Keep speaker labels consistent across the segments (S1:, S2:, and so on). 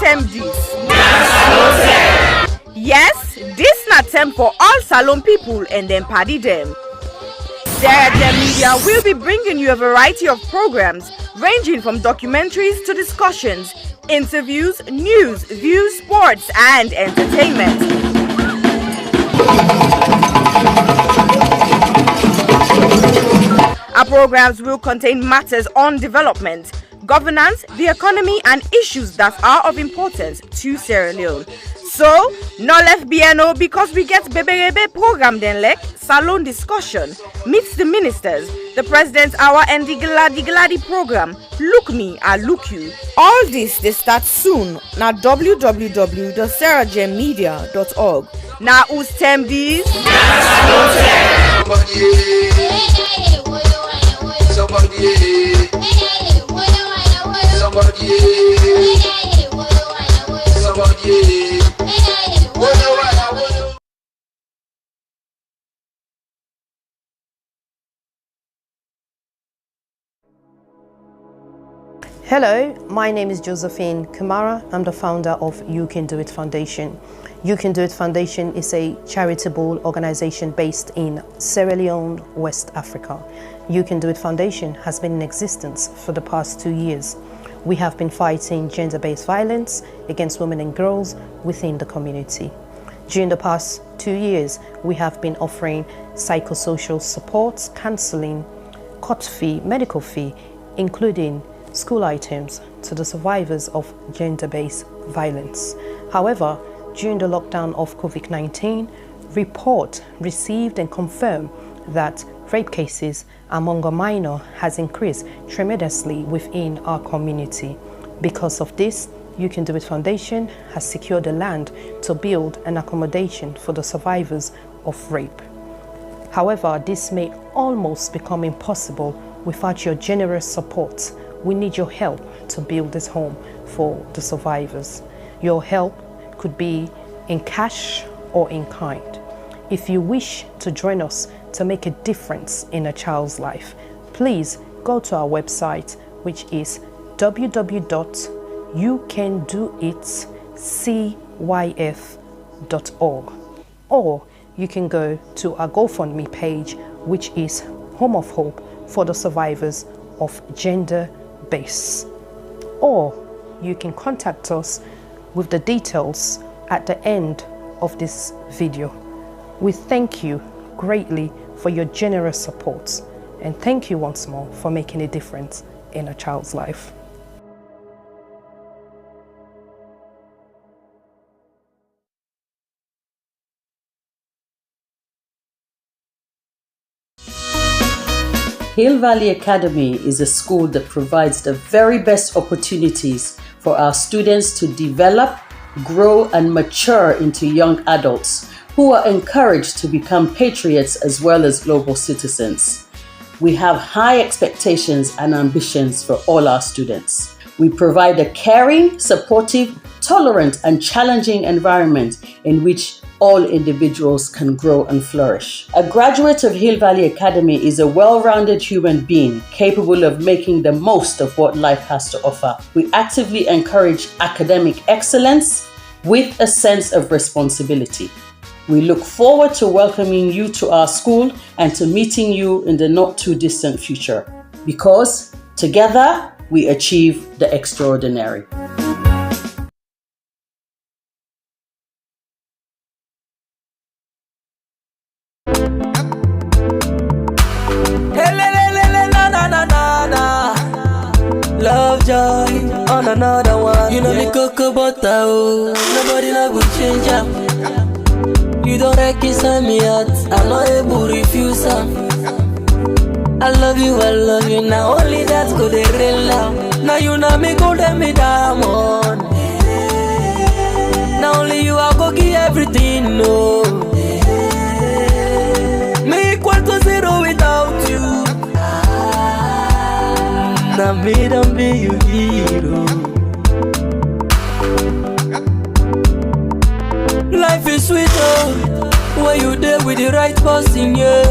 S1: term this? Yes, this na term for all Salon people and them party them. SLPP Media will be bringing you a variety of programs ranging from documentaries to discussions, interviews, news, views, sports, and entertainment. Our programs will contain matters on development, governance, the economy, and issues that are of importance to Sierra Leone. So, no left BNO because we get Beberebe program then like Salon discussion, meets the ministers, the president's hour and the Gladi program, Look Me, I Look You. All this they start soon na www.sarahjmedia.org. Now who's term these?
S2: Hello, my name is Josephine Kamara. I'm the founder of You Can Do It Foundation. You Can Do It Foundation is a charitable organization based in Sierra Leone, West Africa. You Can Do It Foundation has been in existence for the past 2 years. We have been fighting gender-based violence against women and girls within the community. During the past 2 years, we have been offering psychosocial support, counseling, court fee, medical fee, including school items to the survivors of gender-based violence. However, during the lockdown of COVID-19, report received and confirmed that rape cases among a minor has increased tremendously within our community. Because of this, You Can Do It Foundation has secured the land to build an accommodation for the survivors of rape. However, this may almost become impossible without your generous support. We need your help to build this home for the survivors. Your help could be in cash or in kind. If you wish to join us to make a difference in a child's life, please go to our website, which is www.youcandoitcyf.org, or you can go to our GoFundMe page, which is Home of Hope for the survivors of gender-based, or you can contact us with the details at the end of this video. We thank you greatly for your generous support, and thank you once more for making a difference in a child's life.
S3: Hill Valley Academy is a school that provides the very best opportunities for our students to develop, grow, and mature into young adults who are encouraged to become patriots as well as global citizens. We have high expectations and ambitions for all our students. We provide a caring, supportive, tolerant, and challenging environment in which all individuals can grow and flourish. A graduate of Hill Valley Academy is a well-rounded human being capable of making the most of what life has to offer. We actively encourage academic excellence with a sense of responsibility. We look forward to welcoming you to our school and to meeting you in the not too distant future, because together we achieve the extraordinary.
S4: Love, joy, on another one. You know me cocoa butter, oh. Nobody not go change up. You don't reconcile me out, I'm not able to refuse them. I love you now. Only that's good, they real love. Now you know me go let me diamond. Now only you are go give everything, no. Me equal to zero without you. Now me don't be your hero. Life is sweet, oh, when you there with the right person, yeah.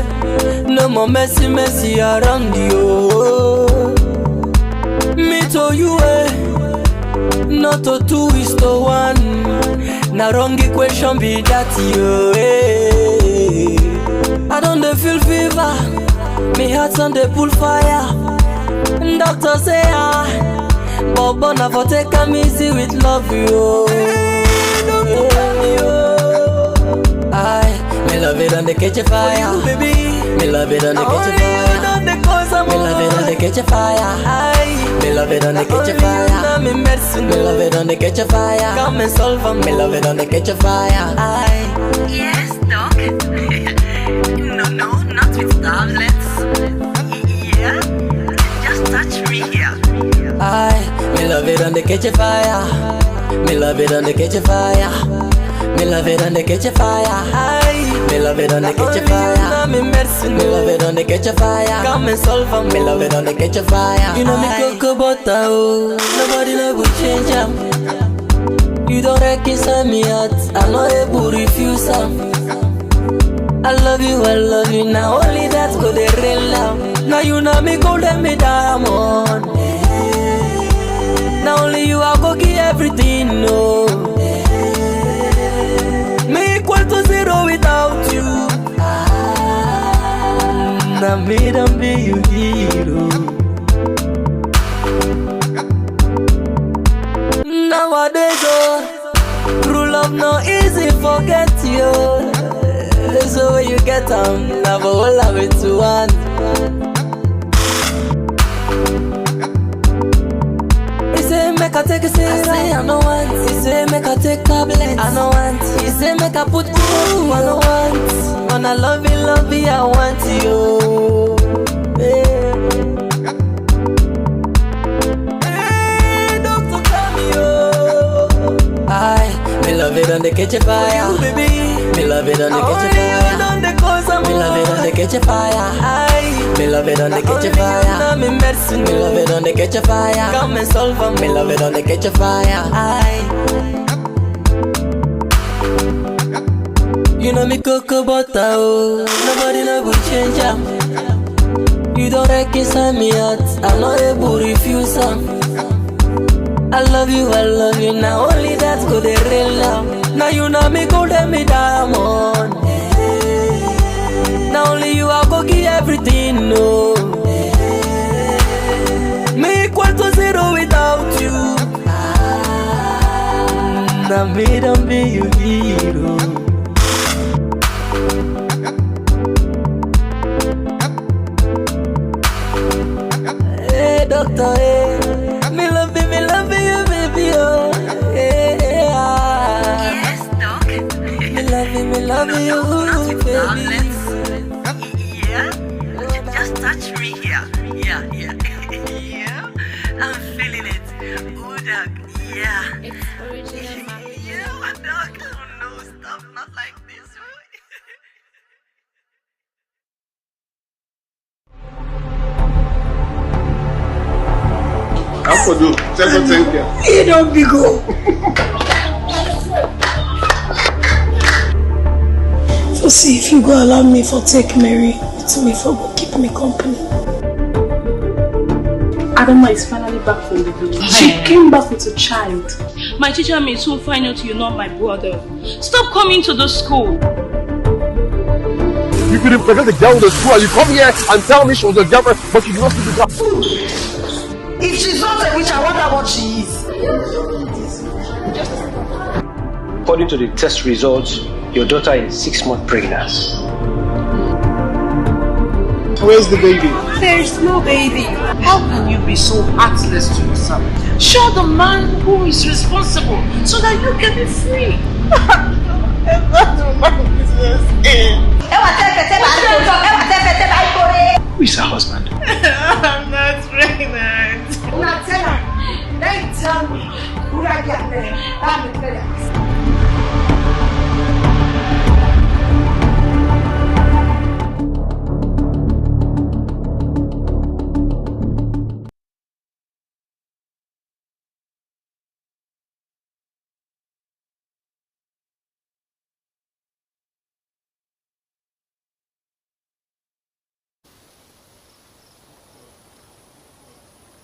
S4: No more messy around you. Me to you, not to 2:1. Now wrong equation be that you. I don't dey feel fever, me heart on the pull fire. Doctor say but na for take am easy with love you. Me love it on the catch a fire, baby. Me love it on the catch a fire. Me love it on the catch a fire. Me love it on the catch a fire. Me love it on the catch a fire. Come and solve them. Me love it on the catch a fire.
S1: Yes, doc. No, not with tablets. Yeah, just touch me here.
S4: Me love it on the catch a fire. Me love it on the catch a fire. Me love it on the catch a fire. Me love it on the catch a fire. Me love it on the catch a fire. Come and solve them. Me love it on the catch a fire. You know me cocoa butter, oh. Nobody never change them. You don't reconcile me out. I'm not able to refuse them. I love you now. Only that's good, they real love. Now you know me gold and me diamond. Now only you I go give everything, no. Me equal to 0 without you. Now me don't be you hero. Nowadays, true love no easy forget you. So when you get never hold of it to one. He say make I take a serum, I no want. He say make I take tablets, I no want. He say make I put you, I no want. When I love you, I want you. Hey, doctor, tell me me love it on the catch a fire, baby. Me love it on the catch a fire. Me love it on the catch a fire. Me love it on the catch a fire. Me love it on the catch a fire. Come and solve them. Me love it on the catch a fire. You know me cocoa butter, oh. Nobody never change them. You don't reconcile me out. I'm not able to refuse them. I love you now. Only that's good, they real love. Now you know me gold and me diamond. Now only you I go give everything, no. Me equal to 0 without you. Now me don't be you hero. Hey doctor, hey. Me love you, baby, oh.
S1: Yes, doc.
S4: Me love you, baby.
S1: Yeah, just touch me here. Yeah. Yeah, I'm feeling it. Oh, doc. Yeah.
S5: It's original.
S1: Yeah, doc. Oh no, stop, not like this.
S6: How for you? Second thank you.
S7: You don't be go. So see if you go allow me for take Mary to me for go keep me company.
S8: Adama is finally back from the village. She came back with a child. My teacher may soon find out you're not my brother. Stop coming to the school.
S6: You couldn't present the girl in the school and you come here and tell me she was a girlfriend, but she did not see the girl.
S7: If she's not a witch, I wonder what she is.
S9: According to the test results, your daughter is 6 months pregnant.
S6: Where's the baby?
S7: There is no baby. How can you be so heartless to yourself? Show the man who is responsible so that you can be free.
S9: Who is her husband?
S7: I'm not pregnant. Now tell her. Then tell me who I get there. I'm pregnant.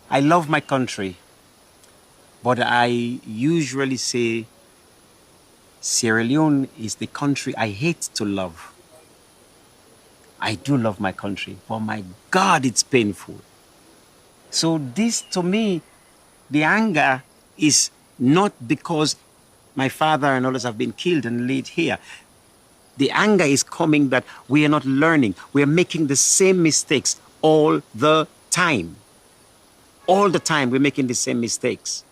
S10: I love my country.
S5: But I usually say Sierra Leone is the country I hate to love. I do love my country, but my God, it's painful. So this, to me, the anger is not because my father and others have been killed and laid here. The anger is coming that we are not learning. We are making the same mistakes all the time. All the time we're making the same mistakes.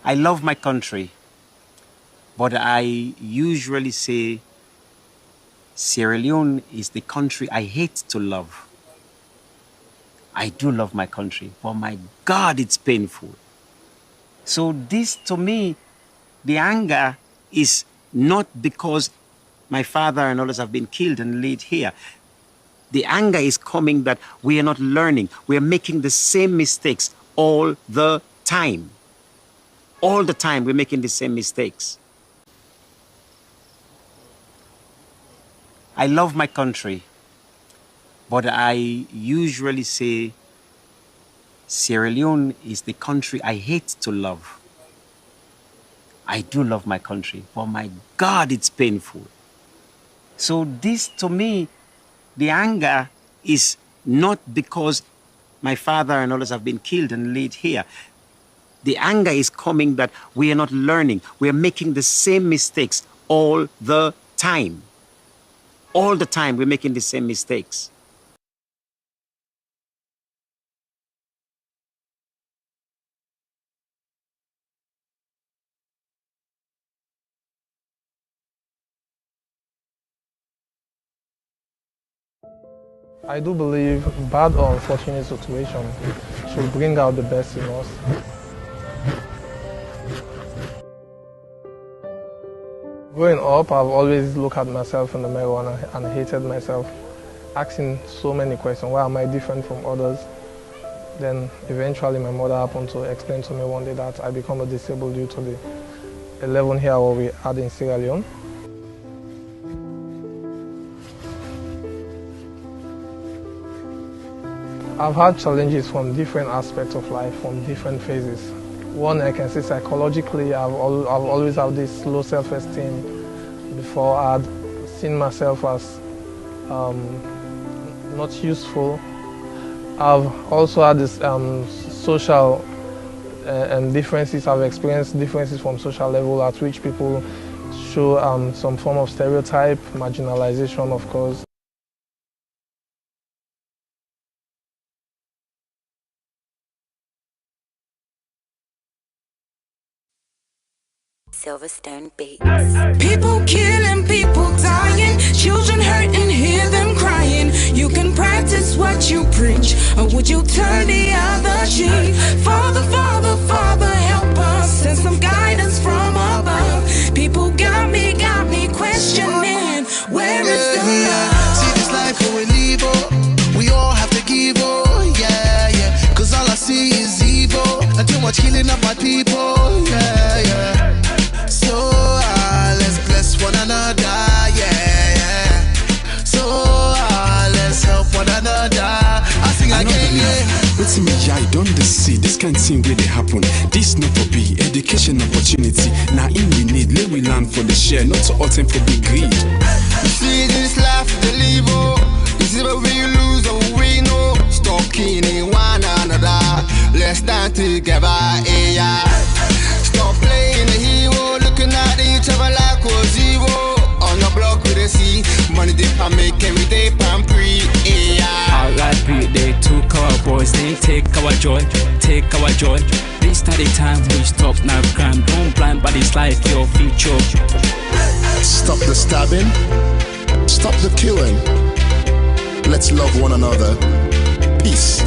S5: I love my country, but I usually say Sierra Leone is the country I hate to love. I do love my country, but my God, it's painful. So this, to me, the anger is not because my father and others have been killed and laid here. The anger is coming that we are not learning. We are making the same mistakes all the time. All the time we're making the same mistakes. I love my country, but I usually say Sierra Leone is the country I hate to love. I do love my country, but my God, it's painful. So this, to me, the anger is not because my father and others have been killed and laid here. The anger is coming that we are not learning. We are making the same mistakes all the time. All the time we're making the same mistakes.
S10: I do believe bad or unfortunate situation should bring out the best in us. Growing up, I've always looked at myself in the mirror and hated myself, asking so many questions. Why am I different from others? Then eventually my mother happened to explain to me one day that I become a disabled due to the 11 here what we had in Sierra Leone. I've had challenges from different aspects of life, from different phases. One, I can say psychologically, I've always had this low self-esteem. Before, I'd seen myself as not useful. I've also had this social differences. I've experienced differences from social level at which people show some form of stereotype, marginalization, of course.
S11: Silverstone Beats. People killing, people dying, children hurting, hear them crying. You can practice what you preach, or would you turn the other cheek? Father, Father, Father, help us, send some guidance from above. People got me questioning, where is the love?
S12: See this life we live, oh, we all have to give, oh, yeah, yeah. Cause all I see is evil, and too much killing of my people, yeah, yeah. So let's bless one another, yeah, yeah. So let's help one another. I sing again, yeah.
S13: What's me, I don't see this kind of thing where they happen. This not for be education opportunity. Now in we need, let we learn for the share, not to attempt for big greed.
S12: You see this life, the live, oh. You see where we lose and we know. Stop killing one another. Let's stand together, yeah. Stop playing the hero, looking at each other like we're zero. On the block with a C, money dip and make every day pan pre, yeah.
S14: R.I.P. they took our boys, they take our joy, take our joy. This not the time we stop now crime. Don't blind by this life, your future.
S6: Stop the stabbing, stop the killing. Let's love one another. Peace.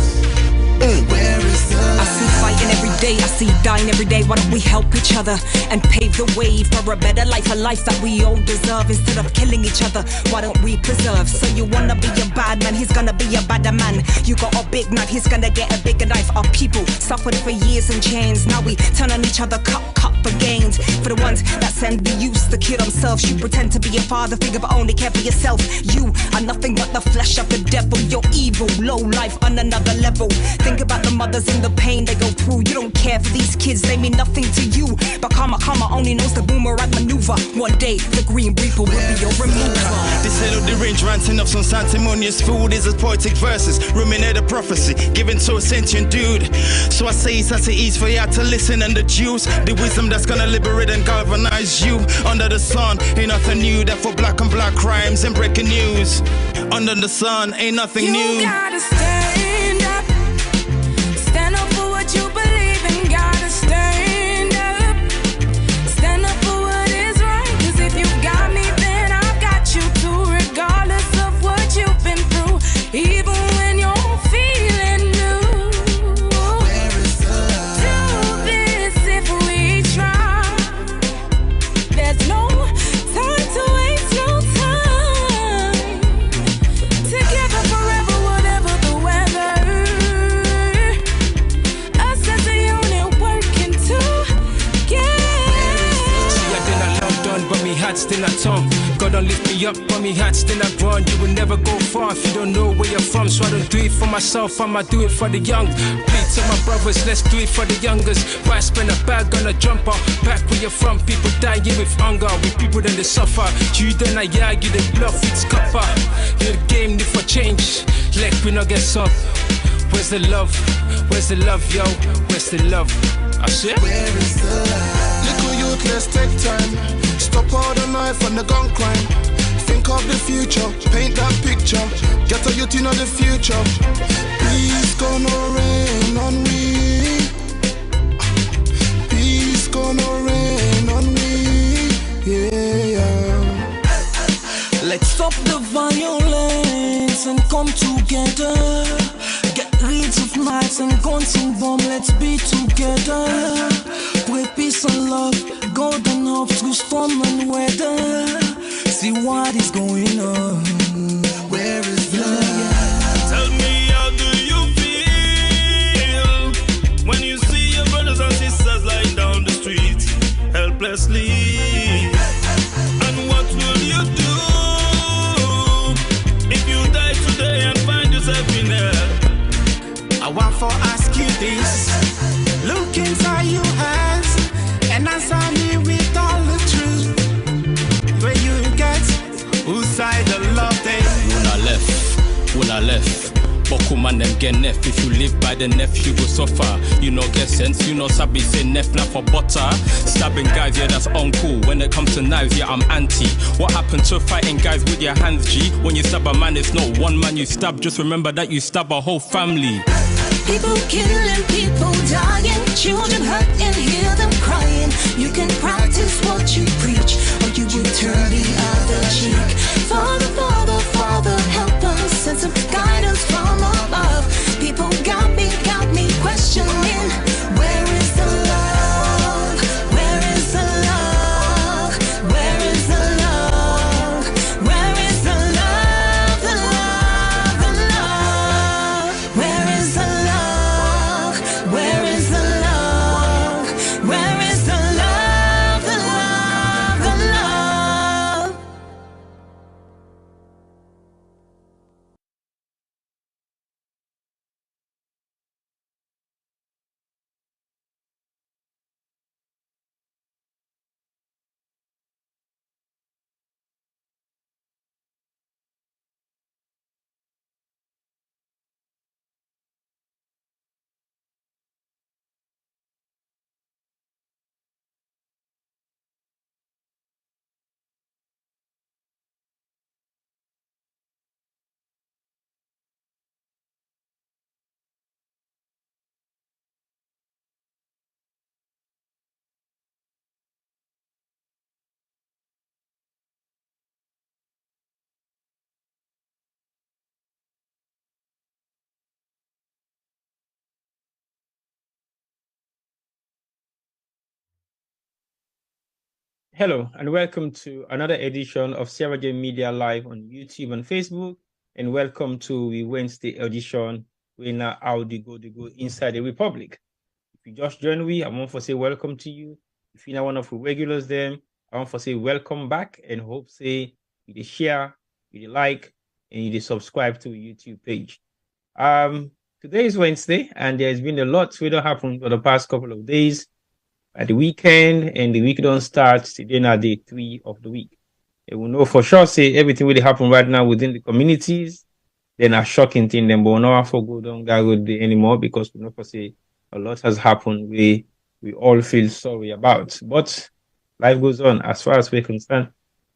S11: I see fighting every day, I see dying every day, why don't we help each other and pave the way for a better life, a life that we all deserve. Instead of killing each other, why don't we preserve? So you wanna be a bad man, he's gonna be a badder man. You got a big knife, he's gonna get a bigger knife. Our people suffered for years in chains. Now we turn on each other, cut for gains. For the ones that send the youth to kill themselves, you pretend to be a father figure but only care for yourself. You are nothing but the flesh of the devil. You're evil, low life on another level. Think about the mothers and the pain they go through. You don't care for these kids, they mean nothing to you. But karma only knows the boomerang maneuver. One day the green reaper will be your remover.
S15: This head of the range ranting up some sanctimonious food is as poetic verses, ruminate a prophecy given to a sentient dude. So I say it's as it is for you to listen and deduce the wisdom that's gonna liberate and galvanize you. Under the sun ain't nothing new, that for black on black crimes and breaking news. Under the sun ain't nothing new.
S11: You gotta stand up for what you believe in. Gotta stand up for what is right. 'Cause if you got me, then I've got you too. Regardless of what you've been through, even when you're feeling blue. Where is the love? Do this if we try. There's no time to waste, no time. Together forever, whatever the weather. Us as a unit working together.
S14: See, I did not London, but me heart still at home. God don't lift me up, but me heart still at run. You will never go far if you don't know where you're from. So I don't do it for myself, I'ma do it for the young. Please tell my brothers, let's do it for the youngers. Why spend a bag on a jumper? Back where you're from, people dying with hunger. With people that they suffer. You then I you the bluff, it's copper. You're the game, need for change. Like we not get up. Where's the love? Where's the love, yo? Where's the love? I said,
S12: where is the love? Little youth, let's take time. Stop all the knife and the gun crime. Think of the future, paint that picture. Get a youth in the future. Peace gonna rain on me. Peace gonna rain on me. Yeah.
S4: Let's stop the violence and come together. Get rid of knives and guns and bomb. Let's be together. With peace and love, golden hope through storm and weather. See what is going on. Where is love?
S15: Tell me, how do you feel when you see your brothers and sisters lying down the street helplessly? And what will you do if you die today and find yourself in hell? I want to ask you this. Look inside your eyes and answer me with all the truth. Where you get whose side the love day?
S14: When I left. Boku man them get nef. If you live by the nef, you go suffer. You know get sense, you know sabi say nef not for butter. Stabbing guys, yeah that's uncool. When it comes to knives, yeah I'm anti. What happened to fighting guys with your hands, G? When you stab a man, it's not one man you stab. Just remember that you stab a whole family.
S11: People killing, people dying, children hurt and hear them crying. You can practice what you preach, or you will turn the other cheek. Father, Father, Father, help us, send some guidance from above. People got me questioning, where is the love? Where is the love? Where is the love? Where is the love? The love, the love. Where is the love? Where is the love? Where is the love? The love, the love.
S14: Hello and welcome to another edition of Sarah J Media Live on YouTube and Facebook, and welcome to the Wednesday edition. We're now out the go inside the Republic. If you just joined me, I want to say welcome to you. If you're not one of the regulars, then I want to say welcome back and hope say you share, you like, and you subscribe to the YouTube page. Today is Wednesday, and there's been a lot that happened for the past couple of days. At the weekend, and the week don't start today now day 3 of the week. And we know for sure say everything will happen right now within the communities. Then a shocking thing, then but we not for go down that road anymore because we know for say a lot has happened we all feel sorry about. But life goes on as far as we're concerned.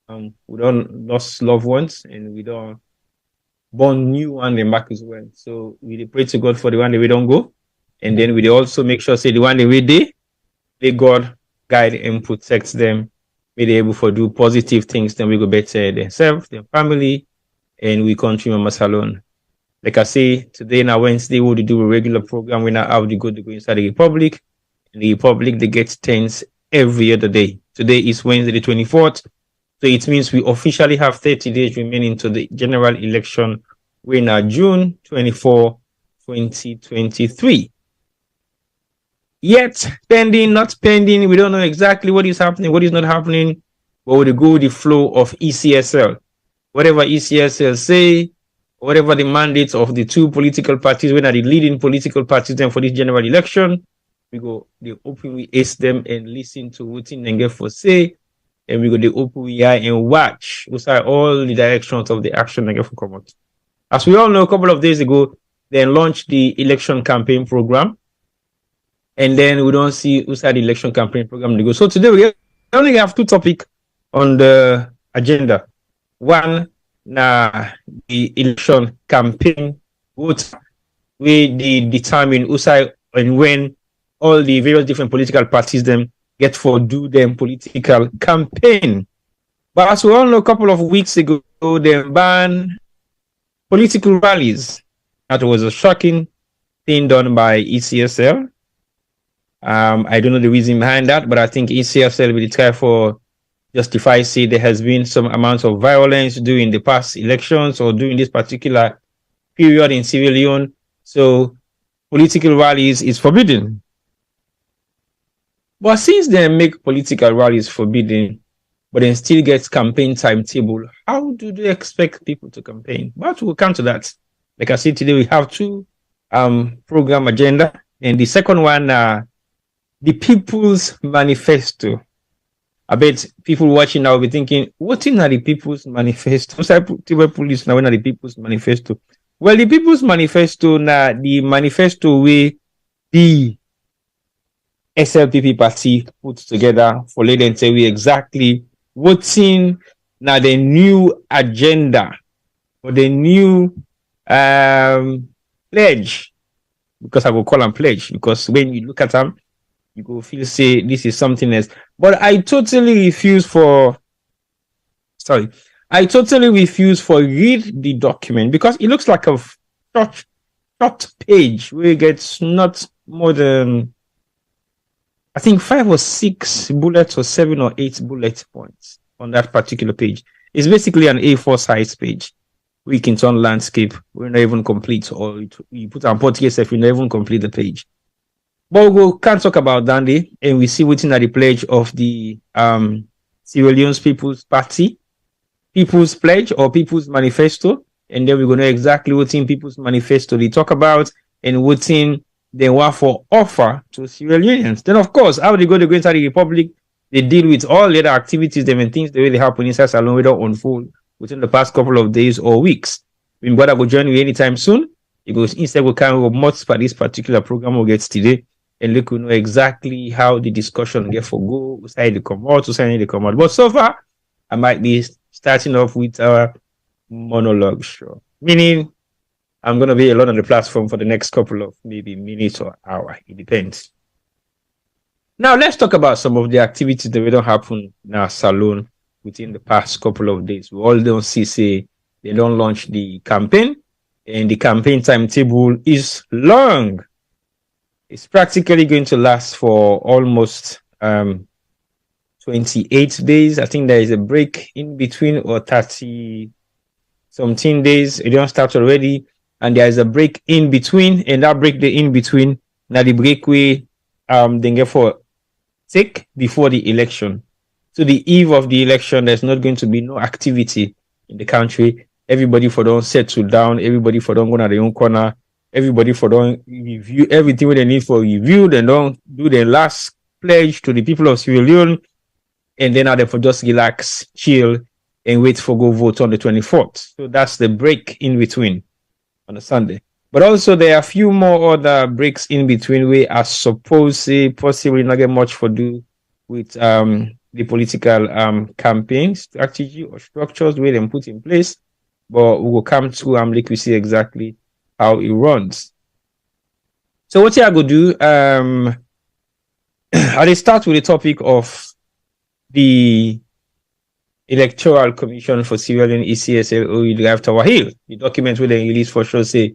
S14: We don't lost loved ones and we don't born new one them back as well. So we pray to God for the one that we don't go. And then we also make sure say the one that we did. May God guide and protect them. May they able to do positive things. Then we go better themselves, their family, and we country members alone. Like I say, today now Wednesday, we'll do a regular program. We now have to go inside the Republic. In the Republic, they get tents every other day. Today is Wednesday the 24th. So it means we officially have 30 days remaining to the general election. We're now June 24, 2023. Yet, pending, not pending, we don't know exactly what is happening, what is not happening, but we go with the flow of ECSL. Whatever ECSL say, whatever the mandates of the two political parties, when are the leading political parties then for this general election, we go, they open, we ace them and listen to what they get for say, and we go, they open, we eye and watch, we say all the directions of the action they get for come out. As we all know, a couple of days ago, they launched the election campaign program. And then we don't see who's had the election campaign program to go. So today we only have 2 topics on the agenda. One, the election campaign vote, we determine who's and when all the various different political parties them get for do them political campaign. But as we all know, a couple of weeks ago, they banned political rallies. That was a shocking thing done by ECSL. I don't know the reason behind that, but I think ECSL will try for justify say there has been some amount of violence during the past elections or during this particular period in Sierra Leone. So political rallies is forbidden. But since they make political rallies forbidden, but then still get campaign timetable, how do they expect people to campaign? But we'll come to that. Like I said, today we have 2 program agenda, and the second one the People's Manifesto. I bet people watching now will be thinking, what is the People's Manifesto? What's that police now? When are the People's Manifesto? Well, the People's Manifesto now the manifesto way the SLPP party put together for let them tell you exactly what's in now the new agenda or the new pledge. Because I will call them pledge because when you look at them, you go feel say this is something else. But I totally refuse for read the document because it looks like a short page where it gets not more than I think 5 or 6 bullets or 7 or 8 bullet points on that particular page. It's basically an A4 size page. We can turn landscape. We're not even complete, or you put on port yourself, we not even complete the page. But we can't talk about Dandy, and we see what's in the pledge of the Sierra Leone's People's Party, People's Pledge or People's Manifesto, and then we're going to know exactly what's in People's Manifesto they talk about and what's in they want for offer to Sierra Leoneans. Then, of course, how they go inside the Republic, they deal with all the other activities, them and things the way they happen inside Salon without unfold within the past couple of days or weeks. When brother will join you anytime soon, it goes instead we can remote for this particular program will get today. And look, we know exactly how the discussion get for go, side they come out, side they come out. But so far, I might be starting off with our monologue show. Meaning, I'm going to be alone on the platform for the next couple of maybe minutes or hour. It depends. Now, let's talk about some of the activities that don't happen in our salon within the past couple of days. We all don't see, say, they don't launch the campaign, and the campaign timetable is long. It's practically going to last for almost
S16: 28 days. I think there is a break in between, or 30 something days. It don't start already, and there is a break in between, and that break the in between, now the break we then get for take before the election. So the eve of the election, there's not going to be no activity in the country. Everybody for don't settle down, everybody for don't go to their own corner, everybody for don't review everything what they need for review, then don't do their last pledge to the people of Sierra Leone, and then they for just relax, chill, and wait for go vote on the 24th. So that's the break in between on a Sunday. But also there are a few more other breaks in between we are supposed to possibly not get much for do with the political campaign strategy or structures where they put in place. But we will come to like we see exactly how it runs. So what I go do, I'll start with the topic of the Electoral Commission for Sierra Leone ECSL or Drive Tower Hill. The document where they release for sure say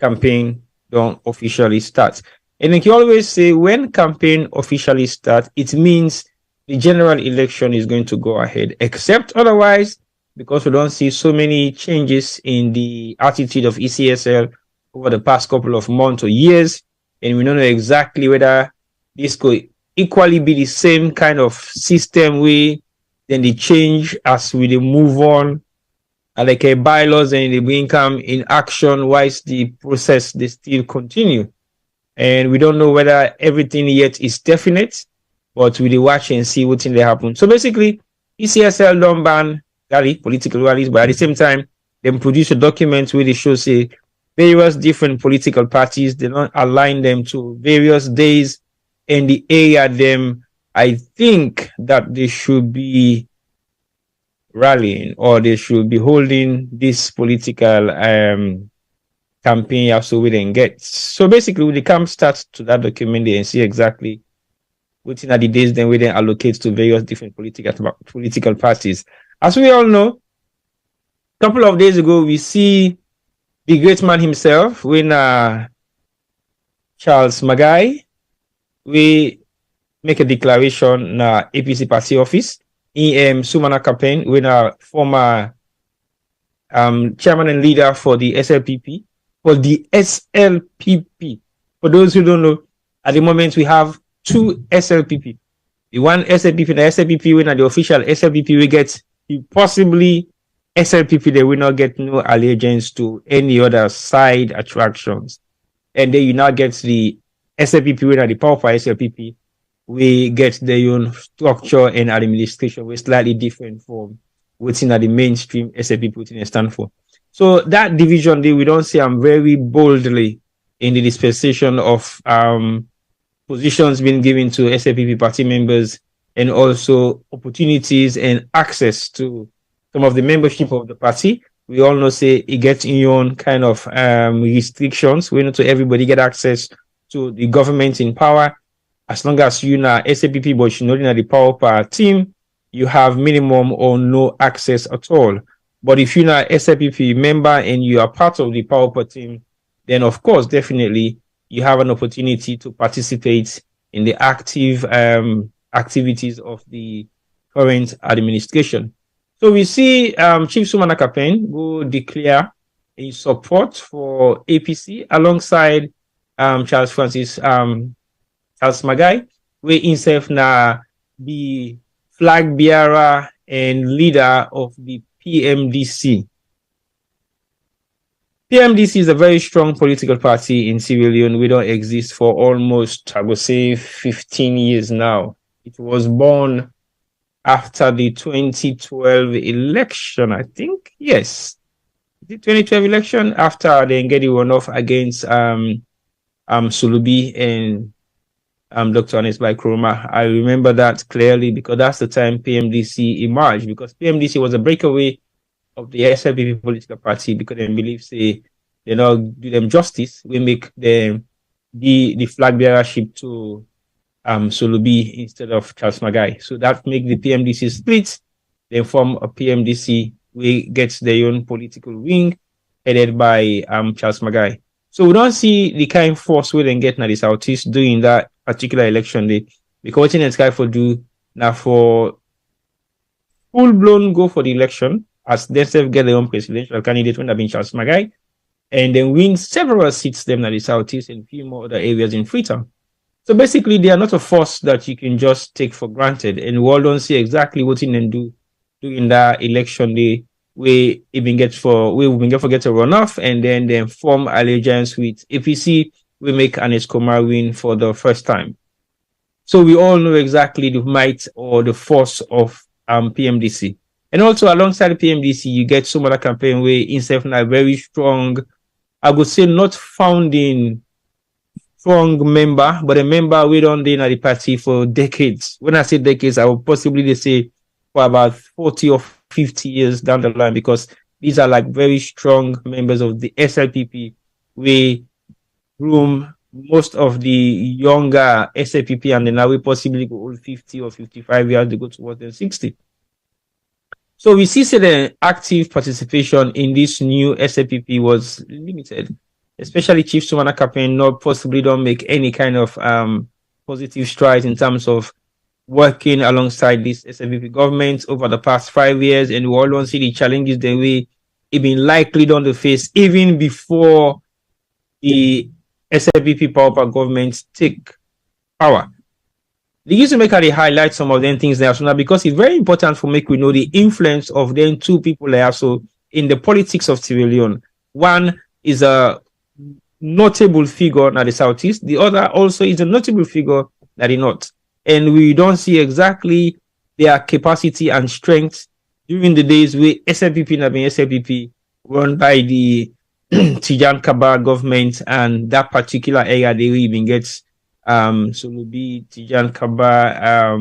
S16: campaign don't officially start. And like you always say, when campaign officially start, it means the general election is going to go ahead, except otherwise, because we don't see so many changes in the attitude of ECSL over the past couple of months or years, and we don't know exactly whether this could equally be the same kind of system way, then they change as we move on, like a bylaws, and they bring come in action whilst the process they still continue. And we don't know whether everything yet is definite, but we watch and see what thing they happen. So basically, ECSL don't ban political rallies, but at the same time, they produce a document where they show say various different political parties, they don't align them to various days in the area them. I think that they should be rallying, or they should be holding this political campaign so we then get. So basically, we come start to that document and see exactly within the days then we then allocate to various different political parties. As we all know, a couple of days ago, we see the great man himself, when Charles Magai, we make a declaration in APC party office. Sumana campaign, when former chairman and leader for the SLPP. For the SLPP, for those who don't know, at the moment we have two SLPP. The one SLPP, the SLPP, when the official SLPP we get, possibly SLPP, they will not get no allegiance to any other side attractions. And then you now get the SLPP, when the power for SLPP, we get their own structure and administration, which is slightly different from what's in the mainstream SLPP within stand for. So that division, we don't see very boldly in the dispensation of positions being given to SLPP party members, and also opportunities and access to some of the membership of the party. We all know say it gets in your own kind of restrictions. We know to everybody get access to the government in power. As long as you're not SLPP, but you're not in the power team, you have minimum or no access at all. But if you're not SLPP member and you are part of the power team, then of course, definitely, you have an opportunity to participate in the active activities of the current administration. So we see Chief Sumana Kapen go declare a support for APC alongside Charles Magai, where himself now the flag bearer and leader of the PMDC. PMDC is a very strong political party in Sierra Leone. We don't exist for almost, I would say, 15 years now. It was born after the 2012 election, I think. Yes. The 2012 election, after they get the runoff against Sulubi and Dr. Anisbai Kroma. I remember that clearly because that's the time PMDC emerged, because PMDC was a breakaway of the SLPP political party because they believe say they don't do them justice. We make them the flag bearership to Sulubi instead of Charles Magai. So that make the PMDC split. They form a PMDC. We get their own political wing headed by Charles Magai. So we don't see the kind of force we then get now the Southeast during that particular election day, because what in the sky for do now for full-blown go for the election as themselves get their own presidential candidate when they've been Charles Magai, and then win several seats them at the Southeast and a few more other areas in Freetown. So basically, they are not a force that you can just take for granted, and we all don't see exactly what in them do during that election day where we've been get for get a runoff and then form allegiance with APC. We make Anes Komar win for the first time. So we all know exactly the might or the force of PMDC. And also alongside PMDC, you get some other campaign where Insai are very strong, I would say not founding strong member, but a member we don't in the party for decades. When I say decades, I would possibly say for about 40 or 50 years down the line, because these are like very strong members of the SLPP. We groom most of the younger SLPP, and then now we possibly go old 50 or 55 years to go towards the 60. So we see the active participation in this new SLPP was limited, especially Chief Sumana campaign not possibly don't make any kind of positive strides in terms of working alongside this SLPP government over the past 5 years, and we all don't see the challenges that we even likely don't face even before the SLPP power government take power. They used to make they highlight some of them things there, so now because it's very important for make we know the influence of them two people there. So in the politics of Sierra Leone, one is a notable figure in the Southeast, the other also is a notable figure in the North, and we don't see exactly their capacity and strength during the days where SLPP have been SLPP run by the Tijan Kaba government, and that particular area they even gets so will be Tijan Kaba,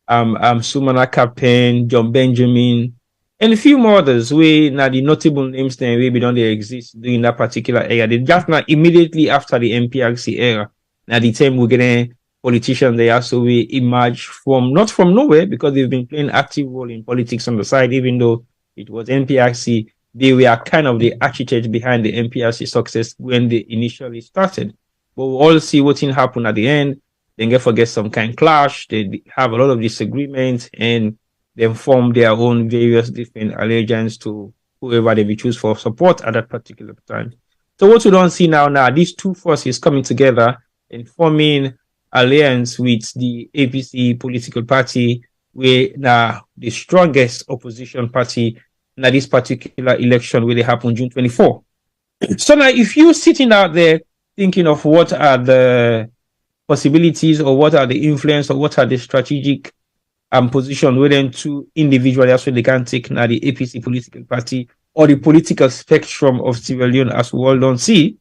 S16: Sumana Kapen, John Benjamin, and a few more others where now the notable names then maybe don't they exist during that particular area. They just not immediately after the MPRC era. Now the time we're getting politicians there, so we emerge from not from nowhere, because they've been playing active role in politics on the side, even though it was MPRC. They were kind of the architect behind the MPRC success when they initially started. But we all see what happened at the end. Then get forget some kind of clash. They have a lot of disagreements and then form their own various different allegiance to whoever they choose for support at that particular time. So what we don't see now, these two forces coming together and forming alliance with the APC political party, where now the strongest opposition party now this particular election where they happen June 24. So now if you're sitting out there thinking of what are the possibilities or what are the influence or what are the strategic position within two individuals, that's what they can take now the APC political party or the political spectrum of Sierra Leone as we all don't see,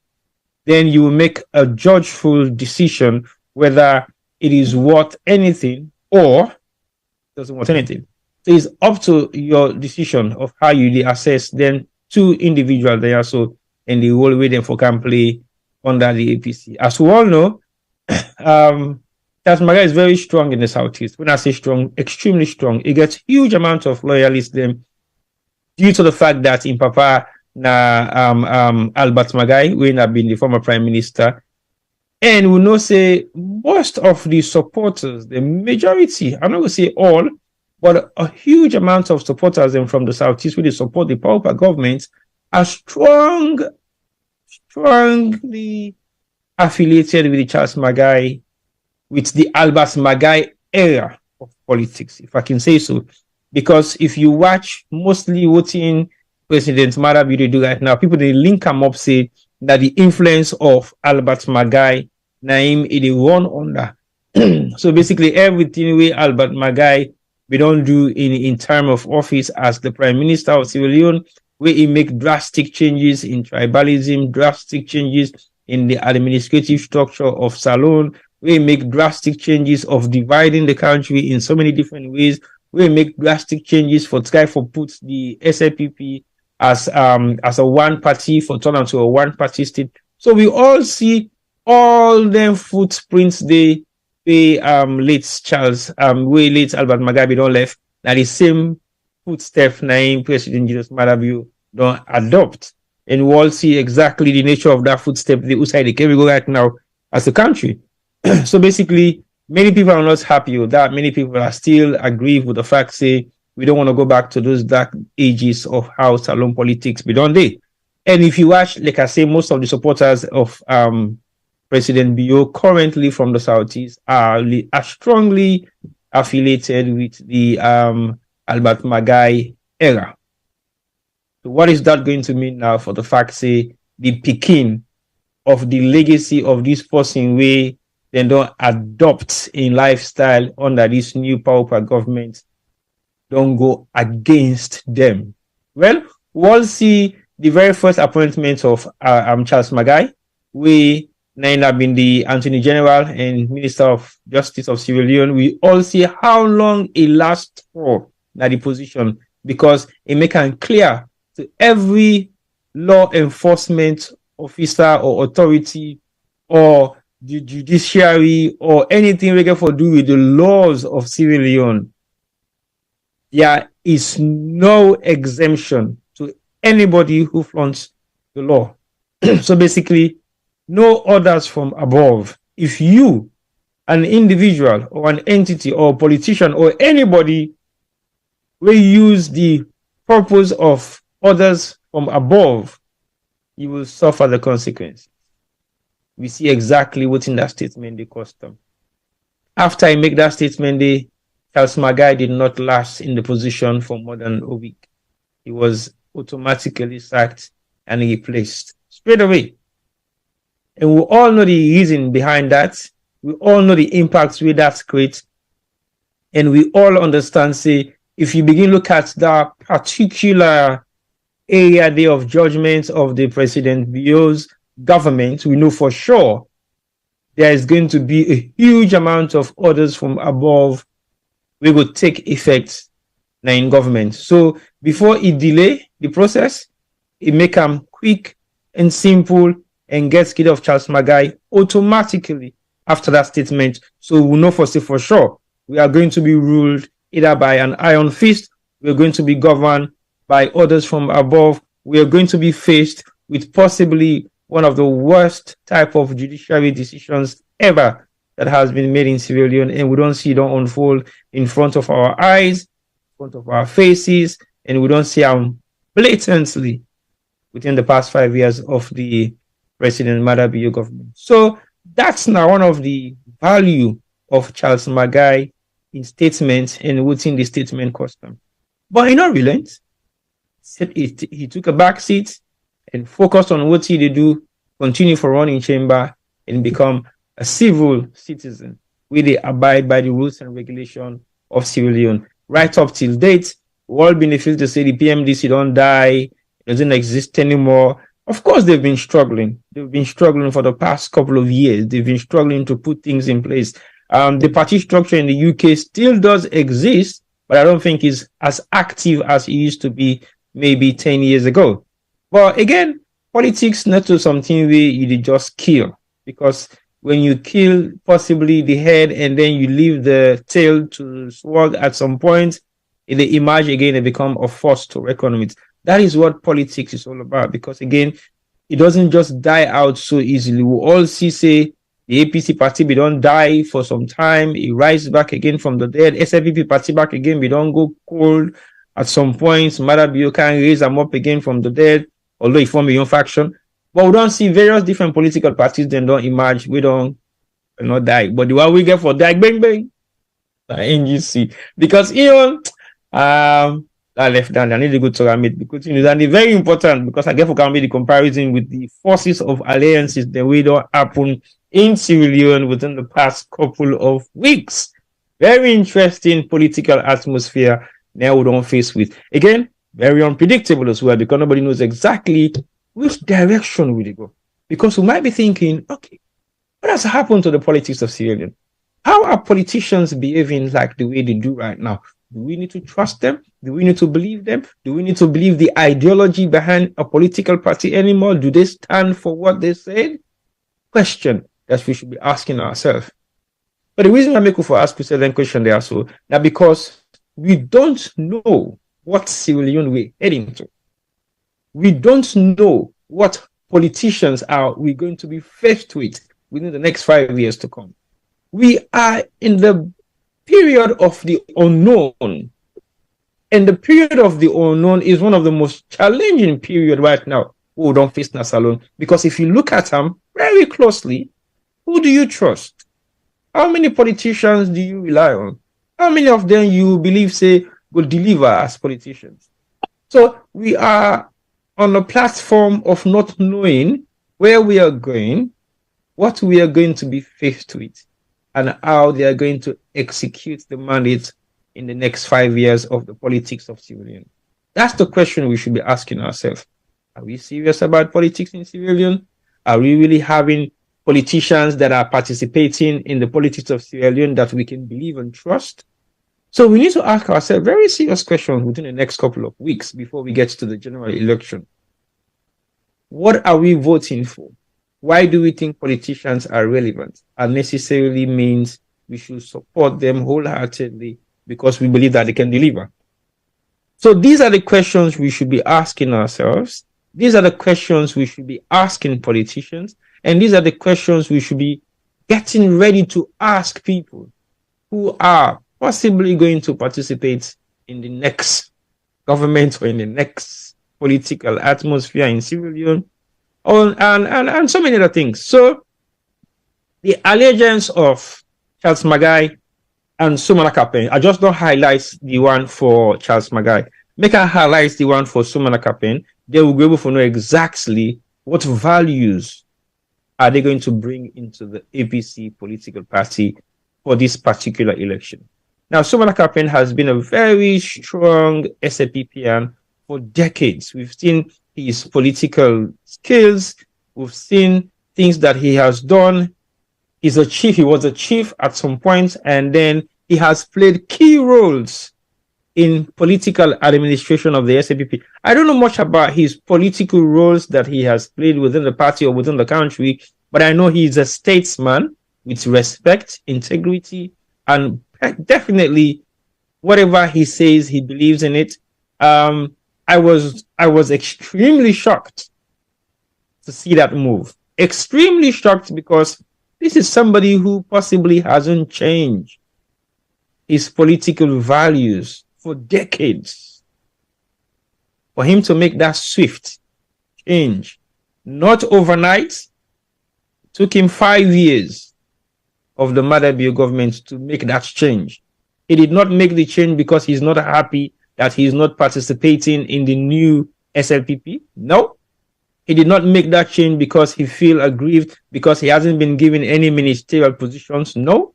S16: then you will make a judgeful decision whether it is worth anything or doesn't worth anything. So it's up to your decision of how you assess then two individuals there, so and the whole way then for can play under the APC. As we all know, Tasmaga is very strong in the Southeast. When I say strong, extremely strong. It gets huge amount of loyalists then due to the fact that in Papa Albert Magai, when have been the former prime minister, and we know say most of the supporters, the majority, I'm not gonna say all, but a huge amount of supporters then from the Southeast, where they support the power government, are strongly affiliated with the Charles Magai, with the Albert Magai era of politics, if I can say so. Because if you watch mostly voting President Marabi do right now, people they link them up, say that the influence of Albert Magai, Naim, it is one under. So basically everything we Albert Magai we don't do in term of office as the Prime Minister of Sierra Leone, where he make drastic changes in tribalism, drastic changes in the administrative structure of Salon, we make drastic changes of dividing the country in so many different ways. We make drastic changes for try for put the SLPP as a one party for turn into a one party state. So we all see all them footprints they late Charles way late Albert Mugabe don't left. Now the same footstep name President Jesus Marabu don't adopt. And we all see exactly the nature of that footstep the outside the carry go right now as a country. So basically, many people are not happy with that. Many people are still aggrieved with the fact, say, we don't want to go back to those dark ages of how salon politics be done there. And if you watch, like I say, most of the supporters of President Bio currently from the Southeast are strongly affiliated with the Albert Magai era. So what is that going to mean now for the fact, say, the picking of the legacy of this person way they don't adopt in lifestyle under this new power government, don't go against them? Well, we'll see the very first appointment of Charles Magai, we now have been the Attorney General and Minister of Justice of Sierra Leone. We all see how long it lasts for that the position, because it makes it clear to every law enforcement officer or authority or the judiciary or anything we for do with the laws of Sierra Leone. There is no exemption to anybody who flaunts the law. So basically, no orders from above. If you, an individual or an entity or politician or anybody, will use the purpose of orders from above, you will suffer the consequences. We see exactly what in that statement they cost them. After I make that statement, Charles Magai did not last in the position for more than a week. He was automatically sacked and replaced straight away. And we all know the reason behind that. We all know the impacts with that creates. And we all understand, say, if you begin look at that particular area there of judgment of the President Bio's government, we know for sure there is going to be a huge amount of orders from above we will take effect now in government. So before it delay the process, it make them quick and simple and get rid of Charles Magai automatically after that statement. So we know for sure we are going to be ruled either by an iron fist, we are going to be governed by orders from above, we are going to be faced with possibly one of the worst type of judiciary decisions ever that has been made in Sierra Leone, and we don't see it unfold in front of our eyes, in front of our faces, and we don't see them blatantly within the past 5 years of the President Madabio government. So that's now one of the value of Charles Magai in statements and within the statement custom. But he not relent. He took a back seat and focused on what he did do, continue for running chamber and become a civil citizen. We they abide by the rules and regulation of Sierra Leone. Right up till date, we all been able to say the PMDC don't die, it doesn't exist anymore. Of course, they've been struggling. They've been struggling for the past couple of years. They've been struggling to put things in place. The party structure in the UK still does exist, but I don't think it's as active as it used to be maybe 10 years ago. But again, politics not to something where you just kill, because when you kill possibly the head and then you leave the tail to swag at some point, they emerge again and become a force to reckon with. That is what politics is all about, because again, it doesn't just die out so easily. We all see, say, the APC party, we don't die for some time, it rises back again from the dead. SLPP party back again, we don't go cold at some points. Madabio can raise them up again from the dead, although it form a young faction. But we don't see various different political parties, then don't emerge, we don't not die. But the one we get for die, bang, bang, NGC. Because, I left down, I need to go to Ramit because and it's very important, because I get for can be the comparison with the forces of alliances that we don't happen in Sierra Leone within the past couple of weeks. Very interesting political atmosphere now we don't face with. Again, very unpredictable as well, because nobody knows exactly which direction will they go. Because we might be thinking, okay, what has happened to the politics of Sierra Leone? How are politicians behaving like the way they do right now? Do we need to trust them? Do we need to believe them? Do we need to believe the ideology behind a political party anymore? Do they stand for what they said? Question that we should be asking ourselves. But the reason I make for ask you certain question there also, that because we don't know what Sierra Leone we're heading to. We don't know what politicians are we going to be faced with within the next 5 years to come. We are in the period of the unknown. And the period of the unknown is one of the most challenging period right now. Oh, don't face us alone. Because if you look at them very closely, who do you trust? How many politicians do you rely on? How many of them you believe, say, will deliver as politicians? So we are on a platform of not knowing where we are going, what we are going to be faced with, and how they are going to execute the mandate in the next 5 years of the politics of Sierra Leone. That's the question we should be asking ourselves. Are we serious about politics in Sierra Leone? Are we really having politicians that are participating in the politics of Sierra Leone that we can believe and trust? So we need to ask ourselves very serious questions within the next couple of weeks before we get to the general election. What are we voting for? Why do we think politicians are relevant? And necessarily means we should support them wholeheartedly because we believe that they can deliver. So these are the questions we should be asking ourselves. These are the questions we should be asking politicians. And these are the questions we should be getting ready to ask people who are possibly going to participate in the next government or in the next political atmosphere in Sierra Leone, and so many other things. So the allegiance of Charles Magai and Sumana Kapen, I just don't highlight the one for Charles Magai. Make I highlight the one for Sumana Kapen. They will be able to know exactly what values are they going to bring into the APC political party for this particular election. Now, Sumana Kapen has been a very strong SLPPian for decades. We've seen his political skills. We've seen things that he has done. He's a chief. He was a chief at some point, and then he has played key roles in political administration of the SLPP. I don't know much about his political roles that he has played within the party or within the country, but I know he's a statesman with respect, integrity, and definitely whatever he says, he believes in it. I was extremely shocked to see that move. Extremely shocked because this is somebody who possibly hasn't changed his political values for decades. For him to make that swift change, not overnight, took him 5 years of the Madabio government to make that change. He did not make the change because he's not happy that he's not participating in the new SLPP. No. He did not make that change because he feels aggrieved because he hasn't been given any ministerial positions. No.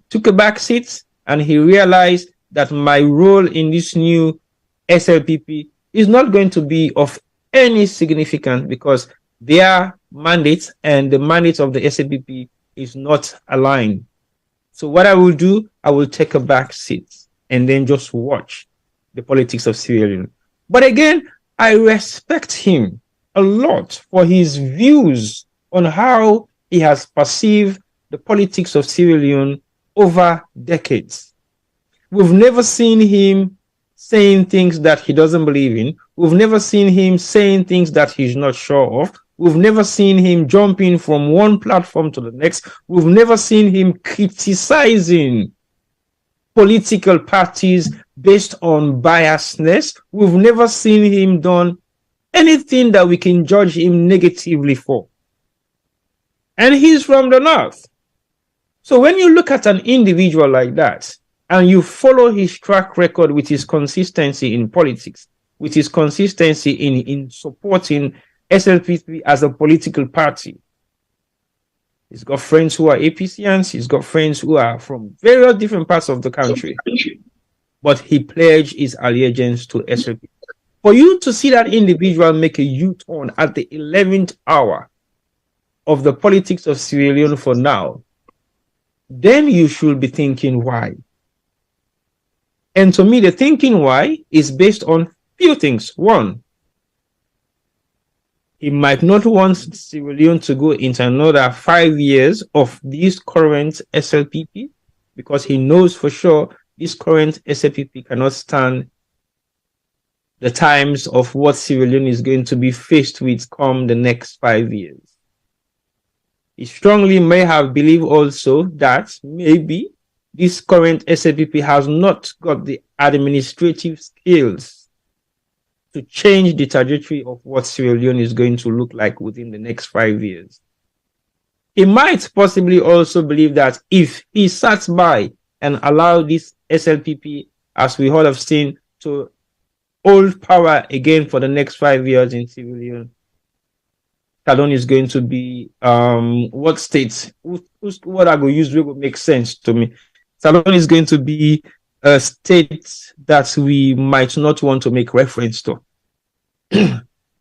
S16: Took a back seat and he realized that my role in this new SLPP is not going to be of any significance because their mandate and the mandate of the SLPP is not aligned. So what I will do, I will take a back seat and then just watch the politics of Sierra Leone. But again, I respect him a lot for his views on how he has perceived the politics of Sierra Leone over decades. We've never seen him saying things that he doesn't believe in. We've never seen him saying things that he's not sure of. We've never seen him jumping from one platform to the next. We've never seen him criticizing political parties based on biasness. We've never seen him done anything that we can judge him negatively for. And he's from the North. So when you look at an individual like that, and you follow his track record with his consistency in politics, with his consistency in supporting SLPP as a political party. He's got friends who are APCians. He's got friends who are from various different parts of the country. But he pledged his allegiance to SLPP. For you to see that individual make a U-turn at the 11th hour of the politics of Sierra Leone for now, then you should be thinking why. And to me, the thinking why is based on few things. One, he might not want Sierra Leone to go into another 5 years of this current SLPP because he knows for sure this current SLPP cannot stand the times of what Sierra Leone is going to be faced with come the next 5 years. he strongly may have believed also that maybe this current SLPP has not got the administrative skills to change the trajectory of what Sierra Leone is going to look like within the next 5 years. He might possibly also believe that if he sat by and allowed this SLPP, as we all have seen, to hold power again for the next 5 years in Sierra Leone, Leone is going to be what states? What I go use will make sense to me. Leone is going to be a state that we might not want to make reference to.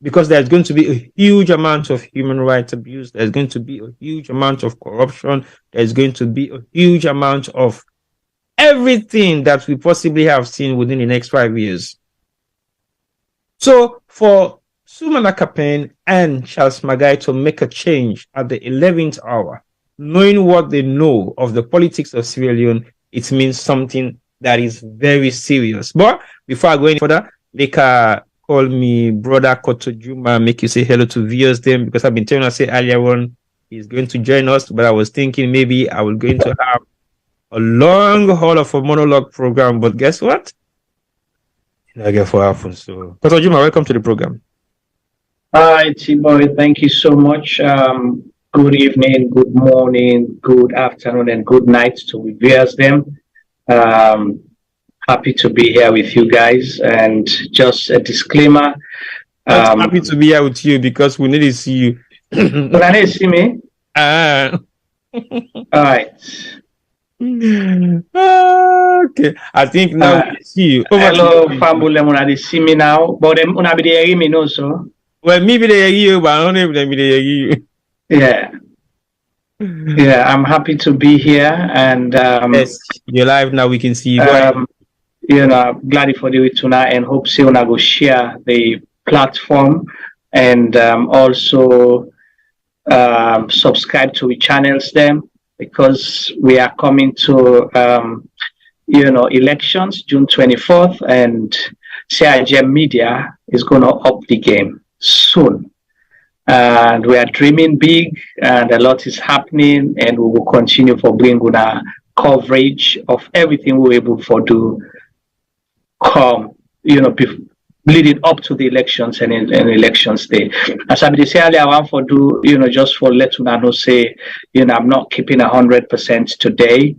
S16: Because there's going to be a huge amount of human rights abuse. There's going to be a huge amount of corruption. There's going to be a huge amount of everything that we possibly have seen within the next 5 years. So for Sumana Kapen and Charles Magai to make a change at the 11th hour, knowing what they know of the politics of Sierra Leone, it means something that is very serious. But before I go any further, they can call me Brother Koto Juma, make you say hello to viewers them, because I've been telling you, say earlier on, he's going to join us, but I was thinking maybe I was going to have a long haul of a monologue program, but guess what? I get what happened. So, Koto Juma, welcome to the program.
S17: Hi, T-Boy. Thank you so much. Good evening, good morning, good afternoon, and good night to viewers them. Happy to be here with you guys. And just a disclaimer.
S16: I'm happy to be here with you because we need to see you.
S17: Can you see me? All right.
S16: Okay. I think now we see you.
S17: Hello, family. They see me now, but them una be there me no so.
S16: Well, maybe they hear you, but I don't know if they hear you.
S17: Yeah. Yeah, I'm happy to be here, and
S16: yes, you're live now. We can see you.
S17: You know, glad for the tonight, and hope soon I go share the platform, and also subscribe to the channels them, because we are coming to you know, elections June 24th, and CIGM Media is gonna up the game soon. And we are dreaming big, and a lot is happening, and we will continue for bringing our coverage of everything we're able to do come, you know, leading up to the elections and in elections day. As I say earlier, I want to do, you know, just for let you know, say, you know, I'm not keeping 100% today.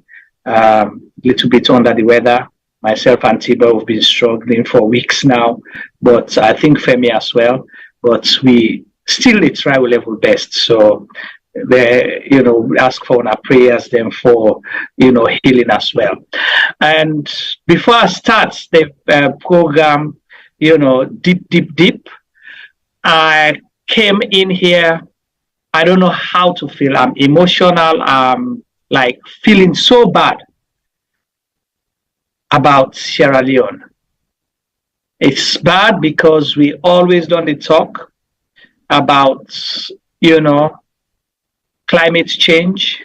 S17: Little bit under the weather. Myself and Tiba have been struggling for weeks now, but I think Femi as well. But we still try our level best. So, you know, we ask for our prayers then for, you know, healing as well. And before I start the program, you know, deep, I came in here, I don't know how to feel. I'm emotional. I'm like feeling so bad about Sierra Leone. It's bad because we always done the talk about, you know, climate change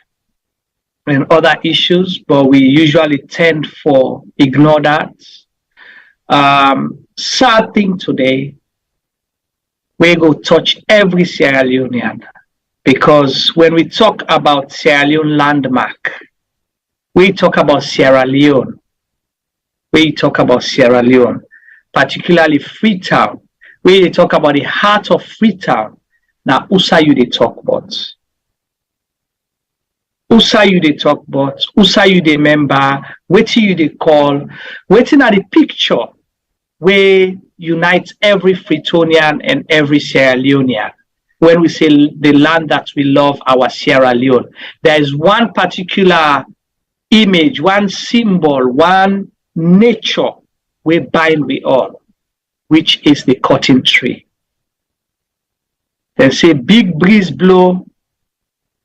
S17: and other issues, but we usually tend for ignore that. Sad thing today, we go touch every Sierra Leonean, because when we talk about Sierra Leone landmark, we talk about Sierra Leone. We talk about Sierra Leone, particularly Freetown. We talk about the heart of Freetown. Now, Usa you they talk about? Usa you they talk about? Usa you they member? Waiting you they call? Waiting at the picture where unites every Freetonian and every Sierra Leonean. When we say the land that we love, our Sierra Leone, there is one particular image, one symbol, one nature we bind we all, which is the cotton tree. They say big breeze blow,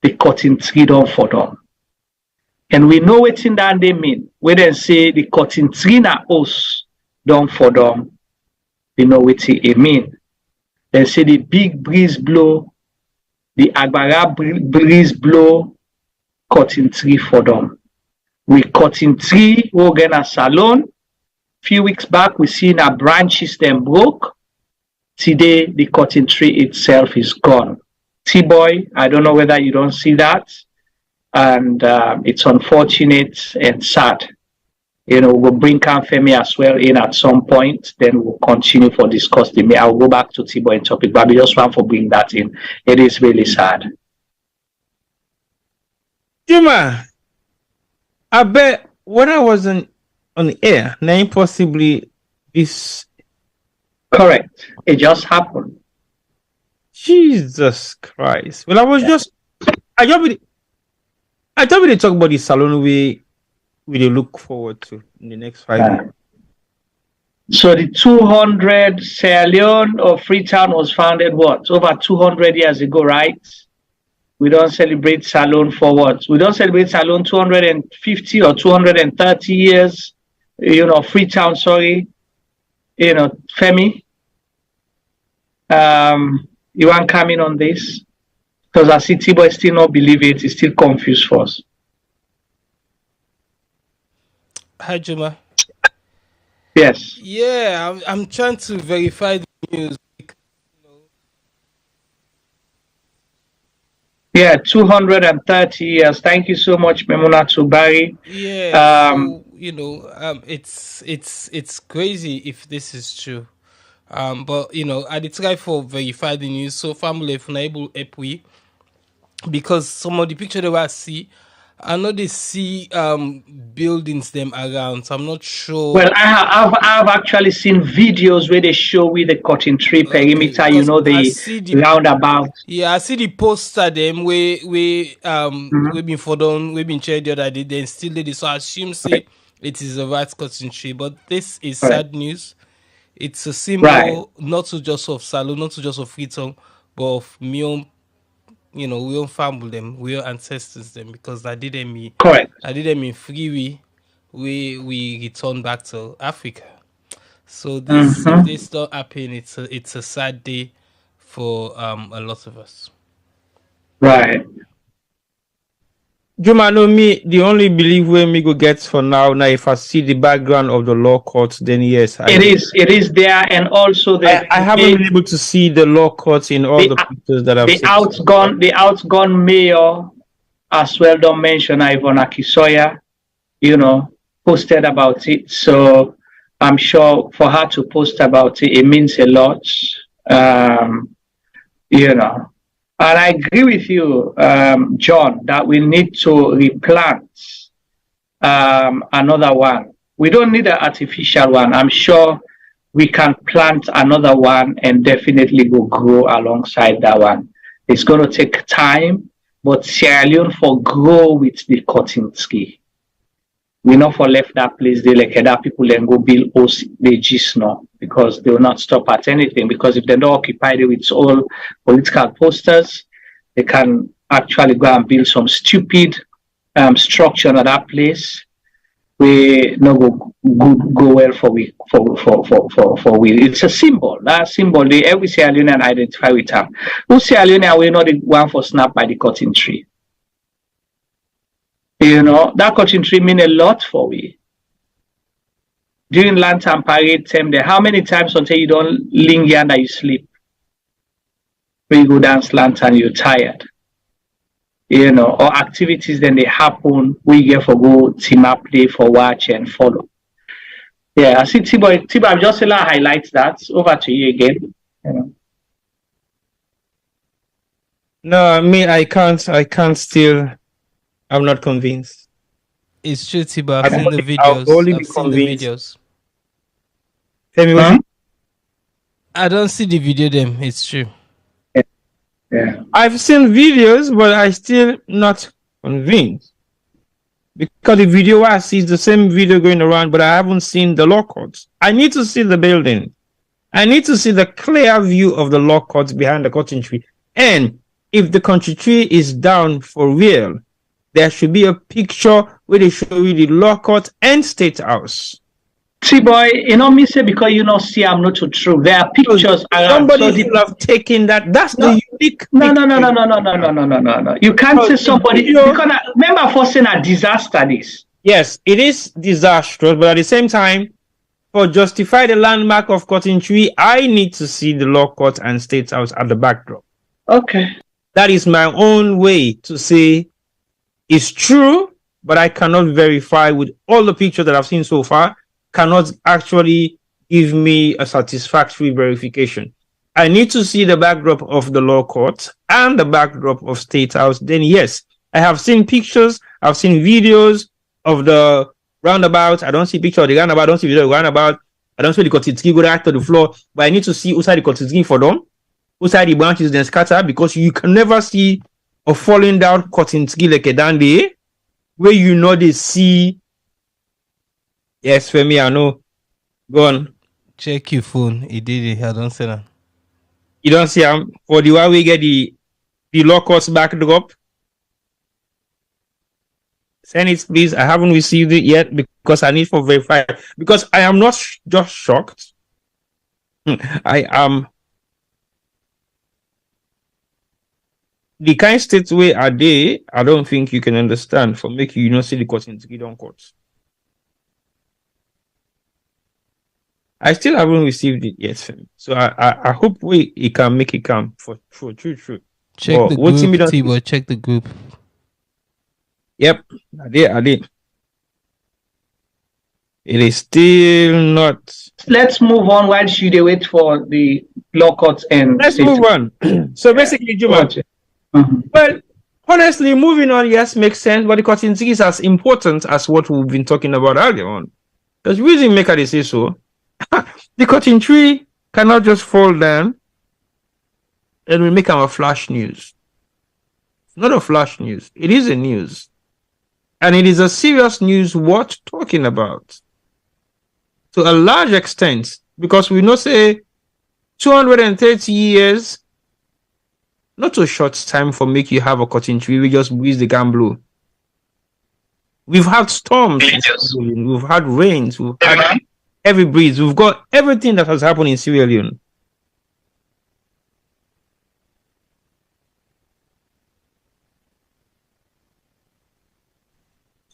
S17: the cotton tree don't fall down. And we know what in that they mean. When they say the cotton tree na us don't fall down, we know what it mean. They say the big breeze blow, the agbara breeze blow, cotton tree fall down. We cutting tree, we're gonna salon. Few weeks back, we seen our branches them broke. Today, the cotton tree itself is gone. T-Boy, I don't know whether you don't see that. And it's unfortunate and sad. We'll bring Femi as well in at some point. Then we'll continue for discussing. I'll go back to T-Boy topic, but I just want to bring that in. It is really sad.
S16: Juma, I bet when I was on the air, name possibly this.
S17: Correct. It just happened.
S16: Jesus Christ. Well, I was just. I thought we talk about the salon we look forward to in the next 5 years.
S17: So the 200 Sierra Leone or Freetown was founded over 200 years ago, right? We don't celebrate Salone for what? We don't celebrate Salone 250 or 230 years. Freetown, sorry. Femi. You want to come in on this? Because I see T-Boy still not believe it. He's still confused for us.
S14: Hi, Juma.
S17: Yes.
S14: Yeah, I'm trying to verify the news.
S17: Yeah, 230 years. Thank you so much, Memuna Tubari.
S14: Yeah, it's crazy if this is true. But I did try for verify the news. So family, if unable we, because some of the picture that I see, I know they see buildings them around. So I'm not sure.
S17: Well, I've actually seen videos where they show with the cotton tree perimeter. The roundabout.
S14: Yeah, I see the poster them we been for done, we been shared the other day. Then still did it. So I assume it is a right cotton tree. But this is sad news. It's a symbol not to just of Salone, not to just of freedom, but of me own. We own family them, we own ancestors them, because I did them in free we return back to Africa. So this if this don't happen, it's a sad day for a lot of us.
S17: Right.
S16: Juma, no, me, the only belief where me go get for now, if I see the background of the law courts, then yes.
S17: It is there, and also
S16: I haven't been able to see the law courts in all the pictures that I've seen.
S17: The outgone mayor, as well, don't mention Ivan Akisoya, posted about it. So I'm sure for her to post about it, it means a lot, And I agree with you, John, that we need to replant another one. We don't need an artificial one. I'm sure we can plant another one and definitely go grow alongside that one. It's going to take time, but Sierra Leone for grow with the cotton ski. We not for left that place, they like that people then go build the GIS now, because they will not stop at anything. Because if they don't occupy it with all political posters, they can actually go and build some stupid structure at that place. We no go well for we. It's a symbol. That symbol, every Sierra Leonean identify with them. Who Sierra Leonean we not the one for snap by the cotton tree. That cotton tree mean a lot for we. During lantern parade time there, how many times until you don't linger and you sleep? When you go dance lantern, you're tired. Or activities then they happen, we get for go team up play for watch and follow. Yeah, I see T-Boy, I'm just going to highlight that. Over to you again.
S16: No, I can't still. I'm not convinced.
S14: It's true, T-Boy. I've seen the videos.
S16: Tell me what?
S14: I don't see the video them. It's true.
S17: Yeah.
S16: I've seen videos, but I still not convinced. Because the video I see is the same video going around, but I haven't seen the law courts. I need to see the building. I need to see the clear view of the law courts behind the cotton tree. And if the country tree is down for real, there should be a picture where they show you the law court and state house.
S17: T-Boy, me say because see I'm not too true. There are pictures around.
S16: Somebody will have taken that. That's the unique.
S17: No. You can't say somebody because remember for saying a disaster this.
S16: Yes, it is disastrous, but at the same time, for justify the landmark of cotton tree, I need to see the law court and state house at the backdrop.
S17: Okay.
S16: That is my own way to say it's true, but I cannot verify with all the pictures that I've seen so far, cannot actually give me a satisfactory verification. I need to see the backdrop of the law court and the backdrop of State House. Then yes, I have seen pictures, I've seen videos of the roundabout. I don't see picture of the roundabout, I don't see video of the roundabout. I don't see the Kotitski go right to the floor, but I need to see outside the Kotitski for them. Outside the branches then scatter, because you can never see a falling down Kotitski like a dandy where you know they see. Yes, for me, I know. Go on.
S18: Check your phone. He did it. I don't say that.
S16: You don't see him for the way we get the law courts backdrop. Send it, please. I haven't received it yet because I need for verify. Because I am not just shocked. I am. The kind state way are they, I don't think you can understand for making you not see the court in the courts. I still haven't received it yet. So I hope it can make it come for true.
S18: Check the group, T-Boy, check the group.
S16: Yep, I did. It is still not.
S17: Let's move on while they wait for the law courts and.
S16: Let's move on. So basically, Juma. Well, honestly, moving on, yes, makes sense, but the cotton is as important as what we've been talking about earlier on. Because reason maker they say so. The cotton tree cannot just fall down and we make them a flash news. It's not a flash news. It is a news. And it is a serious news worth talking about. To a large extent. Because we know, say, 230 years, not a short time for make you have a cotton tree. We just breeze the gambler. We've had storms. We've had rains. We've had heavy breeze. We've got everything that has happened in Sierra Leone.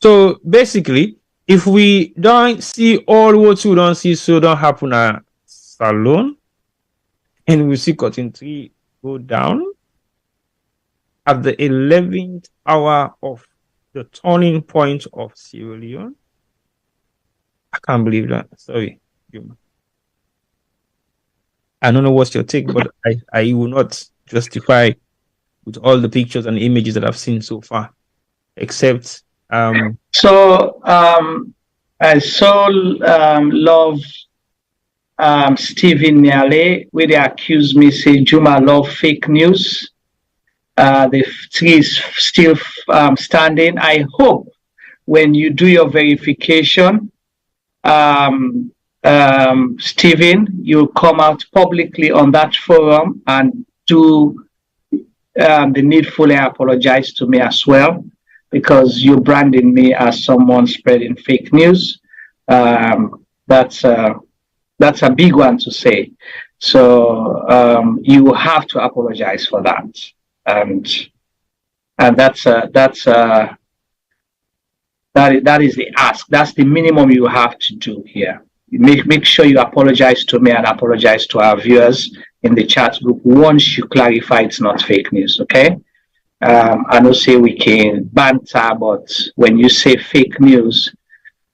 S16: So basically, if we don't see all what we don't see, so don't happen at Salon, and we see cotton tree go down at the 11th hour of the turning point of Sierra Leone. I can't believe that. Sorry. I don't know what's your take, but I will not justify with all the pictures and images that I've seen so far, except I saw love Stephen Niale where they accuse me say Juma love fake news. The tree is still standing. I hope when you do your verification, Stephen, you'll come out publicly on that forum and do the needful and apologize to me as well, because you're branding me as someone spreading fake news. That's a big one to say. So you have to apologize for that. And that is the ask. That's the minimum you have to do here. Make sure you apologize to me and apologize to our viewers in the chat group once you clarify it's not fake news, okay? I don't say we can banter, but when you say fake news,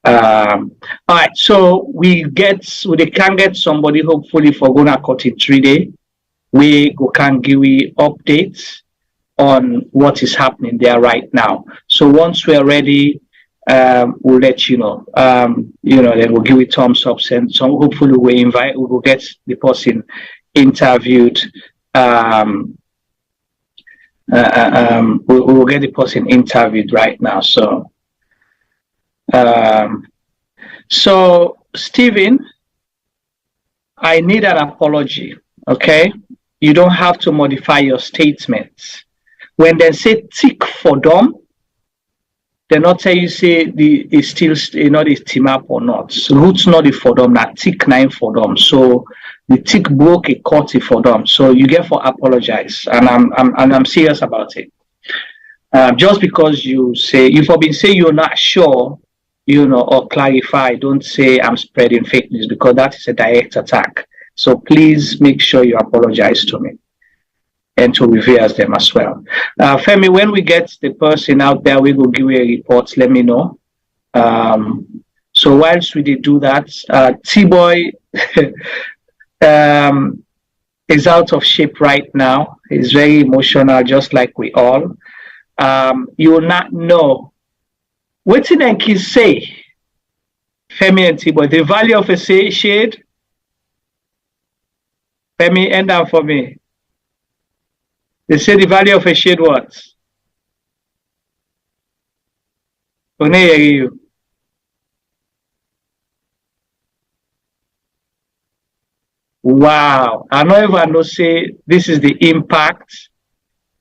S16: all right, so they can get somebody hopefully for gonna cut in 3 days. We can give you updates on what is happening there right now. So once we're ready, we'll let you know. Then we'll give it thumbs up, and so hopefully we will get the person interviewed. We'll get the person interviewed right now. So Stephen, I need an apology. Okay, you don't have to modify your statements. When they say tick for them, they not tell you say it's still the team up or not. So roots not the for them, not tick 9 for them. So the tick broke a cut for them. So you get for apologize, and I'm serious about it. Just because you've been saying you're not sure, or clarify, don't say I'm spreading fake news, because that is a direct attack. So please make sure you apologize to me.
S17: and to reverse them as well. Femi, when we get the person out there, we will give you a report. Let me know. So whilst we did do that, T-Boy is out of shape right now. He's very emotional, just like we all. You will not know. What did I say? Femi and T-Boy, the value of a shade. Femi, end up for me. They say the value of a shade what? You. Wow. I never know say this is the impact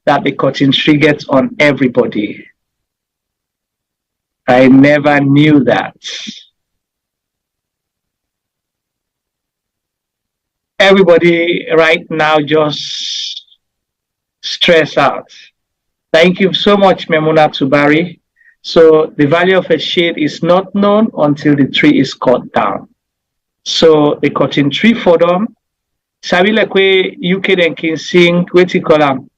S17: that the cotton tree gets on everybody. I never knew that. Everybody right now just stress out. Thank you so much, Memuna Tubari. So the value of a shade is not known until the tree is cut down. So the cotton tree for them, sabi like we UK and can sing, what you call them,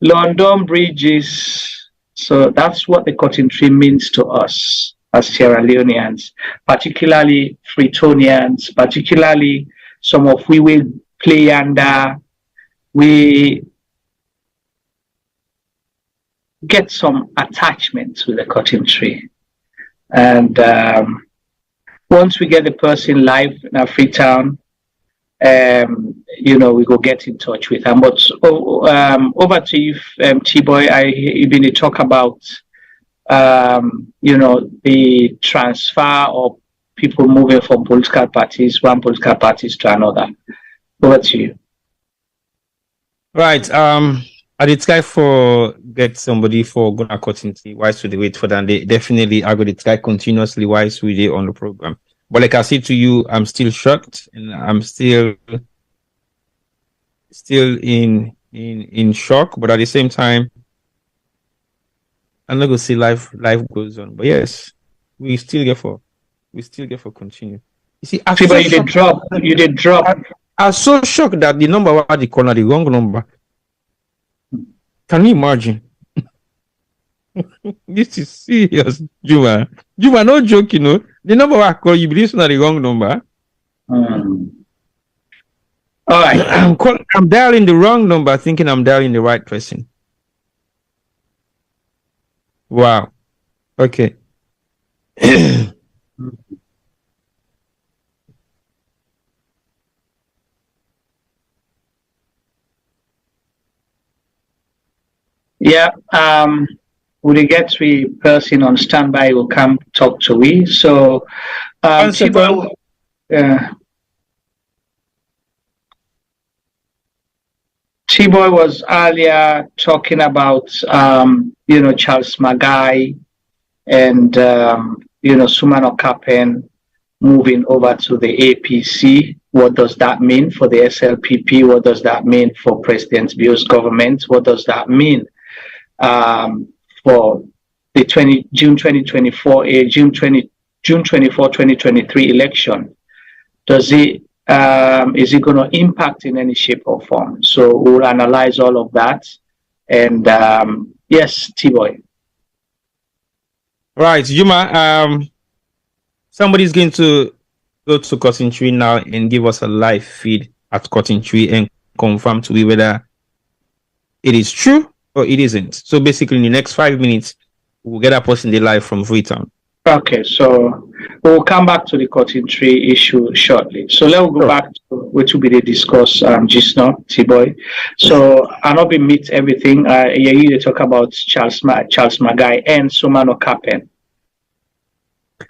S17: London bridges. So that's what the cotton tree means to us as Sierra Leoneans, particularly Freetonians, particularly some of we will play under, we get some attachment to the cotton tree. And once we get the person live in Freetown, we go get in touch with them. But over to you, T-Boy, you've been to talk about, the transfer of people moving from political parties, one political parties to another. Over to you.
S16: Right. I did try for get somebody for gonna continue whilst we wait for them. They definitely are going to try continuously whilst we on the program. But like I said to you, I'm still shocked and I'm still in shock. But at the same time, I'm not gonna say life goes on. But yes, we still get for continue. You see,
S17: you did drop.
S16: I'm so shocked that the number what they call the wrong number. Can you imagine? This is serious, Juma. Juma, no joke, The number I call you, believe it's not the wrong number.
S17: All right.
S16: I'm dialing the wrong number, thinking I'm dialing the right person. Wow. Okay.
S17: Yeah, we get to a person on standby will come talk to we. So, T-Boy was earlier talking about, Charles Magai and, Sumano Kapen moving over to the APC. What does that mean for the SLPP? What does that mean for President Bio's government? What does that mean for the June 24, 2023 election? Is it going to impact in any shape or form? So we'll analyze all of that. And yes, T-Boy.
S16: Right, Juma. Somebody's going to go to Cotton Tree now and give us a live feed at Cotton Tree and confirm to me whether it is true or it isn't. So basically, in the next 5 minutes, we'll get a person live from Freetown.
S17: Okay, so we'll come back to the Cotton Tree issue shortly. So let's go back to what will be the discuss just now, T-Boy. So I'll not be meet everything. You talk about Charles Magai and Sumano Kapen.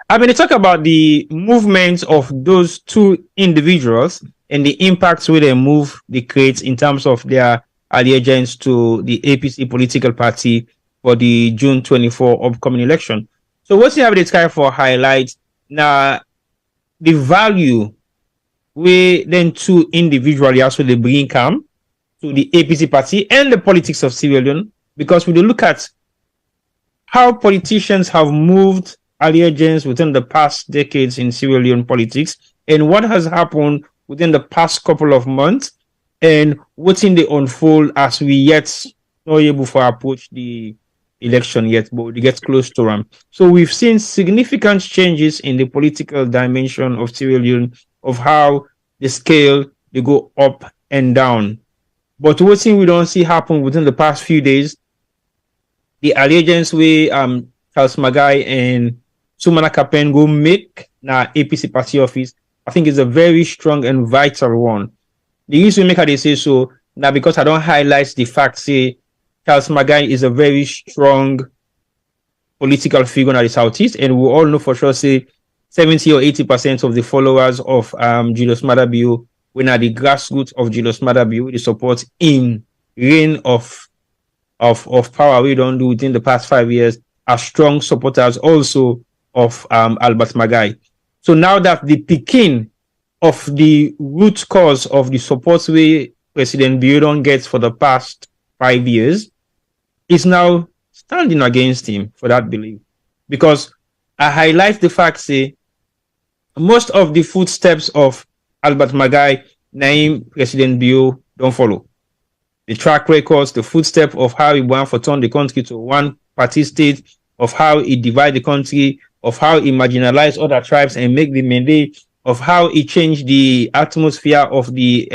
S16: I mean, they talk about the movement of those two individuals and the impacts where they move they create in terms of their allegiance to the APC political party for the June 24 upcoming election. So what's you have this kind for highlight now the value we then two individually actually bring come to the APC party and the politics of Sierra Leone, because we do look at how politicians have moved allegiance within the past decades in Sierra Leone politics and what has happened within the past couple of months. and waiting they unfold as we yet not able to approach the election yet, but we get close to them. So we've seen significant changes in the political dimension of Sierra Leone, of how the scale they go up and down. But what thing we don't see happen within the past few days, the allegiance way Charles Magai and Sumana Kapen go make na APC party office, I think is a very strong and vital one. The reason we make how they say so now because I don't highlight the fact say Charles Magai is a very strong political figure in the Southeast, and we all know for sure say 70 or 80% of the followers of Julius Maada Bio, when at the grassroots of Julius Maada Bio, the support in reign of power we don't do within the past 5 years are strong supporters also of Albert Magai. So now that the picking of the root cause of the support we President Biodon gets for the past 5 years is now standing against him for that belief. Because I highlight the fact, say, most of the footsteps of Albert Magai, name President Bio don't follow. The track records, the footstep of how he went for turn the country to one party state, of how he divide the country, of how he marginalized other tribes and make the mandate, of how he changed the atmosphere of the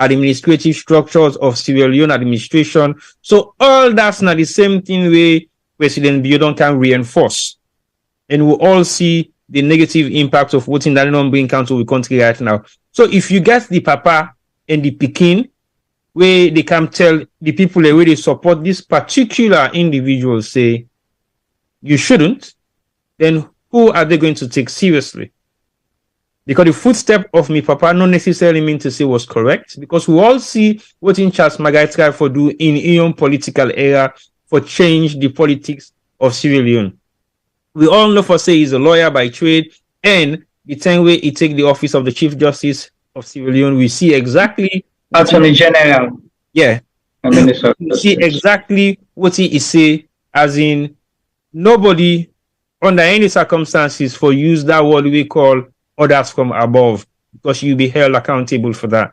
S16: administrative structures of Sierra Leone administration. So all that's not the same thing way President Biodon can reinforce. And we all see the negative impact of voting that don't bring council with country right now. So if you get the papa and the Pekin, where they can tell the people where they support this particular individual, say, you shouldn't, then who are they going to take seriously? Because the footstep of me papa not necessarily mean to say was correct, because we all see what in Charles Magai try for do in Ion political era for change the politics of Sierra Leone. We all know for say he's a lawyer by trade, and the time way he take the office of the Chief Justice of Sierra Leone, we see exactly
S17: Attorney General.
S16: Yeah. We see exactly what he is say, as in nobody under any circumstances for use that word we call orders from above, because you'll be held accountable for that.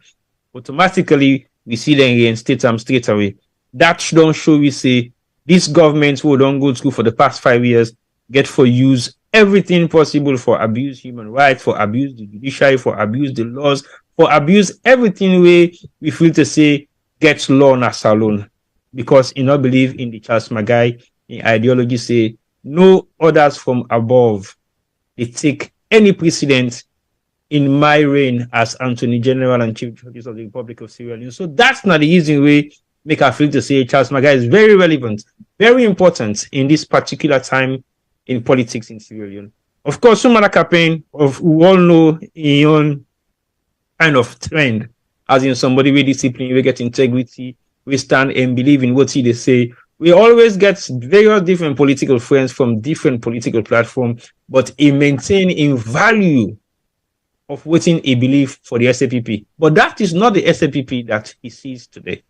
S16: Automatically, we see them reinstate them straight away. That don't show we say this government who don't go through for the past 5 years get for use everything possible for abuse human rights, for abuse the judiciary, for abuse the laws, for abuse everything we feel to say gets law na salon. Because you not believe in the Charles Magai in ideology say no orders from above. They take any precedent in my reign as Attorney General and Chief Justice of the Republic of Sierra Leone. So that's not the easy way make I feel to say Charles Magai is very relevant, very important in this particular time in politics in Sierra Leone. Of course, Sumana Kapen, we all know in own kind of trend, as in somebody with discipline, we get integrity, we stand and believe in what they say. We always get various different political friends from different political platforms, but he maintain in value of what he believe for the SLPP. But that is not the SLPP that he sees today.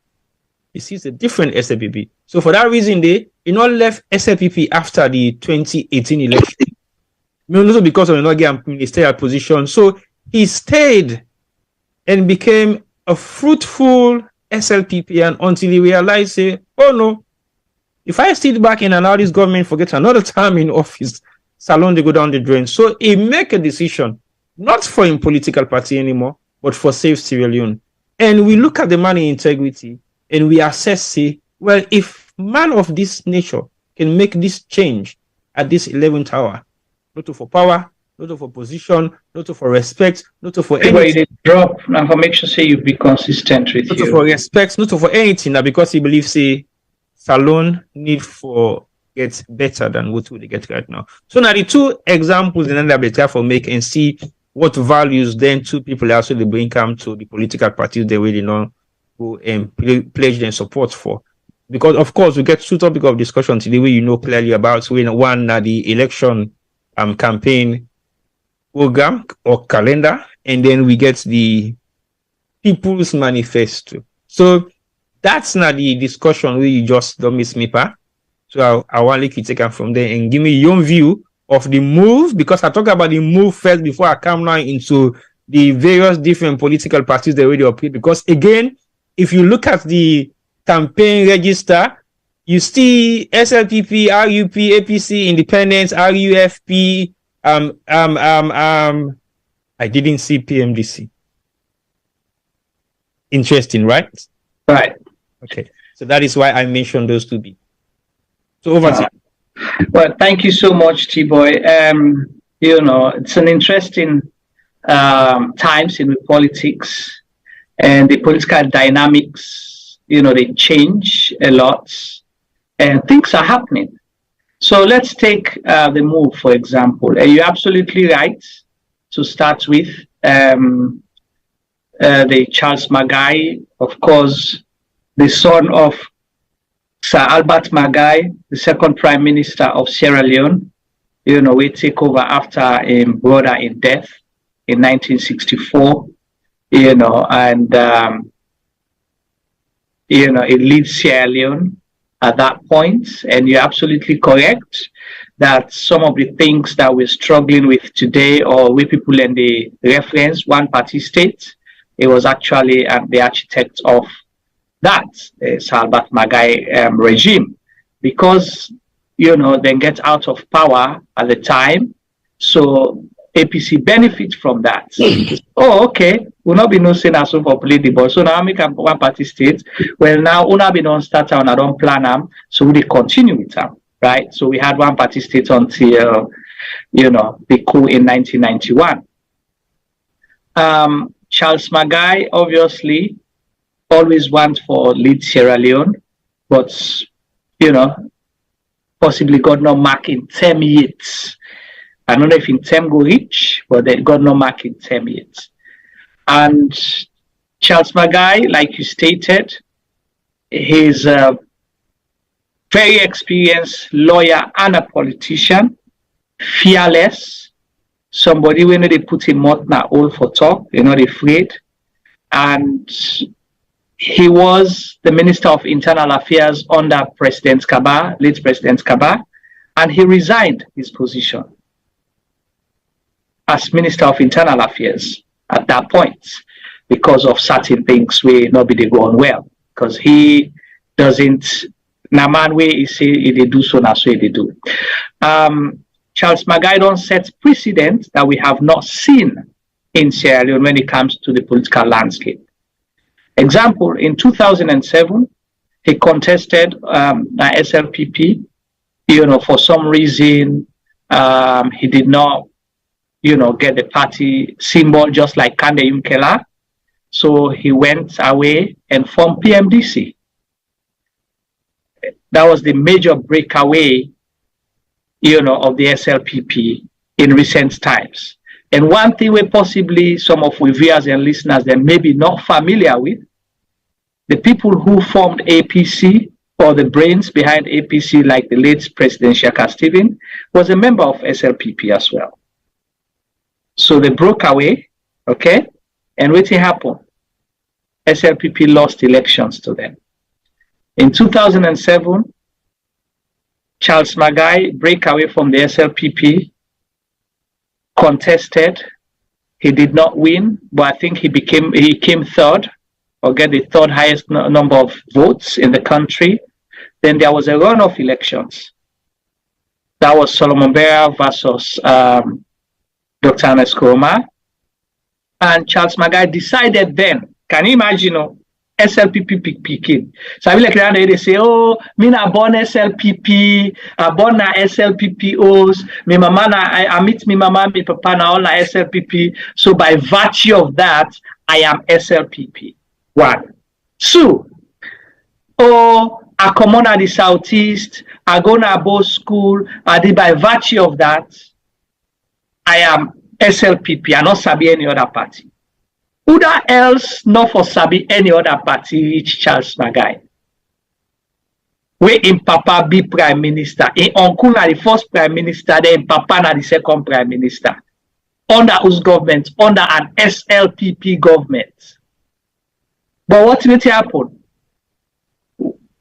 S16: He sees a different SLPP. So for that reason, he not left SLPP after the 2018 election. Also because of not getting ministerial position. So he stayed and became a fruitful SLPP, and until he realized, say, oh no, if I sit back and allow this government forget another time in office, salon they go down the drain. So he make a decision, not for him political party anymore, but for Save Sierra Leone. And we look at the man in integrity and we assess, say, well, if man of this nature can make this change at this 11th hour, not for power, not for position, not for respect, not for anything.
S17: Drop and for make sure say you be consistent with
S16: not
S17: you.
S16: for respect, not for anything, that because he believes, say, salon need for get better than what they get right now. So now the two examples in that they try for make and see what values then two people actually bring come to the political parties they really know who pledge their support for. Because of course we get two topics of discussion today where you know clearly about when one the election campaign program or calendar, and then we get the People's Manifesto. So that's not the discussion where you just don't miss me, pa. So I want you to take it from there and give me your view of the move, because I talk about the move first before I come now into the various different political parties that already operate. Because again, if you look at the campaign register, you see SLPP, RUP, APC, Independence, RUFP. I didn't see PMDC. Interesting, right?
S17: Right.
S16: Okay. So that is why I mentioned those two B. So over to you.
S17: Well, thank you so much, T-Boy. It's an interesting times in politics, and the political dynamics, they change a lot, and things are happening. So let's take the move, for example. You're absolutely right to start with. The Charles Magai, of course, the son of Sir Albert Magai, the second Prime Minister of Sierra Leone, we take over after a brother in death in 1964, and it leads Sierra Leone at that point. And you're absolutely correct that some of the things that we're struggling with today, or we people in the reference one-party state, it was actually the architect of that Salvat Magai regime, because they get out of power at the time, so APC benefits from that. Oh, okay, we'll not be no saying as for political, so now we can one party state. Well, now una be don't start and I don't plan them, so we continue with them, right? So we had one party state until the coup in 1991. Charles Magai obviously always wants for lead Sierra Leone, but possibly got no mark in 10 years. I don't know if in 10 go reach, but they got no mark in 10 years. And Charles Magai, like you stated, he's a very experienced lawyer and a politician, fearless, somebody when they put him out now all for talk, they're not afraid. And he was the Minister of Internal Affairs under President Kaba, late President Kaba, and he resigned his position as Minister of Internal Affairs at that point because of certain things where nobody going well. Because he doesn't, Naman way he say they do so, now so they do. Charles Magai don't set precedent that we have not seen in Sierra Leone when it comes to the political landscape. Example, in 2007, he contested SLPP. For some reason, he did not, get the party symbol just like Kande Yumkela. So he went away and formed PMDC. That was the major breakaway, of the SLPP in recent times. And one thing we possibly some of our viewers and listeners that may be not familiar with, the people who formed APC or the brains behind APC, like the late President Shaka Stephen, was a member of SLPP as well. So they broke away, okay? And what happened? SLPP lost elections to them. In 2007, Charles Magai break away from the SLPP, contested. He did not win, but I think he came third, or get the third highest number of votes in the country. Then there was a runoff elections. That was Solomon Bera versus Dr. Anes Koroma. And Charles Magai decided then, can you imagine, SLPP picking. So I like they say, oh, me na born SLPP, I born na SLPPOs, me mama na I meet me mama, me papa na all na SLPP. So by virtue of that, I am SLPP. One. Two. Oh, I come on at the Southeast, I go na both school, and by virtue of that, I am SLPP, I not sabi any other party. Who else not for sabi any other party reach Charles Magai? Where in Papa be Prime Minister, in Uncle na the first Prime Minister, then Papa na the second Prime Minister. Under whose government? Under an SLPP government. But what will happen?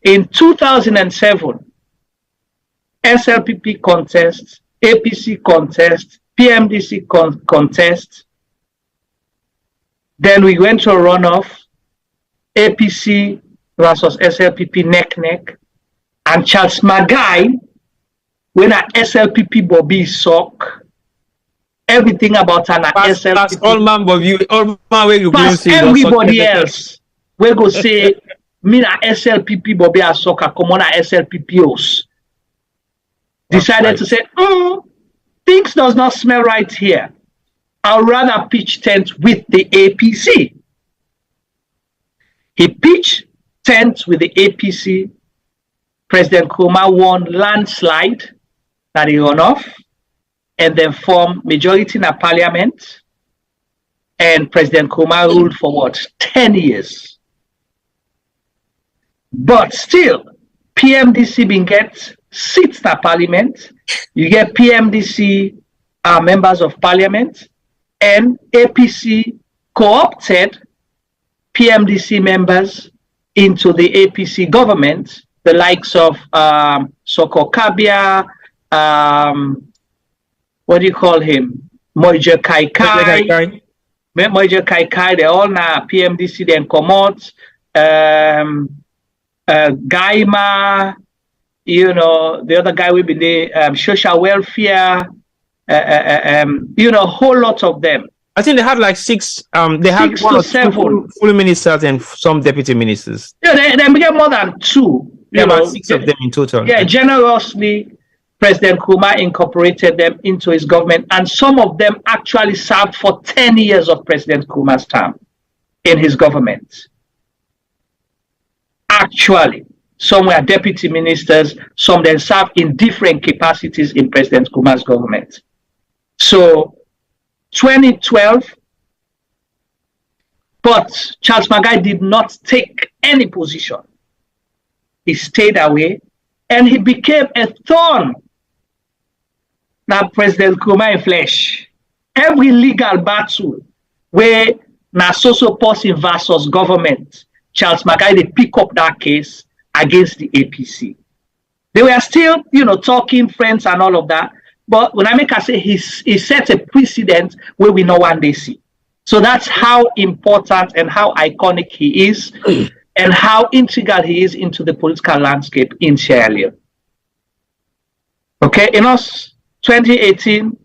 S17: In 2007, SLPP contest, APC contest, PMDC contest, Then we went to a runoff, APC versus SLPP neck, and Charles Magai, when a SLPP Bobby sock, everything about an SLPP.
S16: All man Bobby, all man where you
S17: pass everybody else. We go say, me na SLPP Bobby a soccer, come on a SLPPOs. Decided to say, things does not smell right here. I'll rather pitch tent with the APC. He pitched tent with the APC. President Nkrumah won landslide that he runoff, and then formed majority in a parliament. And President Nkrumah ruled for what? 10 years. But still, PMDC been get seats in parliament. You get PMDC members of parliament, and APC co-opted PMDC members into the APC government, the likes of Soko Kabia, what do you call him? Moije Kaikai. Moije Kaikai, they all now PMDC then come out. Gaima, you know, the other guy will be the social welfare, you know, a whole lot of them.
S16: I think they had like six, they had
S17: 6 to 7
S16: full ministers and some deputy ministers.
S17: Yeah, they get more than 2.
S16: Yeah, about 6 of them in total.
S17: Yeah, generously, President Nkrumah incorporated them into his government, and some of them actually served for 10 years of President Nkrumah's term in his government. Actually, some were deputy ministers, some then served in different capacities in President Nkrumah's government. So, 2012, but Charles Magai did not take any position. He stayed away, and he became a thorn. Now, President Nkrumah in flesh. Every legal battle where Nasoso person versus government, Charles Magai, they pick up that case against the APC. They were still, you know, talking friends and all of that. But when I make I say he set a precedent where we no one day see. So that's how important and how iconic he is, and how integral he is into the political landscape in Sierra Leone. Okay, in us 2018,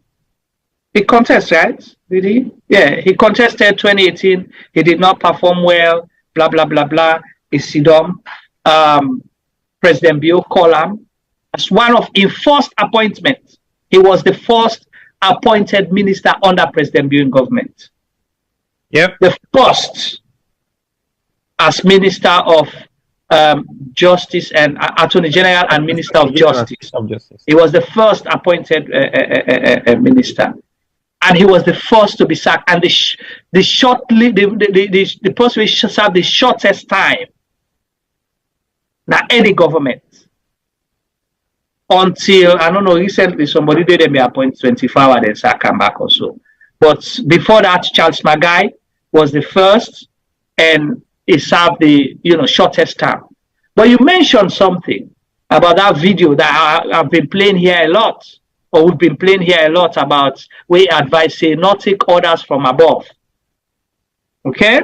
S17: he contested, right? Did he? Yeah, he contested 2018. He did not perform well. Blah blah blah blah. Isidom, President Bio Kolam, as one of his first appointments. He was the first appointed minister under President Bio government.
S16: Yep.
S17: The first as Minister of Justice and Attorney General and Minister of Justice. He was the first appointed minister, and he was the first to be sacked. And the person who served the shortest time now any government, until I don't know, recently somebody did be appointed 24 hours then sack him back or so. But before that, Charles Magai was the first, and he served the shortest term. But you mentioned something about that video that I've been playing here a lot, or we've been playing here a lot, about where he advised say not take orders from above. Okay?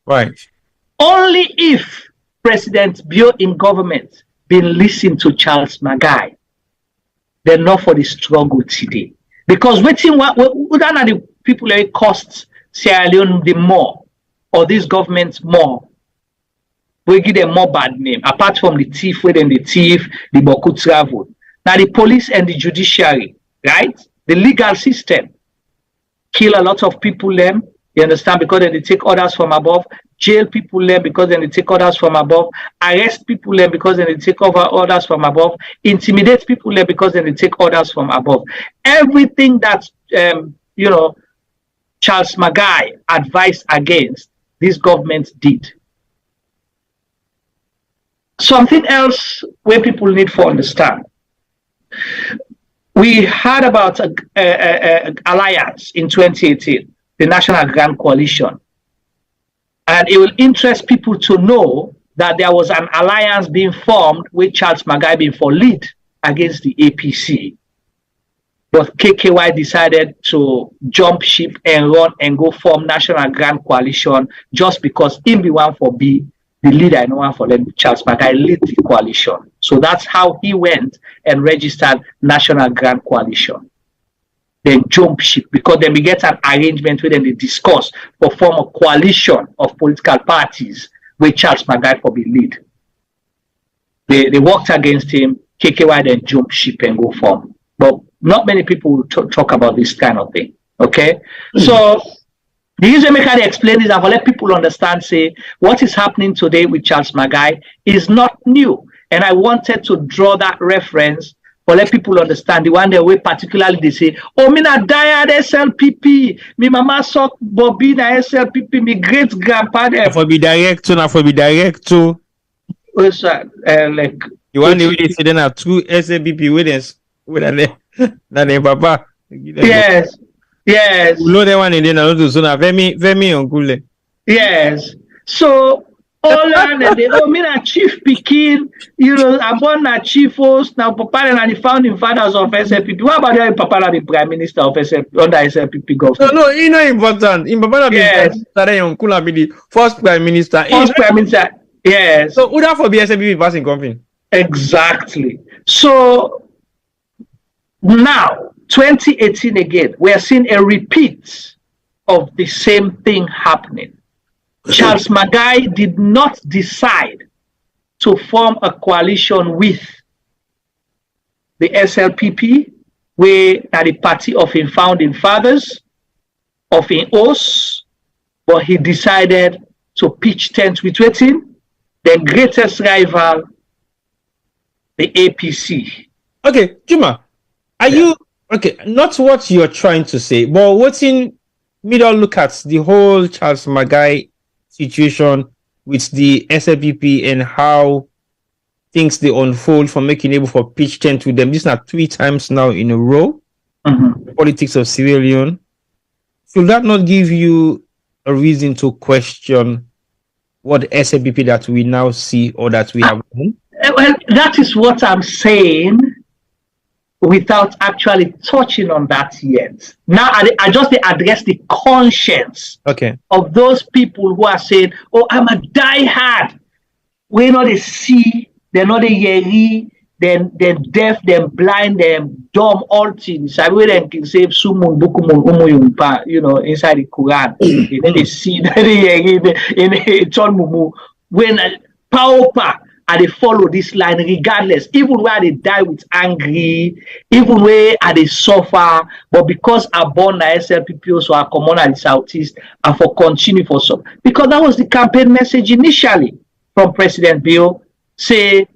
S16: Right.
S17: Only if President Bio in government been listening to Charles Magai, then not for the struggle today. Because waiting what are the people that cost Sierra Leone the more, or this government more, we give them more bad name, apart from the thief, where then the thief, the Boku travel. Now the police and the judiciary, right? The legal system kill a lot of people them, you understand, because then they take orders from above, jail people them because then they take orders from above, arrest people them because then they take over orders from above, intimidate people them because then they take orders from above. Everything that Charles Magai advised against, this government did. Something else where people need to understand. We heard about alliance in 2018, the National Grand Coalition. And it will interest people to know that there was an alliance being formed with Charles Magai being for lead against the APC. but KKY decided to jump ship and run and go form National Grand Coalition just because him be one for be the leader and one for them. Charles Mackay lead the coalition. So that's how he went and registered National Grand Coalition. Then jump ship because then we get an arrangement where then they discuss or form a coalition of political parties where Charles Mackay for be lead. They worked against him, KKY then jump ship and go form. But not many people will talk about this kind of thing. Okay? So the reason I can explain this and for let people understand, say, what is happening today with Charles Mackay is not new. And I wanted to draw that reference for let people understand the one way particularly they say, oh, me na die at SLPP, me mama suck Bobby na SLPP, me great grandpa there.
S16: For be direct to.
S17: Like
S16: you want to say then have two SLPP with that name papa.
S17: Yes.
S16: No, the one in there not to so very uncle.
S17: Yes. So all and they me na chief Pikin, I'm born na chief host now papa and the founding fathers of SLPP. What about your papa na the prime minister of SLPP under SLPP government?
S16: No, it's not important. In papa na be uncle be the first prime minister.
S17: Yes.
S16: So who that for be SLPP passing company?
S17: Exactly. So now 2018 again, we are seeing a repeat of the same thing happening. Charles Mackay did not decide to form a coalition with the SLPP, where are the party of his founding fathers, of his hosts, but he decided to pitch tent with him, the greatest rival, the APC.
S16: Okay, Juma, are you okay? Not what you're trying to say, but what's in middle look at the whole Charles Mackay situation with the SLPP and how things they unfold from making able for pitch tent with them. This is not 3 times now in a row. The politics of Sierra Leone. Should that not give you a reason to question what SLPP that we now see or that we have done?
S17: Well, that is what I'm saying without actually touching on that yet. Now, I just address the conscience of those people who are saying, oh, I'm a diehard. We know they see, they know they hear, then deaf, then blind, then dumb, all things. I will then say, Sumun, Bukumun, Umuyumpa, inside the Quran. Then they see, they hear, in Mumu. When power, and they follow this line regardless, even where they die with angry, even where they suffer, but because are born na SLPP also are common at the Southeast and for continue for some. Because that was the campaign message initially from President Bill, say,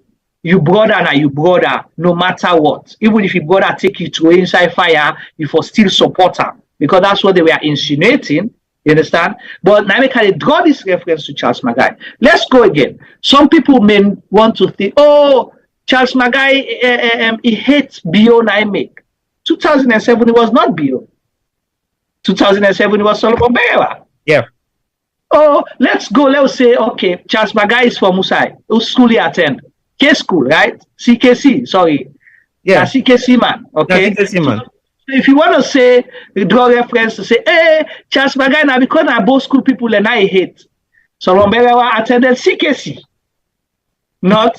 S17: you brother na you brother, no matter what. Even if your brother take you to inside fire, you for still support her. Because that's what they were insinuating. You understand? But now can they draw this reference to Charles Mackay? Let's go again. Some people may want to think, oh, Charles Mackay, he hates BO make. 2007, it was not BO. 2007, it was Solomon Bewa.
S16: Yeah.
S17: Oh, let's go. Let's say, okay, Charles Mackay is from Insai. Whose school he attend? K school, right? CKC, sorry.
S16: Yeah.
S17: CKC man. Okay.
S16: Yeah, CKC man.
S17: If you want to say, draw reference to say, hey, Charles Mackay, now because I both school people and I hate. So Romberewa attended CKC, not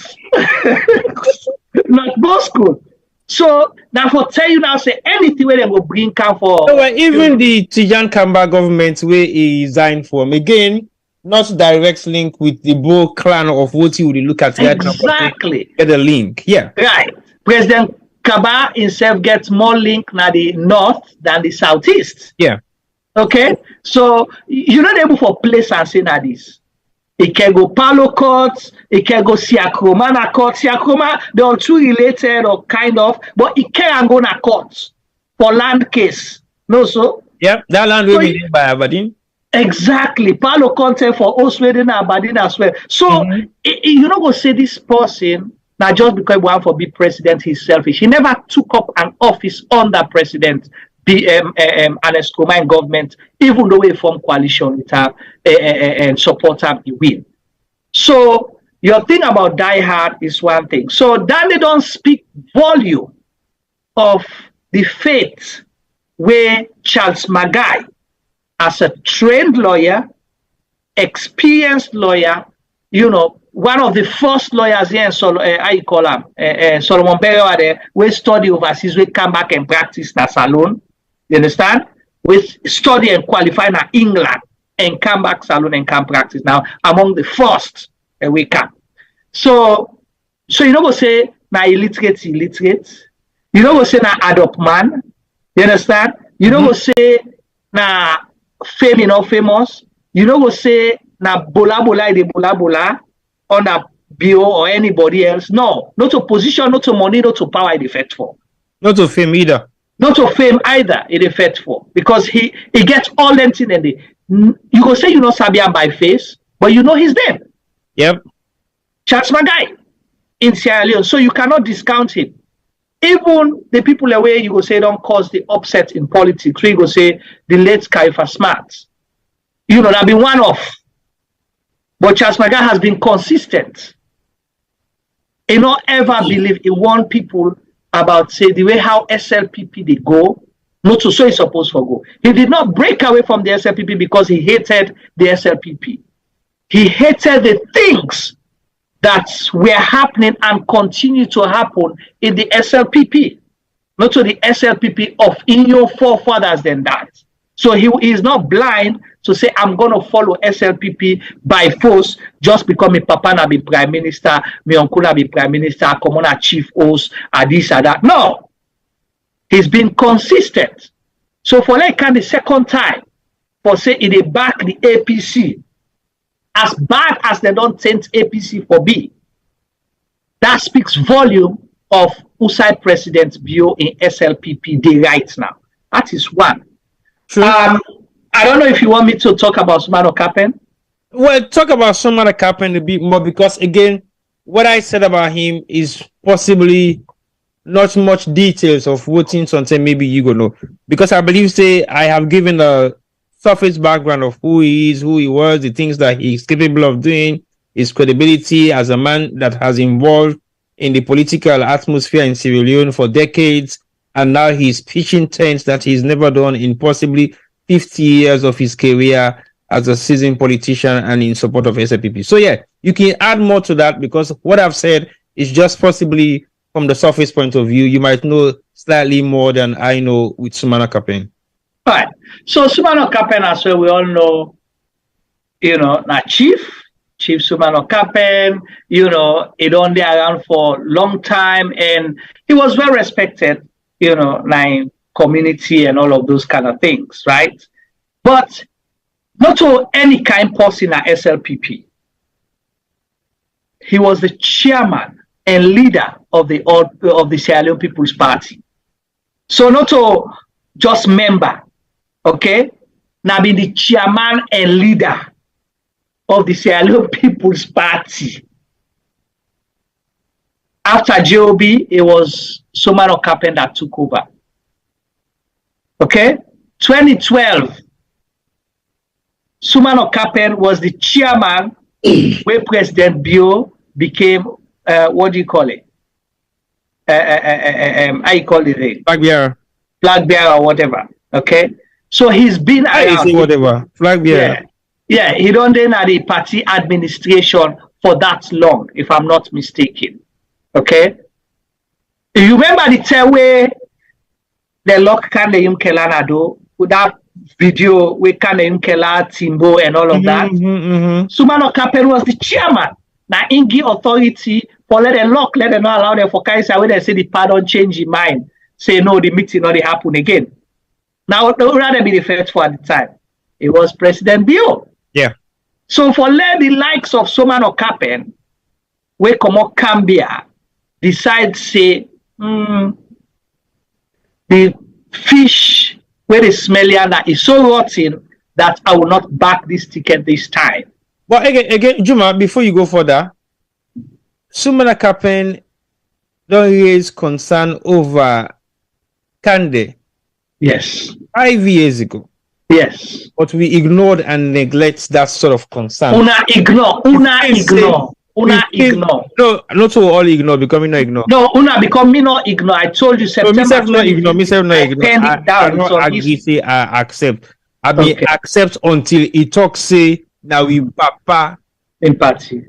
S17: both school. So now for tell you now, say anything where they will bring come for.
S16: So, even the Tijan Kamba government where he resigned from, again, not direct link with the Bo clan of what you would look at.
S17: Exactly.
S16: Get a link. Yeah.
S17: Right. President Kaba himself gets more link na the north than the southeast.
S16: Yeah.
S17: Okay. So you're not able for place and say na this. It can go Palo Court, it can go Siakroma na court. Siakroma, they are two related or kind of, but it can go na court for land case. No, so
S16: yeah, that land will be by Aberdeen.
S17: Exactly. Palo content for Osweden and Aberdeen as well. So you know go say this person. Now, just because he want to be president, he's selfish. He never took up an office under President Ernest Koeman government, even though he formed coalition with her and support her, he win. So, your thing about Die Hard is one thing. So, then they don't speak volume of the faith where Charles Magai, as a trained lawyer, experienced lawyer, one of the first lawyers here in Solomon Berry, we study overseas, we come back and practice in a salon. You understand? We study and qualify in England and come back salon and come practice. Now, among the first we come. So we say na illiterate. You know we say na adopt man. You understand? You know we say na famous. You know we say na bola under BO or anybody else. No, not to position, not to money, not to power, it effect for.
S16: Not to fame either.
S17: Not to fame either, it effect for. Because he gets all them things and you go say you know Sabian by face, but you know his name.
S16: Yep.
S17: Charles Magai in Sierra Leone. So you cannot discount him. Even the people away, you go say don't cause the upset in politics. So you go say the late Kaifa Smart. That be one of. But Charles Magai has been consistent. He not ever believe he warn people about, say, the way how SLPP they go, not to so he's supposed to go. He did not break away from the SLPP because he hated the SLPP. He hated the things that were happening and continue to happen in the SLPP. Not to the SLPP of in your forefathers than that. So he is not blind to say, I'm going to follow SLPP by force, just become a papa na be prime minister, my uncle na be prime minister, come on a chief host, or this or that. No. He's been consistent. So for like the second time, for say they back the APC, as bad as they don't send APC for B, that speaks volume of Insai President Bio in SLPP day right now. That is one.
S16: True.
S17: I don't know if you want me to talk about Sumano Kapen.
S16: Well, talk about Sumano Kapen a bit more, because again, what I said about him is possibly not much details of voting, something maybe you gonna know. Because I believe, say, I have given a surface background of who he is, who he was, the things that he's capable of doing, his credibility as a man that has involved in the political atmosphere in Sierra Leone for decades, and now he's pitching tents that he's never done in possibly 50 years of his career as a seasoned politician and in support of SLPP. So yeah, you can add more to that, because what I've said is just possibly from the surface point of view. You might know slightly more than I know with Sumano Kapen.
S17: Right. So Sumano Kapen, as well, we all know, now Chief Sumano Kapen, he don't be around for a long time, and he was well respected, in community and all of those kind of things, right? But not to any kind person at SLPP. He was the chairman and leader of the Sierra Leone People's Party. So not to just member, okay? Now be the chairman and leader of the Sierra Leone People's Party. After JOB, it was Sumano Kapen that took over. Okay? 2012, Sumano Kapen was the chairman where President Bio became, what do you call it? How you call it?
S16: Flag bearer.
S17: Flag bearer or whatever. Okay? So he's been around.
S16: Whatever. Flag bearer.
S17: Yeah, he don't then at the party administration for that long, if I'm not mistaken. Okay? You remember the time where the lock Kande Yumkelana do with that video with Kande Yumkela, Timbo, and all of that? Sumano Kapen was the chairman. Now, Ingi authority for let them lock, let them not allow them for Kaisa when they say the pardon change in mind. Say no, the meeting not happen again. Now, rather be the first for at the time. It was President Bio.
S16: Yeah.
S17: So for let the likes of Sumano Kapen, we come up Cambia, decide say, the fish where the smelliana is so rotten that I will not back this ticket this time.
S16: But again, Juma, before you go further, Sumano Kapen don't raise concern over Kande.
S17: Yes.
S16: 5 years ago.
S17: Yes.
S16: But we ignored and neglect that sort of concern.
S17: Una ignore. Una ignore.
S16: No, not to all ignore, becoming no ignore.
S17: No, una become me not ignore. I told you September.
S16: So me not ignore, me not ignore. I not
S17: so
S16: agree, say I accept. I mean accept until it talks say now we papa empathy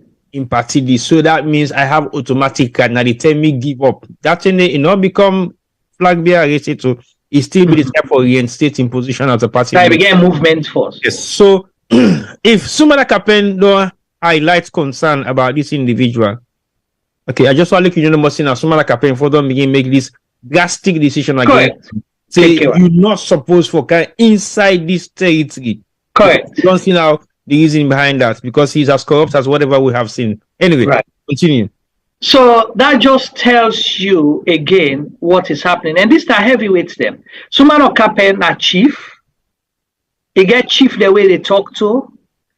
S16: this. So that means I have automatic card. Now they tell me give up. That thing it not become flag bearer to it still be the type for reinstating position as a party.
S17: I began movement force.
S16: Yes. So if Sumana Kapen don't highlight concern about this individual, okay, I just want to let you know, Sumana Kapen for them begin make this drastic decision again. Say you're not supposed for inside this territory.
S17: Correct.
S16: You don't see now the reason behind that because he's as corrupt as whatever we have seen. Anyway, continue.
S17: So that just tells you again what is happening. And these are heavyweights them. Sumano Kapen are chief. He get chief the way they talk to.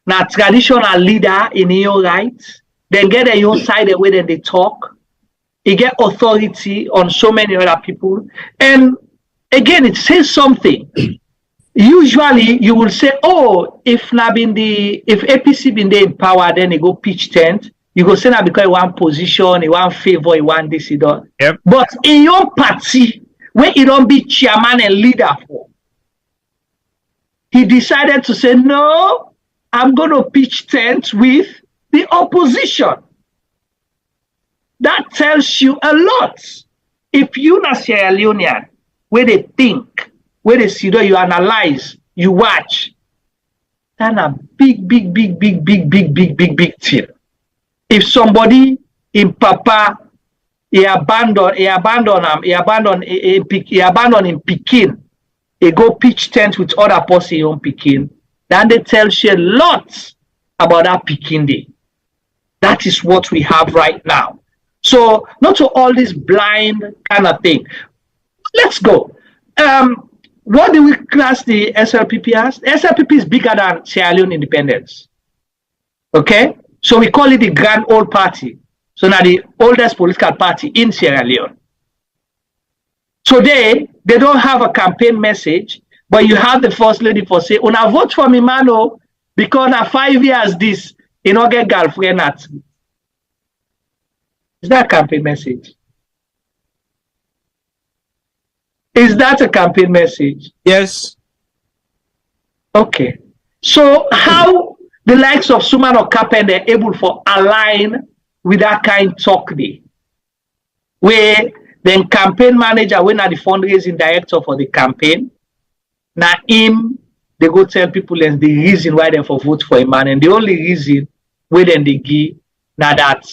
S17: Now traditional leader in your rights. Then get a own side the way that they talk. He get authority on so many other people. And again, it says something. Usually you will say, oh, if APC been there in power, then they go pitch tent. You go say that because he want position, he want favor, he want this, he don't.
S16: Yep.
S17: But in your party, when he don't be chairman and leader for, he decided to say, no, I'm going to pitch tent with the opposition. That tells you a lot. If you not Sierra Leonean, where they think, where they see, you analyze, you watch, that's a big thing. If somebody in Papa, he abandon in Pekin, he go pitch tent with other person in Pekin, then they tell you a lot about that Pekin day. That is what we have right now. So not to all this blind kind of thing. Let's go. What do we class the SLPP as? SLPP is bigger than Sierra Leone independence. Okay? So we call it the Grand Old Party. So now the oldest political party in Sierra Leone. Today, they don't have a campaign message, but you have the first lady for say, una vote for me, mano, because na 5 years this, you know, get girlfriend at. Is that a campaign message? Is that a campaign message?
S16: Yes.
S17: Okay. So how the likes of Sumano Kapen they're able to align with that kind of talk day, where then campaign manager when are the fundraising director for the campaign, now him they go tell people and the reason why they for vote for a man, and the only reason where then they give now that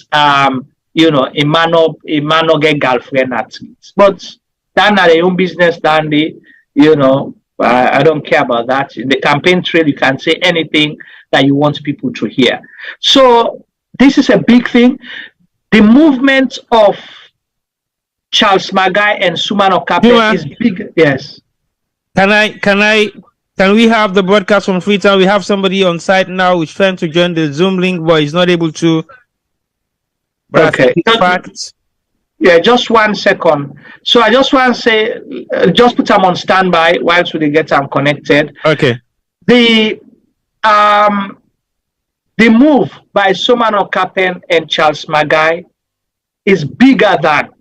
S17: you know a man no get girlfriend at it. But that's not their own business, then they, you know, I don't care about that. In the campaign trail, you can say anything that you want people to hear. So this is a big thing. The movement of Charles Magai and Sumano Kapen is big. Yes.
S16: Can we have the broadcast from Freetown? We have somebody on site now who's trying to join the Zoom link, but he's not able to. But
S17: okay. Yeah, just 1 second. So I just want to say, just put them on standby whilst we get them connected.
S16: Okay.
S17: The move by Sumano Kapen and Charles Magai is bigger than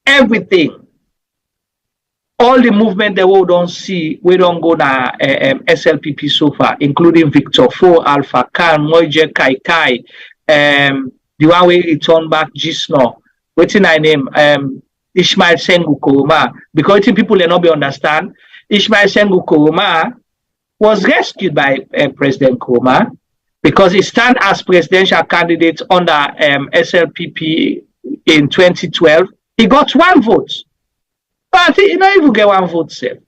S17: everything. All the movement that we don't see, we don't go to SLPP so far, including Victor Fo, Alpha Khan, Moije Kai Kai, the one way he turned back Gisno. What's in I name? Ishmael Sengu Koroma. Because people may not be understand. Ishmael Sengu Koroma was rescued by President Koroma because he stand as presidential candidate under SLPP in 2012. He got 1 vote. But he not even get 1 vote safe.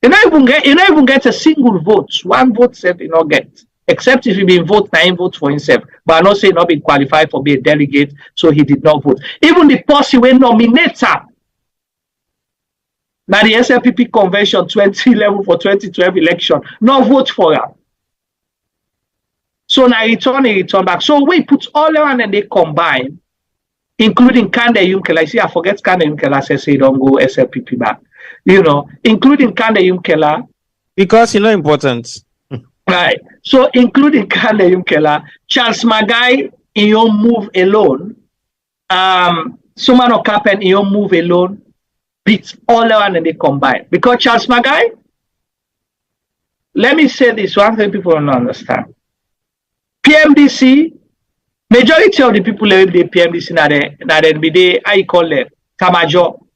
S17: He not even get a single vote. 1 vote safe he not get. Except if he been vote, 9 votes for himself. But I not say not been qualified for being a delegate, so he did not vote. Even the person when nominated now the SLPP convention 2011 for 2012 election, no vote for him. So now he return back. So we put all around and they combine, including Kande Yumkela. See, I forget Kande Yumkela says he don't go SLPP back. You know, including Kande Yumkela.
S16: Because you know important.
S17: Right. So including Kande Yumkela, Charles Magai in your move alone, Sumano Kapen in your move alone beats all the one and they combine. Because Charles Magai, let me say this, one thing people don't understand. PMDC, majority of the people who the PMDC na the how you call them, Kamajo.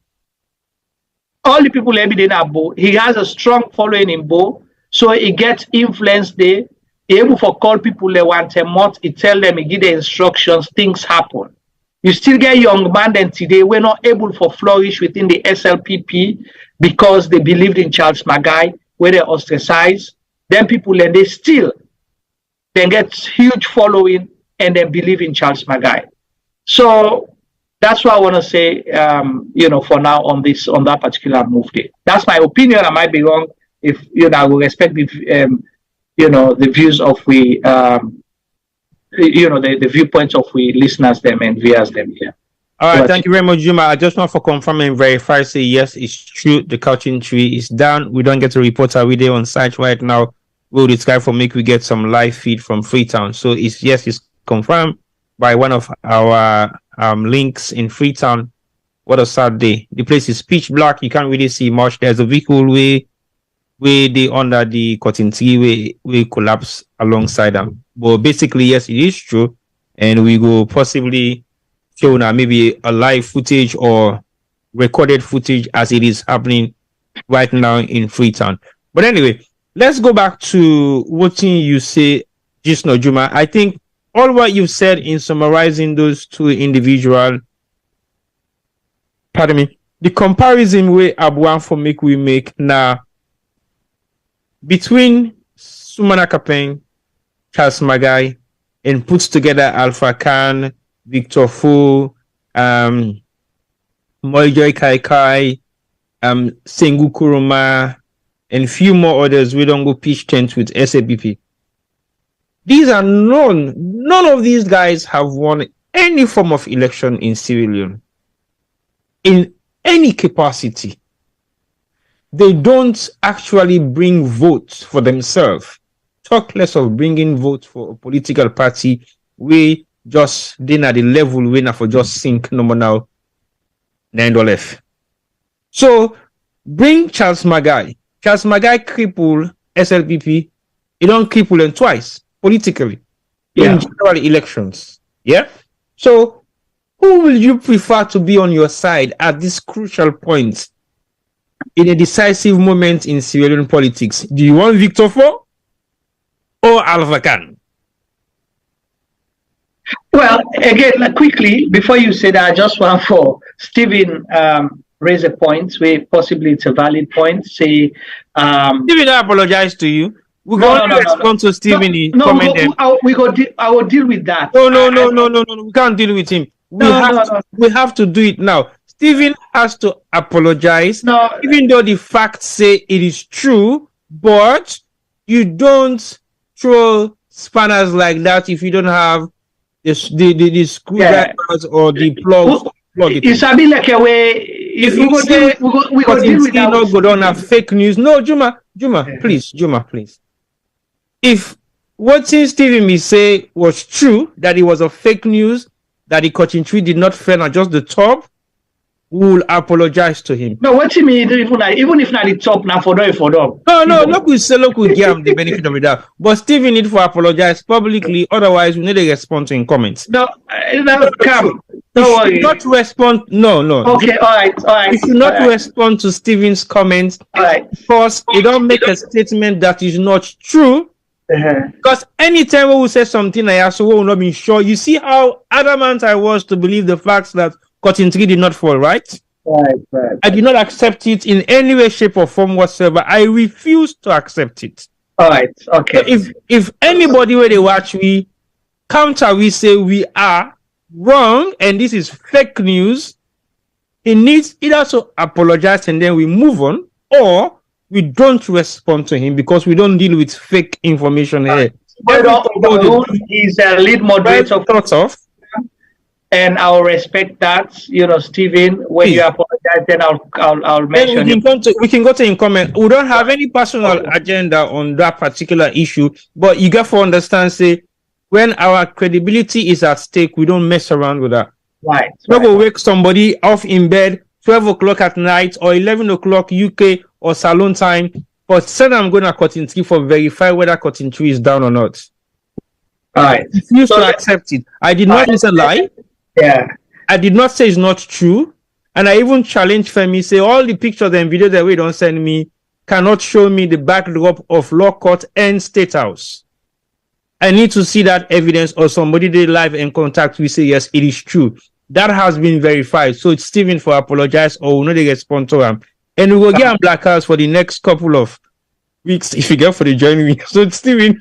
S17: All the people every day na Bo, he has a strong following in Bo, so he gets influence there. He able for call people they want a month, he tell them, he give the instructions, things happen. You still get young man then today, we're not able for flourish within the SLPP because they believed in Charles Magai, where they ostracized. Then people and they still then get huge following and then believe in Charles Magai. So that's what I want to say, for now on that particular move day. That's my opinion. I might be wrong. If I will respect the views of the viewpoints of we listeners them and viewers them here.
S16: All right, thank you very much, Juma. I just want to confirm and verify. Say yes, it's true. The coaching tree is down. We don't get to report our video on site right now. We'll describe for make we get some live feed from Freetown. So it's confirmed by one of our links in Freetown. What a sad day. The place is pitch black. You can't really see much. There's a vehicle where they under the cotton tree we collapse alongside them. But basically, yes, it is true. And we will possibly show now maybe a live footage or recorded footage as it is happening right now in Freetown. But anyway, let's go back to what you say, Jisno Juma. I think all what you've said in summarizing those two individuals, the comparison way Abuan for we make now between Sumana Kapeng, Charles Magai, and puts together Alpha Khan, Victor Fu, Moijoy Kaikai, Sengu Kuruma, and few more others. We don't go pitch tent with SLPP. These are none of these guys have won any form of election in Sierra Leone in any capacity. They don't actually bring votes for themselves. Talk less of bringing votes for a political party. We just then at the level winner for just sink nominal $9. So bring Charles Magai. Charles Magai cripple SLPP. He don't cripple them twice politically in general elections. Yeah. So who will you prefer to be on your side at this crucial point in a decisive moment in Sierra Leone politics? Do you want Victor Fo or Alpha Khan?
S17: Well, again, quickly, before you say that, I just want for Stephen raise a point where possibly it's a valid point. Say,
S16: Stephen, I apologize to you. We're going to respond to Stephen.
S17: I will deal with that.
S16: No. We can't deal with him. We have to do it now. Stephen has to apologize, even though the facts say it is true, but you don't throw spanners like that if you don't have the screwdrivers or the plugs.
S17: It's a bit like a way.
S16: If you say we go deal with that, go down have fake news. No, Juma, please. If what Stephen may say was true, that it was a fake news, that the cotton tree did not fail at just the top, we will apologize to him.
S17: No, what you mean, even if not the top, now for them.
S16: No, look, we give him the benefit of that. But Stephen need to apologize publicly, otherwise we need to respond to in comments.
S17: No, come. Don't worry.
S16: Not respond. No.
S17: Okay, all right.
S16: You should not respond to Stephen's comments.
S17: All right.
S16: Because he don't make a statement that is not true. Because anytime we will say something I also will not be sure. You see how adamant I was to believe the facts that cotton tree did not fall, right?
S17: Right.
S16: I did not accept it in any way, shape, or form whatsoever. I refuse to accept it.
S17: All right. Okay.
S16: So if anybody where they watch we counter, we say we are wrong and this is fake news, he needs either to apologize and then we move on, or we don't respond to him because we don't deal with fake information here.
S17: He's a lead moderator. and I'll respect that. You know, Stephen, when you apologize, then I'll mention it.
S16: We can go to in comment. We don't have any personal agenda on that particular issue, but you got to understand, say, when our credibility is at stake, we don't mess around with that.
S17: Right.
S16: Not go wake somebody off in bed 12 o'clock at night or 11 o'clock UK or salon time, but said I'm going to cutting tree for verify whether cutting tree is down or not.
S17: All right.
S16: Refuse to accept it. I did not say lie.
S17: Yeah.
S16: I did not say it's not true. And I even challenged Femi, say all the pictures and videos that we don't send me cannot show me the backdrop of Law Court and State House. I need to see that evidence or somebody they live in contact with say, yes, it is true. That has been verified. So it's Stephen for apologize or we know they respond to him. And we will get on Black House for the next couple of weeks if you get for the joining me. So it's Stephen,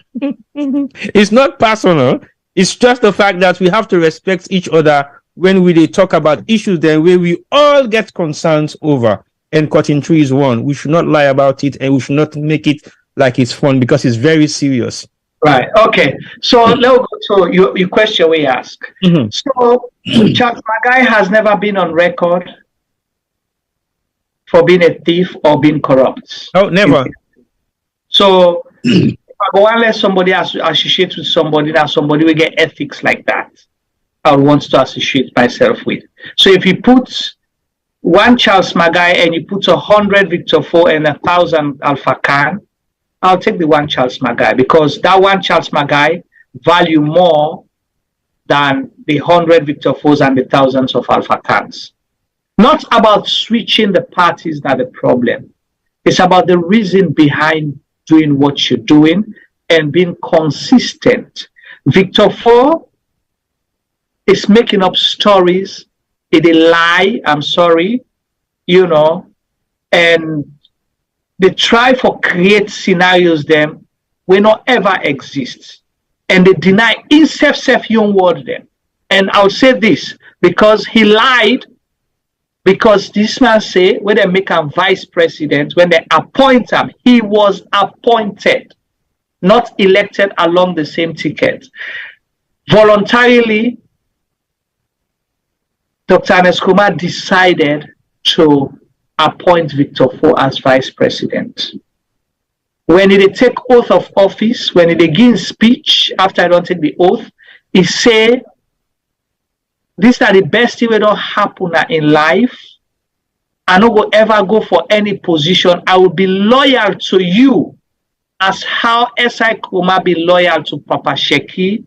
S16: it's not personal. It's just the fact that we have to respect each other when we talk about issues then where we all get concerns over. And cutting tree is one. We should not lie about it and we should not make it like it's fun because it's very serious.
S17: Right. Okay. So let's go to your question we ask. So Charles Magai has never been on record for being a thief or being corrupt.
S16: Oh, never.
S17: So if I go and let somebody associate with somebody, now somebody will get ethics like that, I would want to associate myself with. So if he puts one Charles Magai and he puts 100 Victor 4 and 1,000 Alpha Khan, I'll take the one Charles Magai because that one Charles Magai value more than the 100 Victor 4s and the thousands of Alpha Khans. Not about switching the parties that the problem. It's about the reason behind doing what you're doing and being consistent. Victor 4 is making up stories. It a lie, I'm sorry, you know, and they try for create scenarios them will not ever exist. And they deny in self-young word them. And I'll say this, because he lied, because this man say when they make him vice president, when they appoint him, he was appointed, not elected along the same ticket. Voluntarily, Dr. Anes Kumar decided to appoint Victor 4 as vice president. When he take oath of office, when he begin speech, after I don't take the oath, he say, these are the best thing that don't happen in life. I don't go ever go for any position. I will be loyal to you as how SI Kuma be loyal to Papa Sheki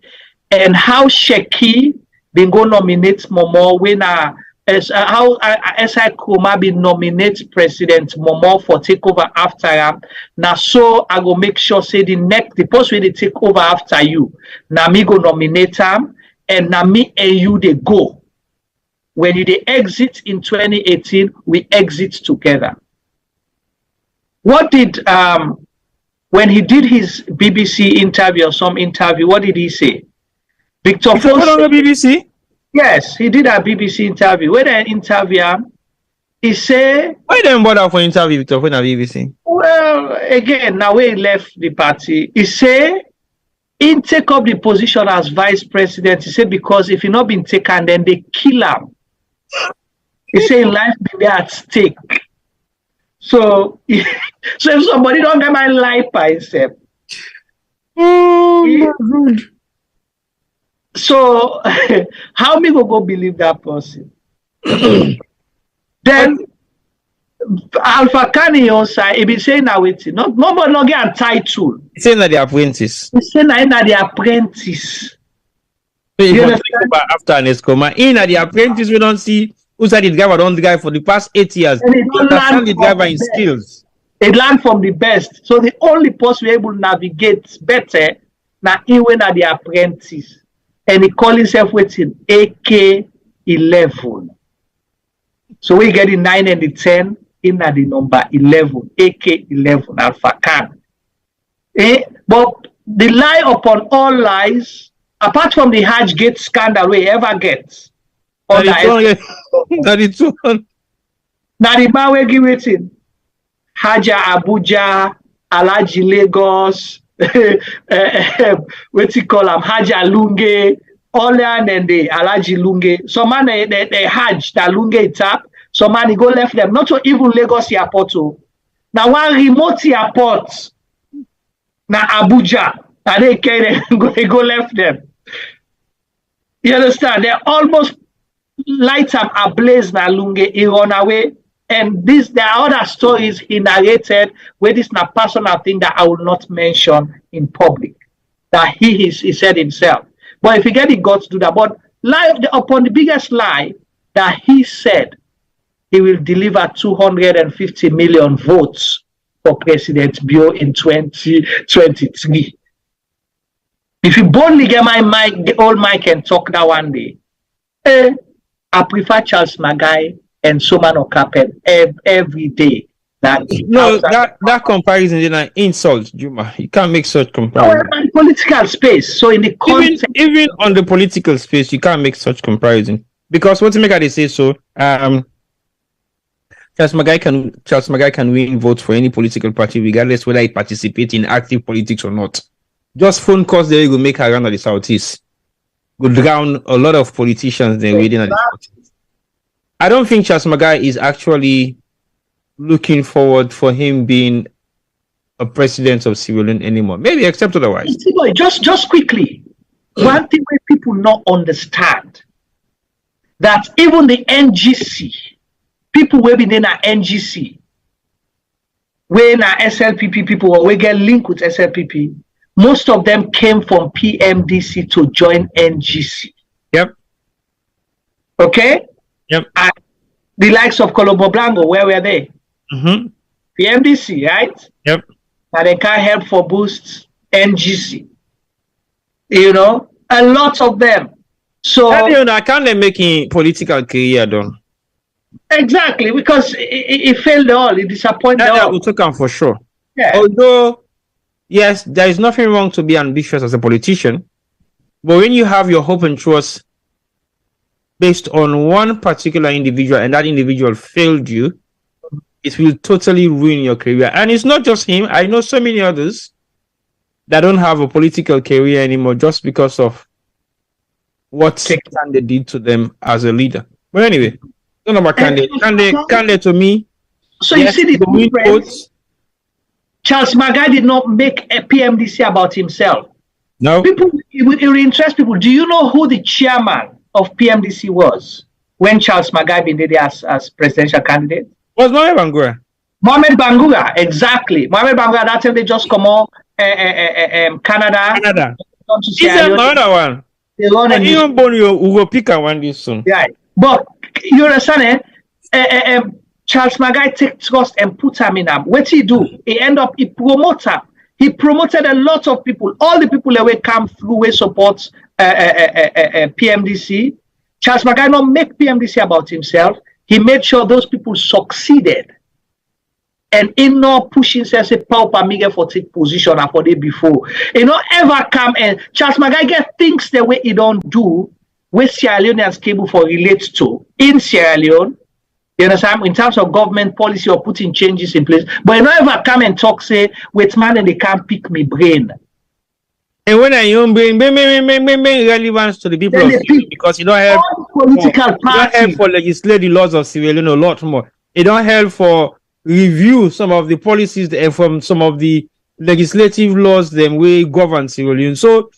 S17: and how Sheki been go nominate Momo when how SI Kuma be nominate President Momo for take over after him. Now so I go make sure say the post where they take over after you. Now me go nominate him and now me and you they go. When you they exit in 2018, we exit together. What did when he did his BBC interview or some interview, what did he say? Victor Ford
S16: on the BBC?
S17: Yes, he did a BBC interview. When they interview him, he said,
S16: why didn't bother for interview Victor Ford on BBC?
S17: Well, again, now he left the party. He said he take up the position as vice president. He said because if he not been taken, then they kill him. He said life be there at stake. So, so if somebody don't get my life by himself. So how me go believe that person? Then Alpha Kani also he be saying now waiting. Nobody not get a title.
S16: He saying that the apprentice.
S17: He saying that the apprentice.
S16: You understand? After Nescoma, in the apprentice, we don't see who's the driver, don't the guy for the past 8 years.
S17: And
S16: you understand the driver in skills.
S17: They learn from the best. So the only person able to navigate better now even at the apprentice. And he call himself waiting AK11. So we get the 9 and the 10 in at the number 11, AK11 Alpha Khan. But the lie upon all lies, apart from the Hajj Gate scandal we ever get.
S16: That is one.
S17: Now the man we give it in. Haja Abuja, Alaji Lagos, what you call them, Haja Lunge, Orleans and the Alaji Lunge. Some man they Hajj that Lunge tap. Some man he go left them. Not to even Lagos airport. Now one remote airport. Now Abuja. And they go left them. You understand? They almost light up ablaze na Lunge. He run away. And there are other stories he narrated where this is a personal thing that I will not mention in public. That he said himself. But if you get the guts to do that, but upon the biggest lie that he said he will deliver 250 million votes for President Bio in 2023. If you boldly get my mic, the old mic and talk that one day, I prefer Charles Magai and Soman Okapen every day.
S16: That comparison is an insult, Juma. You can't make such comparison.
S17: No, in political space. So in the context,
S16: even on the political space, you can't make such comparison. Because what to make they say so, Charles Magai can win votes for any political party, regardless whether he participates in active politics or not. Just phone calls there, you will make around the southeast. Go drown a lot of politicians there waiting at the southeast. I don't think Charles Magai is actually looking forward for him being a president of Sierra Leone anymore. Maybe except otherwise.
S17: Just quickly, one thing where people not understand that even the NGC, people will be in a NGC, when a SLPP people or we get linked with SLPP, most of them came from PMDC to join NGC.
S16: Yep.
S17: Okay?
S16: Yep.
S17: And the likes of Colombo Blanco, where were they?
S16: Mm-hmm.
S17: PMDC, right?
S16: Yep.
S17: And they can't help for boosts NGC. You know, a lot of them. So
S16: I can't make a political career done.
S17: Exactly, because it failed all, it disappointed all.
S16: We'll talk on for sure.
S17: Yeah.
S16: Although, yes, there is nothing wrong to be ambitious as a politician, but when you have your hope and trust based on one particular individual and that individual failed you, it will totally ruin your career. And it's not just him. I know so many others that don't have a political career anymore just because of what Kande did to them as a leader. But anyway, don't know about Kande. Kande to me.
S17: So yes, you see the difference. Charles Magai did not make a PMDC about himself.
S16: No.
S17: People, it will interest people. Do you know who the chairman of PMDC was when Charles Magai been there as presidential candidate?
S16: Was Mohamed Bangura.
S17: Mohamed Bangura, exactly. Mohamed Bangura, that time they just come on Canada.
S16: Is another one. Even Bonio, we will pick one this soon.
S17: Yeah. But you understand, Charles Magai take trust and put him in. What he do? He end up, he promote him. He promoted a lot of people. All the people that will come through will support PMDC. Charles Magai not make PMDC about himself. He made sure those people succeeded. And in not pushing says a power amiga for take position for the before. You know, ever come and Charles Magai get things the way he don't do, where Sierra Leoneans cable for relates to in Sierra Leone. You understand? In terms of government policy or putting changes in place. But you don't ever come and talk, say, wait, man, and they can't pick me brain.
S16: And when I bring relevance to the people of Sierra Leone, because you don't have
S17: political party
S16: for legislate the laws of Sierra Leone a lot more. It don't help for review some of the policies from some of the legislative laws that we govern Sierra Leone. So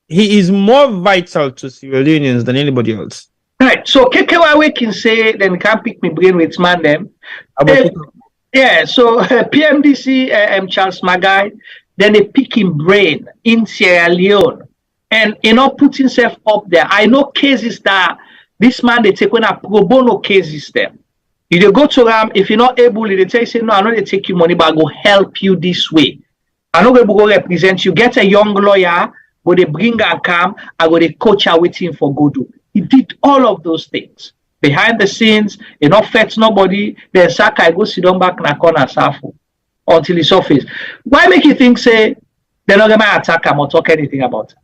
S16: he is more vital to Sierra Leoneans than anybody else.
S17: Right. So KKYW can say then can't pick me brain with man them. Yeah. So PMDC Charles Magai, then they pick him brain in Sierra Leone, and put himself up there. I know cases that this man they take when a pro bono cases them. You they go to them if you're not able, they tell you say no, I know they take you money, but I go help you this way. I know they go represent you. Get a young lawyer, go they bring and come, I go they coach her waiting for go do. He did all of those things behind the scenes. He not fetch nobody. Then Saka go sit down back in a corner Safu until he surface. Why make you think say they're not gonna attack him or talk anything about him?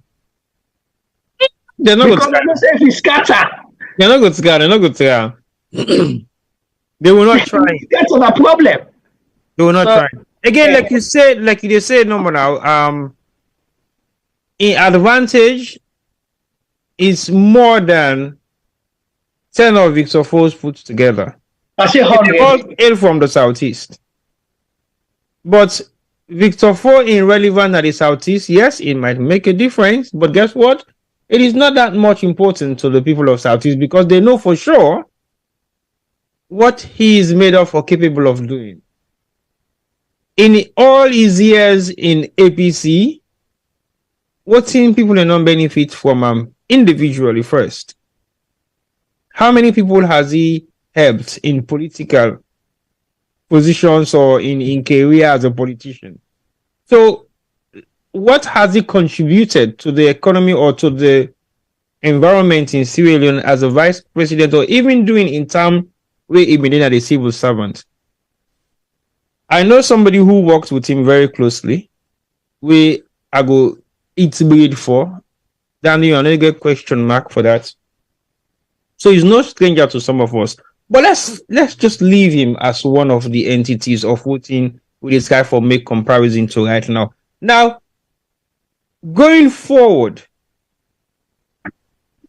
S16: They're not
S17: because
S16: good.
S17: If he scatter,
S16: they're not good. They're not good. They will not try.
S17: That's not a problem.
S16: They will not try. Again, like you say, no more now. In advantage is more than 10 of Victor Foes put together.
S17: I say 100.
S16: They all hail from the southeast. But Victor Foe in relevant at the southeast, yes, it might make a difference. But guess what? It is not that much important to the people of southeast because they know for sure what he is made of or capable of doing. In all his years in APC, what people are not benefit from individually first? How many people has he helped in political positions or in career as a politician? So what has he contributed to the economy or to the environment in Sierra Leone as a vice president, or even doing in term where he been as a civil servant? I know somebody who works with him very closely. We I go eat bread for. Daniel, I get question mark for that. So he's no stranger to some of us. But let's just leave him as one of the entities of voting with this guy for make comparison to right now. Now, going forward,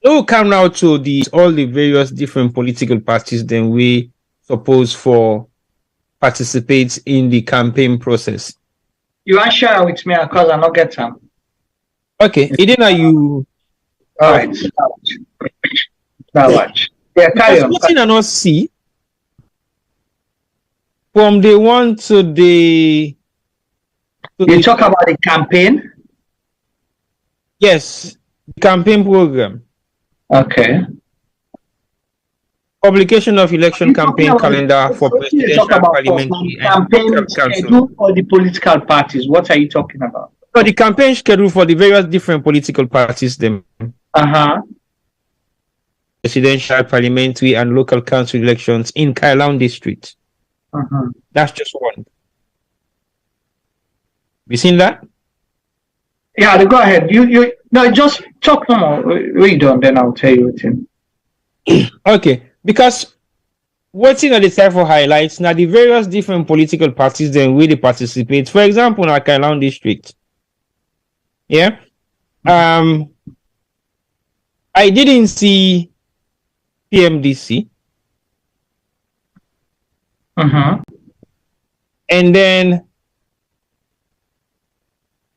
S16: we'll come now to all the various different political parties then we suppose for participate in the campaign process.
S17: You are share with me because I not get them.
S16: Okay, Idina, you.
S17: All right. Now watch. Yeah, carry on.
S16: What I not see from day one to the.
S17: You talk about the campaign?
S16: Yes, the campaign program.
S17: Okay.
S16: Publication of election campaign calendar for presidential, parliamentary, and
S17: campaign schedule for the political parties. What are you talking about?
S16: So the campaign schedule for the various different political parties, them. Presidential, parliamentary, and local council elections in Kailaun district. That's just one. You seen that?
S17: Yeah, go ahead. You no, just talk no more. Read on, then I'll tell you it.
S16: Okay, because what's in the time for highlights now the various different political parties then really participate. For example, in our Kailaun district. Yeah. I didn't see PMDC. And then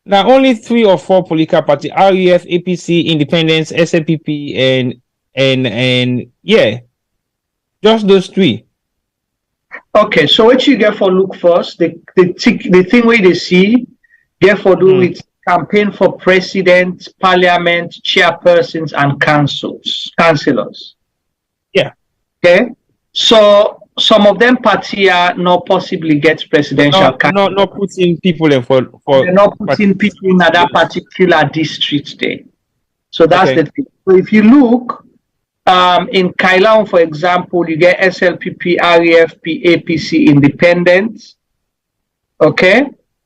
S16: now only 3 or 4 political parties: REF, APC, Independence, SLPP, and yeah, just those 3.
S17: Okay, so what you get for look first, the thing where they see get for do with campaign for president, parliament, chairpersons, and councillors.
S16: Yeah.
S17: Okay. So some of them party are not possibly get presidential.
S16: Not putting people in for
S17: they're not putting people in that particular district there. So that's the thing. So if you look in Kailaun, for example, you get SLPP, REFP, APC, Independent. Okay.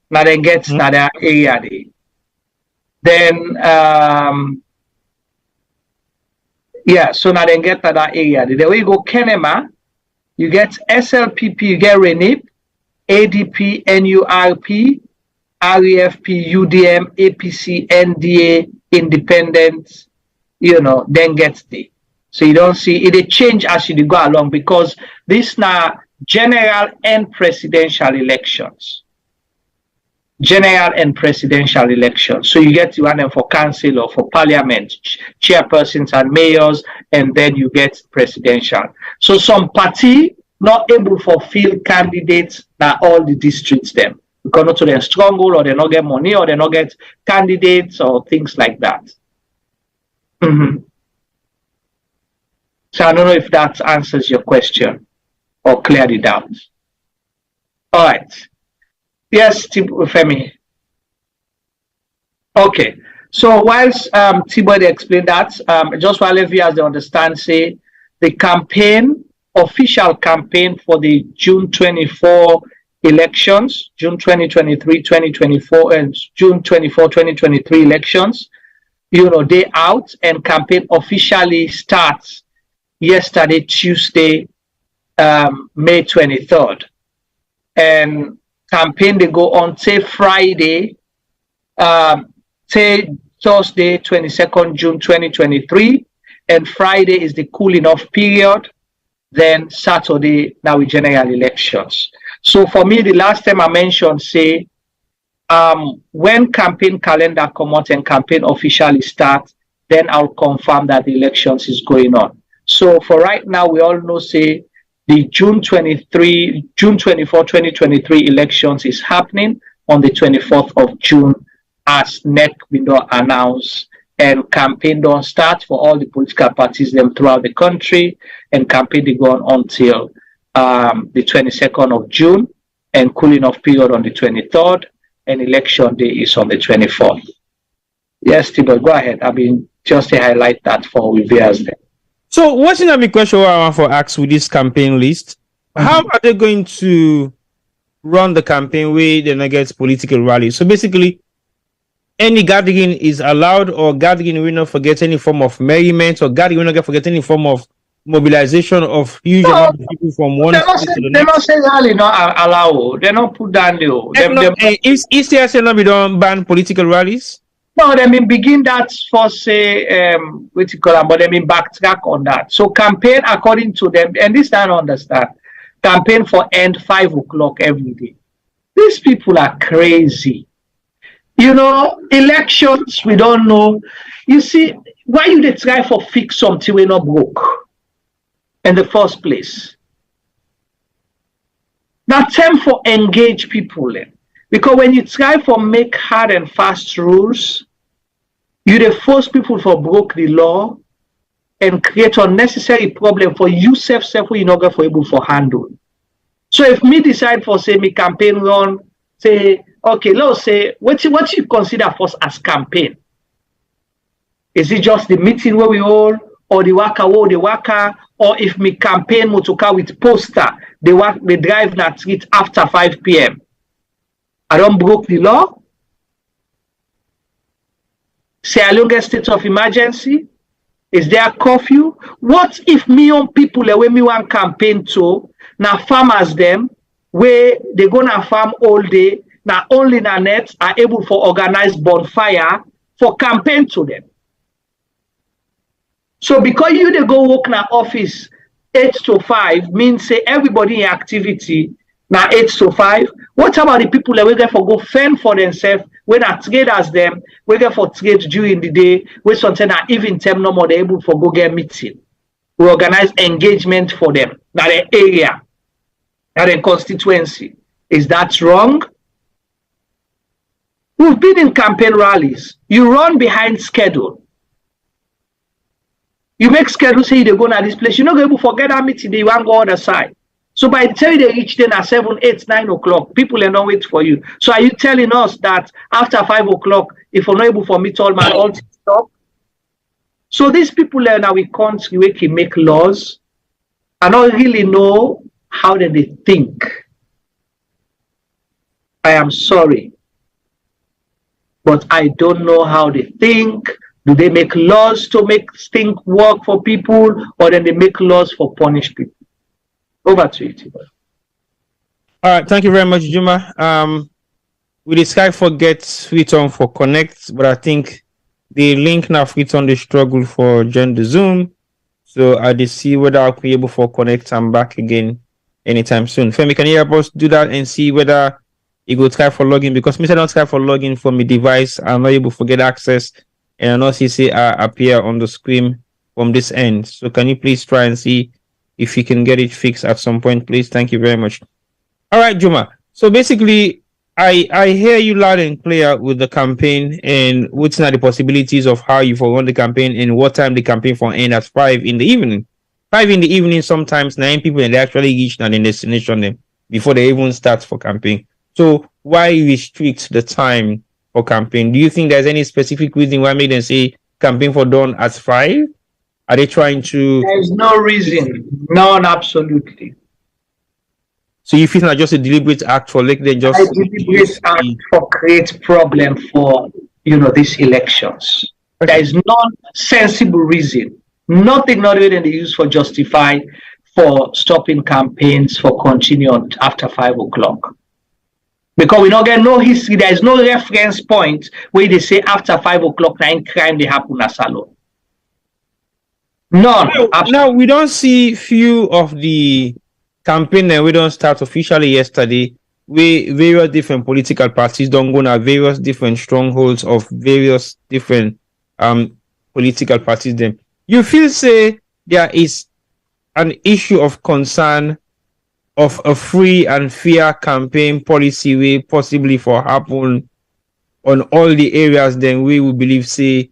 S17: Now then gets another area there. Then so now then get to that area. The way you go Kenema, you get SLPP, you get RENIP, ADP, NURP, REFP, UDM, APC, NDA, Independent, then gets the. So you don't see it change as you go along because this now general and presidential elections. General and presidential elections. So you get one for council or for parliament, chairpersons and mayors, and then you get presidential. So some party not able to fulfill candidates na all the districts them. Because not to them struggle or they not get money or they not get candidates or things like that. So I don't know if that answers your question or cleared it out. All right. Yes, Femi. Okay. So whilst Tibodi explained that, just while every as they understand, say the campaign, official campaign for the June 24 elections, June 2023, 2024, and June 24, 2023 elections, they out and campaign officially starts yesterday, Tuesday, May 23rd. And campaign they go on say Friday, say Thursday, 22nd June 2023, and Friday is the cooling off period. Then Saturday, now we general elections. So for me, the last time I mentioned, say, when campaign calendar come out and campaign officially start, then I'll confirm that the elections is going on. So for right now, we all know, say, the June 24, 2023 elections is happening on the 24th of June, as NEC window announced, and campaign don't start for all the political parties them throughout the country, and campaign they go on until the 22nd of June, and cooling off period on the 23rd, and election day is on the 24th. Yes, Tibo, go ahead. I mean, just to highlight that for viewers there.
S16: So what's in the question I want for ask with this campaign list? How are they going to run the campaign where they not get political rallies? So basically, any gathering is allowed, or gathering will not forget any form of merriment, or gathering will not forget any form of mobilization of huge amount of people from one state to the next.
S17: They not say rally not allow. They not put down the.
S16: Is TSA not be done ban political rallies?
S17: No, they mean begin that for say what you call them, but they mean backtrack on that. So campaign according to them, and this I don't understand. Campaign for end 5 o'clock every day. These people are crazy. You know, elections we don't know. You see, why you they try for fix something we not broke in the first place? Now time for engage people in. Because when you try for make hard and fast rules, you dey force people for broke the law and create unnecessary problem for you self who you not going for able for handle. So if me decide for say me campaign run, say okay, let's say what you consider first as campaign? Is it just the meeting where we all, or the waka wo the waka, or if me campaign motoka with poster, they drive na street after 5 p.m. I don't broke the law. Say I don't get state of emergency. Is there a curfew? What if me on people the way me want campaign to now farmers them where they gonna farm all day, now only na net are able for organize bonfire for campaign to them. So because you they go work na office 8 to 5 means say everybody in activity now 8 to 5. What about the people that we get for go fend for themselves? When are traders them, we get for trade during the day, we something that even time no more they able for go get meeting. We organize engagement for them. Now the area, now the constituency. Is that wrong? We've been in campaign rallies. You run behind schedule. You make schedule say they go to this place. You're not able to forget that meeting, they want to go other side. So by the time they reach then at 7, 8, 9 o'clock, people are not waiting for you. So are you telling us that after 5 o'clock, if we're not able for meet all man, all to stop? So these people are now we can't we can make laws. I don't really know how they think. I am sorry. But I don't know how they think. Do they make laws to make things work for people, or then they make laws for punish people? Over to you, Tibo.
S16: All right, thank you very much, Juma. We decide forget switch on for connect, but I think the link now switch on the struggle for join the Zoom. So I just see whether I'll be able for connect and back again anytime soon. Femi, can you help us do that and see whether you go try for login? Because me I don't try for login for my device, I'm not able to get access, and I know CC appear on the screen from this end. So can you please try and see if you can get it fixed at some point, please? Thank you very much. All right, Juma. So basically, I hear you loud and clear with the campaign and what's not the possibilities of how you for run the campaign and what time the campaign for end at 5 in the evening. 5 in the evening, sometimes 9 people and they actually reach their destination them before they even start for campaign. So why restrict the time for campaign? Do you think there's any specific reason why make them say campaign for done at 5? Are they trying to?
S17: There's no reason. None, absolutely.
S16: So you feel not just a deliberate act for like they just
S17: a deliberate act for create problem for these elections. Okay. There is no sensible reason. Nothing not even they use for justify for stopping campaigns for continuing after 5 o'clock. Because we don't get no history. There is no reference point where they say after 5 o'clock, 9 crime they happen at Salon. None.
S16: Now we don't see few of the campaign and we don't start officially yesterday. Various different political parties don't go now various different strongholds of various different political parties. Then you feel say there is an issue of concern of a free and fair campaign policy way possibly for happen on all the areas. Then we will believe say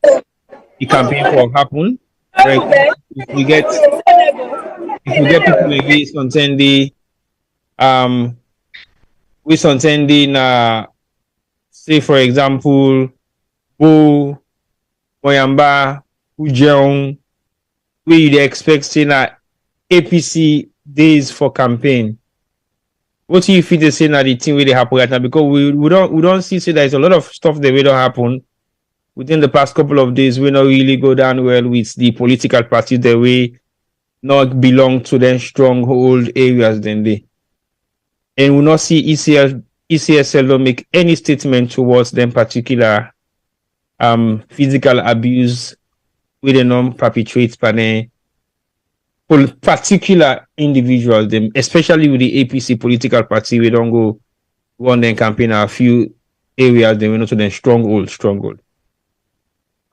S16: the campaign for happen. Right? If we get people against contending, we contending, say for example, Bo Moyamba, Ujeong, we they expect saying APC days for campaign. What do you feel they say now the thing really happen right now? Because we don't see say there's a lot of stuff that will don't happen. Within the past couple of days, we not really go down well with the political parties that we not belong to them stronghold areas then they. And we not see ECSL don't make any statement towards them particular physical abuse with the non-perpetrate by particular individuals, them, especially with the APC political party, we don't go on their campaign a few areas, then we know to them stronghold.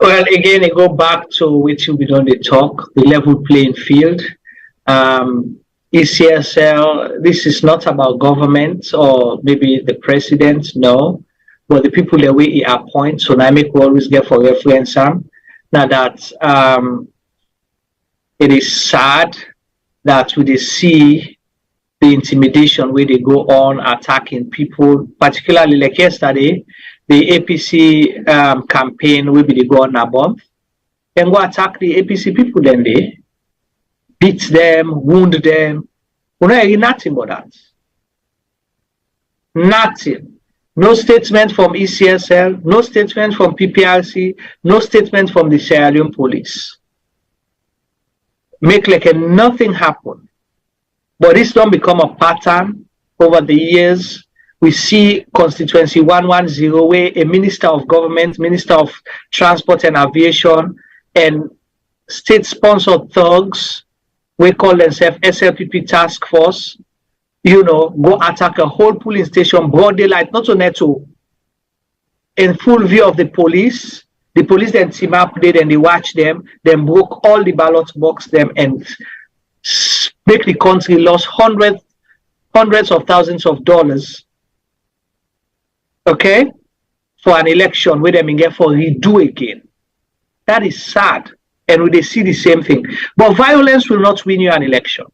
S17: Well, again, I go back to which we don't talk, the level playing field. ECSL, this is not about government or maybe the president, no, but the people that we appoint. So now we always get for reference. Now that it is sad that we see the intimidation where they go on attacking people, particularly like yesterday, the APC campaign will be go on above and go attack the APC people, then they beat them, wound them. We're not hearing nothing about that. Nothing. No statement from ECSL, no statement from PPRC, no statement from the Sierra Leone police. Make like nothing happen. But this don't become a pattern over the years. We see constituency 110 where a minister of government, minister of transport and aviation, and state-sponsored thugs, we call themselves SLPP task force, go attack a whole polling station, broad daylight, not only to in full view of the police. The police then team up there and they watch them, then broke all the ballot box them and make the country lost hundreds of thousands of dollars. Okay, for an election where them get for redo again. That is sad, and we they see the same thing. But violence will not win you an election.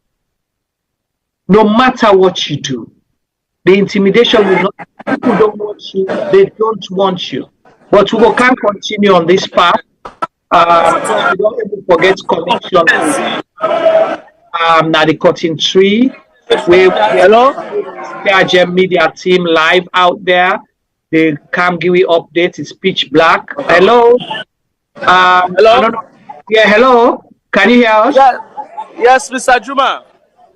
S17: No matter what you do, the intimidation will not. People don't want you. They don't want you. But we can continue on this path. We don't even forget connection. Now the cutting tree. Hello, PRGM media team live out there. The Kamgiwi update is pitch black. Hello. Hello. Yeah, hello. Can you hear us?
S19: Yes, Mr. Juma.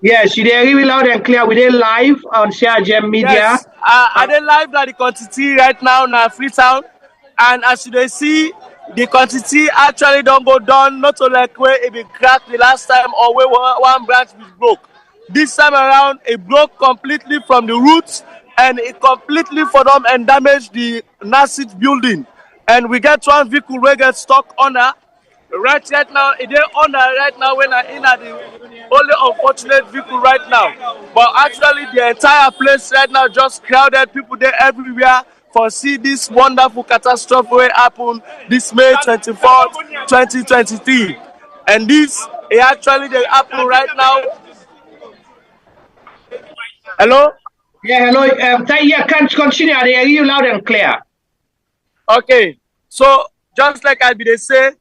S17: Yes, you are really loud and clear. We are live on PRGM media.
S19: Yes, I dey live at the quantity right now in Freetown, and as you see, the quantity actually don't go down. Not only like where it be cracked the last time or where one branch was broke. This time around, it broke completely from the roots. And it completely for them and damaged the Nasit building. And we get one vehicle where get stuck under. Right now, it is under right now when I in at the only unfortunate vehicle right now. But actually the entire place right now just crowded, people there everywhere for see this wonderful catastrophe where happened this May 24th, 2023. And this it actually they happen right now. Hello?
S17: Yeah, hello. Yeah, can't continue. I hear you loud and clear.
S19: Okay, so just like I be say,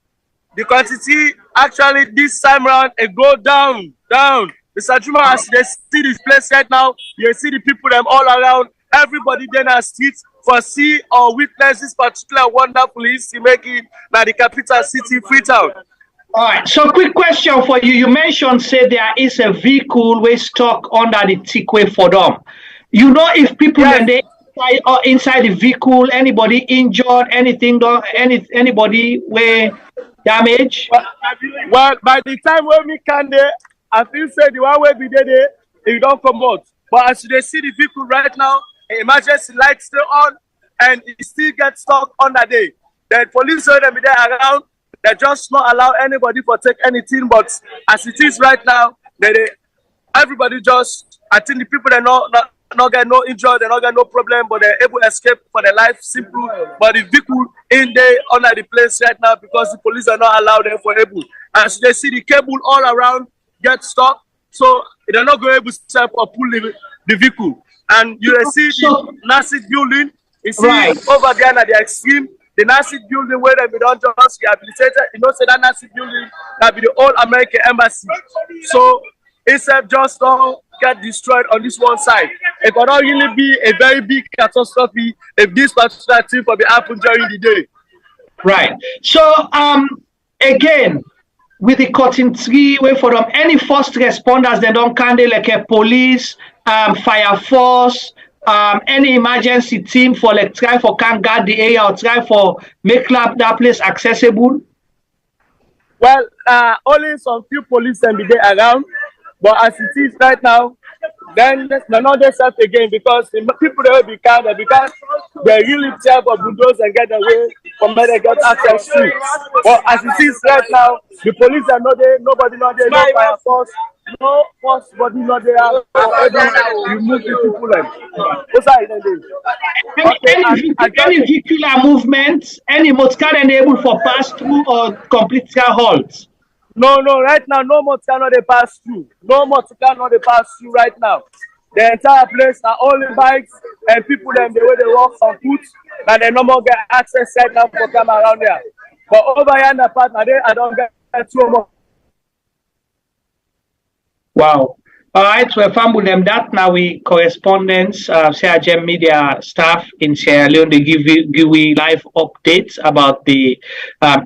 S19: the quantity actually this time around it go down. Mr. Juma, as they see this place right now, you see the people them all around. Everybody then has streets for see or witness this particular wonderful history making now the capital city Freetown.
S17: All right. So, quick question for you. You mentioned say there is a vehicle we stuck under the Tikwe for them. You know if people when they inside the vehicle? Anybody injured? Anything? Anybody were damaged?
S19: Well, by the time when we can there, I feel say the one way we did it, it don't come out. But as they see the vehicle right now, the emergency light still on, and it still gets stuck on that day. The police will be there around. They just not allow anybody to take anything. But as it is right now, everybody just, I think the people they not get no injured, they not get no problem, but they're able to escape for their life simple. But the vehicle in there under the place right now because the police are not allowed them for able. As they see the cable all around get stuck, so they're not going to step or pull the vehicle. And you see the Nazi building, you see over there at the extreme, the Nazi building where they don't just rehabilitated, you know, say that Nazi building that be the old American embassy. So instead just don't get destroyed on this one side. It could not really be a very big catastrophe if this particular thing could be happen during the day.
S17: Right. So again, with the cutting tree way for them, any first responders they don't carry like a police, fire force, any emergency team for like try for can guard the area or try for make that place accessible?
S19: Well, only some few police can be there around, but as it is right now, then they're not there self again because the people they will be counted because they really try for bulldoze and get away from where they got access to. But as it is right now, the police are not there, nobody not there, no fire force, no force body not there. Remove the people.
S17: Any vehicular movements, any motor enabled for pass through or complete halt?
S19: No, right now, no motor not they pass through. No motor not they pass through right now. The entire place are only bikes and people them the way they walk on foot, and they no more get access right now for come around there. But over here in the part now, I don't get too much.
S17: Wow. All right, so we them that now we correspondents, CRGM media staff in Sierra Leone, they give we live updates about the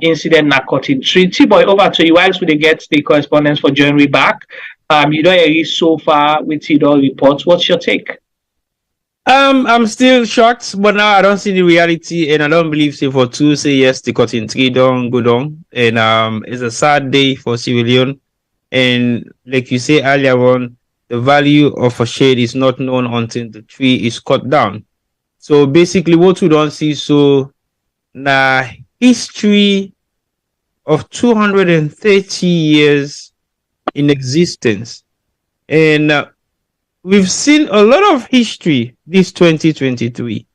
S17: incident narcotic treaty. Boy, over to you whilst we get the correspondence for January back. You don't hear so far with all reports. What's your take?
S16: I'm still shocked, but now I don't see the reality, and I don't believe say for two say yes, the cutting tree don't go down, and it's a sad day for Sierra Leone. And like you say earlier on, the value of a shade is not known until the tree is cut down. So basically what we don't see, so na history of 230 years in existence. And we've seen a lot of history this 2023.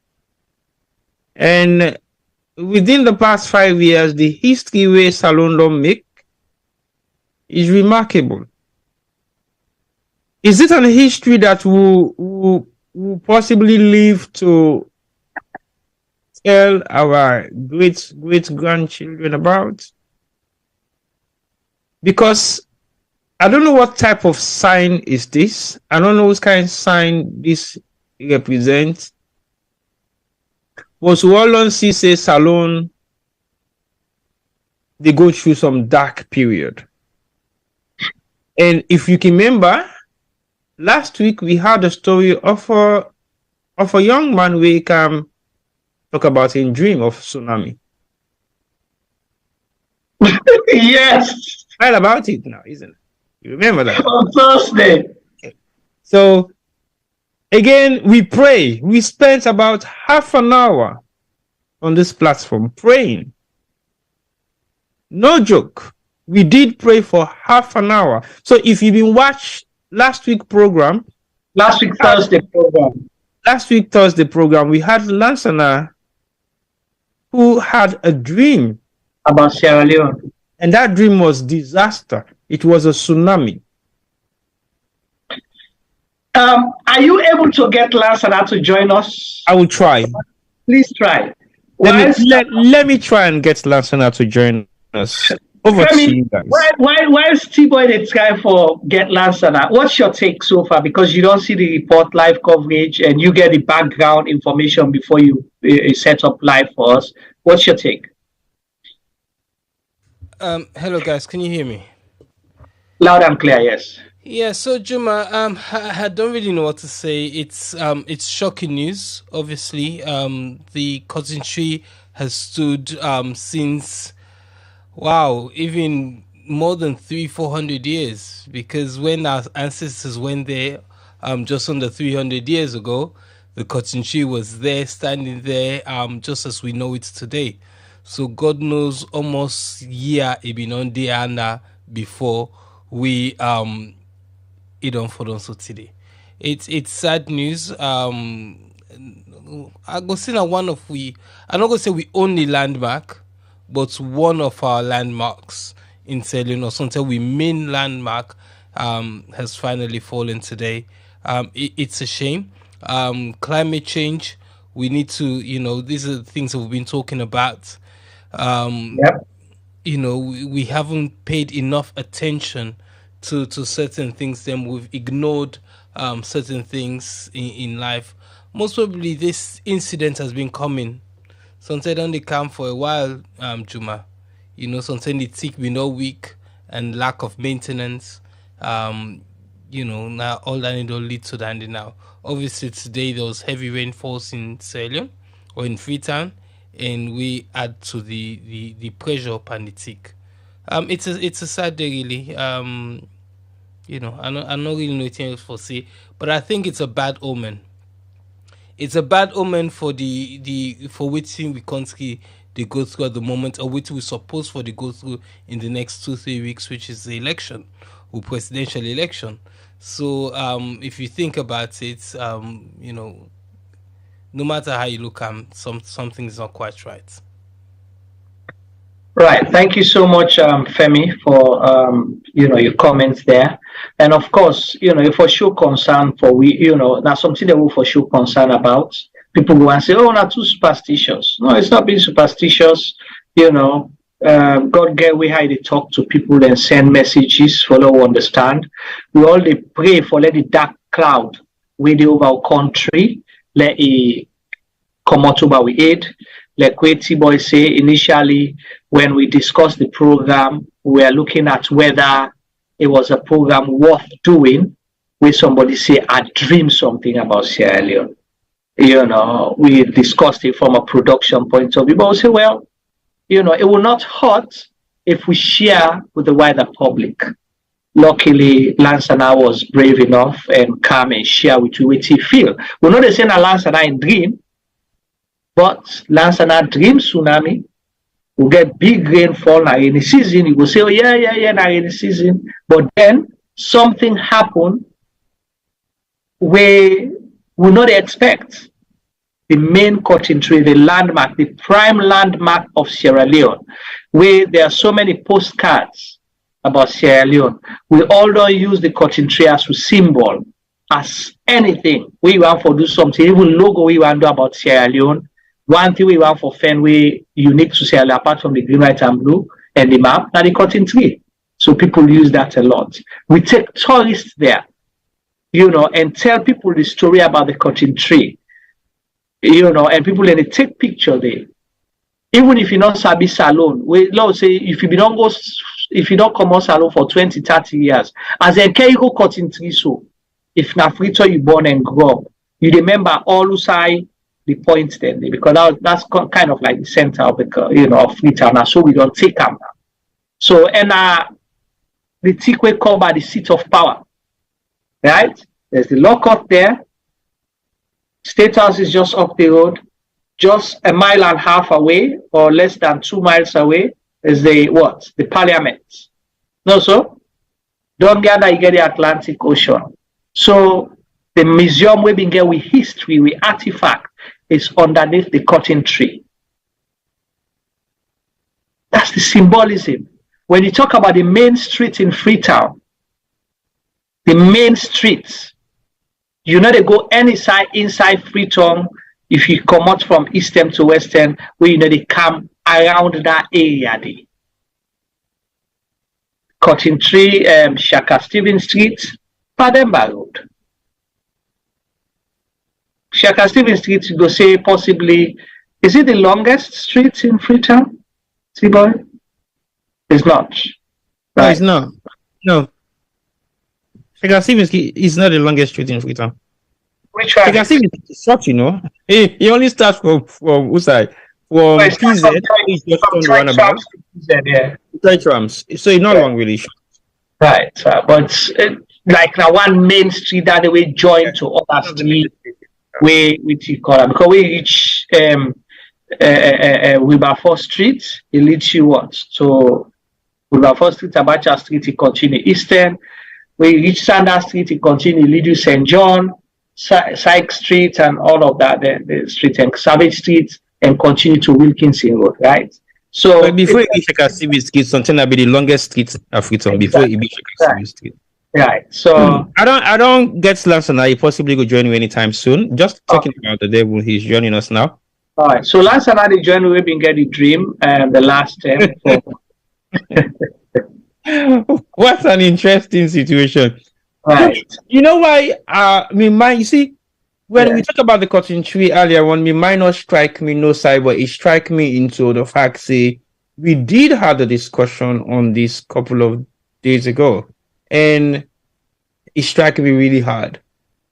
S16: And within the past 5 years, the history where Salon don't make is remarkable. Is it an history that will possibly live to tell our great-grandchildren about? Because I don't know what type of sign is this. I don't know what kind of sign this represents. But we all see say Salon, they go through some dark period. And if you can remember, last week we had a story of a young man we can talk about in dream of tsunami.
S17: Yes.
S16: Right about it now, isn't it? You remember that?
S17: On Thursday.
S16: So again, we pray. We spent about half an hour on this platform praying. No joke. We did pray for half an hour. So if you've been watching last week Thursday program, we had Lansana who had a dream
S17: about Sierra Leone.
S16: And that dream was disaster. It was a tsunami.
S17: Are you able to get Lansana to join us?
S16: I will try.
S17: Please try.
S16: Let me try and get Lansana to join us. Over to you guys.
S17: Why is T-Boy the try for get Lansana? What's your take so far? Because you don't see the report live coverage and you get the background information before you set up live for us. What's your take?
S18: Hello guys, can you hear me?
S17: Loud and clear, yes.
S18: Yeah, so Juma, I don't really know what to say. It's shocking news. Obviously, the cotton tree has stood since, wow, even more than 300-400 years. Because when our ancestors went there, just under 300 years ago, the cotton tree was there, standing there, just as we know it today. So God knows, almost year it been on the Anna before we it unfolded so today. It's sad news. I go say that one of I'm not gonna say we only landmark, but one of our landmarks in Sierra or something we main landmark has finally fallen today. It's a shame. Climate change. We need to, these are the things that we've been talking about. We haven't paid enough attention to certain things. Then we've ignored certain things in life. Most probably, this incident has been coming. Sometimes on the camp for a while, Juma. Sometimes the tick be no weak and lack of maintenance. Now all that it will lead to that now. Obviously, today there was heavy rainfalls in Sierra Leone or in Freetown, and we add to the pressure upon the tick. It's a sad day, really. I'm not really know anything else for say, but I think it's a bad omen. It's a bad omen for for which we country they go through at the moment, or which we suppose for they go through in the next 2-3 weeks, which is the election, or presidential election. So if you think about it, no matter how you look, something is not quite right.
S17: Right. Thank you so much, Femi, for your comments there. And of course, for sure concern for that's something that we for sure concern about. People go and say, "Oh, not too superstitious." No, it's not being superstitious. God get we how they talk to people and send messages for them to understand. We all they pray for let the dark cloud way over our country, let it come out over we aid. Like T Boy say initially, when we discussed the program, we were looking at whether it was a program worth doing. Where somebody say, "I dream something about Sierra Leone." We discussed it from a production point of view, but we say, well, it will not hurt if we share with the wider public. Luckily, Lance and I was brave enough and come and share with you what he feel. We're not saying that Lance and I dream. But Lance and our dream tsunami will get big rainfall now in the season. You will say, "Oh, yeah, now in the season." But then something happened where we not expect. The main cotton tree, the landmark, the prime landmark of Sierra Leone, where there are so many postcards about Sierra Leone. We all don't use the cotton tree as a symbol, as anything. We want to do something, even logo we want to do about Sierra Leone. One thing we want for Fenway unique to Sierra Leone, apart from the green, white, and blue and the map, now the cotton tree. So people use that a lot. We take tourists there, and tell people the story about the cotton tree, and people then they take picture there. Even if you not sabi salon, let's say if you don't come on salon for 20-30 years, as a you go cotton tree, so if na Frito you born and grow up, you remember all Usai the point then, because that's kind of like the center of the of Freetown. So we don't take them now. So and the Tikwe cover the seat of power, right? There's the lockup there. State House is just up the road, just a mile and a half away, or less than 2 miles away, is the Parliament. No, so don't gather you get the Atlantic Ocean. So the museum we been get with history, with artifact, is underneath the cotton tree. That's the symbolism. When you talk about the main street in Freetown, the main streets, they go any side inside Freetown. If you come out from Eastern to Western, where they come around that area. Cotton Tree, Shaka Stephen Street, Pademba Road. Shaka Stephen Street, you go say possibly, is it the longest street in Freetown? T-Boy? It's not.
S16: Right. No, it's not. No. Shekasimis is not the longest street in Freetown.
S17: Which one?
S16: Shekasimis is short, you know. He only starts from Usai. From PZ, he's just on the runabout. Church Rams. So it's not long, really.
S17: Right. But like now one main street that the way join to other street, which you call it, because we reach Wilberforce Street, it leads you what? So Wilberforce Street, Abacha Street, it continue eastern. We reach Sanders Street, it continue, lead you St. John, Syke Street, and all of that, the street, and Savage Street, and continue to Wilkinson Road, right? So
S16: but before you check out CB Street, something that be the longest street of Freetown before you check out CB Street.
S17: Right. So
S16: I don't get Lansana. He possibly could join you anytime soon. Just talking about the devil, he's joining us now.
S17: All right. So Lansana they joined we've been getting dream the last time.
S16: What an interesting situation.
S17: Right.
S16: You know why? You see, when we talk about the cotton tree earlier on, me might not strike me no side, but it strike me into the fact, say, we did have a discussion on this couple of days ago, and it struck me really hard.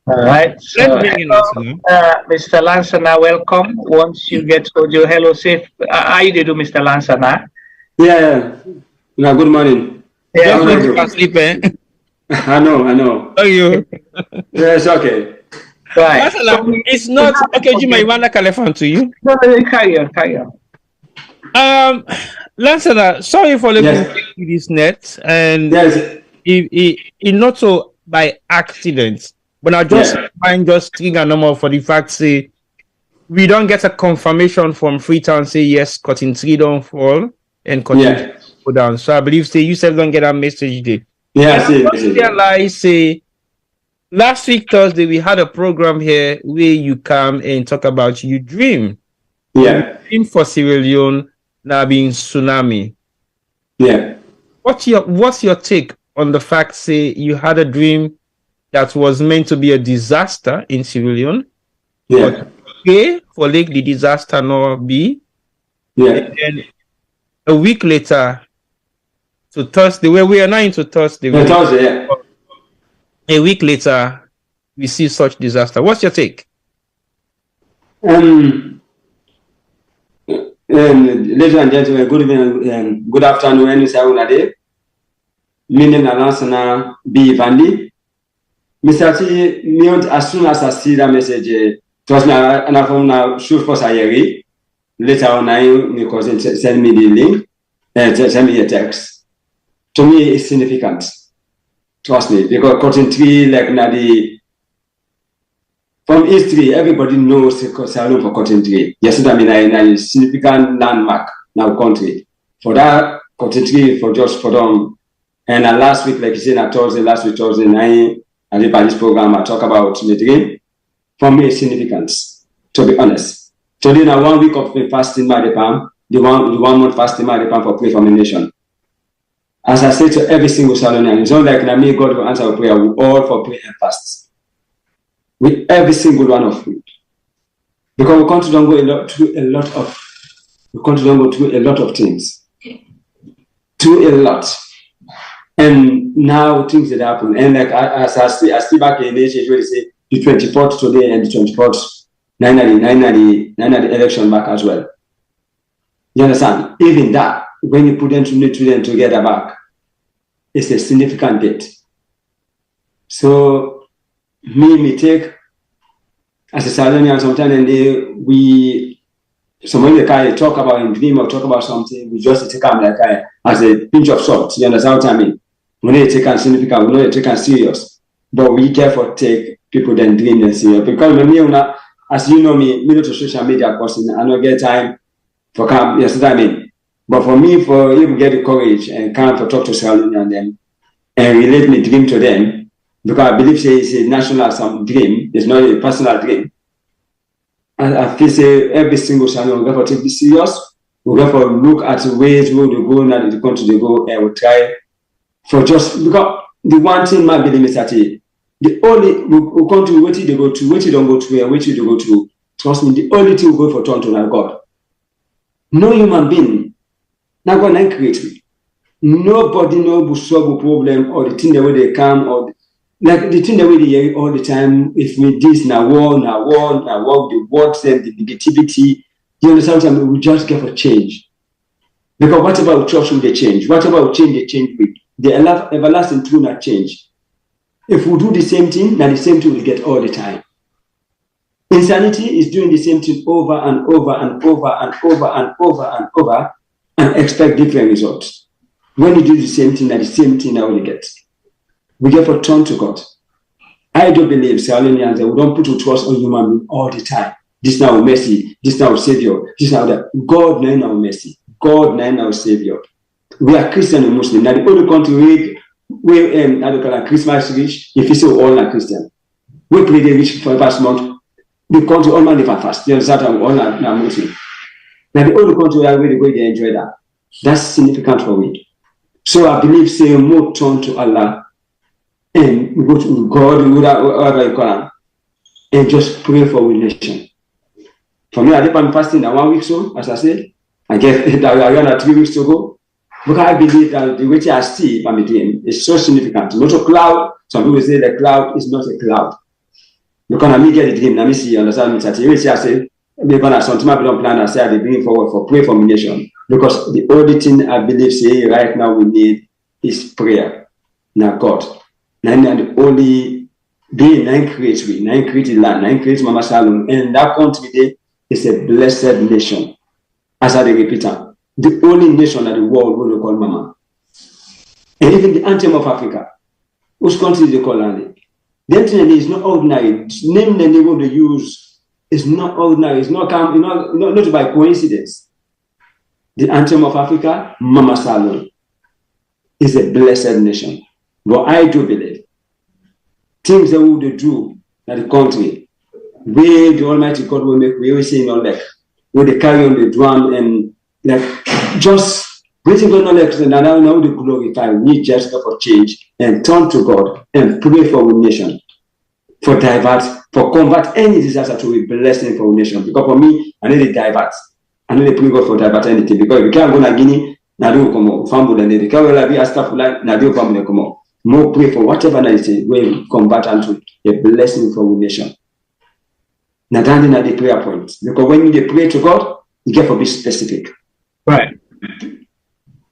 S17: All right. So, Mr. Lansana, welcome. Once you get audio, hello, safe. How you do, Mr. Lansana?
S20: Yeah. No, good morning.
S17: Yeah,
S20: I know.
S16: Oh, you?
S20: Yes, okay.
S17: Right.
S16: It's not okay. Jima, you want to call to you?
S17: No, carry on.
S16: Lansana, sorry for letting me this net, and it not so by accident, but I just find just trigger number for the fact say we don't get a confirmation from Freetown say yes, cutting tree don't fall and cutting go down. So I believe say you said don't get a message there.
S20: Yeah,
S16: say last week Thursday we had a program here where you come and talk about your dream.
S20: Yeah.
S16: Dream for Sierra Leone now being tsunami.
S20: Yeah.
S16: What's your take on the fact say you had a dream that was meant to be a disaster in Sierra Leone?
S20: Yeah.
S16: Okay, for like the disaster not be.
S20: Yeah.
S16: And then a week later to Thursday, where we are now into Thursday. A week later, we see such disaster. What's your take?
S20: Ladies and gentlemen, good evening and good afternoon. Any day. My name is Lansana B. Vandi. Mr. T, as soon as I see that message, trust me, I found shoot for Sayeri. Later on, my cousin send me the link and send me a text. To me, it's significant. Trust me, because cotton tree, like from history, everybody knows the salon for cotton tree. Yes, I mean, a significant landmark now country. For that cotton tree, for them. And last week, like you said, last week, Thursday, I did by this program, I talk about the dream. For me, it's significant, to be honest. Today, now 1 week of fasting, the 1 month fasting, for pray for my nation. As I say to every single Salonian, it's not like me, God will answer our prayer. We all for prayer and fast. With every single one of you. Because we can't don't go through a lot of things. Through a lot. And now things that happen. And like as I see back in the age where they say the 24th today and the 24th, 990 election back as well. You understand? Even that, when you put them together back, it's a significant date. So, me take as a Sardinian sometimes, and when the guy talk about in dream or talk about something, we just take them like as a pinch of salt. You understand what I mean? We need to take them significant, we need to take them serious, but we careful take people then dream and serious because as you know me to social media person, I don't get time for come. Yes, what I mean. But for me, for you get the courage and come to talk to Salon and them and relate my dream to them, because I believe it's a national dream, it's not a personal dream. And I feel say every single Salon will go for take this serious, we'll go for look at the ways where they go and the country they go and we'll try for just because the one thing my belief is that the only we country wait they go to, wait you don't go to where, wait you to go to. Trust me, the only thing we go for turn to now God. No human being. Not going to create. Nobody knows solve a problem or the thing the way they come or like the thing that we hear all the time, if we this now war, the words and the negativity, you understand what I mean? We just get for change. Because whatever we trust will they change. Whatever we change, they change with. The everlasting truth not change. If we do the same thing, now the same thing we get all the time. Insanity is doing the same thing over and over and over and over and over and over and expect different results. When you do the same thing, now the same thing now we get. We get for turn to God. I do believe, Sierra Leoneans, that we don't put our trust on human beings all the time. This now mercy, this now Savior, this now that. God now mercy, God now Savior. We are Christian and Muslim. Now the other country we I call a Christmas rich. If you say all are Christian, we pray the rich for the past month. The country all man live and fast. You understand? All are Muslim. Now the other country are really going to enjoy that. That's significant for me. So I believe say more turn to Allah. And we go to God, whatever you call it, and just pray for our nation. For me, I did I'm fasting now 1 week so, as I said. I get I 3 weeks to go. Because I believe that the way I see by me doing is so significant. Not a cloud. Some people say the cloud is not a cloud. Because I get the dream, let me see, you understand me. I say, we're gonna something I don't plan. I say I bring forward for pray for my nation. Because the only thing I believe say right now we need is prayer. Now God. Now the only being nine created land, nine created Mama Salon, and that country there is a blessed nation. As I repeat, the only nation that the world will call Mama. And even the anthem of Africa, whose country they call land. The anthem is not ordinary. Name the name they use is not ordinary. It's not by coincidence. The anthem of Africa, Mama Salon, is a blessed nation. But I do believe things that we would do in the country, where the Almighty God will make, we always say, like, where they carry on the drum and like just waiting for knowledge and now the glorify. We just go for change and turn to God and pray for our nation, for convert any disaster to a blessing for our nation. Because for me, I need to divert. I need to pray God for divert anything. Because if you can't go to Guinea, now do come on. Family and they can't be a staff like now do family come on. More pray for whatever that is where we convert into a blessing for our nation. Now that's the prayer point. Because when you pray to God, you get to be specific. Right.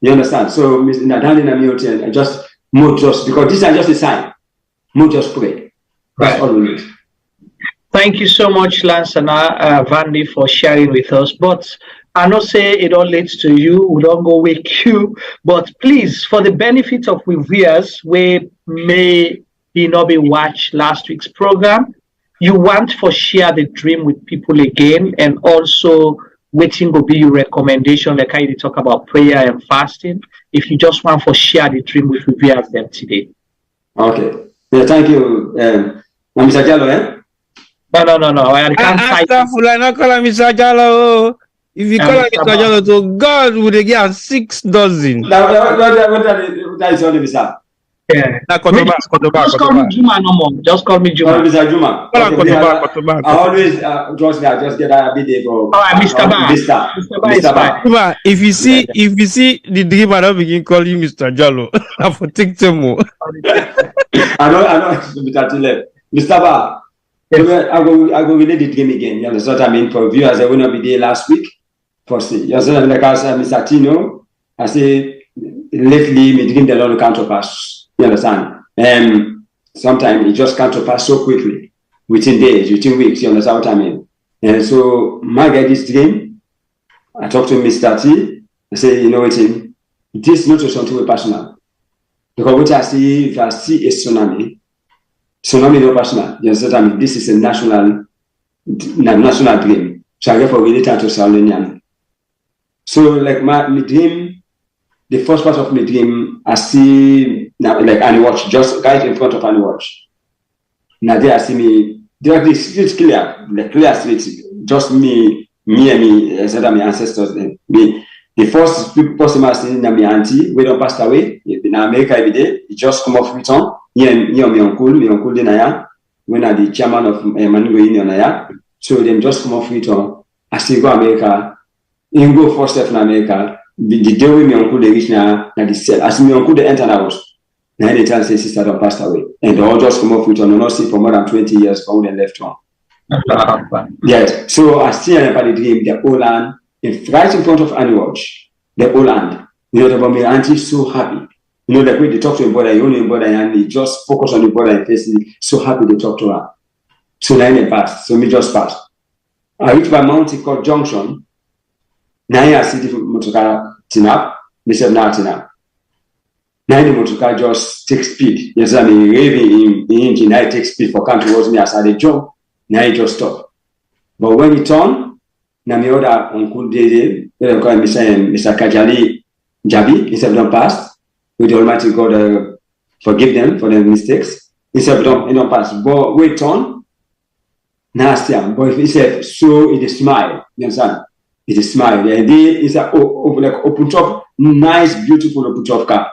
S20: You understand? So I just more just because this is just a sign. More just pray. That's all we need.
S17: Thank you so much, Lance and Vandy, for sharing with us. But I know say it all leads to you. We don't go wake you. But please, for the benefit of we viewers, we may not be watch last week's program. You want for share the dream with people again, and also waiting will be your recommendation, like I talk about prayer and fasting. If you just want for share the dream with viewers them today.
S20: Okay. Yeah, thank you, Mr. Jallo, eh?
S17: No. I can't fight.
S16: I not call him Mr. Jallo. If you call him Mr. Jallo, to God would they get 6 dozen.
S20: That is only Mr.
S17: Yeah.
S16: Just
S17: call me Juma no more. Just call me Juma.
S20: Mr. Juma. I always trust me. I just get a bit there for.
S17: All right, Mr. Ba.
S20: Mr. Ba.
S16: Juma, if you see the dream, I don't begin call you Mr. Jallo. I for take them more.
S20: I know, Mr. Ba. I go relate the dream again. You understand what I mean? For viewers, I will not be there last week. For see, you understand? Like I said, Mr. Tino, I say lately, me dream the Lord can't pass. You understand? Sometimes it just can't pass so quickly, within days, within weeks. You understand what I mean? And so my guy, this dream, I talked to Mr. T. I say, you know what? This is not just something personal. Because what I see, if I see a tsunami no personal. You understand what I mean? This is a national dream. So I get for related to Sierra Leonean. So like my dream, the first part of my dream, I see now like Annie Watch, just right in front of Annie Watch. Now there I see me directly, it's clear, the clear street, just me and my ancestors. Me, the first person I see my auntie, we don't pass away in America every day. It just come off return. My uncle Denaya, when I the chairman of Manugo Union, so them just come off return. I see go America, you go first step in America. The day when my uncle they reach now the cell. As my uncle they enter the house, Now they tell say sister don't passed away. And they all just come up with on not see for more than 20 years from when they left home. Yes. So I see anybody dream the whole land right in front of Annie Watch, the whole land. You know, my auntie is so happy. You know, like when they talk to your brother, you only your brother and they just focus on your brother and face so happy they talk to her. So now they passed. So me just passed. I reached my mountain called Junction. Now I see the motorcar tinap. They said now tinap. Now the motorcar just takes speed. Yes, I mean raving in engine. I take speed for come towards me as I jump. Now it just stop. But when it turn, now my other uncle Dede, Mr. Kajali Jabi, instead of them passed. With the Almighty God forgive them for their mistakes. Instead of them pass. But wait on. Nasty, but if he said so, it is smile. You understand? It is smile. The idea is like open top, nice, beautiful open top car.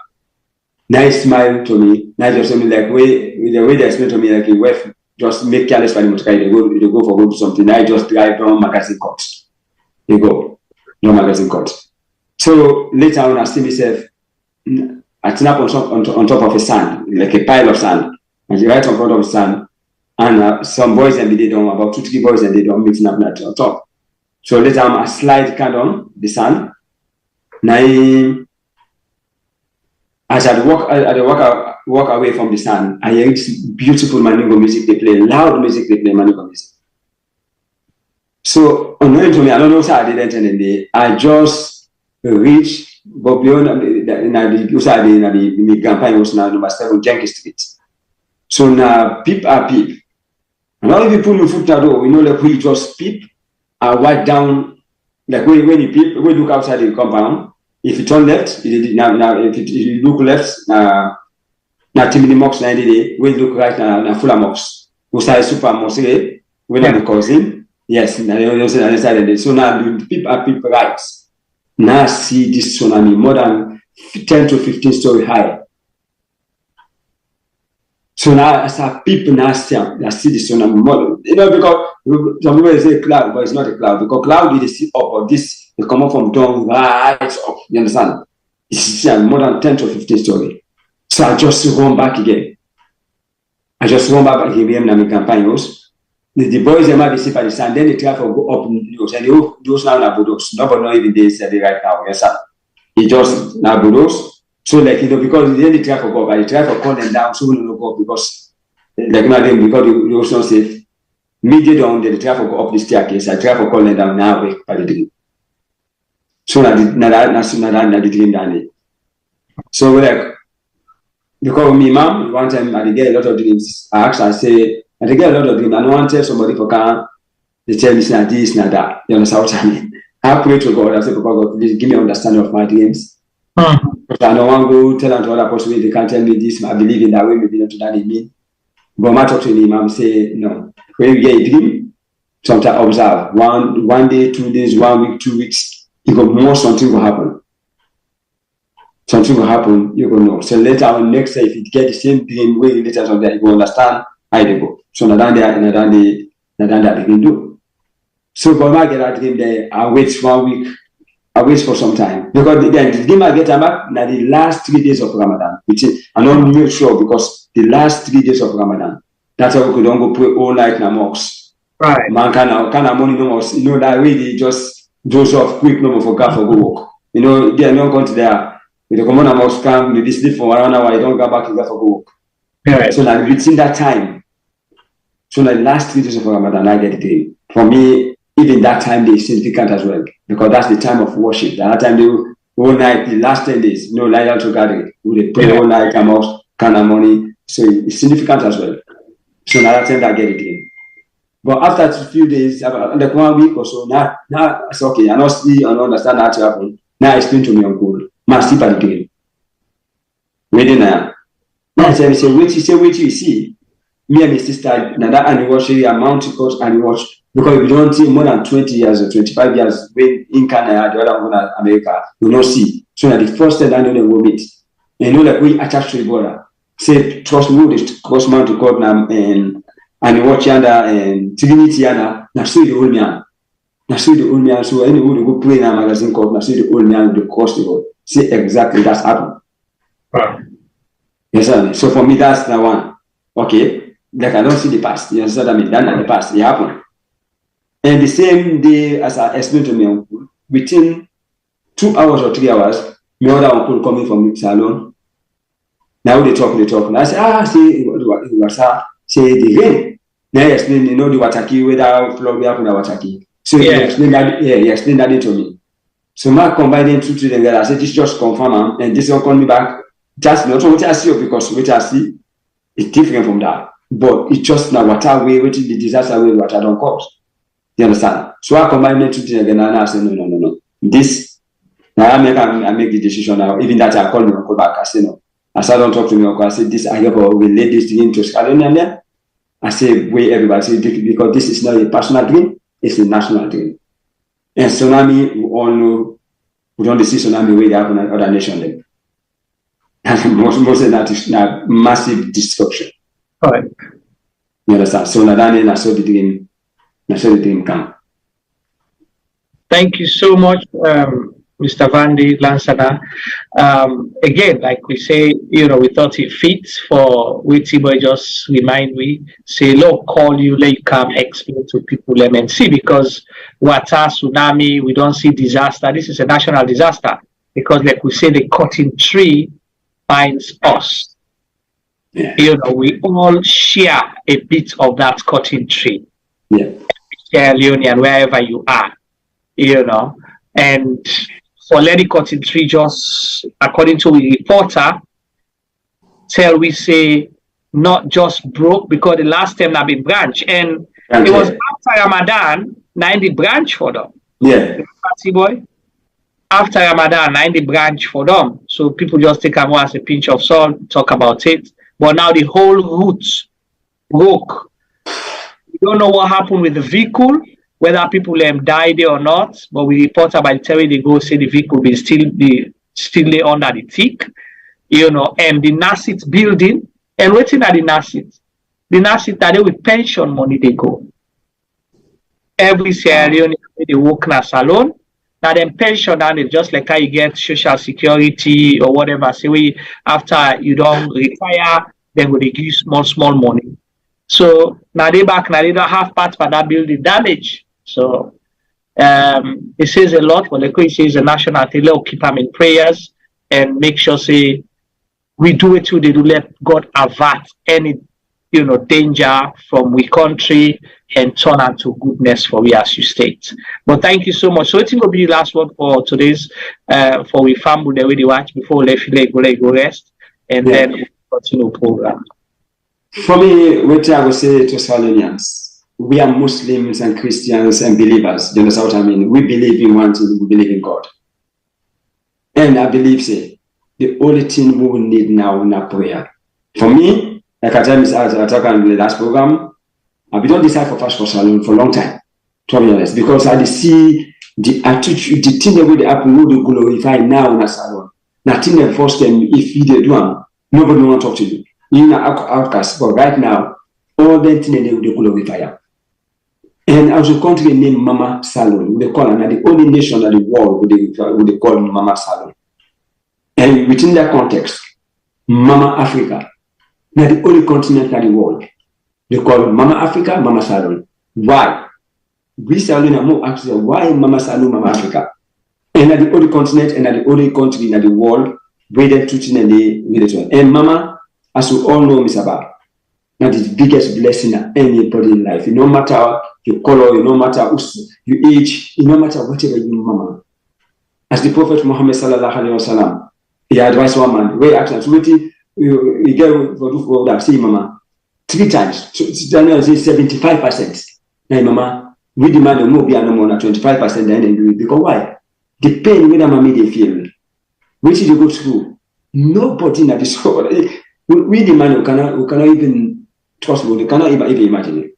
S20: Nice smile to me. Nice just something like the way they explain to me like a wife just make careless for the motor car. They go for go to something. I just drive down magazine cuts. They go. No magazine cuts. So later on I see myself I turn up on top of a sand, like a pile of sand. And right on front of the sand. And some boys and they don't, about 2-3 boys and they don't mixing up on top. So later I slide kind on the sand. Now as I walk away from the sand, I hear this beautiful Maningo music they play, loud music they play, Maningo music. So unknowing to me, I don't know how I didn't end the I just reached but beyond the campaign was now number 7 Jenkins Street. So now peep are peep. And all of you put your foot out door, we know like we just peep and walk down like when you peep, we look outside the compound. If you turn left, if you look left, now Timothy Mox 90 day, we look right now full of Mox. We say super Mox when I'm cousin. Yes, so now the peep are peep right. Now see this tsunami more than 10 to 15 story high. So now as I peep now see the tsunami more, you know, because some people say cloud, but it's not a cloud because cloud is see up or this will come up from down right up. You understand? It's more than 10 to 15 story. So I just run back again. And my companions. The boys they might be sleep at the sand, then they try to go up and those now Nabudos. Nobody know even they said it right now. Yes, sir. He just Nabudos. So like because then they try to go up, they try to call them down so we don't go up because like because the ocean safe. Midday down, they try to go up the staircase. I try to call them down now wake by the dream. So now the dream down. So like because me mom one time I get a lot of dreams. I actually say I get a lot of dreams. I don't want to tell somebody for can they tell me not this, not that. You understand what I mean? I pray to God. I say, Papa God, please give me understanding of my dreams. Because I don't want to go tell them to other person they can't tell me this. I believe in that way, maybe not to that they mean. But I talk to him, I say, no. When you get a dream, sometimes observe. One day, 2 days, 1 week, 2 weeks, you go more something will happen. Something will happen, you go know. So later on, next day, if you get the same dream, way later on that, you will understand how they go. So now that they can do. So when I get that dream there, I wait 1 week. I wait for some time. Because then the dream I get back now the last 3 days of Ramadan. Which is, I'm not real sure because the last 3 days of Ramadan. That's how we don't go pray all night in a mosque.
S17: Right.
S20: Man can money no more. You know that really just doze off quick no more for God for go walk. You know, they are not going to there. If they come on a mosque camp, maybe sleep for 1 hour, you don't go back to God for go walk.
S17: Right.
S20: So now within that time, so now the last 3 days of Ramadan, I get the dream. For me, even that time is significant as well. Because that's the time of worship. That time they all night, the last 10 days, you know, lie down to God, we pray all night, come out, kind of money. So it's significant as well. So now that time I get the dream. But after a few days, like 1 week or so, now it's okay. I don't see, I don't understand how to happen. Now explain to me, Uncle. Man, sleep at the dream. Waiting now. Now I say, wait, you see. Me and my sister, now that anniversary, amount to cost anniversary. Because we don't see more than 20 years or 25 years when in Canada, the other one in America, we don't see. So now the first time I know they will meet. And you know that we attach to the border. Say, trust me, the cross man to God now and you watch yonder and Trinity yonder, now see the old man. Now see the old man. So anyway, we go play in a magazine called now see the old man with the cross the road. See exactly that's happened.
S17: Right.
S20: You understand me? So for me, that's the one. Okay, like I don't see the past. You understand what I mean? That's not the past. It happened. And the same day, as I explained to my uncle, within 2 hours or 3 hours, my other uncle coming from the salon. Now they talk. And I say, see, it was say the rain. Now he explained, the Wataki, whether flood we happen in Wataki. So he explained that to me. So my combining two together, I said, this just confirm, and this will call me back. Just not what I see, because what I see is different from that. But it's just now what I way, what is the disaster way, what I don't cause. You understand? So I combine the two together, and I said, no. This, now I make the decision now. Even that I call me uncle back. I say, no. I said, don't talk to me, uncle. I said, this, I will relate this dream to Scotland. I say, wait, everybody, say, because this is not a personal dream, it's a national dream. And tsunami, we all know, we don't see tsunami where they happen in other nations. And most of that is now massive destruction.
S17: All right.
S20: You understand? So now I saw the dream come.
S17: Thank you so much, Mr. Vandy Lansana. Again, like we say, we thought it fits for Witiboy just remind we say, look, call you, let you come explain to people MNC, because water, tsunami, we don't see disaster. This is a national disaster because, like we say, the cutting tree binds us.
S20: Yeah.
S17: We all share a bit of that cutting tree.
S20: Yeah.
S17: Sierra Leone and wherever you are, and for Lady Cotton Tree, just according to a reporter, tell we say not just broke because the last time I've been branch, and it was after Ramadan, 90 branch for them.
S20: Yeah.
S17: Boy. After Ramadan, 90 branch for them. So people just take them as a pinch of salt, talk about it. But now the whole route broke. We don't know what happened with the vehicle, whether people died there or not, but we report about the time they go say the vehicle be still lay under the tick, and the NASIT building, and waiting at the NASIT that they with pension money they go. Every Sierra Leone they work in a salon. Now them pension and it's just like how you get social security or whatever. Say after you don't retire, then they give you small money. So now they back, now they don't have part for that building damage. So it says a lot, but like it says the national they'll keep them in prayers and make sure say we do it too, they do let God avert any danger from we country and turn out to goodness for we as you state. But thank you so much. So I think will be the last word for today's for we family the way they watch before we let go rest and then we continue program.
S20: For me, what I would say to Salonians, we are Muslims and Christians and believers. Do you understand what I mean? We believe in one thing, we believe in God. And I believe, the only thing we will need now is prayer. For me, like I tell I talk on the last program, I've been on this side for Fast for Salon for a long time, to be honest, because I see the attitude, the thing that will happen, who they glorify now in a salon. Nothing the first time, if you do one, nobody will talk to you. You're an outcast, but right now, all the things they will glorify. And as a country named Mama Salon, they call her the only nation in the world would they call Mama Salon. And within that context, Mama Africa, now the only continent in the world, they call Mama Africa, Mama Salon. Why? We Salon are more actually why Mama Salon, Mama Africa? And at the only continent and at the only country in the world where they're treating and and Mama, as we all know, Miss Abba, that is the biggest blessing of anybody in life. No matter your color, no matter your age, no matter whatever you Mama. As the Prophet Muhammad sallallahu alaihi wasallam, he advised one man, where actually you get for that, see Mama, 3 times. So it's 75%. Now, Mama, we demand more be no more than 25% then and do it. Because why? The pain when Mama they feel. Where should you go through? Nobody in this world. We demand we cannot even trust, we cannot even imagine it.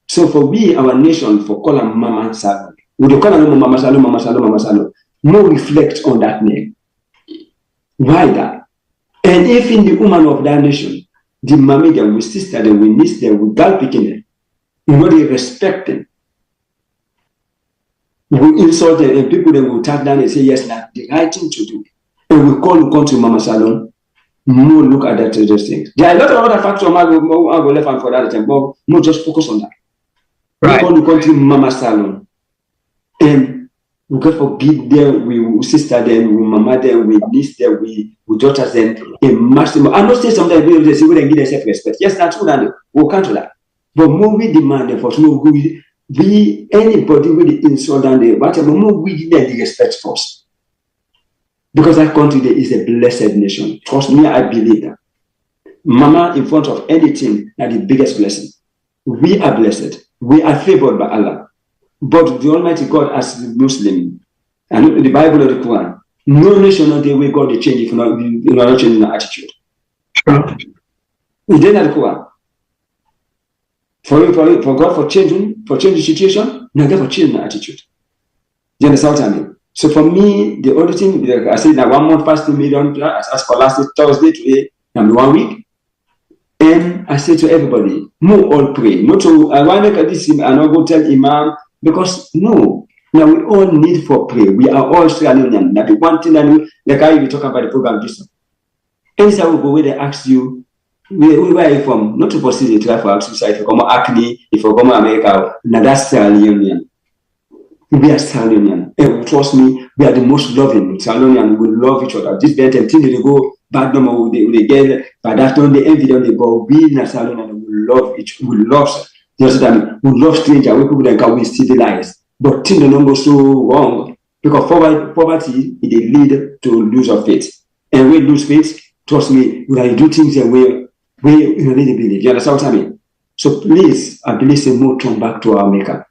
S20: So for we, our nation, for calling Mama Salon, we don't call her Mama Salon, Mama Salon, Mama Salon. More reflect on that name. Why that? And if in the woman of that nation, the mommy them, we sister them, we niece them, we girl picking them, nobody respect them. We insult them, and people then will tag down and say, yes, that's the right thing to do. And we call to Mama Salon. more look at those things. There are a lot of other factors I go left and for that time, but more just focus on that.
S17: Right.
S20: We call the country Mama Salon. And we God forbid them, we sister them, we mama them, we niece them, we daughters them, a maximum. I'm not saying sometimes they say we don't give them self-respect. Yes, that's true, and we'll come to that. But more we demand them for so we anybody with the insult and the whatever, more we give them the respect first. Because that country there is a blessed nation. Trust me, I believe that. Mama in front of anything are the biggest blessing. We are blessed. We are favored by Allah. But the Almighty God as the Muslim, and the Bible or the Quran, no nation on the way God will change if you're not changing the attitude. We did not the Quran. For God for changing the situation, no God for changing the attitude. You understand what I mean? So for me, the only thing I said that 1 month past 2 million as for last Thursday today, and 1 week. And I say to everybody, more all pray. Not to I want to make this and not go tell Imam, because no. Now we all need for prayer. We are all Australian. Now the one thing that like how you talk about the program just anytime we go where they ask you, where are you from? Not to pursue the try for suicide, if you come Acne, if you come America, now that's Australian. We are Australian. And trust me, we are the most loving Australian. We love each other. This better thing they go bad number they get, but that's not the envy them. But we in Australian and we love each. We love. Just that we love stranger. We people that can we civilize. But things don't go so wrong because poverty it lead to lose of faith. And when lose faith, trust me, we do things the way you really believe. You understand what I mean? So please, I believe say more turn back to our Maker.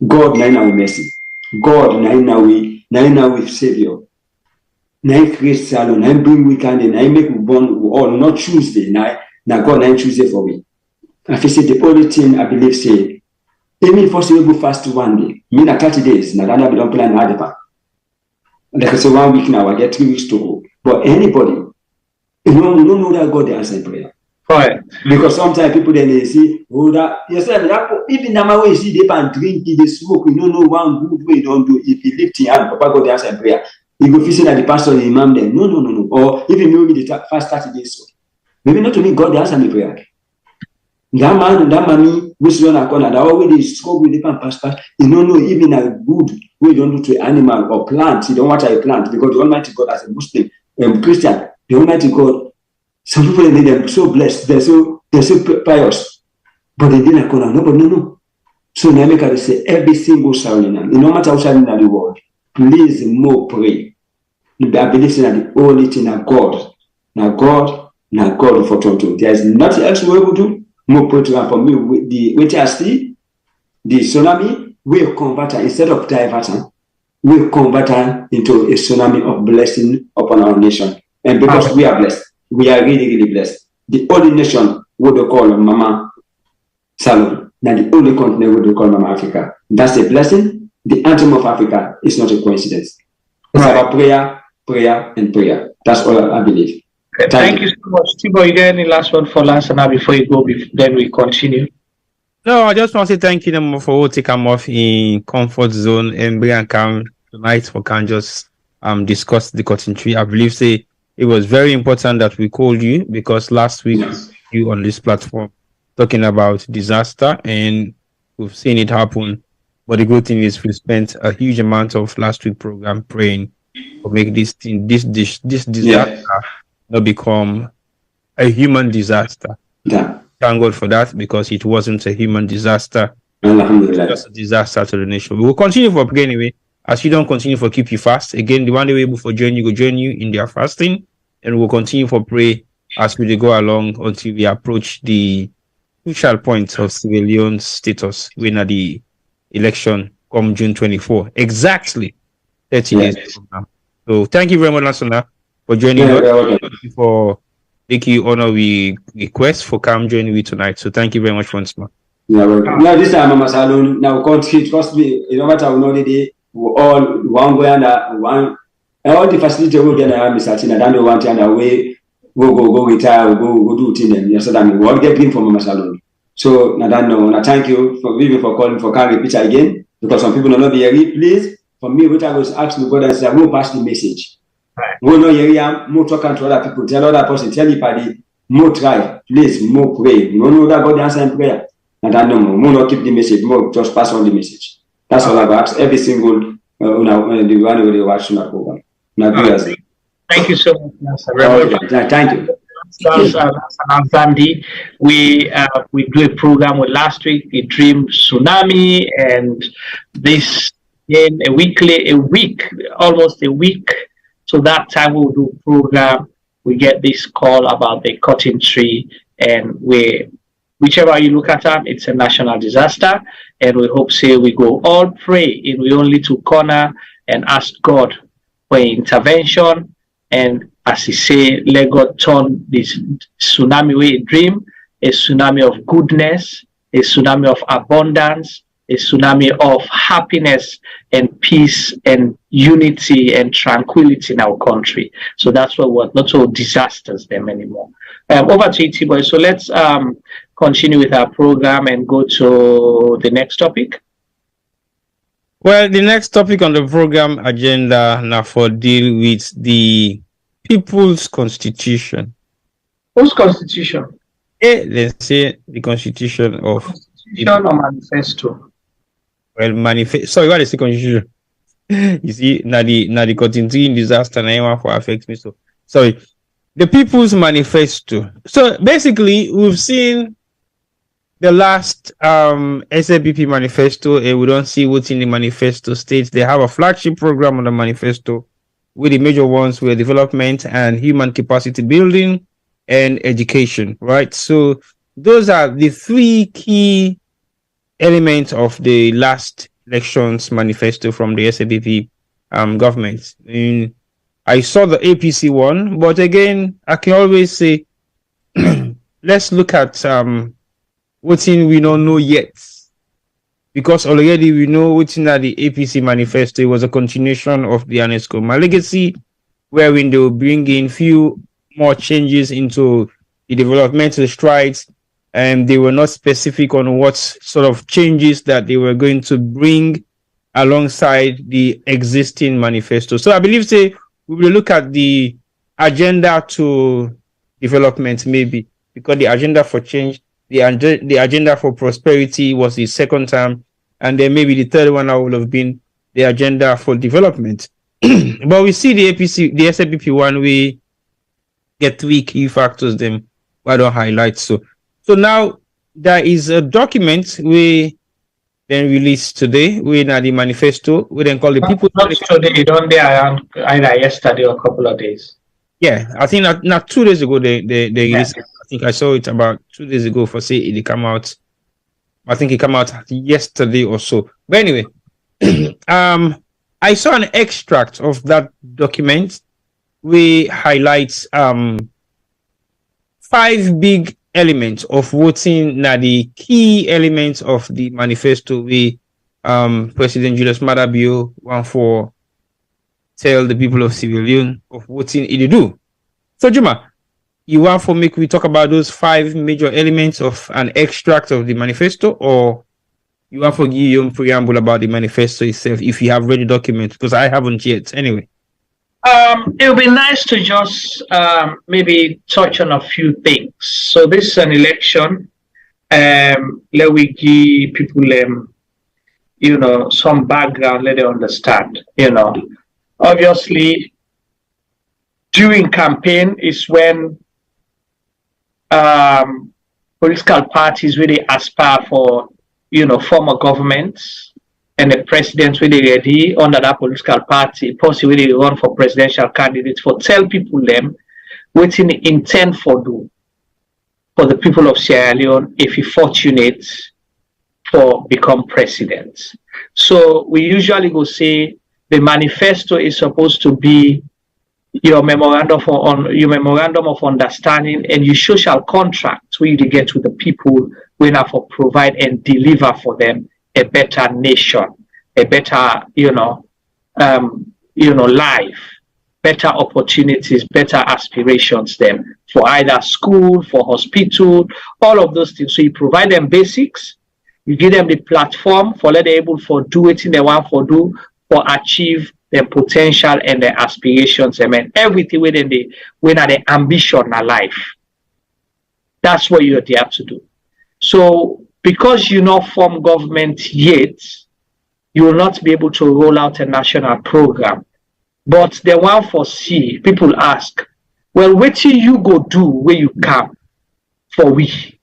S20: God, now with mercy. God, now with Savior. Now create salon. Now bring weekend. Now make we born all not Tuesday. Now God now Tuesday for me. I feel say the only thing I believe say. Even if we go fast 1 day, mean at 30 days, now that we don't plan hard. Like I say 1 week now, I get 3 weeks to go. But anybody, we don't know that God answers prayer.
S17: Right.
S20: Because sometimes people then they see, oh that yourself that even now when you see they can drink, they smoke, we don't know one good way don't do if you lift your hand, Papa God answer prayer. You go feel that the pastor the imam then. No. Or even maybe the fast 30 days. So maybe not only God answer me prayer. That man, that mommy, which run a corner, that always they scope with the pastor, you don't know even a good way don't do to animal or plant. You don't want a plant because the Almighty God as a Muslim Christian, the Almighty God, some people they are so blessed, they're so pious, but they didn't corner. No. So now make us say every single Saronian, no matter how Saronian in the world, please more pray. I believe that the only thing now God for total. There is nothing else we will do. More program for me with the WTSD, the tsunami will convert instead of diverting, will convert into a tsunami of blessing upon our nation. And because we are blessed, we are really, really blessed. The only nation would call Mama Salon. Now the only continent would call Mama Africa. That's a blessing. The anthem of Africa is not a coincidence. It's about prayer, and prayer. That's all I believe.
S17: Thank you so much. Tibo, you got any last one for Lansana before you go, then we continue?
S16: No, I just want to say thank you them for taking them off in comfort zone and bring and come tonight for can just discuss the cotton tree. I believe say it was very important that we called you because last week you on this platform talking about disaster and we've seen it happen. But the good thing is we spent a huge amount of last week program praying to make this disaster not become a human disaster. Yeah. Thank God for that because it wasn't a human disaster. It's just a disaster to the nation. We will continue for prayer anyway. As you don't continue for keep you fast. Again, the one day able for join you go join you in their fasting, and we'll continue for pray as we go along until we approach the crucial point of Sierra Leone's status when at the election come June 24. Exactly 30 days from now. So thank you very much, Lansana, for joining us. For thank you honor we request for come joining me tonight. So thank you very much once more.
S20: Now this time Mama Salon now country trust me, no matter how know the day we all one way and one all the facility we get na Mr. Tina don't want and away go retire go do thing them. So that we all get green from Mama Salon. So now thank you for even for calling for can repeat again because some people don't know the area. Please for me what I was asking God and say I will pass the message. We know you more talking to other people, tell other person, tell anybody, more try, please, more pray. We know that God answer in prayer. And I know more not keep the message, more just pass on the message. That's all I've asked every single the one who they watch that program.
S17: Thank you so much, Mr.
S20: Thank you.
S17: Zandi. We do a program with last week, the Dream Tsunami, and this in almost a week. So that time we'll do a program. We get this call about the cutting tree, and whichever you look at them, it's a national disaster. And we hope we go all pray in we only to corner and ask God for intervention. And as he say, let God turn this tsunami way a dream, a tsunami of goodness, a tsunami of abundance, a tsunami of happiness and peace and unity and tranquility in our country. So that's what we're not so disasters them anymore. Over to you, T-Boy. So let's continue with our program and go to the next topic.
S16: Well, the next topic on the program agenda now for deal with the People's Constitution.
S17: Whose constitution?
S16: Let's say the Constitution of
S17: Constitution or Manifesto.
S16: Well, Manifesto. Sorry, what is the Constitution? You see, now the continuing disaster now for affect me. So sorry, the People's Manifesto. So basically, we've seen the last SLPP manifesto, and we don't see what's in the manifesto states. They have a flagship program on the manifesto, with the major ones were development and human capacity building and education, right? So those are the three key elements of the last elections manifesto from the SLPP government. I saw the APC one, but again, I can always say, let's look at what's in we don't know yet, because already we know what's in that the APC manifesto was a continuation of the UNESCO legacy, wherein they will bring in few more changes into the developmental strides, and they were not specific on what sort of changes that they were going to bring alongside the existing manifesto. So I believe we will look at the agenda to development maybe, because the agenda for change, the agenda for prosperity was the second term, and then maybe the third one would have been the agenda for development. But we see the SLPP one, we get three key factors, them I don't highlight. So now there is a document we then released today, we in the manifesto, we then call the people.
S17: Not today, it only around either yesterday or a couple of days.
S16: Yeah, I think not 2 days ago they released. I think I saw it about 2 days ago for say it come out. I think it came out yesterday or so. But anyway, I saw an extract of that document. We highlight 5 big elements of voting. Now the key elements of the manifesto. We President Julius Maada Bio one for tell the people of Sierra Leone of voting it do. So Juma, you want for me we talk about those 5 major elements of an extract of the manifesto, or you want for give you a preamble about the manifesto itself if you have read the document, because I haven't yet anyway.
S17: It would be nice to just maybe touch on a few things. So this is an election. Let we give people some background, let them understand. Obviously during campaign is when political parties really aspire for former governments, and the presidents really ready under that political party, possibly run for presidential candidates, for tell people them what in intend for do for the people of Sierra Leone if he fortunate for become president. So we usually go say the manifesto is supposed to be your memorandum of understanding and your social contract where you get with the people when have to provide and deliver for them a better nation, a better life, better opportunities, better aspirations them for either school, for hospital, all of those things. So you provide them basics, you give them the platform for let them able for do it in the one for do for achieve their potential and their aspirations, and everything within the ambition in life. That's what you're there to do. So because you not form government yet, you will not be able to roll out a national program. But the one for C, people ask, well, what till you go do where you come for we?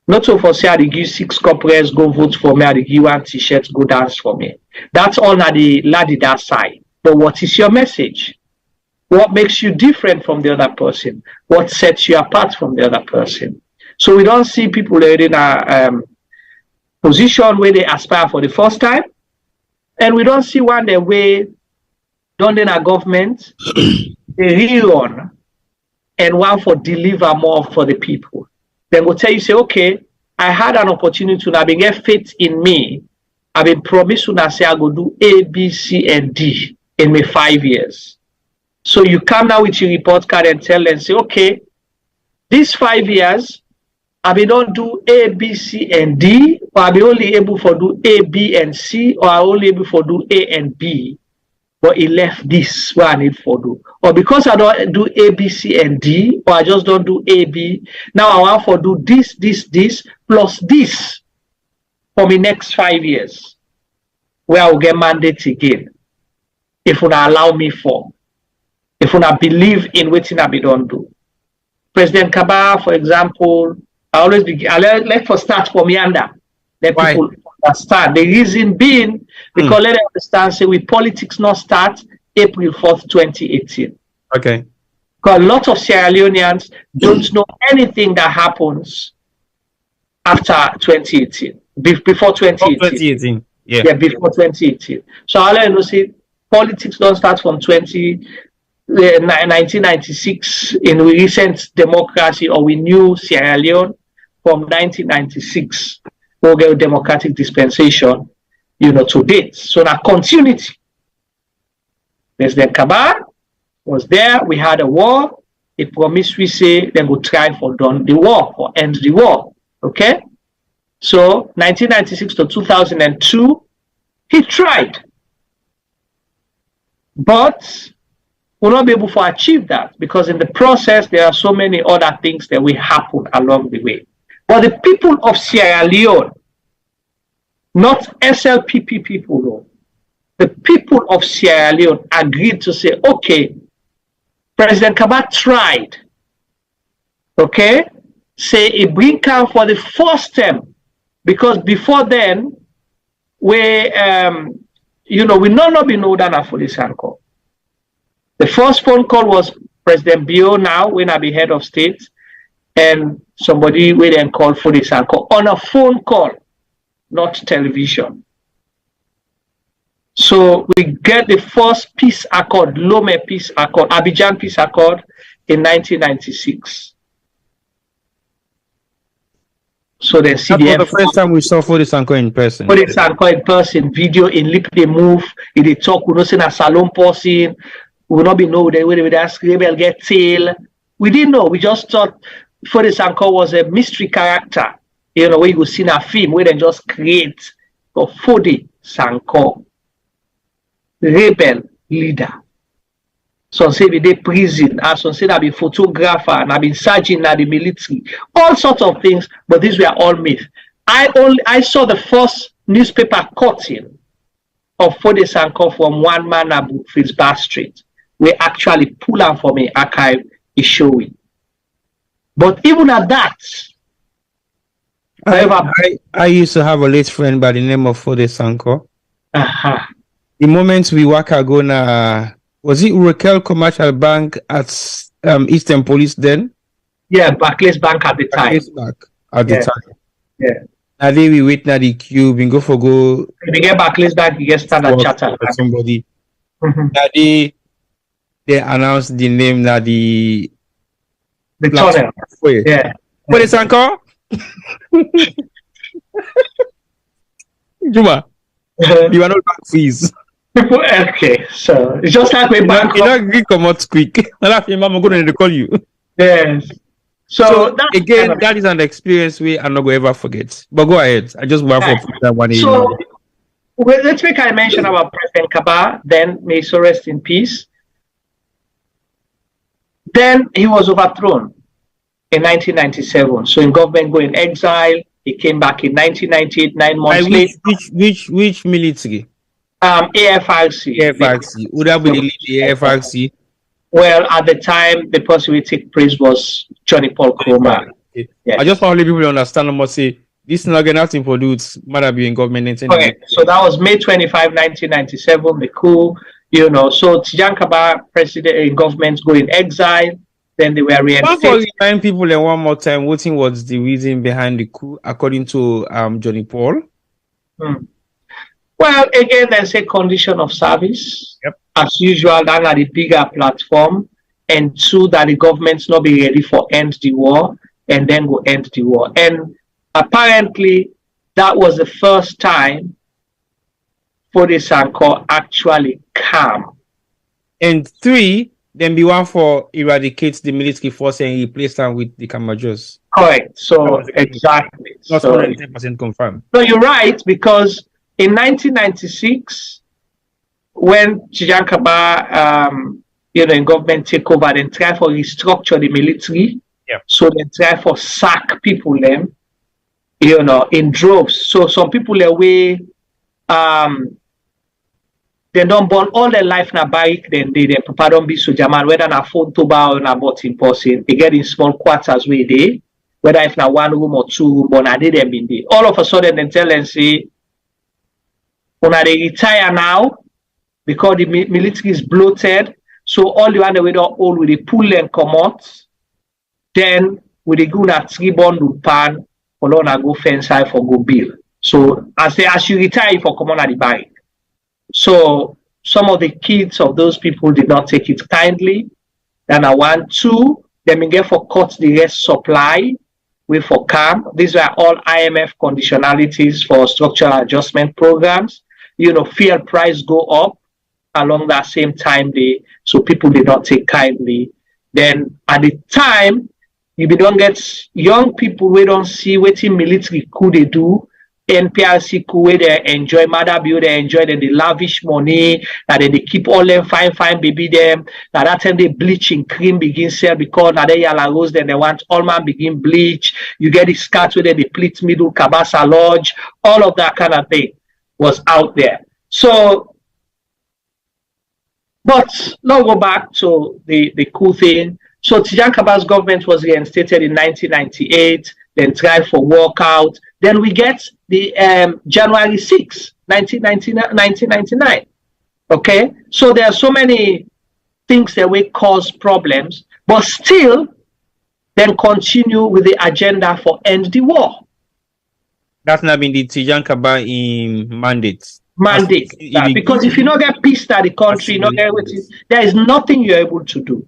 S17: Not so for say I give 6 corporates, go vote for me, I give 1 t-shirt, go dance for me. That's all na the laddie that side. But what is your message? What makes you different from the other person? What sets you apart from the other person? So we don't see people in a position where they aspire for the first time, and we don't see one the way done in our government, they rerun, and one for deliver more for the people. Then will tell you, say, okay, I had an opportunity to now get faith in me. I've been promised to now say I go do A, B, C, and D in my 5 years. So you come now with your report card and tell them, say, okay, these 5 years, I be don't do A, B, C, and D, or I be only able for do A, B, and C, or I only able for do A and B, but he left this where I need for do. Or because I don't do A, B, C, and D, or I just don't do A, B, now I want for do this, plus this for my next 5 years, where I will get mandate again, if you allow me for, if you believe in what I be don't do. President Kabah, for example, let's start from yonder. Let people understand. The reason being, because let them understand, say, with politics not start April 4th, 2018.
S16: Okay.
S17: Because a lot of Sierra Leoneans don't know anything that happens after 2018, before 2018.
S16: 2018. Yeah.
S17: Yeah, before 2018. So I'll let you know, say, politics don't start from 1996 in recent democracy, or we knew Sierra Leone from 1996. We'll get a democratic dispensation, to date. So now continuity. President Kabah was there. We had a war. He promised, we say, then go try for done the war, or end the war. Okay? So 1996 to 2002, he tried. But we'll not be able to achieve that, because in the process, there are so many other things that will happen along the way. But the people of Sierra Leone, not SLPP people, though, the people of Sierra Leone agreed to say, okay, President Kabah tried, okay, say he bring come for the first term, because before then, we not been older than for this call. The first phone call was President Bio now, when I be head of state, and somebody went and called for this call on a phone call, not television. So we get the first peace accord, Lome peace accord, Abidjan peace accord in 1996. So then
S16: that was the first time we saw Fode Sanko in person.
S17: Fode Sanko in person, video in lip they move, in the talk, we don't see a salon person, we will not be know the way they ask rebel get tail. We didn't know, we just thought Fode Sanko was a mystery character. Where you go see a film where they just create for Fode Sanko, rebel leader. Some say they prison, and some say that be photographer, and I've been sergeant in the military, all sorts of things, but these were all myth. I saw the first newspaper cutting of Fode Sanko from one man at Fitzbar Street. We actually pull out from an archive is showing. But even at that,
S16: I used to have a late friend by the name of Fode Sanko. The moment we work ago na, was it Raquel Commercial Bank at Eastern Police then?
S17: Yeah, Barclays Bank at the time.
S16: Barclays Bank at the time.
S17: Yeah.
S16: Now they we wait na the queue, we go for go.
S17: We get Barclays Bank, you get Standard Chartered.
S16: Somebody. Now they announced the name na the
S17: tunnel. Yeah.
S16: Fode Sanko. Juma, you are not back, please.
S17: Okay, so it's just like we bank.
S16: You not come out quick. I'm going to call you.
S17: Yes. So
S16: again, that is an experience we are not going to ever forget. But go ahead. I just want to put that one in.
S17: So Well, let's make a mention about President Kaba, then may he so rest in peace. Then he was overthrown in 1997. So in government go in exile. He came back in 1998, 9 months later.
S16: Which military?
S17: AFRC.
S16: AFRC. Would that be the lead, the AFRC?
S17: Well, at the time, the person who took place was Johnny Paul Kroma.
S16: Okay. Yes. I just want to let people understand and must say this is not getting nothing for dudes, matter be in government.
S17: Okay, so that was May 25, 1997, the coup, you know. So Tijan Kaba, president in government, go in exile. Then they were reinstated.
S16: Remind people and one more time, what was the reason behind the coup, according to Johnny Paul?
S17: Well, again, there's a condition of service.
S16: Yep.
S17: As usual, that are the bigger platform. And two, that the government's not be ready for end the war and then go end the war. And apparently, that was the first time Fode Sanko actually calm.
S16: And three, then be one for eradicate the military force and replace them with the Kamajos.
S17: Correct. So exactly.
S16: Not
S17: so,
S16: 110% confirmed.
S17: No, you're right, because in 1996, when Tijan Kaba, in government take over and try for restructure the military, so they try for sack people them, in droves. So some people away, they don't burn all their life na barrack, then they prepare don't be soldier man, whether na phone to bar or na bot in person. They get in small quarters where they, whether if na one room or two room, but na they them in there. All of a sudden they tell them say, when they retire now, because the military is bloated, so all the one the way don't all with the pull and come out, then with the go na 3 bond pan, for na go fence side for go bill. So as you retire for come on at the bank. So some of the kids of those people did not take it kindly. Then I want two, then we get for cut the rest supply, we for camp. These were all IMF conditionalities for structural adjustment programs. Fuel price go up along that same time so people did not take kindly. Then at the time, you don't get young people we don't see what in military could they do. NPRC where they enjoy mother bill, they enjoy them, they lavish money, and then they keep all them fine baby them. Now that time they bleaching cream begin sell because now they yellow rose, then they want all man begin bleach. You get the skirts where they pleat middle Kabasa Lodge, all of that kind of thing was out there. So, but now go back to the cool thing. So Tijan Kaba's government was reinstated in 1998, then tried for walkout. Then we get the January 6, 1999. Okay? So there are so many things that will cause problems, but still then continue with the agenda for end the war.
S16: That's not been the Tijan Kaba in mandate.
S17: Because if you don't get peace in the country, there is nothing you're able to do.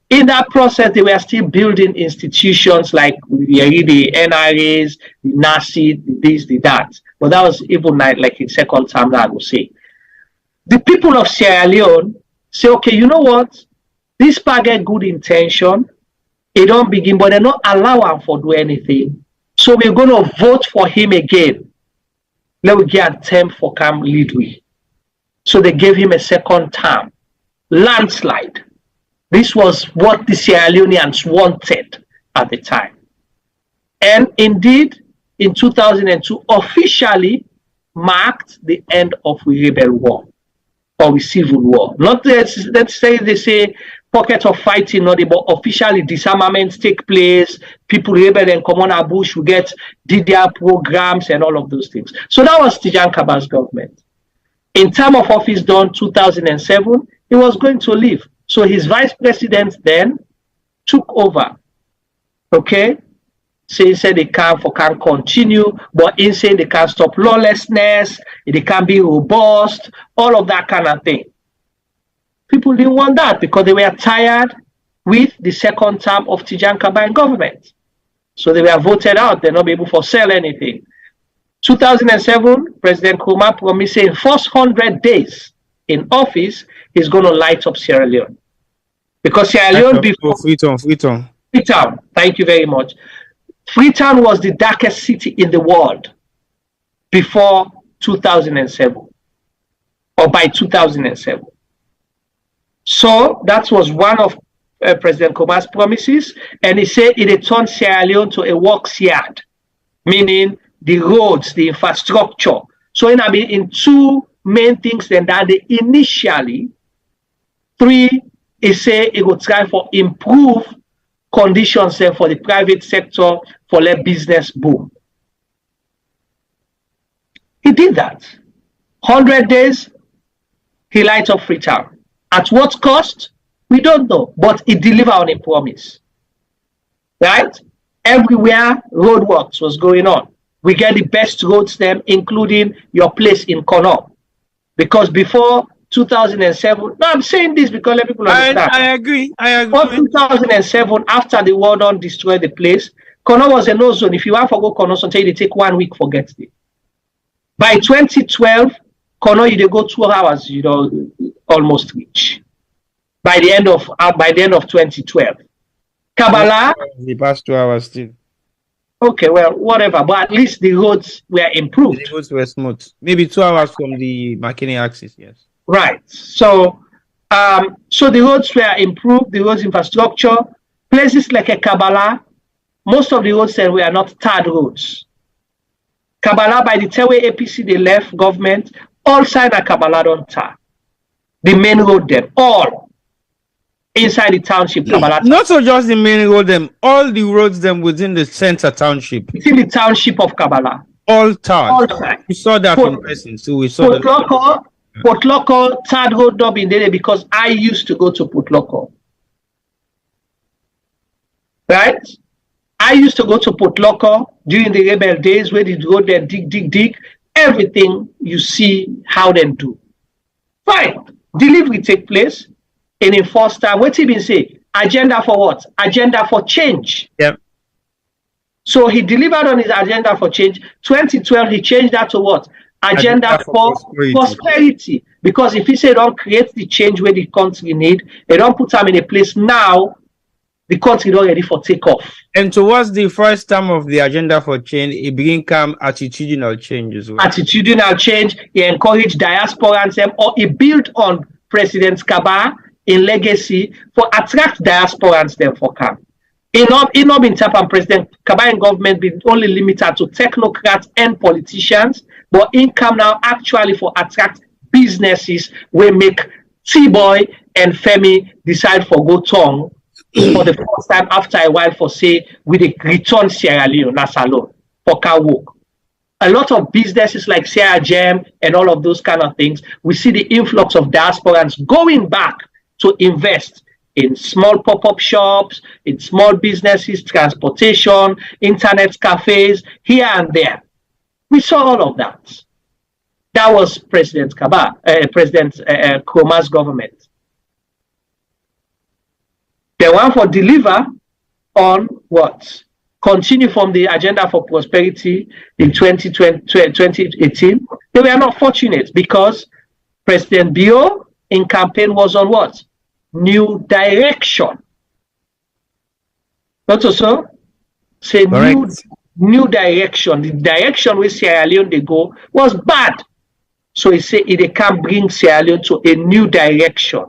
S17: In that process, they were still building institutions like the NRAs, the NASI, this, the that. But that was even like in second term, I would say. The people of Sierra Leone say, okay, you know what? This part get good intention. It don't begin, but they don't allow him for do anything. So we're going to vote for him again. Let me get a term for Cam Lidwi. So they gave him a second term. Landslide. This was what the Sierra Leoneans wanted at the time. And indeed, in 2002, officially marked the end of the rebel war or the civil war. Not let's say they say pockets of fighting, not but officially disarmaments take place, people rebel and come on our bush, we get DDR programs and all of those things. So that was Tijan Kaba's government. In term of office done 2007, he was going to leave. So his vice president then took over. Okay? So he said they can continue, but he said they can't stop lawlessness, they can be robust, all of that kind of thing. People didn't want that because they were tired with the second term of Tijan Kaba in government. So they were voted out, they're not able to sell anything. 2007, President Nkrumah promised in first 100 days in office, he's going to light up Sierra Leone. Because Sierra Leone before...
S16: Freetown.
S17: Thank you very much. Freetown was the darkest city in the world before 2007. or by 2007. So that was one of President Kuma's promises, and he said it had turned Sierra Leone to a works yard, meaning the roads, the infrastructure. So in two main things then that they initially, three, he say it would try for improve conditions there for the private sector for let business boom. He did that. 100 days, he light up Freetown. At what cost? We don't know, but he delivered on a promise. Right? Everywhere roadworks was going on. We get the best roads them, including your place in Kono. Because before 2007, no, I'm saying this because let people understand.
S16: I agree.
S17: Before 2007, after the war done destroyed the place, Kono was a no zone. If you want to go Kono, until they take 1 week, forget it. By 2012, Kono, you go 2 hours, almost reach. By the end of 2012, Kabbalah.
S16: The past 2 hours still.
S17: Okay, well, whatever, but at least the roads were improved.
S16: The roads were smooth. Maybe 2 hours from the McKinney axis, yes.
S17: Right. So, so the roads were improved, the roads infrastructure. Places like a Kabbalah, most of the roads there were not tarred roads. Kabbalah, by the time APC they left government, all sides of Kabbalah don't tar. The main road them, all inside the township. Kabbalah.
S16: Not so just the main road them, all the roads them within the center township.
S17: Within the township of Kabbalah.
S16: All tarred.
S17: All sides.
S16: We saw that in person, so we saw
S17: that. Port Local, third road not been there because I used to go to Port Local. Right? I used to go to Port Local during the rebel days where they go there, dig. Everything you see how they do. Fine. Delivery take place in a first time. What he been say? Agenda for what? Agenda for change.
S16: Yep.
S17: So he delivered on his agenda for change. 2012, he changed that to what? Agenda for prosperity. Because if he say don't create the change where the country need, they don't put them in a place now, the country not ready for takeoff.
S16: And towards the first term of the agenda for change, it began come attitudinal change as well.
S17: Attitudinal change, he encouraged diaspora and them, or he built on President Kaba in legacy for attract diaspora and them for come. It not been tap on President Kaba and government been only limited to technocrats and politicians, but income now actually for attract businesses will make T-Boy and Femi decide for go tongue for the first time after a while for say with a return Sierra Leone, Nasalo, for car work. A lot of businesses like Sierra Gem and all of those kind of things, we see the influx of diasporans going back to invest in small pop-up shops, in small businesses, transportation, internet cafes, here and there. We saw all of that. That was President Kuma's government. They want to deliver on what? Continue from the agenda for prosperity in 2018. They were not fortunate because President Bio in campaign was on what? New direction. Not also say new direction. The direction where Sierra Leone they go was bad. So he said it can bring Sierra Leone to a new direction.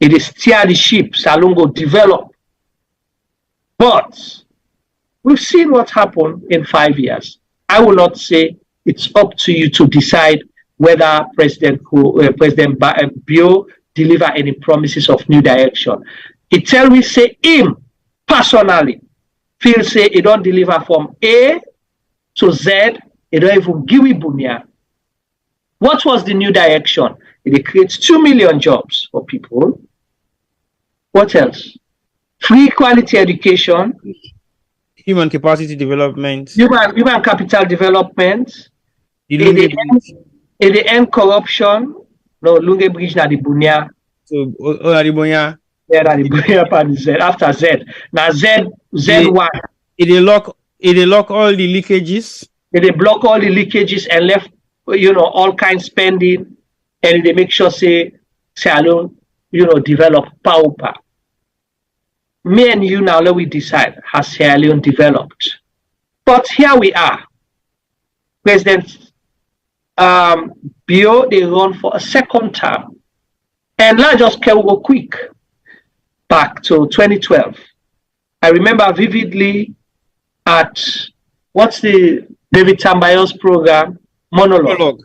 S17: It is steer the ship, Salongo develop. But we've seen what happened in 5 years. I will not say it's up to you to decide whether President Bio deliver any promises of new direction. It tell me say him personally feel say he don't deliver from A to Z, he don't even give it bunya. What was the new direction? It creates 2 million jobs for people. What else? Free quality education.
S16: Human capacity development.
S17: Human capital development. It end corruption. No, Lunge Bridge na the bunya.
S16: So, na the bunya.
S17: Yeah, na the bunya pan Z. After Z. Now Z1.
S16: It lock all the leakages.
S17: It block all the leakages and left, all kinds spending, and they make sure say Salon, develop power. Me and you now, let we decide, has Sierra Leone developed? But here we are. President Bio, they run for a second term. And let's just go quick back to 2012. I remember vividly at what's the David Tambayo's program? Monologue.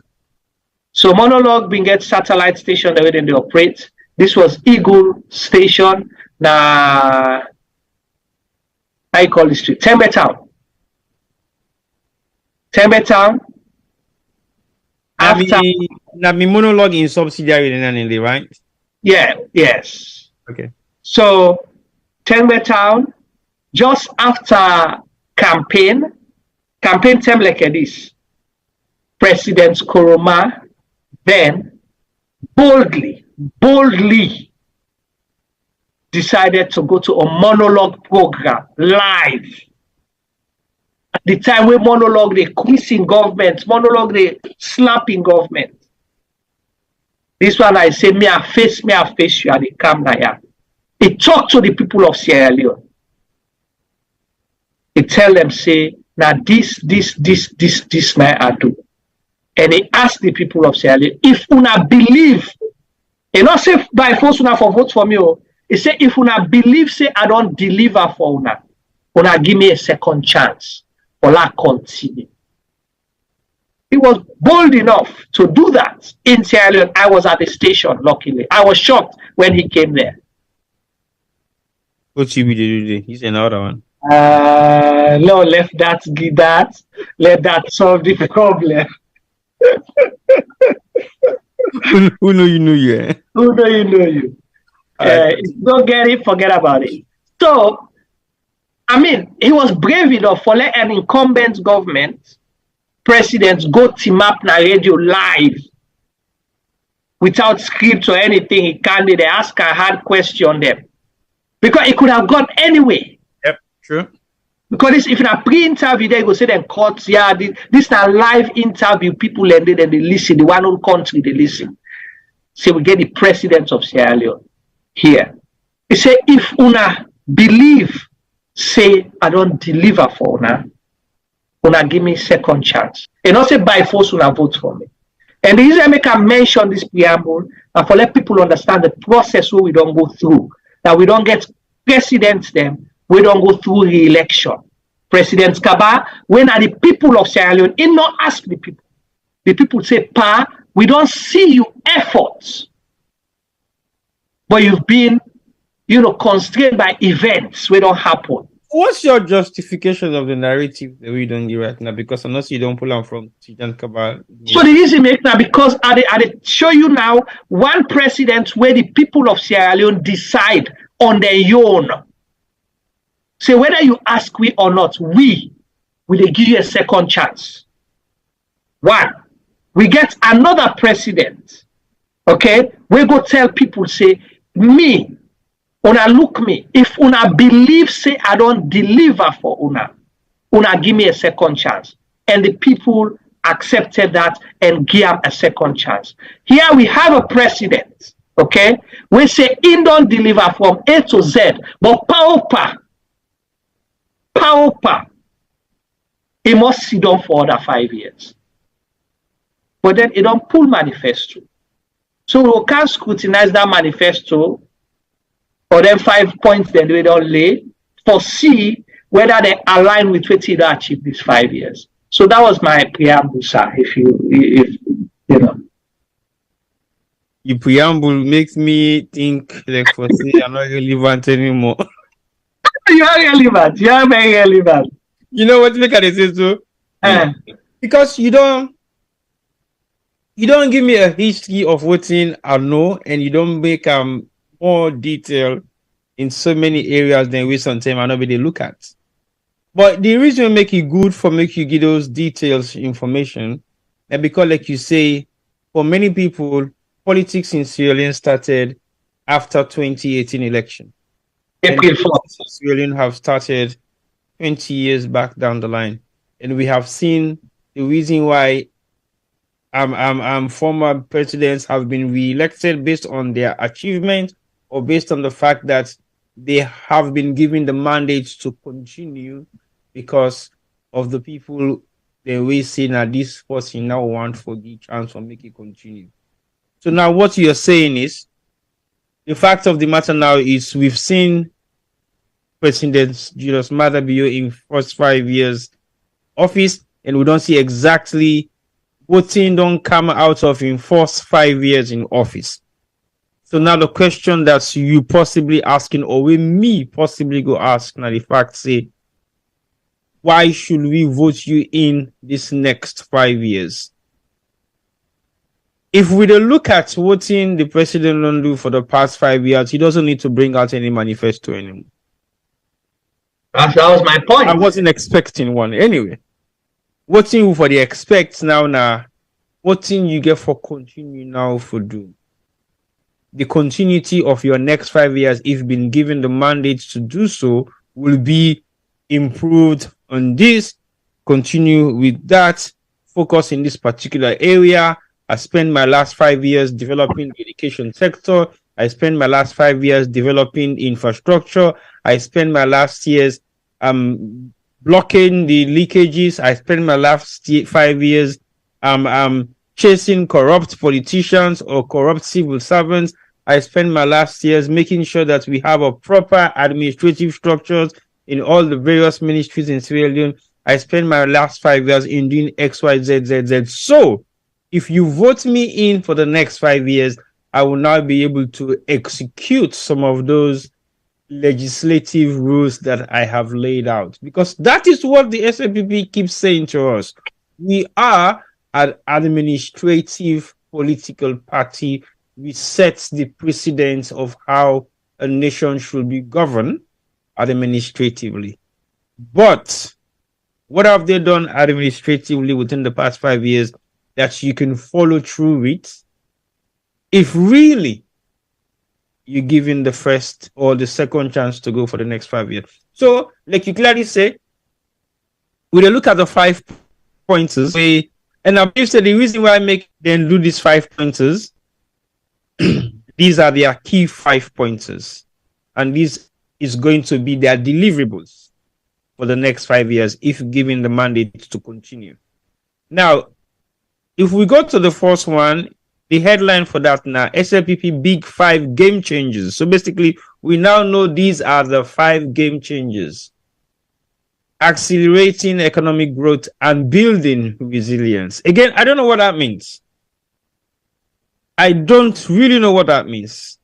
S17: So Monologue being get satellite station the way they operate. This was Eagle Station. Na I call the street Timetables. Timetables. After
S16: now me Monologue in subsidiary then right?
S17: Yeah, yes.
S16: Okay.
S17: So Timetables, just after campaign time like this, President Koroma then boldly decided to go to a monologue program live. At the time when monologue they quizzing government, monologue they slapping government. This one I say me I face you at the camp here. He talked to the people of Sierra Leone. He tell them say now this now I do. And he asked the people of Sierra Leone if una believe, and not say by force una for vote for me. He say if una believe say I don't deliver for una give me a second chance or la continue. He was bold enough to do that in Sierra Leone. I was at the station, luckily. I was shocked when he came there.
S16: What you do? He's another one.
S17: No, let that. Let that solve the problem.
S16: Who know you, eh?
S17: Who know you? If you don't get it, forget about it. So, I mean, he was brave enough for let an incumbent government president go team up na radio live without script or anything. He can't. They ask a hard question them because it could have gone anyway.
S16: Yep, true.
S17: Because if in a pre-interview, they go say them courts, yeah, this is a live interview. People and they listen. The one whole country they listen. So we get the president of Sierra Leone here. He say if una believe, say I don't deliver for una give me second chance. And not say by force una vote for me. And the reason I make a mention this preamble and for let people understand the process where we don't go through, that we don't get presidents them. We don't go through re-election. President Kaba, when are the people of Sierra Leone, he not ask the people. The people say, Pa, we don't see you efforts. But you've been, constrained by events which don't happen.
S16: What's your justification of the narrative that we don't give right now? Because unless you don't pull them from Tijan Kaba.
S17: So the reason make now because I show you now one president where the people of Sierra Leone decide on their own. Say whether you ask we or not, we will give you a second chance. One, we get another president. Okay, we go tell people say me, una look me. If una believe say I don't deliver for una give me a second chance, and the people accepted that and give him a second chance. Here we have a president. Okay, we say he don't deliver from A to Z, but power. He must sit down for other 5 years. But then he don't pull manifesto. So we can't scrutinize that manifesto or then 5 points then we don't lay for see whether they align with what he achieved these 5 years. So that was my preamble, sir. If you know.
S16: Your preamble makes me think like for say I'm not relevant anymore.
S17: You are relevant. You are very relevant.
S16: You know what make I say so? Because you don't give me a history of what I know, and you don't make more detail in so many areas than we sometimes nobody look at. But the reason make it good for make you get those details information, and because like you say, for many people, politics in Sierra Leone started after 2018 election. April 4th. Sierra Leone have started 20 years back down the line, and we have seen the reason why former presidents have been re-elected based on their achievement or based on the fact that they have been given the mandate to continue because of the people then we see now this person now want for the chance or make it continue. So now what you're saying is, the fact of the matter now is we've seen President Julius Maada Bio in first 5 years office, and we don't see exactly what thing don't come out of in first 5 years in office. So now the question that you possibly asking, or we me possibly go ask now, the fact say, why should we vote you in this next 5 years? If we don't look at what the president don't do for the past 5 years, he doesn't need to bring out any manifesto anymore.
S17: That was my point.
S16: I wasn't expecting one anyway. What thing for the expect now? What thing you get for continue now for do? The continuity of your next 5 years, if been given the mandate to do so, will be improved on this, continue with that, focus in this particular area. I spent my last 5 years developing the education sector. I spent my last 5 years developing infrastructure. I spent my last years blocking the leakages. I spent my last 5 years chasing corrupt politicians or corrupt civil servants. I spent my last years making sure that we have a proper administrative structures in all the various ministries in Sierra Leone. I spent my last 5 years in doing X, Y, Z, Z, Z. So if you vote me in for the next 5 years, I will now be able to execute some of those legislative rules that I have laid out. Because that is what the SLPP keeps saying to us. We are an administrative political party. We set the precedence of how a nation should be governed administratively. But what have they done administratively within the past 5 years that you can follow through with if really you're given the first or the second chance to go for the next 5 years? So, like you clearly say, we look at the 5 pointers, and I believe that the reason why I make them do these 5 pointers, these are their key 5 pointers, and this is going to be their deliverables for the next 5 years if given the mandate to continue. Now, if we go to the first one, the headline for that now, SLPP Big 5 Game Changers. So basically, we now know these are the 5 game changers: accelerating economic growth and building resilience. Again, I don't know what that means. I don't really know what that means.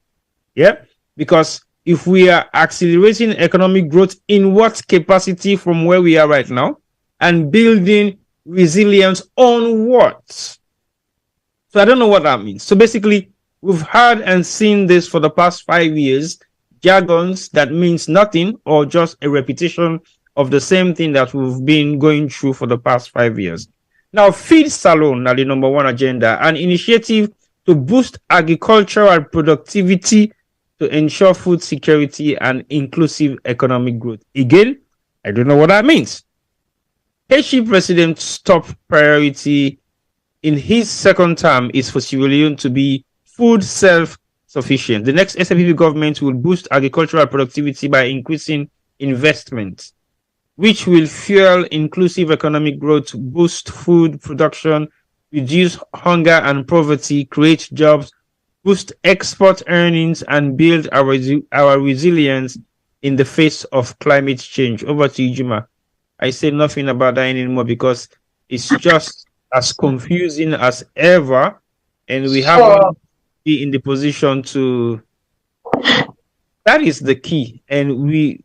S16: Yeah, because if we are accelerating economic growth, in what capacity from where we are right now, and building resilience on what? So I don't know what that means. So basically, we've heard and seen this for the past 5 years, jargons that means nothing or just a repetition of the same thing that we've been going through for the past 5 years. Now, Feed Salon are the number one agenda, an initiative to boost agricultural productivity to ensure food security and inclusive economic growth. Again, I don't know what that means. HE President's top priority in his second term is for Sierra Leone to be food self-sufficient. The next SLPP government will boost agricultural productivity by increasing investment, which will fuel inclusive economic growth, boost food production, reduce hunger and poverty, create jobs, boost export earnings, and build our resilience in the face of climate change. Over to you, Juma. I say nothing about that anymore because it's just as confusing as ever, and we haven't been in the position to. That is the key, and we,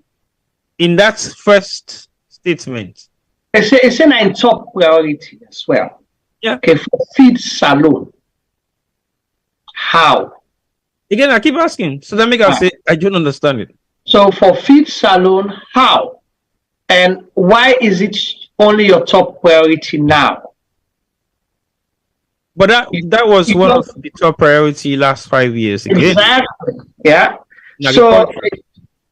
S16: in that first statement,
S17: it's in top priority as well.
S16: Yeah.
S17: Okay, for Feed Salon. How?
S16: Again, I keep asking, so that make us say I don't understand it.
S17: So for Feed Salon, how? And why is it only your top priority now?
S16: But that was one of the top priority last 5 years. Again.
S17: Exactly. Yeah. So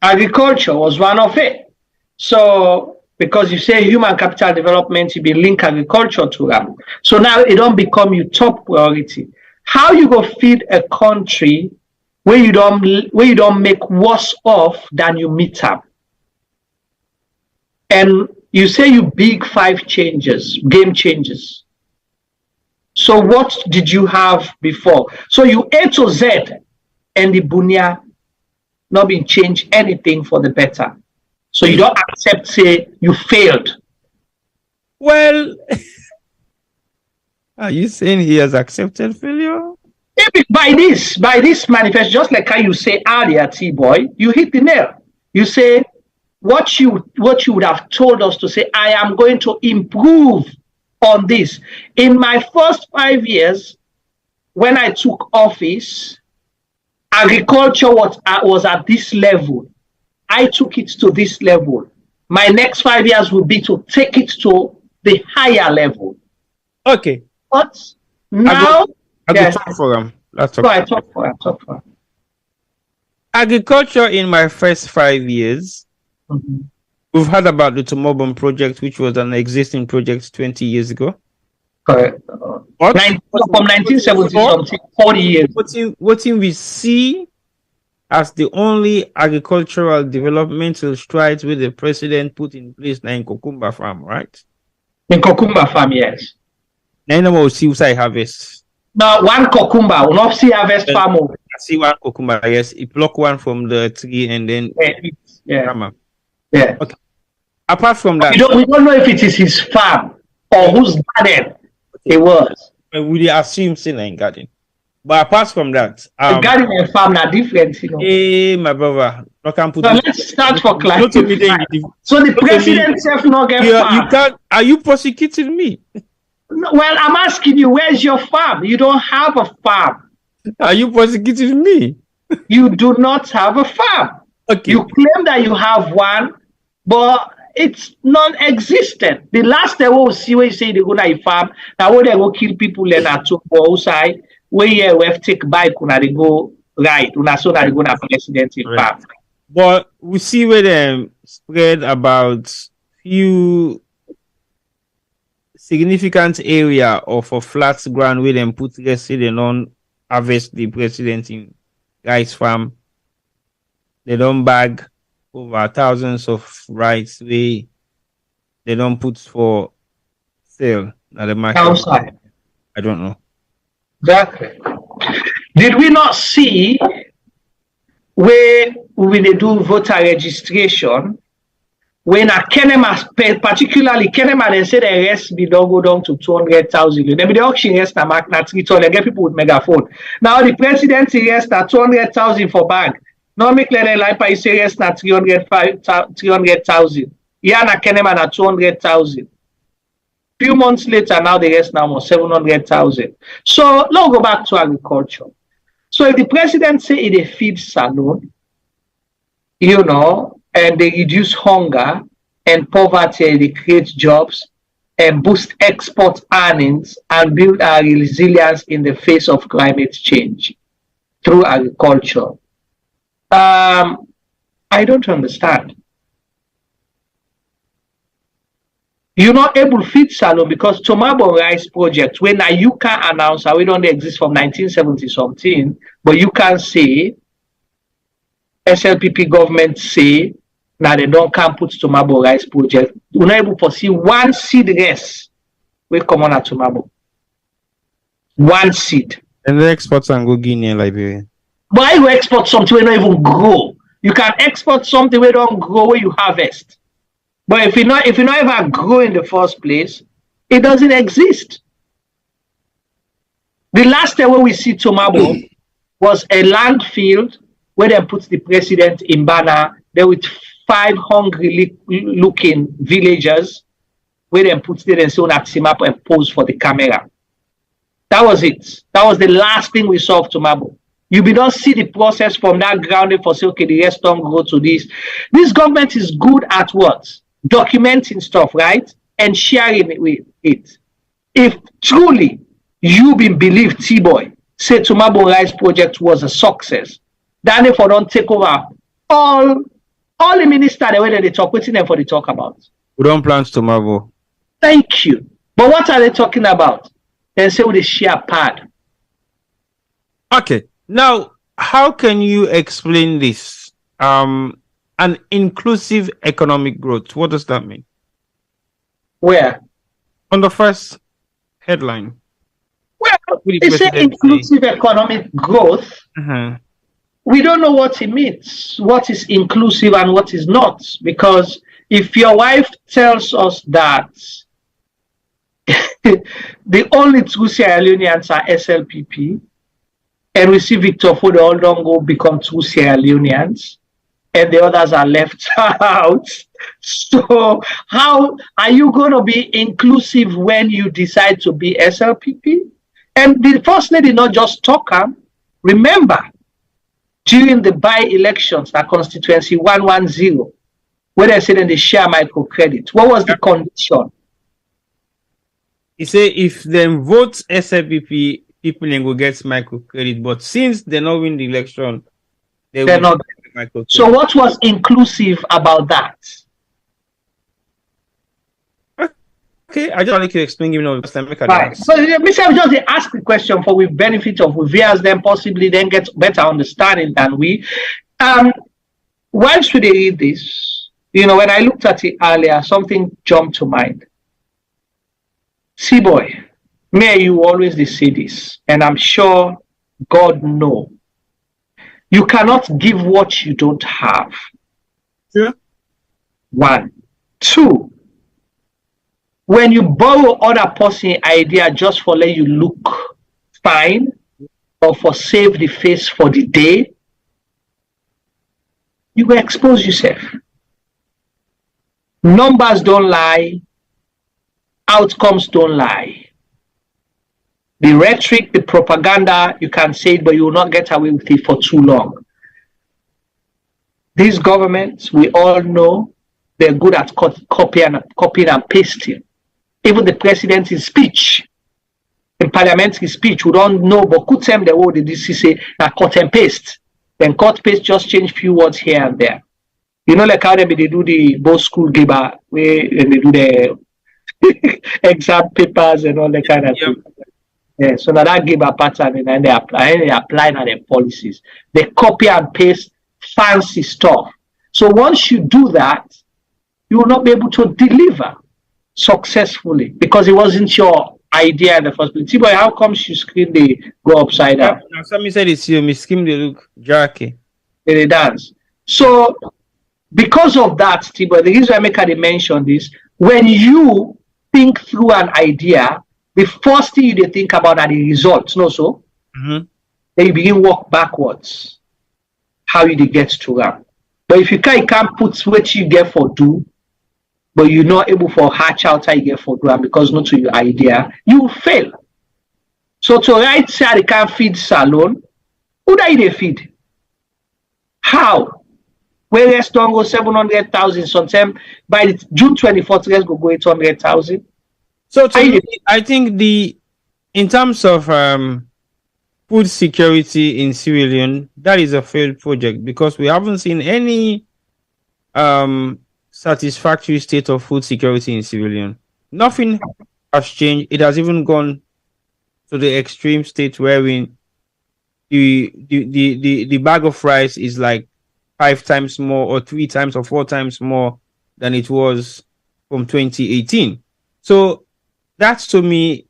S17: agriculture was one of it. So because you say human capital development, you be link agriculture to that. So now it don't become your top priority. How you go feed a country where you don't make worse off than you meet up? And you say you big 5 changes, game changes. So what did you have before? So you A to Z and the Bunia not been changed anything for the better. So you don't accept, say, you failed.
S16: Well, are you saying he has accepted failure?
S17: By this manifesto, just like how you say earlier, T-Boy, you hit the nail. You say what you would have told us to say, I am going to improve on this. In my first 5 years, when I took office, agriculture was at this level. I took it to this level. My next 5 years will be to take it to the higher level.
S16: Okay.
S17: But now,
S16: I go talk for him. Let's talk.
S17: Go ahead, talk for him.
S16: Agriculture in my first 5 years, we've heard about the Tomobon project, which was an existing project 20 years ago.
S17: Correct. From 1970 something, 40 years.
S16: What we see as the only agricultural developmental strides with the president put in place now in Kokumba Farm, right?
S17: In Kokumba Farm, yes.
S16: Now we will see Insai harvest.
S17: Now one Kokumba, will not see harvest farm.
S16: I see one Kokumba, yes. He pluck one from the tree and then
S17: yeah.
S16: Okay. Apart from that,
S17: we don't know if it is his farm or whose garden it was.
S16: We assume still in garden. But apart from that,
S17: the garden and farm are different, you know.
S16: Hey, my brother.
S17: Let's start for clarity. So the president self not get farm.
S16: You can't. Are you prosecuting me?
S17: No, well, I'm asking you, where's your farm? You don't have a farm.
S16: Are you prosecuting me?
S17: You do not have a farm.
S16: Okay.
S17: You claim that you have one, but it's non-existent. The last day we'll see where you say they go to a farm, now where they go kill people and at outside, where you have take bike when they go right, when so that they go to president in farm.
S16: But we see where them spread about few significant area of a flat ground where them put let's say they don't harvest the president in rice farm. They don't bag over thousands of rice they don't put for sale at the market.
S17: Outside.
S16: I don't know.
S17: Exactly. Did we not see where we do voter registration when a Kenema, particularly Kenema, they say the rest be don't go down to 200,000. Then the auction rest na mark na 300. They get people with megaphone. Now the president rest na 200,000 for bag. Now make like I say rest na 300,000. Yeah, na Kenema na 200,000. Few months later, now the rest now more 700,000. So now go back to agriculture. So if the president say it a feed salon, you know, and they reduce hunger and poverty, they create jobs and boost export earnings and build our resilience in the face of climate change through agriculture. I don't understand. You're not able to feed salon because Tomabo Rice Project, when you can announce, we don't exist from 1970 something, but you can say, SLPP government say, now they don't come put Tomabo Rice Project. We're not able to see one seed rest will come on at Tomabo. One seed.
S16: And the exports and go Guinea and Liberia.
S17: Why you export something where don't even grow? You can export something where don't grow where you harvest. But if you not ever grow in the first place, it doesn't exist. The last time when we see Tomabo was a landfill where they put the president in banner there with 5 hungry looking villagers where they put them and so up and pose for the camera. That was it. That was the last thing we saw of Tomabo. You will not see the process from that grounding for say, okay, the rest don't go to this. This government is good at what? Documenting stuff, right? And sharing it with it. If truly you been believed, T-Boy, say Tomabo Rice Project was a success, then if I don't take over all the ministers the way that they talk, what's in them for they talk about?
S16: We don't plan Tomabo.
S17: Thank you. But what are they talking about? They say with the share pad.
S16: Okay. Now, how can you explain this? An inclusive economic growth. What does that mean?
S17: Where?
S16: On the first headline.
S17: Well,
S16: What did
S17: it's an
S16: President say?
S17: inclusive economic growth. We don't know what it means, what is inclusive and what is not. Because if your wife tells us that the only two Sierra Leoneans are SLPP, and we see Victor for the all don't go become two Sierra Leoneans, and the others are left out. So how are you going to be inclusive when you decide to be SLPP? And the first lady not just talk. Remember, during the by-elections, that constituency 110, where they said they share microcredit, what was the condition?
S16: He said if them vote SLPP, people then go get microcredit. But since they not win the election,
S17: they're not.
S16: Microcredit.
S17: So what was inclusive about that?
S16: Okay, I just want to explain you know
S17: right. So Mr. just ask the question for with benefit of viewers, then possibly then get better understanding than we. Why should they read this? You know, when I looked at it earlier, something jumped to mind. See, boy, may you always say this, and I'm sure God know. You cannot give what you don't have.
S16: Yeah.
S17: 1, 2. When you borrow other person's idea just for let you look fine or for save the face for the day, you will expose yourself. Numbers don't lie. Outcomes don't lie. The rhetoric, the propaganda, you can say it, but you will not get away with it for too long. These governments, we all know, they're good at copying and pasting. Even the president's speech, in parliamentary speech, we don't know, but could them the word they say cut and paste. Then cut paste just change few words here and there. You know, like how they do the both school giver where and they do the exam papers and all that kind of thing. Yeah, so now that giver pattern and they apply now their policies. They copy and paste fancy stuff. So once you do that, you will not be able to deliver successfully because it wasn't your idea in the first place. Boy, how come you screen they go upside down?
S16: Now somebody said it's you, Miss Kim they look jerky.
S17: They dance. So because of that, Tibo, the reason I make a mention this, when you think through an idea, the first thing you think about are the results, no so? Then you begin walk backwards. How you get to that. But if you can't put what you get for do, but you're not able for hatch out how you get for do because not to your idea, you will fail. So to write say they can't feed salon, who do they feed? How? Where let's don't go 700,000 sometime by the June 24th, let's go 800,000.
S16: So I think in terms of food security in Sierra Leone, that is a failed project because we haven't seen any satisfactory state of food security in Sierra Leone. Nothing has changed. It has even gone to the extreme state wherein the bag of rice is like 5 times more or 3 times or 4 times more than it was from 2018. So that's to me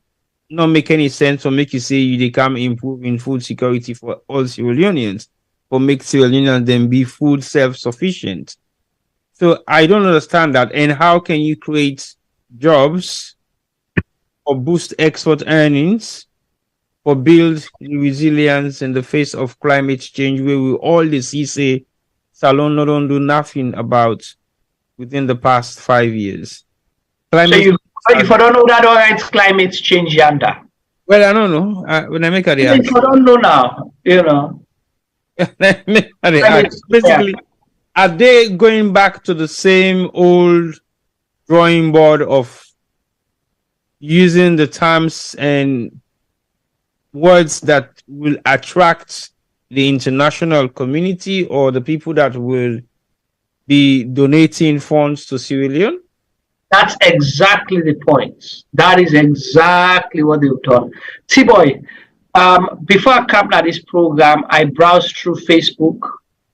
S16: not make any sense or make you say they can improve in food security for all Sierra Leoneans or make Sierra Leoneans then be food self-sufficient. So I don't understand that. And how can you create jobs or boost export earnings or build resilience in the face of climate change where we all say Salon don't do nothing about within the past 5 years? Climate
S17: So if I don't know that, all right, climate change yonder.
S16: Well, I don't know. When I make a reaction.
S17: If I don't know now, you know.
S16: Basically, are they going back to the same old drawing board of using the terms and words that will attract the international community or the people that will be donating funds to Sierra Leone?
S17: That's exactly the point. That is exactly what they've done. T-Boy, before I come to this program, I browsed through Facebook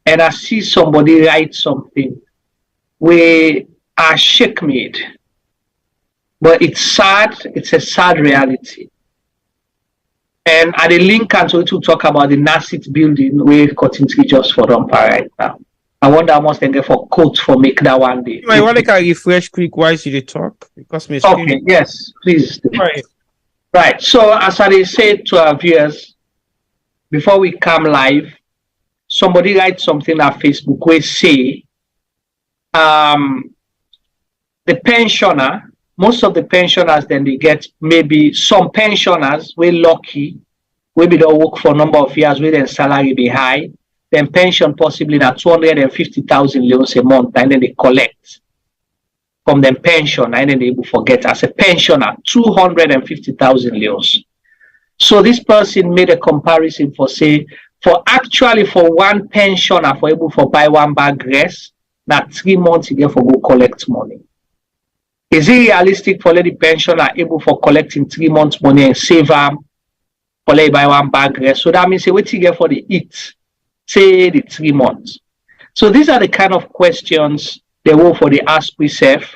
S17: and I see somebody write something where I shake me. But it's sad. It's a sad reality. And at the link and so to talk about the NASIT building where cutting tree just for dumper right now. I wonder how much they get for quotes for make that one day.
S16: I want to refresh quick while you talk because my screen.
S17: Okay, yes, please.
S16: Right.
S17: Right. So as I say to our viewers, before we come live, somebody write something on Facebook where say the pensioner, most of the pensioners then they get maybe some pensioners we're lucky, maybe don't work for a number of years where their salary be high, then pension possibly at 250,000 leons a month, and then they collect from them pension, and then they will forget as a pensioner 250,000 leons. So this person made a comparison for say for one pensioner for able for buy one bag rice, now 3 months you get for go collect money. Is it realistic for the pensioner able for collecting 3 months money and save them for buy one bag rice? So that means say what you get for the eat, say the 3 months. So these are the kind of questions they will for the ask yourself.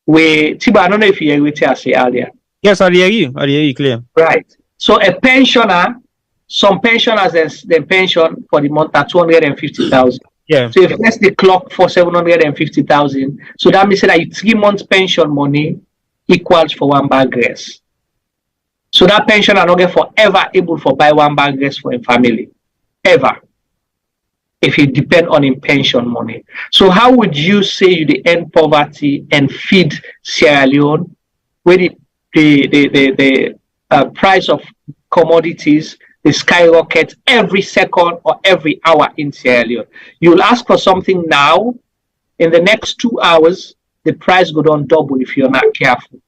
S17: Where Tiba, I don't know if you hear what I say earlier.
S16: Yes, I hear you clear.
S17: Right. So a pensioner, some pensioners then pension for the month at 250,000.
S16: Yeah.
S17: So if that's the clock for 750,000, so that means that 3 months pension money equals for one bag rice. So that pensioner not get forever able for buy one bag rice for a family. Ever. If it depend on in pension money. So how would you say you end poverty and feed Sierra Leone where the price of commodities they skyrocket every second or every hour in Sierra Leone? You'll ask for something now, in the next 2 hours, the price go down double if you're not careful.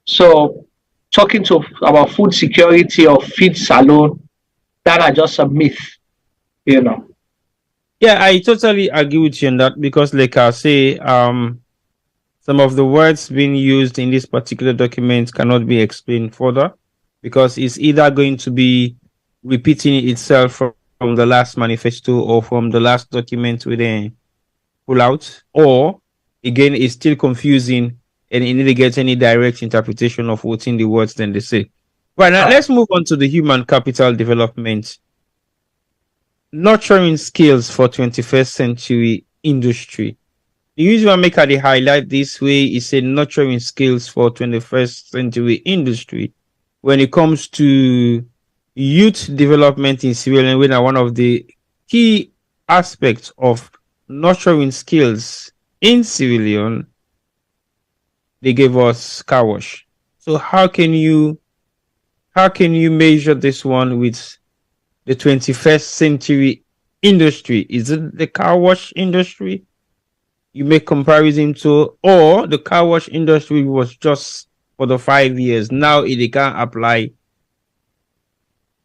S17: So talking to about food security or feed salon, that are just a myth. You know.
S16: Yeah, I totally agree with you on that because, like I say, some of the words being used in this particular document cannot be explained further because it's either going to be repeating itself from the last manifesto or from the last document with a pull out, or again, it's still confusing and it neither gets any direct interpretation of what's in the words than they say. Right, now let's move on to the human capital development. Nurturing skills for 21st century industry. The reason I make the highlight this way is a nurturing skills for 21st century industry. When it comes to youth development in Sierra Leone, we are one of the key aspects of nurturing skills in Sierra Leone. They gave us car wash. So how can you measure this one with the 21st century industry? Is it the car wash industry you make comparison to, or the car wash industry was just for the 5 years? Now it can apply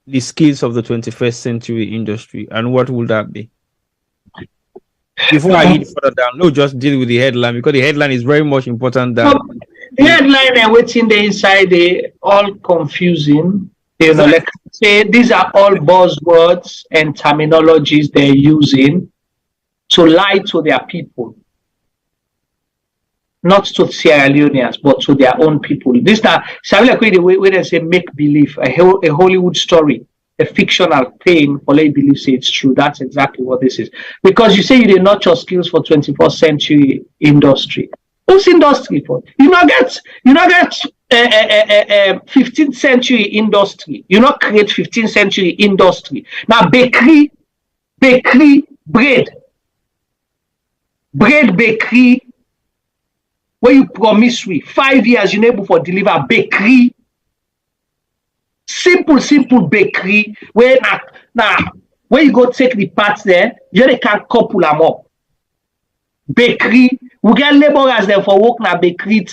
S16: the skills of the 21st century industry, and what would that be? Before I hit further down, no, just deal with the headline because the headline is very much important than
S17: the headline and what's in the inside. They all confusing. You know, like I say, these are all buzzwords and terminologies they're using to lie to their people. Not to Sierra Leoneans, but to their own people. This now, like where they say make believe, a Hollywood story, a fictional thing, for they believe say it's true. That's exactly what this is. Because you say you did not your skills for 21st century industry. What's industry for? You not get 15th century industry. You not create 15th century industry. Now bakery, bread bakery. Where you promise we 5 years you able for deliver bakery. Simple bakery. Where now where you go take the parts there, you can couple them up. Bakery. We get laborers there for work na bakery.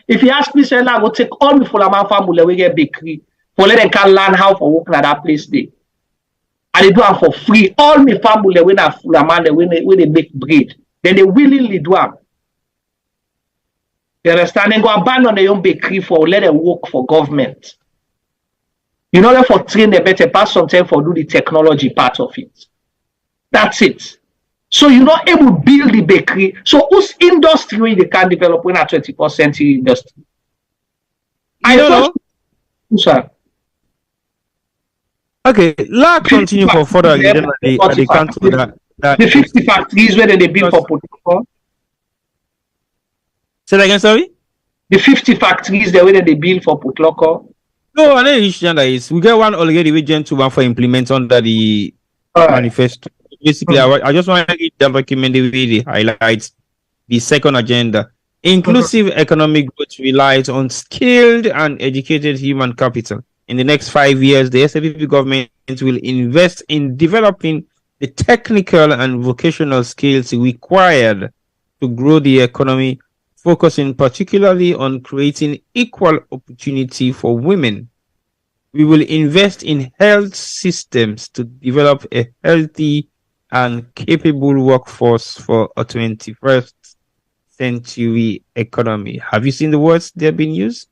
S17: If you ask me, say, I go take all the Fulaman family we get bakery. For let them can learn how for work na that place there. And they do it for free. All my family when na Fulaman when they make bread. Then they willingly do it. You understand? And go abandon their own bakery for let them work for government. You know that for train they better pass some time for do the technology part of it. That's it. So you're not able to build the bakery. So whose industry they can develop in a 21st century industry? I don't know. Sir.
S16: Okay, let's continue for further again at the country that
S17: the 50 factories where they build for protocol.
S16: Say that again, sorry?
S17: The 50 factories the way that they build for protocol.
S16: No, I know that is. We get one already with Gen 2 for implement under the manifesto. Basically, I just want to get the document the way they highlight the second agenda. Inclusive economic growth relies on skilled and educated human capital. In the next 5 years, the SLPP government will invest in developing the technical and vocational skills required to grow the economy, focusing particularly on creating equal opportunity for women. We will invest in health systems to develop a healthy and capable workforce for a 21st century economy. Have you seen the words that have been used?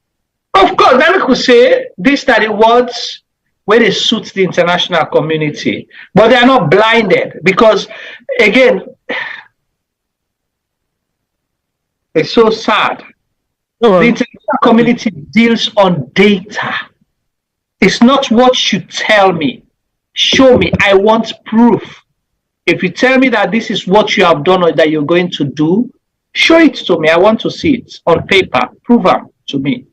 S17: Of course, then we could say these are the words where they suit the international community, but they are not blinded because, again, it's so sad. The international community deals on data. It's not what you tell me. Show me. I want proof. If you tell me that this is what you have done or that you're going to do, show it to me. I want to see it on paper. Prove it to me.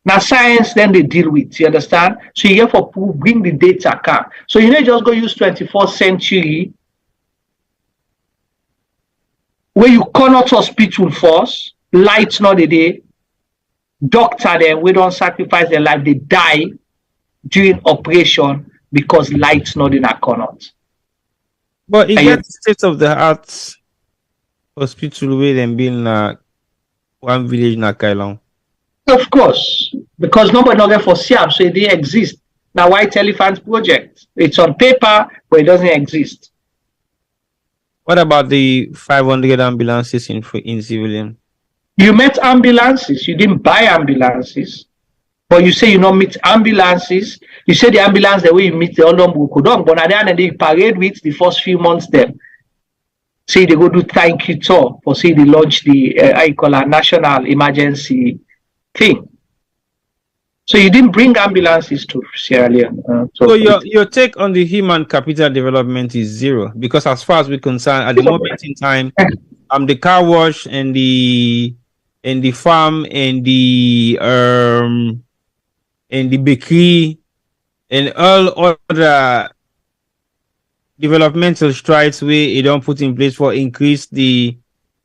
S17: Now science, then they deal with, you understand? So you get for proof, bring the data come. So you know just go use 21st century where you cannot hospital first, lights not the day, doctor them, we don't sacrifice their life, they die during operation because lights not in a cannot.
S16: But it gets state of the art hospital where them being one village in Kailong.
S17: Of course, because nobody not get for Siam, so they exist. Now, White Elephant project, it's on paper, but it doesn't exist.
S16: What about the 500 ambulances in civilian?
S17: You met ambulances. You didn't buy ambulances, but you say you don't meet ambulances. You say the ambulance the way you meet the Olombu Kudong, but at the end they parade with the first few months them. Say they go do thank you tour for say they launch the I call a national emergency thing. So you didn't bring ambulances to Sierra Leone.
S16: So your take on the human capital development is zero, because as far as we're concerned, at the moment in time, the car wash and the farm and the bakery and all other developmental strides we don't put in place for increase the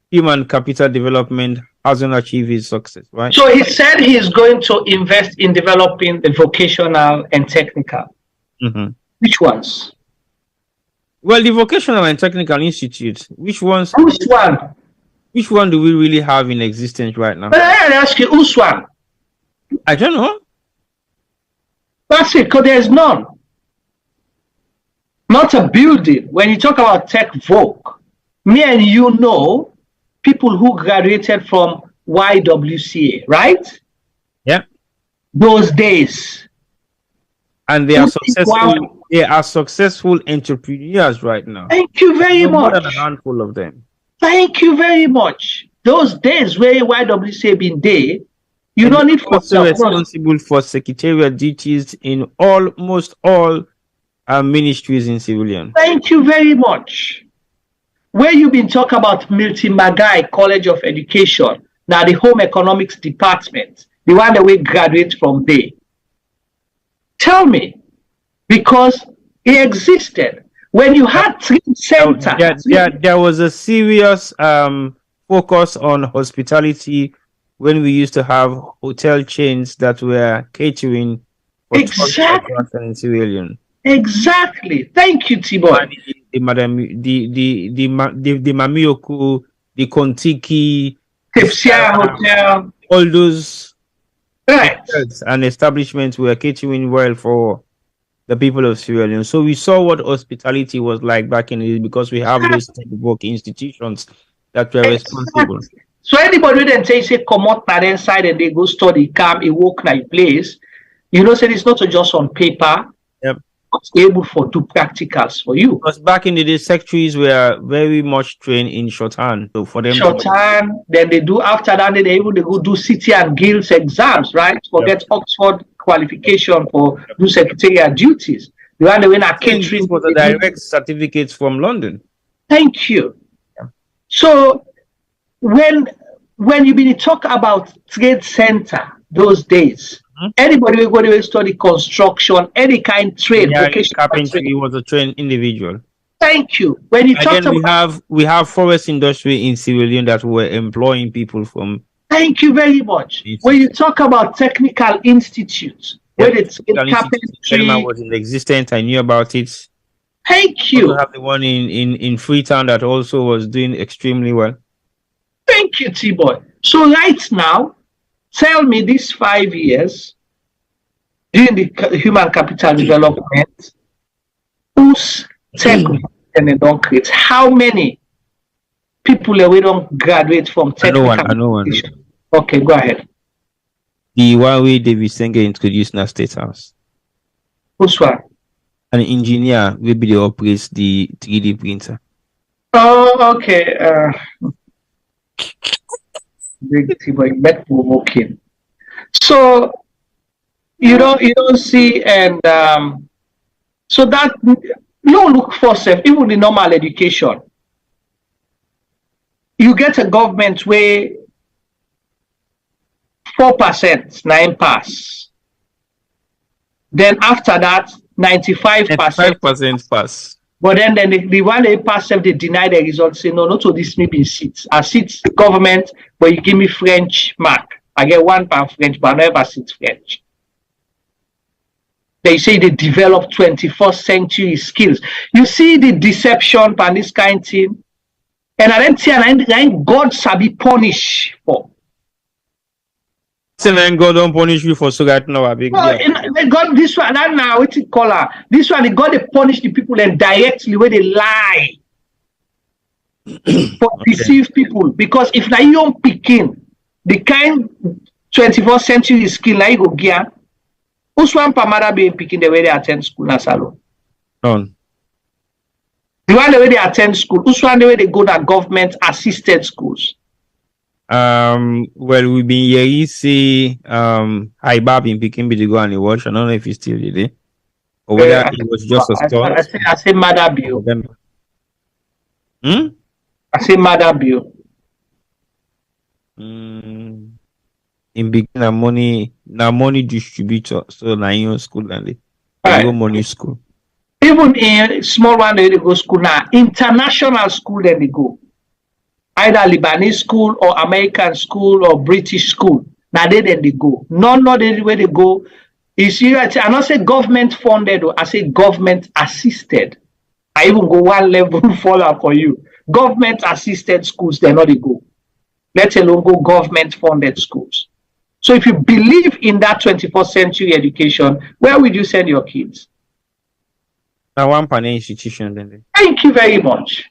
S16: human capital development hasn't achieved his success, right?
S17: So he said he is going to invest in developing the vocational and technical.
S16: Mm-hmm.
S17: Which ones?
S16: Well, the vocational and technical institutes. Which ones?
S17: Which one?
S16: Which one do we really have in existence right now?
S17: But I ask you, which one?
S16: I don't know.
S17: That's it, because there's none. Not a building. When you talk about tech voc, me and you know people who graduated from YWCA, right?
S16: Yeah.
S17: Those days.
S16: And they are successful. They are successful entrepreneurs right now.
S17: Thank you very much.
S16: More than a handful of them.
S17: Thank you very much. Those days where YWCA been there, you don't need for
S16: also responsible for secretarial duties in almost all ministries in civilian.
S17: Thank you very much. Where you've been talking about Milton Magai College of Education, now the Home Economics Department, the one that we graduate from there. Tell me, because it existed. When you had three centers.
S16: There was a serious focus on hospitality when we used to have hotel chains that were catering for
S17: exactly
S16: and civilian.
S17: Exactly. Thank you, T-Boy.
S16: The Mamioku, the Kontiki,
S17: Tipsia Hotel,
S16: all those
S17: right
S16: and establishments were catering well for the people of Sierra Leone. So we saw what hospitality was like back in the day because we have those work institutions that were responsible.
S17: So anybody then say come out by inside and they go study, come, it work like place. You know, say it's not just on paper.
S16: Yep.
S17: not able to do practicals for you.
S16: Because back in the day, secretaries were very much trained in shorthand. So for them,
S17: Shorthand, then they do after that, they go do city and guilds exams, right? Forget Oxford qualification for do secretarial duties. The one they win a catering
S16: for the direct certificates from London.
S17: Thank you. Yeah. So when you been talk about trade center those days, anybody will go to study construction, any kind of trade,
S16: carpentry was a trained individual.
S17: Thank you. When you talk
S16: about we have forest industry in Sierra Leone that were employing people from.
S17: Thank you very much. When you talk about technical institutes, where it's carpentry
S16: was in existence, I knew about it.
S17: Thank you.
S16: We have the one in Freetown that also was doing extremely well.
S17: Thank you, T-Boy. So right now, tell me these 5 years during the human capital development, whose technical and they don't create? How many people we don't graduate from technical?
S16: I know one.
S17: Okay, go ahead.
S16: The one way David Senge introduced in our State House.
S17: Which one?
S16: An engineer will be the operates the 3D printer.
S17: Oh, okay. Provoking. So you don't see, and so that no look for self, even the normal education. You get a government where 4% 9 pass. Then after that, 95%
S16: pass.
S17: But then the one they pass self, they deny the results, say no, not to this maybe seats. I sit government, but you give me French mark. I get £1 French, but I never sit French. They say they develop 21st century skills. You see the deception and this kind of thing. And I don't see God sabi punish for.
S16: Then God don't punish you for so right now.
S17: God, this one, that now, what's it called? This one, God, they punish the people and directly where they lie for deceive people. Because if now you don't picking the kind 21st century skill, now you go gear, who's one Pamara be picking the way they attend school na salon?
S16: None.
S17: The one the way they attend school, who's one the way they go to government assisted schools?
S16: Well, we've been here. You see, Hi Bob in Peking to go and watch. I don't know if he's still there, or whether it was just a start.
S17: I say Mother Bill. I say Mother Bill.
S16: In beginning, money distributor. So now in school and they go money school.
S17: Even in small one, they go school now. International school, then they go. Either Lebanese school or American school or British school. Now then they go. Not the way they go. Is I not say government funded, or I say government assisted. I even go one level further for you. Government assisted schools, they're not they go. Let alone go government funded schools. So if you believe in that 21st century education, where would you send your kids?
S16: Now one panel institution then.
S17: Thank you very much.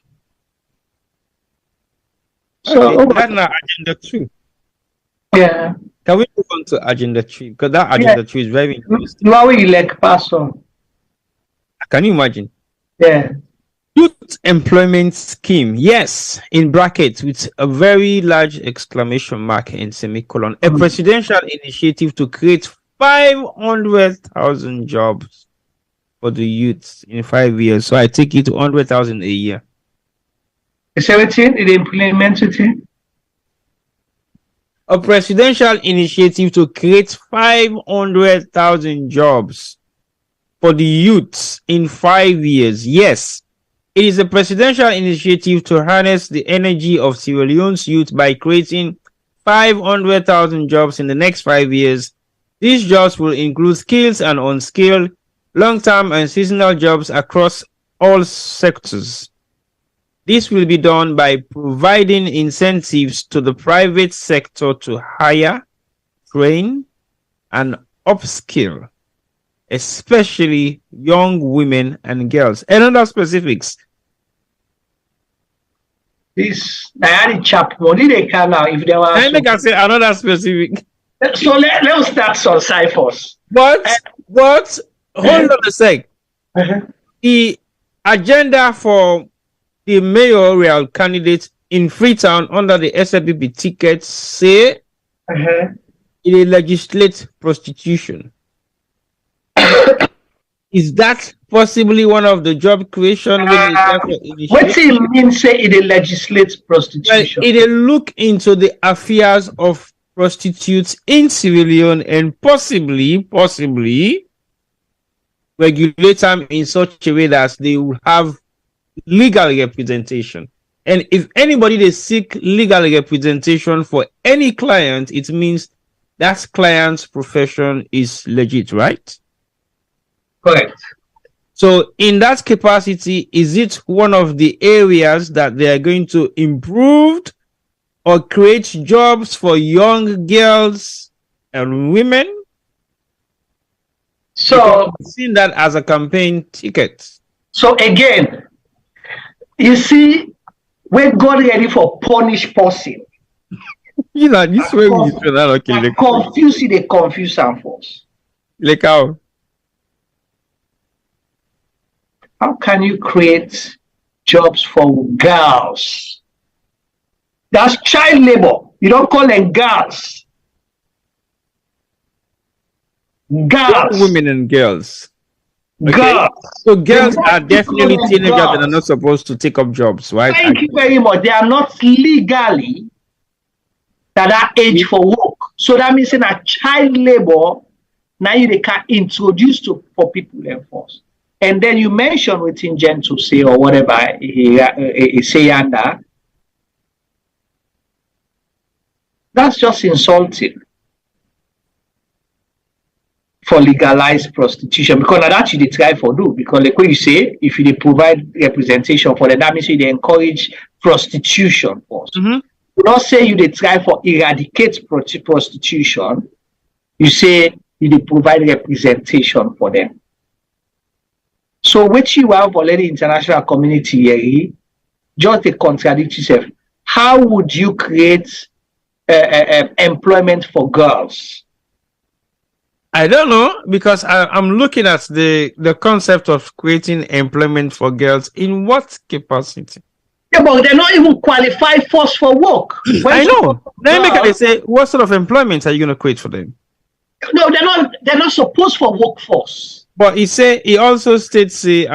S17: So
S16: that's not agenda 2.
S17: Yeah.
S16: Can we move on to agenda 3? Because that agenda 3 is very interesting.
S17: You are like person.
S16: Can you imagine?
S17: Yeah.
S16: Youth employment scheme, yes, in brackets with a very large exclamation mark and semicolon. A presidential initiative to create 500,000 jobs for the youths in 5 years. So I take it to 100,000 a year.
S17: Is everything it implemented?
S16: A presidential initiative to create 500,000 jobs for the youths in 5 years. Yes, it is a presidential initiative to harness the energy of Sierra Leone's youth by creating 500,000 jobs in the next 5 years. These jobs will include skilled and unskilled, long-term and seasonal jobs across all sectors. This will be done by providing incentives to the private sector to hire, train, and upskill, especially young women and girls. And other specifics.
S17: This I chap money they can now if there was.
S16: I make I say another specific.
S17: So let's start some ciphers.
S16: What? Hold on a sec. The agenda for the mayoral candidate in Freetown under the SLPP ticket say it legislates prostitution. Is that possibly one of the job creation?
S21: What do you mean say it legislates prostitution?
S16: Well, it look into the affairs of prostitutes in Sierra Leone and possibly regulate them in such a way that they will have legal representation. And if anybody they seek legal representation for any client, it means that client's profession is legit, right?
S21: Correct.
S16: So in that capacity, is it one of the areas that they are going to improve or create jobs for young girls and women?
S21: So
S16: I've seen that as a campaign ticket. So
S21: again, you see, we're God ready for punish person.
S16: You know, this way we feel that okay.
S21: Confuse and force.
S16: Like how?
S21: How can you create jobs for girls? That's child labor. You don't call them girls. Girls.
S16: Women and girls. Okay?
S21: Girls.
S16: So girls are definitely teenagers that are not supposed to take up jobs, right?
S21: Thank you very much. They are not legally that are age for work. So that means in a child labor, now they can introduce for people enforce. And then you mention within Gen to say or whatever he say under. That's just insulting for legalized prostitution, because that's what they try for do. Because like what you say, if you provide representation for them, that means they encourage prostitution first. You don't say you they try for eradicate prostitution. You say you provide representation for them. So what you have already international community here, just to contradict yourself. How would you create employment for girls?
S16: I don't know, because I'm looking at the concept of creating employment for girls in what capacity?
S21: Yeah, but they're not even qualified first for work.
S16: I know. Then they say, what sort of employment are you going to create for them?
S21: No, they're not supposed for workforce.
S16: But he also states these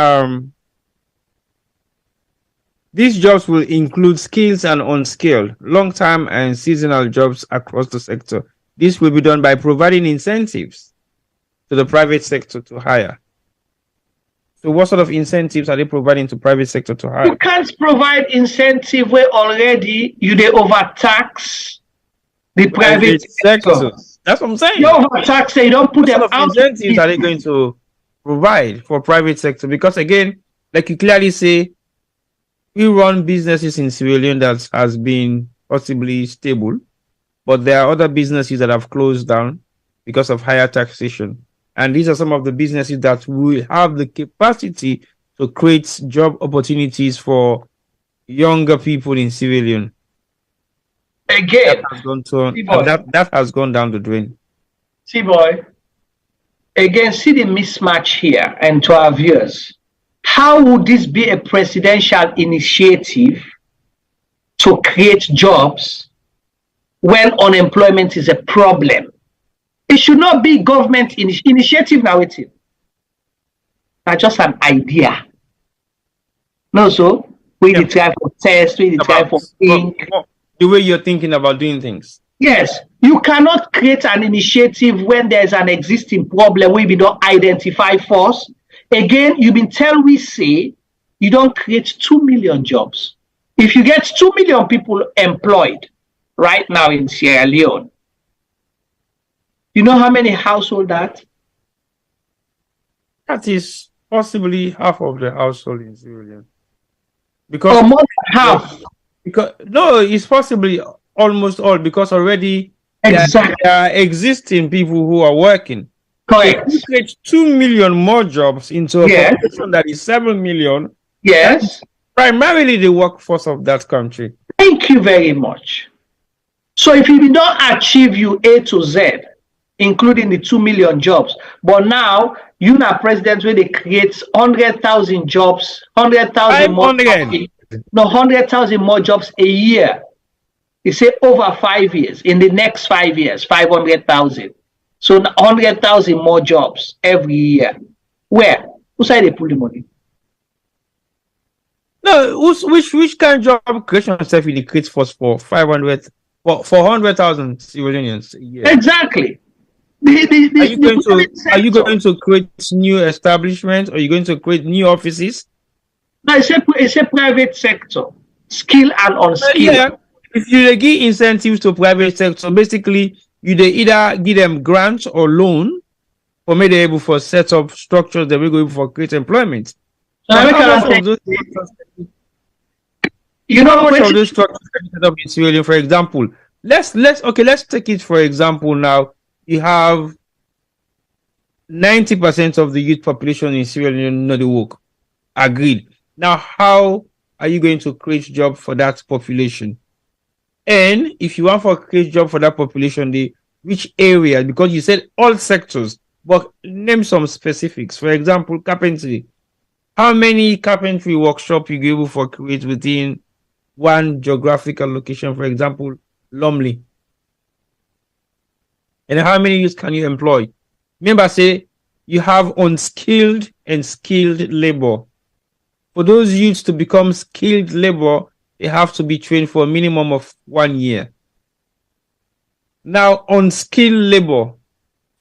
S16: jobs will include skilled and unskilled, long-term and seasonal jobs across the sector. This will be done by providing incentives to the private sector to hire. So what sort of incentives are they providing to private sector to hire?
S21: You can't provide incentive where already they overtax the private sector.
S16: That's what I'm saying.
S21: You overtax, you don't put them
S16: out. What sort of incentives are they going to provide for private sector? Because again, like you clearly say, we run businesses in Sierra Leone that has been possibly stable, but there are other businesses that have closed down because of higher taxation. And these are some of the businesses that will have the capacity to create job opportunities for younger people in Sierra Leone.
S21: Again,
S16: that has gone down the drain.
S21: See, boy. Again, see the mismatch here, and to our viewers, how would this be a presidential initiative to create jobs when unemployment is a problem? It should not be government initiative now. It's not just an idea. No, so we try for test, we try for think.
S16: The way you're thinking about doing things.
S21: Yes, you cannot create an initiative when there's an existing problem where we don't identify first. Again, you've been telling we say you don't create 2 million jobs. If you get 2 million people employed right now in Sierra Leone, you know how many households that?
S16: That is possibly half of the household in Sierra Leone. Because
S21: more than half.
S16: Because no, it's possibly almost all, because already there are existing people who are working.
S21: Correct.
S16: So create 2 million more jobs into a population that is 7 million.
S21: Yes.
S16: Primarily the workforce of that country.
S21: Thank you very much. So if you don't achieve you A to Z, including the 2 million jobs, but now You now president where they create 100,000 jobs, 100,000 more. 100,000 more jobs a year. They say over 5 years. In the next 5 years, 500,000. So 100,000 more jobs every year. Where? Who side they pull the money?
S16: No, which kind of job creation itself will create for 500 for 100,000 civilians a year? Are
S21: Exactly.
S16: you going to create new establishments? Or are you going to create new offices?
S21: No, it's a private sector, skill and unskilled.
S16: Yeah. If you give incentives to private sector, basically you they either give them grants or loan for me they able for set up structures that will go for create employment.
S21: So
S16: how much of those structures set up in Sierra Leone, for example? Let's take it for example now. You have 90% of the youth population in Sierra Leone not work. Agreed. Now, how are you going to create job for that population? And if you want to create job for that population, which area? Because you said all sectors, but name some specifics. For example, carpentry. How many carpentry workshop you able for create within one geographical location? For example, Lumley. And how many youths can you employ? Remember, say you have unskilled and skilled labor. For those youths to become skilled labor, they have to be trained for a minimum of 1 year. Now, unskilled labor,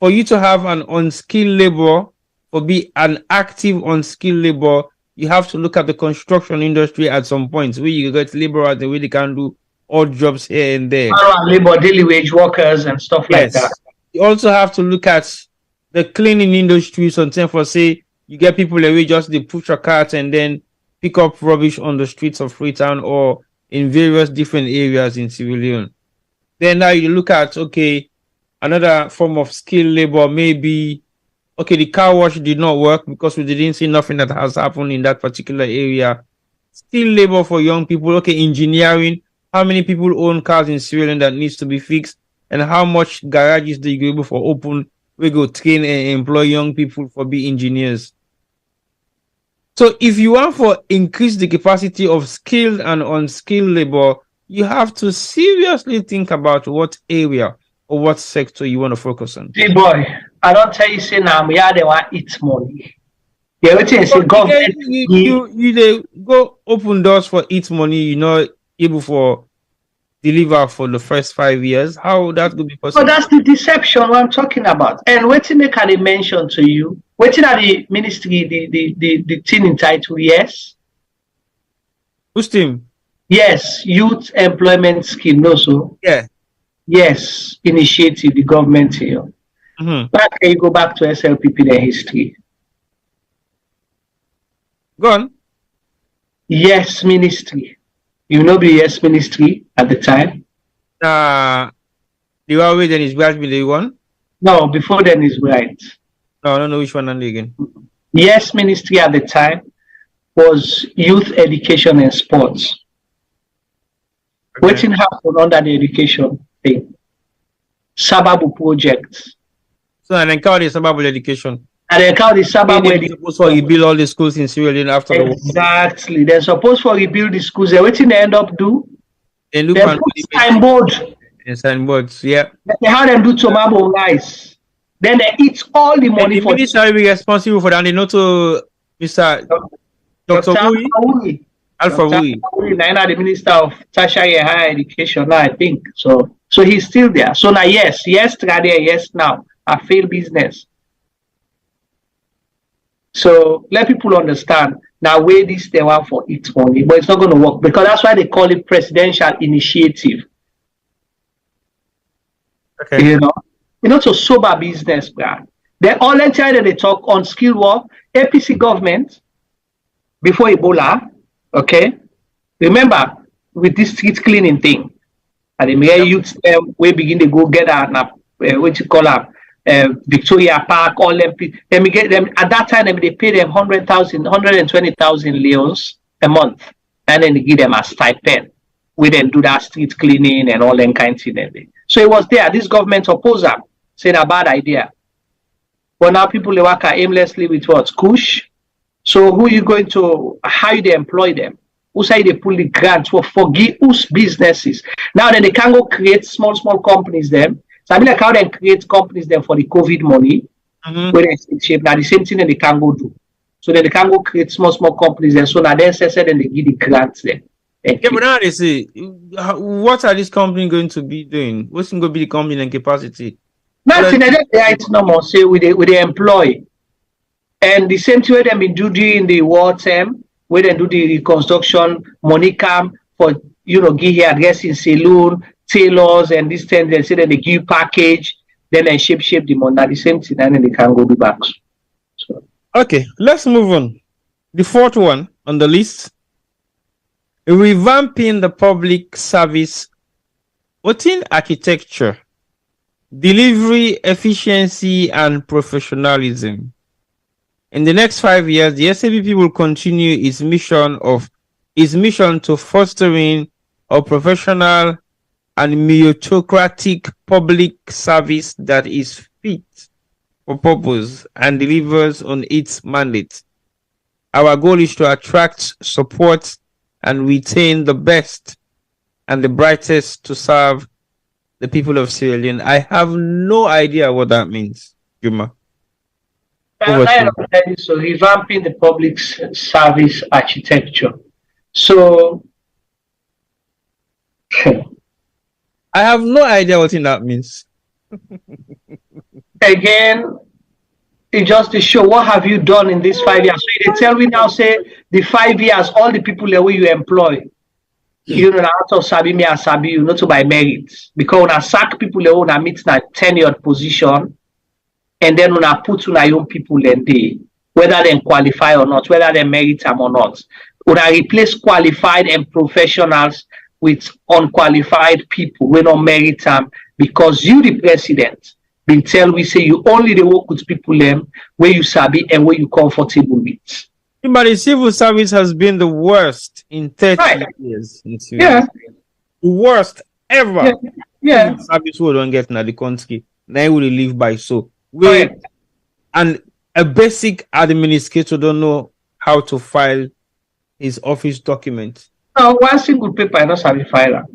S16: for you to have an unskilled labor, or be an active unskilled labor, you have to look at the construction industry at some point where you get laborers the way they can do odd jobs here and there.
S21: Labor, daily wage workers and stuff like that.
S16: You also have to look at the cleaning industry. Sometimes for say you get people away just they push a cart and then pick up rubbish on the streets of Freetown or in various different areas in Sierra Leone. Then now you look at another form of skilled labor, maybe the car wash did not work because we didn't see nothing that has happened in that particular area. Skilled labor for young people, engineering. How many people own cars in Sierra Leone that needs to be fixed? And how much garages do you go able for open? We go train and employ young people for be engineers. So if you want to increase the capacity of skilled and unskilled labor, you have to seriously think about what area or what sector you want to focus on.
S21: Hey boy, I don't tell you say now they want eat money. Government.
S16: You go open doors for eat money, you're not able for deliver for the first 5 years. How that could be possible?
S21: So that's the deception I'm talking about. And what make I mention to you? Waiting at the ministry, the team entitled yes.
S16: Whose team?
S21: Yes, youth employment scheme. No, so
S16: yeah.
S21: Yes, initiative, the government here. Back you go back to SLPP, the history.
S16: Go on.
S21: Yes, ministry. You know the yes ministry at the time?
S16: The one then is right with the one?
S21: No, before then is right.
S16: No, I don't know which one again.
S21: Yes ministry at the time was youth education and sports. Okay. What happened under the education thing? Sababu project.
S16: So and then call the Sababu education.
S21: And then call the Sababu education.
S16: Supposed to rebuild all the schools in Sierra Leone after the war.
S21: Exactly. They're supposed to rebuild the schools. What they end up do?
S16: They look
S21: at signboard.
S16: Signboards, yeah.
S21: They have them do tomato rice. Then they eat all the money
S16: for the minister will be responsible for that. They know to Mr. Dr. Wui. Alpha Wui.
S21: Now the Minister of Tertiary and Higher Education now, I think. So he's still there. So now yes, Tradia, yes now. A failed business. So let people understand now where this they want for its money, but it's not going to work because that's why they call it presidential initiative.
S16: Okay.
S21: You know, to sober business plan. They all the time that they talk on skill work, APC government before Ebola. Okay, remember with this street cleaning thing, and the mayor youths we begin to go get what you call up Victoria Park. All them, we get them at that time. They pay them 120,000 leos a month, and then they give them a stipend. We then do that street cleaning and all them kinds of things. So it was there. This government opposed them, said a bad idea. But now people they work aimlessly with what? Kush. So who you going to, how you they employ them? Who say they pull the grants for forgive whose businesses? Now then they can go create small companies them. So I mean like how they create companies them for the COVID money. Where they shape now the same thing that they can go do. So then they can go create small companies then. So now then then they give the grants then.
S16: Yeah, but now they say, what are these companies going to be doing? What's going to be the company and capacity?
S21: Nothing. It's no more. Say we they employ, and the same thing they been do during the war time, where they do the reconstruction money camp for give here addressing saloon tailors and this thing. They say that they give package, then they shape the money. Now the same thing, and then they can go do back. So.
S16: Okay, let's move on. The fourth one on the list. Revamping the public service within architecture, delivery, efficiency, and professionalism. In the next 5 years, the SLPP will continue its mission to fostering a professional and meritocratic public service that is fit for purpose and delivers on its mandate. Our goal is to attract, support, and retain the best and the brightest to serve the people of Sierra Leone. I have no idea what that means, Juma.
S21: So revamping the public service architecture. So
S16: I have no idea what that means.
S21: Again, it just to show what have you done in these 5 years. So they tell me now, say the 5 years, all the people that you employ, out of Sabi me and Sabi you, not to by merit. Because when I sack people that when I meet in a tenured position, and then when I put on your own people then they, whether they qualify or not, whether they merit them or not. When I replace qualified and professionals with unqualified people, we don't merit them because you the president. Been tell we say you only they work with people them where you sabi and where you comfortable with.
S16: But the civil service has been the worst in 30 years.
S21: Yeah.
S16: The worst ever.
S21: Yeah.
S16: Service we don't get now the country. Now we live by so. And a basic administrator don't know how to file his office document.
S21: No, one single paper I don't sabi file.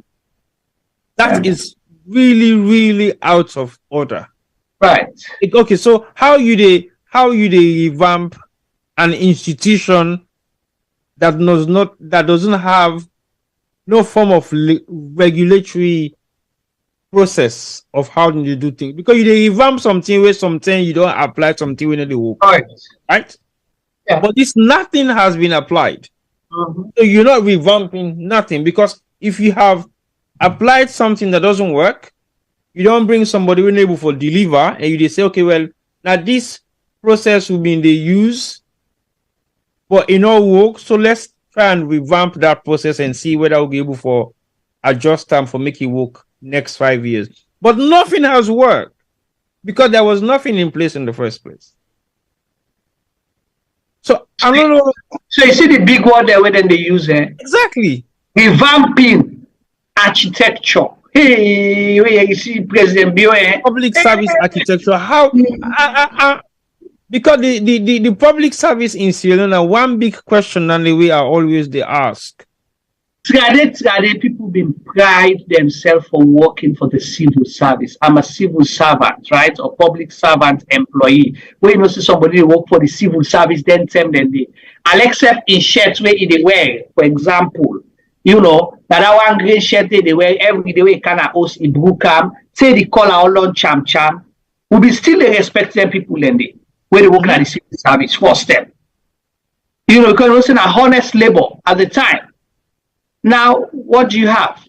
S16: That is really, really out of order.
S21: Right.
S16: Okay, so how you they revamp an institution that doesn't have no form of regulatory process of how you do things, because you revamp something where something you don't apply something when they work. Right? Yeah. But this nothing has been applied. So you're not revamping nothing, because if you have applied something that doesn't work, you don't bring somebody who's able to deliver, and you just say, okay, well, now this process will be in the use, but it not work. So let's try and revamp that process and see whether we'll be able to adjust time for make it work next 5 years. But nothing has worked because there was nothing in place in the first place. So I don't know.
S21: So you see the big word there where then they use it.
S16: Exactly.
S21: Revamping architecture. Hey, where you see President Bio,
S16: public service architecture. How? Because the public service in Sierra Leone, one big question and the way I always they ask.
S21: People been pride themselves for working for the civil service. I'm a civil servant, right? Or public servant employee. When you know see somebody work for the civil service, then them then they. I'll accept in shirts where they wear, for example. That one green shirt they wear every day we can host in Brookam, say the color all on cham, will be still respect them people then they where they work at the civil service first step. Because it was an honest labor at the time. Now, what do you have?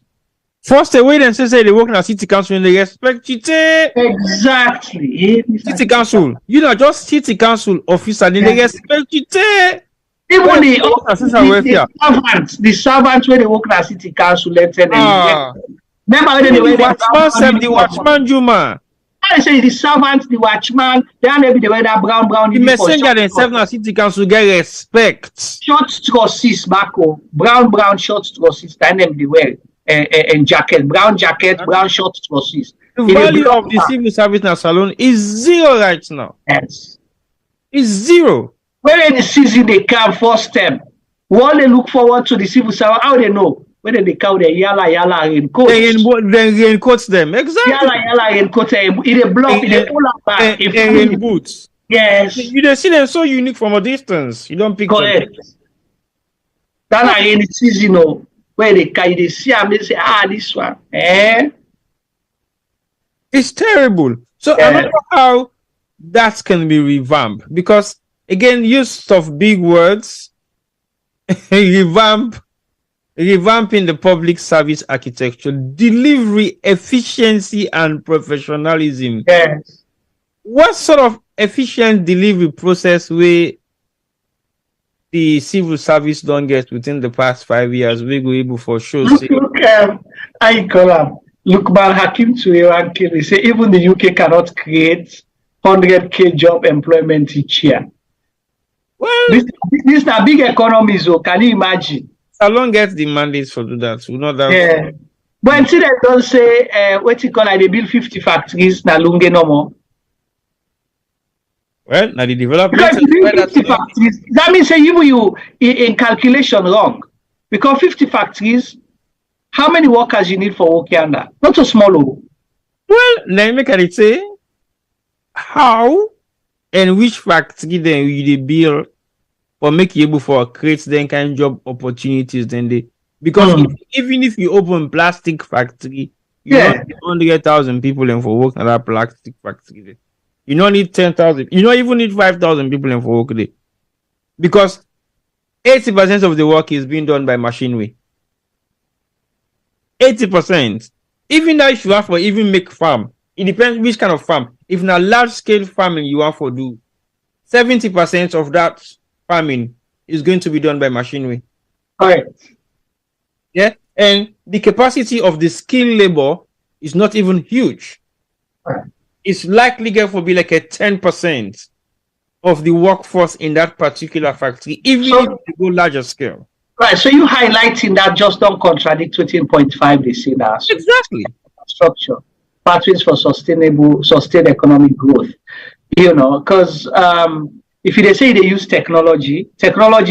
S16: First, the way they say they work in a city council and they respect it.
S21: Exactly.
S16: City council. Just city council officer and they respect it.
S21: Even the servants when they work in a city council, let's say
S16: the watchman Juma.
S21: I say the servants, the watchman, they maybe they wear that brown.
S16: The messenger themselves in city council get respect.
S21: Short trusses, Marco, brown short trusses, and them they wear and jacket, brown jacket, brown short trusses.
S16: The value of the civil service in Salon is zero right now.
S21: Yes.
S16: It's zero.
S21: When the season they come first step, while they look forward to the civil service, how they know? When they come, they yalla raincoat.
S16: They raincoat them. Exactly.
S21: Yalla raincoat. In a block, in a pull up back.
S16: In boots.
S21: Yes.
S16: You don't see them so unique from a distance. You don't pick them.
S21: That rainy season, where they carry, they see them, they say, this one.
S16: It's terrible. So I don't know how that can be revamped, because again, use of big words, revamping the public service architecture, delivery, efficiency, and professionalism.
S21: Yes.
S16: What sort of efficient delivery process where the civil service don't get within the past 5 years? We go able for sure.
S21: I call them. Lukman Hakim to he say even the UK cannot create 100k job employment each year.
S16: Well,
S21: this is a big economy, so can you imagine?
S16: Salon gets the mandates for do that. We know that.
S21: Yeah. But until they don't say what you call they build 50 factories na lunge no more.
S16: Well, now the development.
S21: Because you build 50 factories, that means say you in calculation wrong. Because 50 factories, how many workers you need for working under? Not so small.
S16: Well, let me can say how and which factory then you build or make you able for create then kind of job opportunities then they, because even if you open plastic factory, you only get 1,000 people in for work at that plastic factory. You don't need 10,000. You don't even need 5,000 people in for work there, because 80% of the work is being done by machinery. 80%. Even that if you have for even make farm, it depends which kind of farm. If in a large scale farming you have for do, 70% of that farming is going to be done by machinery.
S21: Correct.
S16: Yeah, and the capacity of the skilled labor is not even huge. It's likely going to be like a 10% of the workforce in that particular factory, even if you go larger scale.
S21: Right, so you highlighting that just don't contradict 13.5 they say that.
S16: Exactly.
S21: Structure, pathways for sustained economic growth. You know, because if they say they use technology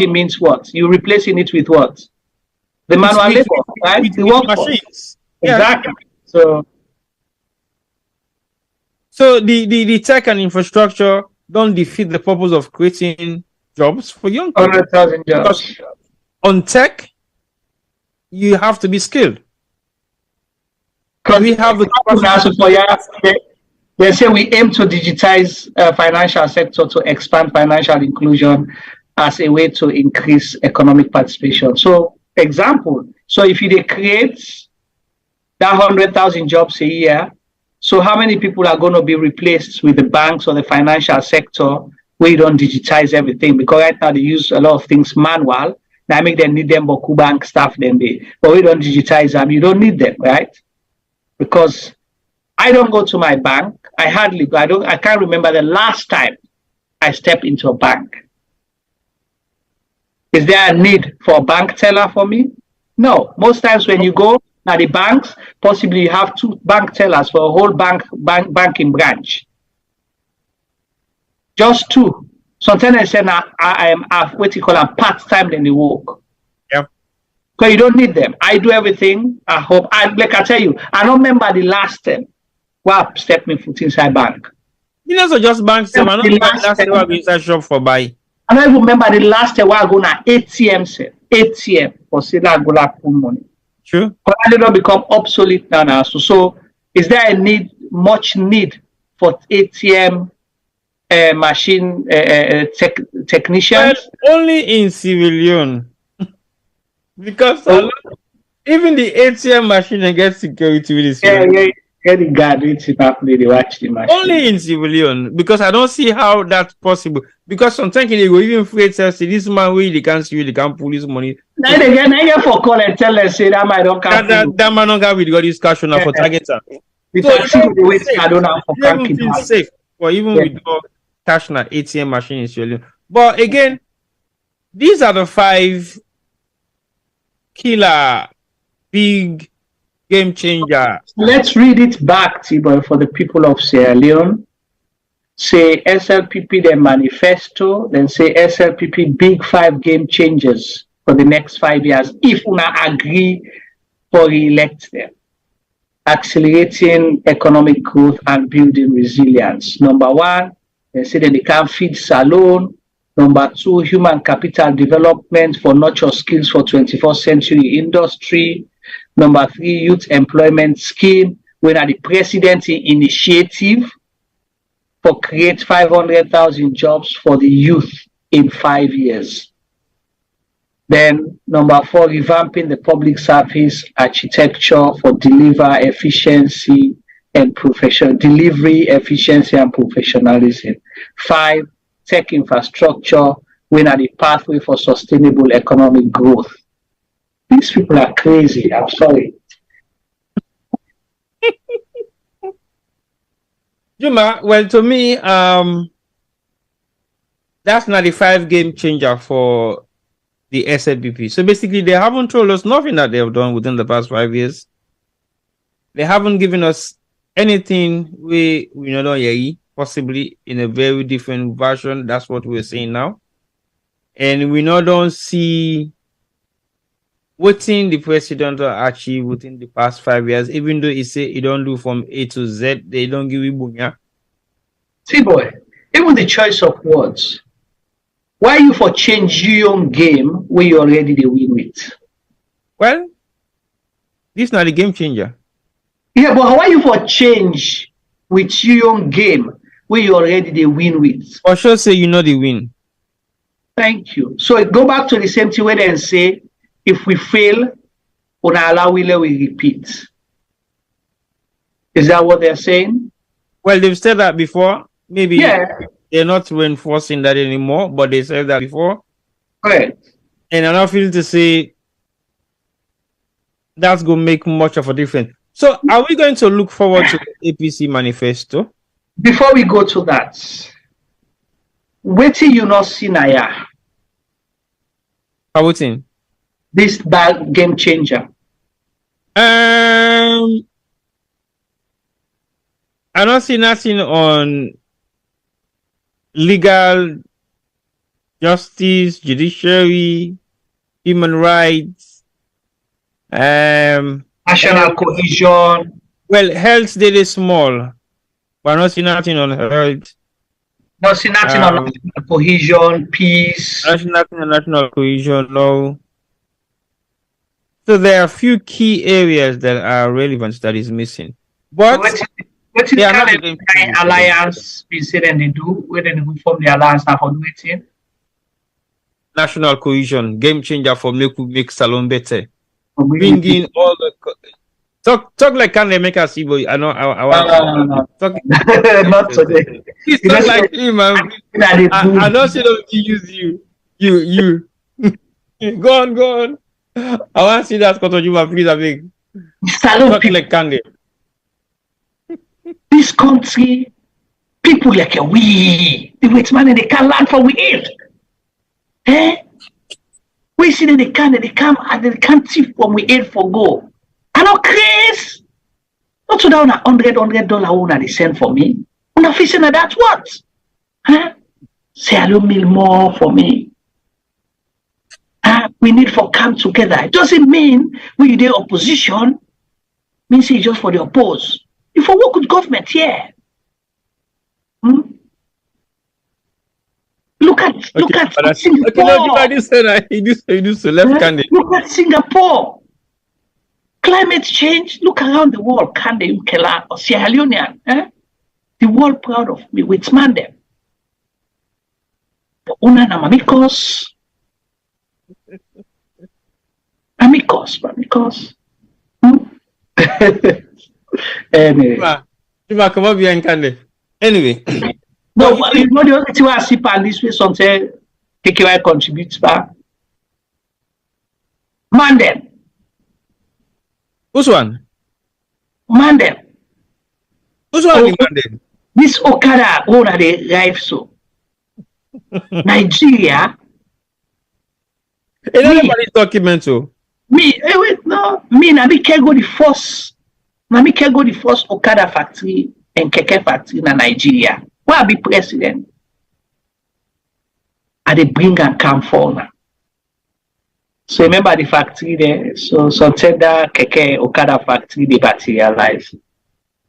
S21: means what? You replacing it with what? The manual labor, right? The workforce. Exactly. So
S16: the tech and infrastructure don't defeat the purpose of creating jobs for young people.
S21: 100,000 jobs.
S16: Because on tech, you have to be skilled. We have
S21: they say we aim to digitize financial sector to expand financial inclusion as a way to increase economic participation. So, example, so if you create that 100,000 jobs a year, so how many people are going to be replaced with the banks or the financial sector where you don't digitize everything? Because right now they use a lot of things manual. Now make them need them Boku bank staff then but we don't digitize them. You don't need them, right? Because I don't go to my bank. I can't remember the last time I stepped into a bank. Is there a need for a bank teller for me? No. Most times when you go now the banks, possibly you have 2 bank tellers for a whole banking branch. Just 2. Sometimes I say now I am what you call a part-time in the work.
S16: Yeah.
S21: Because you don't need them. I do everything. I hope. Like I tell you, I don't remember the last time where stepped me foot inside bank.
S16: You know, so just banks. I don't remember the last time I inside shop for buy.
S21: I don't even remember the last time where I go na ATM for say that I go like pull money.
S16: True.
S21: But I don't become obsolete now. So is there a much need for ATM machine technicians?
S16: Well, only in civilian. Because even the ATM machine and get security with
S21: the the guard they watch the machine.
S16: Only in civilian, because I don't see how that's possible. Because sometimes they go even afraid to say this man they can't see you, they can't pull his money.
S21: Now they get for call and tell them say that man don't come.
S16: That man don't got with got this cash on for target. So
S21: I don't have for
S16: everything safe. Or even with cash na ATM machine in civilian. But again, these are the 5 killer big game changer.
S21: Let's read it back, T-Boy, for the people of Sierra Leone. Say SLPP, then Manifesto, then say SLPP big 5 game changers for the next 5 years, if una agree for re-elect them. Accelerating economic growth and building resilience. Number 1, they say that they can feed salon. Number 2, human capital development for nurture skills for 21st century industry. Number 3, youth employment scheme, when the presidency initiative for create 500,000 jobs for the youth in 5 years. Then number 4, revamping the public service architecture for delivery efficiency and professionalism. 5, tech infrastructure, when are the pathway for sustainable economic growth. These people are crazy, I'm sorry.
S16: Juma, well, to me, that's not the 5 game changer for the SLPP. So basically, they haven't told us nothing that they have done within the past 5 years. They haven't given us anything we know, possibly in a very different version. That's what we're saying now. And we now don't see what the president achieved within the past 5 years, even though he say he don't do from A to Z, they don't give you bunya.
S21: See, boy, even the choice of words. Why you for change your own game where you already the win with?
S16: Well, this is not a game changer.
S21: Yeah, but why you for change with your own game where you already the win with?
S16: For sure, say you know the win.
S21: Thank you. So it go back to the same thing where they say, if we fail, we repeat. Is that what they're saying?
S16: Well, they've said that before. Maybe they're not reinforcing that anymore, but they said that before.
S21: Right.
S16: And I'm not feeling to say that's going to make much of a difference. So are we going to look forward to the APC manifesto?
S21: Before we go to that, wait till you not see Naya.
S16: How waiting?
S21: This bad game changer.
S16: I don't see nothing on legal justice, judiciary, human rights,
S21: national cohesion.
S16: Well, health did is small, but not see nothing on health.
S21: Not see nothing on national cohesion, peace.
S16: Nothing on national cohesion, no. So there are a few key areas that are relevant that is missing. But
S21: what is the alliance we say that they do? Where they form the alliance now for doing?
S16: National cohesion, game changer for make salon better. Bringing all the talk like can they make us see, boy? I know I want talk
S21: not today.
S16: It's not like him, man. I know she don't use you. Go on. I want to see that Scott Juma, please, I beg.
S21: Salon
S16: people like candy.
S21: This country, people like we, the wait man, and they can't learn from we eat. We see that they come and they can't see from we eat for go. I know Chris. Not so down $100 una they send for me. Una fishing at that what? Say a little meal more for me. We need for come together. It doesn't mean we the opposition. Means it's just for the oppose. If I work with government here, look at Singapore. Look at Singapore. Climate change. Look around the world. Can they or Sierra Leonean? The world proud of me. With man them. Una na mamikos. Amicos. Anyway.
S16: Come up here and can anyway.
S21: No, you know the only thing I see pan this way something KKY contributes back. Mandem.
S16: Who's one?
S21: Mandem.
S16: Who's one Mandem?
S21: This Okada owner the life so. Nigeria.
S16: Everybody's document so.
S21: Na me can go the first. Na me can go the first Okada factory and Keke factory in Nigeria. Why I be president? I dey bring and come for. So remember the factory there. So that Keke Okada factory they materialize.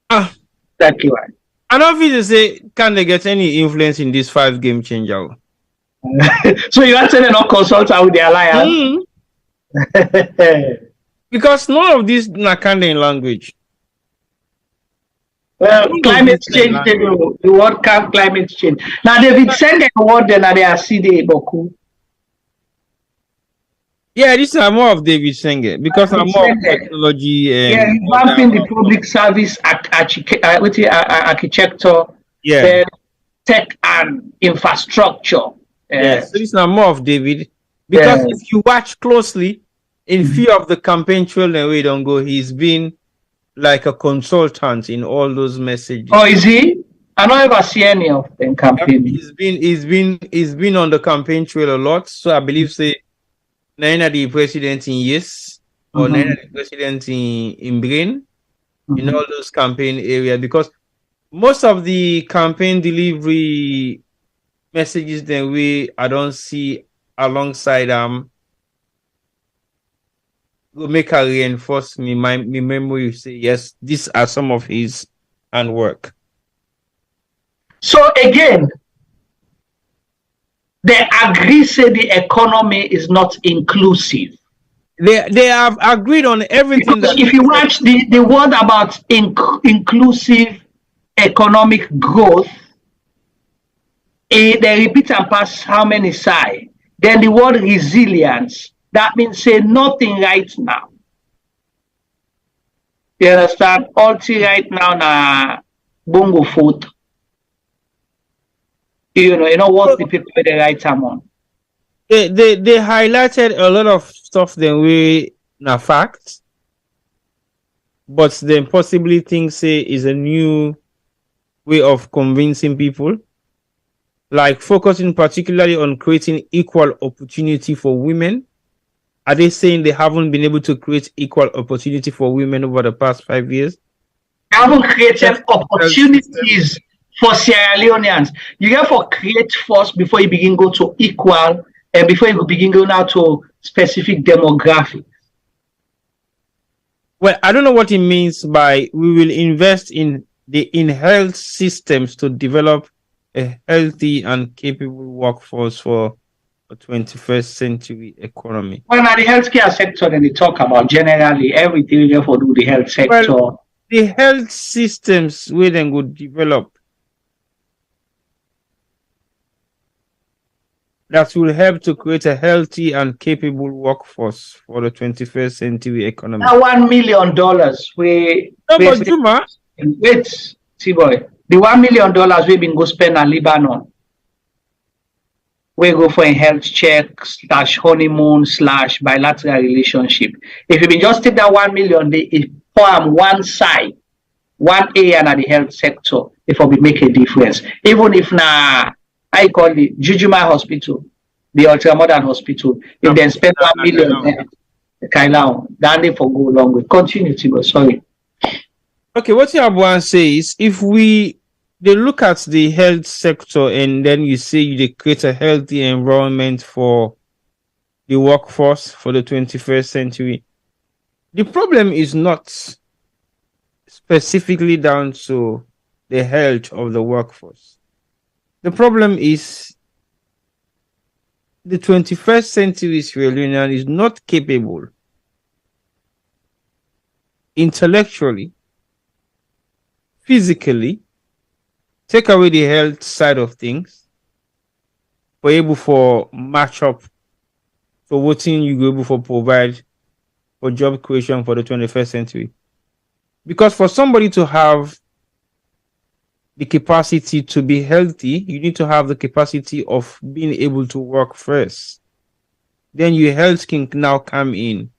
S21: Exactly why.
S16: I don't feel to say can they get any influence in this 5 game changer?
S21: So you are saying not consult with the alliance?
S16: Because none of this na Kandan language.
S21: Well, climate change, the word climate change. Now David send a word then they are CD Boku.
S16: Yeah, this is more of David Senge because I'm more of technology and
S21: revamping the public service architecture, tech and infrastructure.
S16: Yeah, so this is more of David because if you watch closely, in few of the campaign trail and we don't go, he's been like a consultant in all those messages.
S21: Oh, is he? I don't ever see any of them campaign.
S16: He's been on the campaign trail a lot. So I believe say Naina the president in yes or Naina the president in Brain in all those campaign areas because most of the campaign delivery messages that I don't see alongside will make her reinforce my memory. Say yes, these are some of his handwork.
S21: So again, they agree say the economy is not inclusive.
S16: They have agreed on everything.
S21: Because if you watch the word about inclusive economic growth, they repeat and pass how many side. Then the word resilience. That means say nothing right now. You understand? All right now na bongo foot. You know what the people they write on.
S16: They highlighted a lot of stuff that we na fact, but then possibly things say is a new way of convincing people, like focusing particularly on creating equal opportunity for women. Are they saying they haven't been able to create equal opportunity for women over the past 5 years?
S21: They haven't created opportunities for Sierra Leoneans. You have to create first before you begin go to equal and before you begin go now to specific demographics.
S16: Well, I don't know what it means by we will invest in health systems to develop a healthy and capable workforce for a 21st century economy.
S21: Well, now the healthcare sector, then they talk about generally everything you have to do the health sector.
S16: Well, the health systems where they would develop that will help to create a healthy and capable workforce for the 21st century economy.
S21: Now $1 million wait, see boy, the $1 million we been go spend in Lebanon. We go for a health check / honeymoon / bilateral relationship. If you been just take that 1 million, they form one side, one area in the health sector, it will make a difference. Even if na I call it Jujuma Hospital, the ultramodern hospital, if they spend 1 million, then they for go long way. Continue, Tibo, sorry.
S16: Okay, what Yabuan says, if they look at the health sector and then you say they create a healthy environment for the workforce for the 21st century, the problem is not specifically down to the health of the workforce. The problem is the 21st century Sierra Leonean is not capable intellectually, physically, take away the health side of things, for able for match up for what you go able for provide for job creation for the 21st century. Because for somebody to have the capacity to be healthy, you need to have the capacity of being able to work first. Then your health can now come in.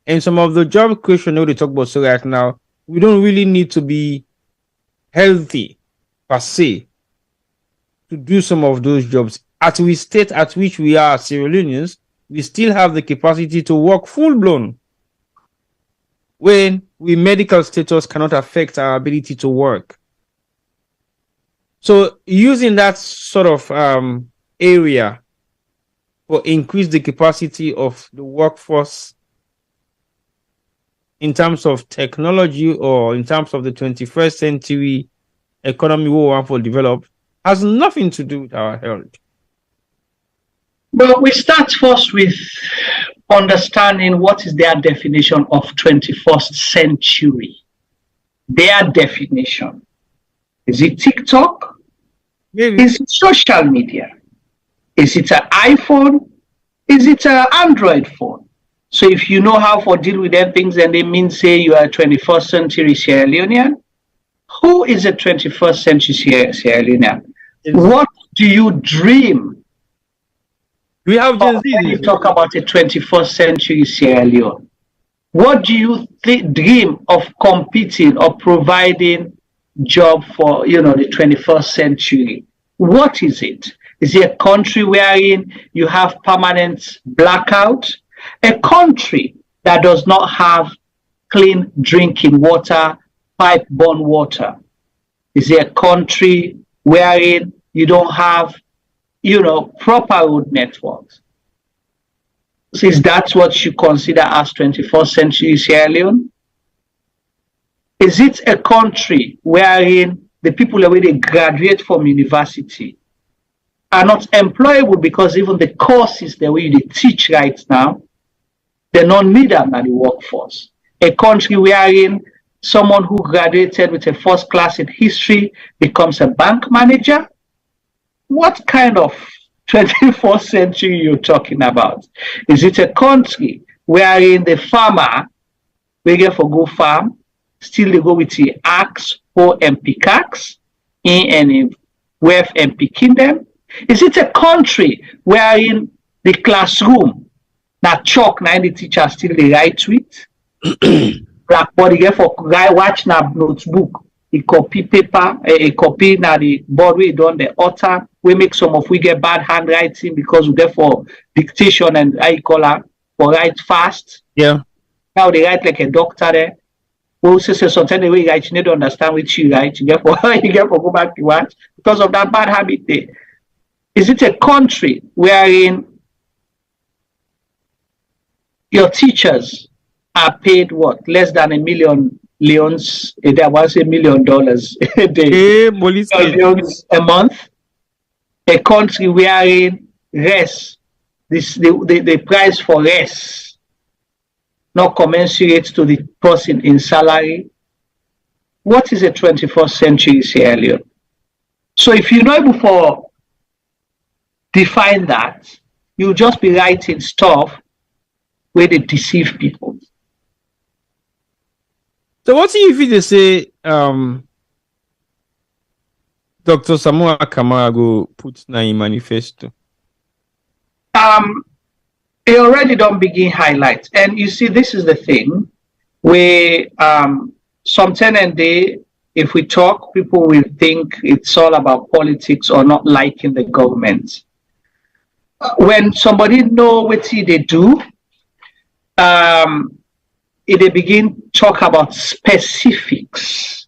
S16: And some of the job creation they talk about so right now, we don't really need to be healthy per se to do some of those jobs. At we state at which we are Sierra Leoneans, we still have the capacity to work full blown when we medical status cannot affect our ability to work. So using that sort of area for increase the capacity of the workforce in terms of technology or in terms of the 21st century economy we want to develop has nothing to do with our health.
S21: Well, we start first with understanding what is their definition of 21st century. Their definition. Is it TikTok?
S16: Maybe.
S21: Is it social media? Is it an iPhone? Is it an Android phone? So if you know how to deal with them things and they mean say you are a 21st century Sierra Leonean, who is a 21st century Sierra Leonean? What do you dream?
S16: We have
S21: when you talk about a 21st century Sierra Leone. What do you dream of competing or providing job for, the 21st century? What is it? Is it a country wherein you have permanent blackout? A country that does not have clean drinking water, pipe-borne water? Is it a country wherein you don't have, proper road networks? So is that what you consider as 21st century Sierra Leone? Is it a country wherein the people that they graduate from university are not employable because even the courses the way they teach right now, they don't need them in the workforce? A country wherein someone who graduated with a first class in history becomes a bank manager? What kind of 21st century you're talking about? Is it a country wherein the farmer, we get for go farm, still they go with the axe, hoe and pickaxe, in and wealth and picking them? Is it a country wherein the classroom, na chalk, na the teacher still they write with? Blackboard, you get for guy watch na notebook, he copy paper, a copy na the board we done the author. We make some of we get bad handwriting because we get for dictation and I call her for write fast.
S16: Yeah.
S21: Now they write like a doctor there. We also say sometimes the way you write, you need to understand what you write. You get for go back to watch because of that bad habit there. Is it a country wherein your teachers are paid what? Less than $1 million leons a day? I want to say $1 million a day. Millions a month? A country wherein rest, the price for rest not commensurate to the person in salary. What is a 21st century Sierra Leone? So if you're not able to define that, you'll just be writing stuff where they deceive people.
S16: So what if they say Dr. Samuel Kamara go put na in manifesto?
S21: It already don't begin highlight. And you see, this is the thing where sometimes and day, if we talk, people will think it's all about politics or not liking the government. When somebody know what they do, they begin talk about specifics.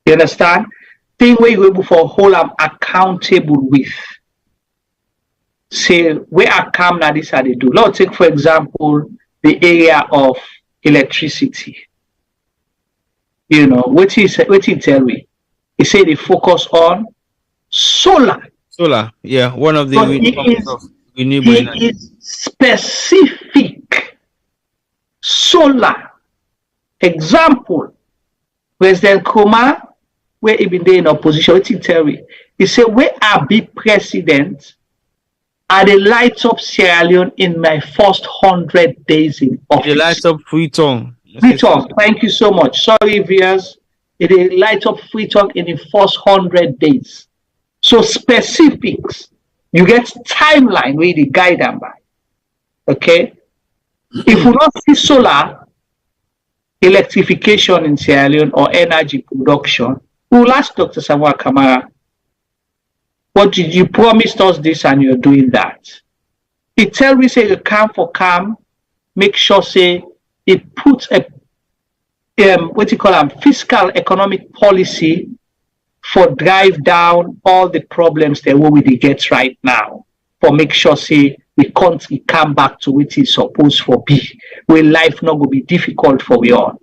S21: You understand? Thing where you're able to hold them accountable with. Say, where I come now, this how they do. Let's take, for example, the area of electricity. What he tell me? He said they focus on solar.
S16: Solar, yeah, one of the renewable energy.
S21: It is specific. Solar. Example, President Kuma, where he been there in opposition, what he tell me? He said, where I be president, I dey light up Sierra Leone in my first 100 days in office.
S16: They light up Freetown.
S21: Freetown, thank you so much. Sorry, viewers. It dey light up Freetown in the first 100 days. So specifics, you get timeline where they guide them by. Okay? If we don't see solar, electrification in Sierra Leone or energy production, we'll ask Dr. Samuel Kamara, what did you promise us this and you're doing that? It tell me say you come for come, make sure say it puts a fiscal economic policy for drive down all the problems that we get right now, for make sure say we can't come back to what is supposed for be, where life not going to be difficult for we all.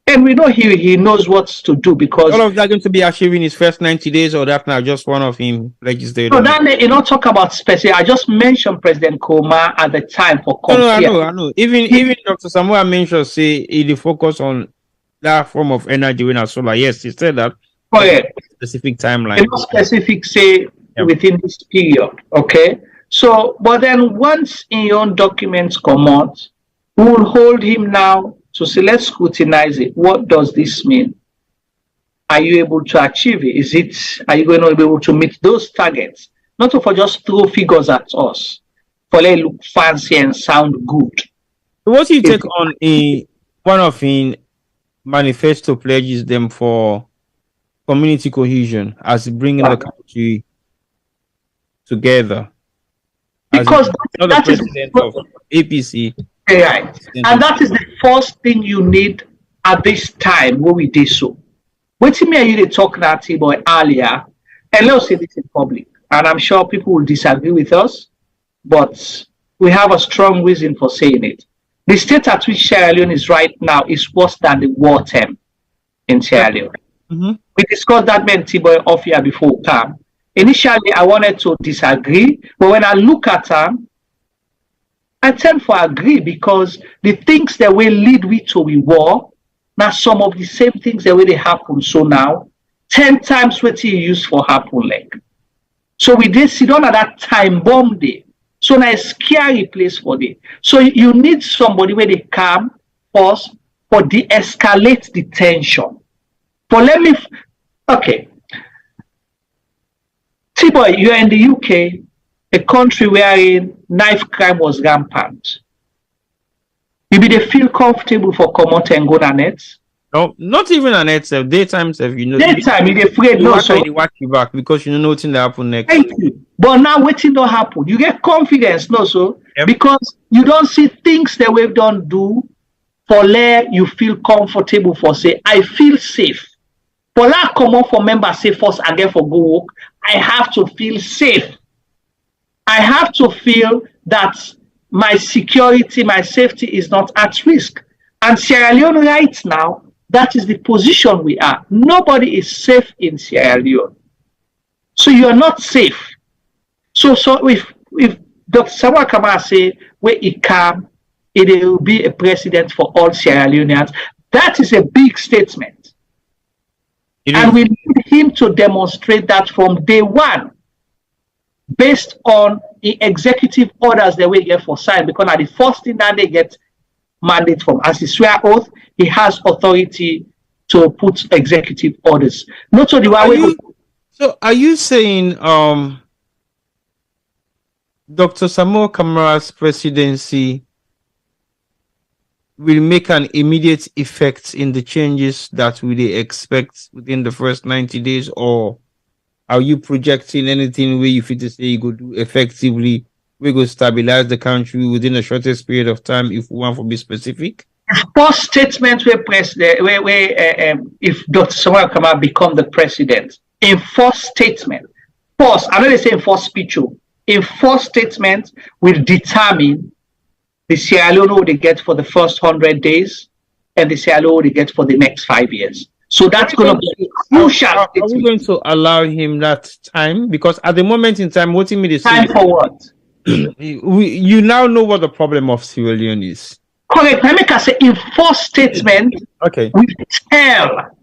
S21: And we know he knows what to do, because
S16: all of that going to be achieved in his first 90 days, or that now just one of him legislated.
S21: So then you know talk about specific. I just mentioned President Koma at the time for
S16: I know. Even Dr. Samoa mentioned say he focus on that form of energy when I solar. Yes, he said that. Specific timeline.
S21: You know, specific say within this period. Okay. So, but then once in your documents come out, we will hold him now to say, let's scrutinize it. What does this mean? Are you able to achieve it? Are you going to be able to meet those targets? Not for just throw figures at us, for they look fancy and sound good.
S16: What do you take on one of in manifesto pledges them for community cohesion as bringing the country together?
S21: Because that is
S16: of APC.
S21: Right. And that is the first thing you need at this time when we did so. What me and you talk that boy earlier, and let's say this in public, and I'm sure people will disagree with us, but we have a strong reason for saying it. The state at which Sierra Leone is right now is worse than the war term in Sierra Leone.
S16: Mm-hmm.
S21: We discussed that man T-boy off here before come. Initially, I wanted to disagree, but when I look at them, I tend to agree, because the things that will lead we to the war, now some of the same things that will happen. So now, 10 times what you use for happen like. So we did sit on at that time bomb day. So now a scary place for them. So you need somebody where they come first for de-escalate the tension. Okay. T-boy, you're in the UK, a country wherein knife crime was rampant. You be they feel comfortable for come out and go on net?
S16: No, not even on net, daytime, you know.
S21: Daytime, you're afraid, no, so
S16: you watch you back because you know nothing that happen next.
S21: Thank you. But now waiting don't happen. You get confidence, no, so because you don't see things that we've done do for layer you feel comfortable for say, I feel safe. For that come out for members say first again for go work, I have to feel safe. I have to feel that my security, my safety is not at risk. And Sierra Leone right now, that is the position we are. Nobody is safe in Sierra Leone. So you are not safe. So if Dr. Samoa Kamara say, where he come, it will be a president for all Sierra Leoneans, that is a big statement. And we need him to demonstrate that from day one, based on the executive orders that we get for sign, because now the first thing that they get mandate from, as he swear oath, he has authority to put executive orders. Not only
S16: so are you saying Dr. Samoa Kamara's presidency will make an immediate effect in the changes that we expect within the first 90 days, or are you projecting anything where you feel to say you could do effectively, we could stabilize the country within the shortest period of time, if we want to be specific?
S21: First statement where if Dr. Samoa Kamara become the president, in first statement, first, I know they say in first speech, in first statement will determine the Sierra Leone they get for the first 100 days and the Sierra Leone they get for the next 5 years. So that's going to be crucial.
S16: Are we going to allow him that time? Because at the moment in time, what you mean is
S21: time for what?
S16: You now know what the problem of Sierra Leone is.
S21: Correct. Let me say in first statement,
S16: okay,
S21: we tell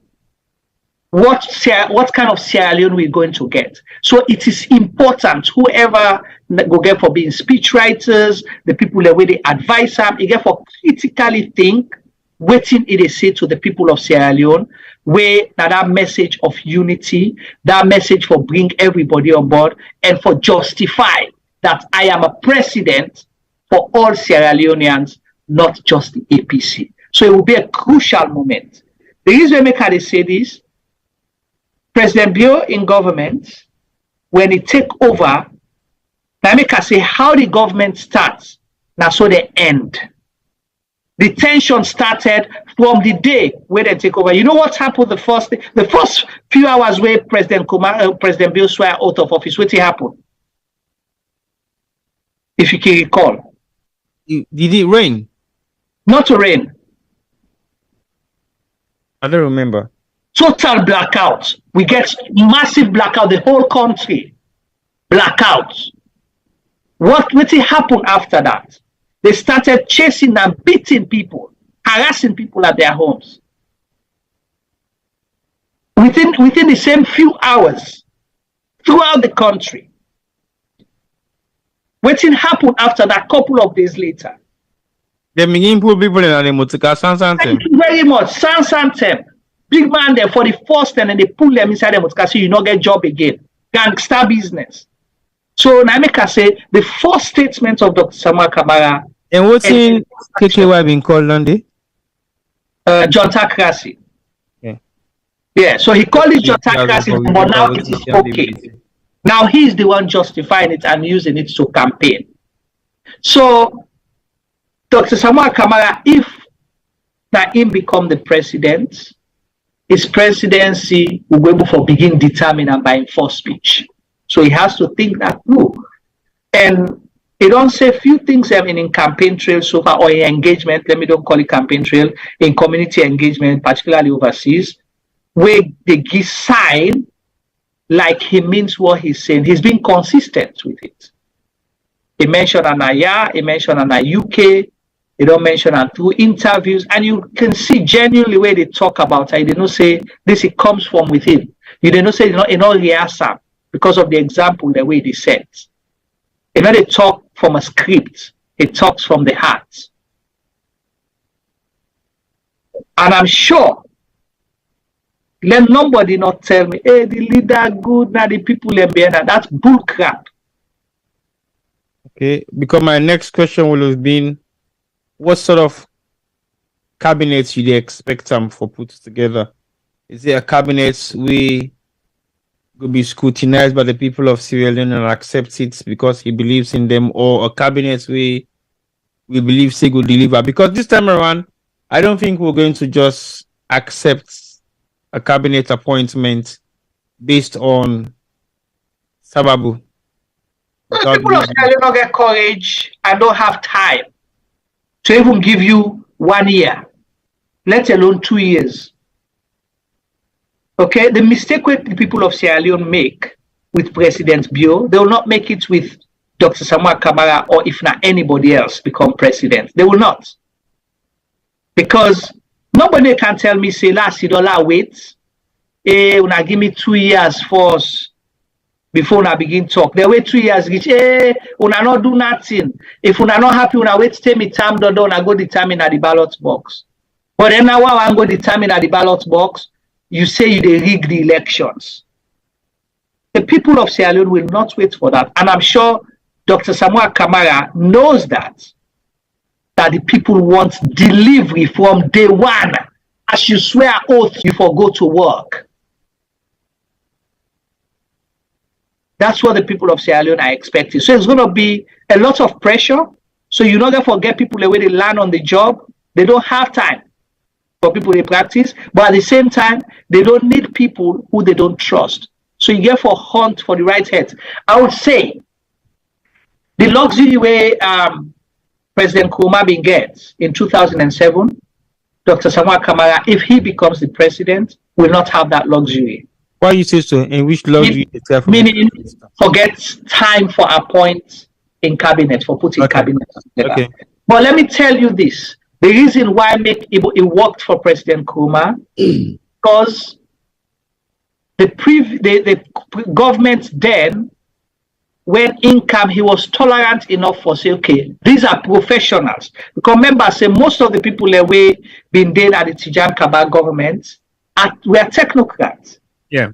S21: what kind of Sierra Leone we're going to get. So it is important, whoever go get for being speech writers, the people that way they advise them, you get for critically think, waiting it is say to the people of Sierra Leone, where that message of unity, that message for bring everybody on board, and for justify that I am a president for all Sierra Leoneans, not just the APC. So it will be a crucial moment. The reason I say this, President Bio in government, when he take over, I make say how the government starts, now so they end. The tension started from the day where they take over. You know what happened the first few hours where President Bill swear out of office? What happened? If you can recall.
S16: Did it rain?
S21: Not rain.
S16: I don't remember.
S21: Total blackout. We get massive blackout, the whole country. Blackout. What happened after that? They started chasing and beating people, harassing people at their homes. Within the same few hours, throughout the country. What happened after that? Couple of days later.
S16: They begin put people in the motorcar.
S21: Thank you very much. Santem. Big man there for the first and then they pull them inside the motorcar so you not get job again. Gangster business. So Namika say the first statement of Dr. Samuel Kamara.
S16: And what's in KKY being called on the?
S21: Jontocracy.
S16: Yeah.
S21: Yeah, so he called it Jontocracy, but now it is okay. Now he's the one justifying it and using it to campaign. So Dr. Samuel Kamara, if him become the president, his presidency will be able to begin determining by enforced speech. So he has to think that through. And he don't say a few things in campaign trail so far, or in engagement, let me don't call it campaign trail, in community engagement, particularly overseas, where they give sign like he means what he's saying. He's been consistent with it. He mentioned Anaya, he mentioned Anaya UK, they don't mention and through interviews, and you can see genuinely where they talk about it. They don't say this, it comes from within. You don't say in all rehearsal because of the example, the way they said. You know, they talk from a script, it talks from the heart. And I'm sure, let nobody not tell me, hey, the leader good, now the people are behind that. That's bull crap.
S16: Okay, because my next question will have been, what sort of cabinets you expect them for put together? Is it a cabinet we will be scrutinized by the people of Sierra Leone and accept it because he believes in them, or a cabinet we believe say will deliver? Because this time around, I don't think we're going to just accept a cabinet appointment based on Sababu.
S21: The people of Sierra Leone don't get courage and don't have time to even give you 1 year, let alone 2 years. Okay, the mistake that the people of Sierra Leone make with President Bio, they will not make it with Dr. Samuel Kamara, or if not anybody else become president. They will not. Because nobody can tell me, say, last $1 wait, when I give me 2 years first before I begin talk. They wait 2 years, reach, when I not do nothing. If we are not happy, when I wait, tell me time done, I go determine at the ballot box. But then now I go determine at the ballot box, you say they rig the elections. The people of Sierra Leone will not wait for that. And I'm sure Dr. Samuel Kamara knows that the people want delivery from day one. As you swear oath, you go to work. That's what the people of Sierra Leone are expecting. So it's going to be a lot of pressure. So you're not going to forget people the way they learn on the job. They don't have time for people they practice. But at the same time, they don't need people who they don't trust. So you get for hunt for the right head. I would say the luxury way President Nkrumah gets in 2007, Dr. Samuel Kamara, if he becomes the president, will not have that luxury.
S16: Why you say so? In which luxury?
S21: Meaning, forget time for appoint in cabinet, for putting cabinet together. Okay. But let me tell you this. The reason why it worked for President Nkrumah because the government then, when income, he was tolerant enough for say, okay, these are professionals. Because remember, say most of the people that we been there at the Tijan Kaba government were technocrats.
S16: Yeah.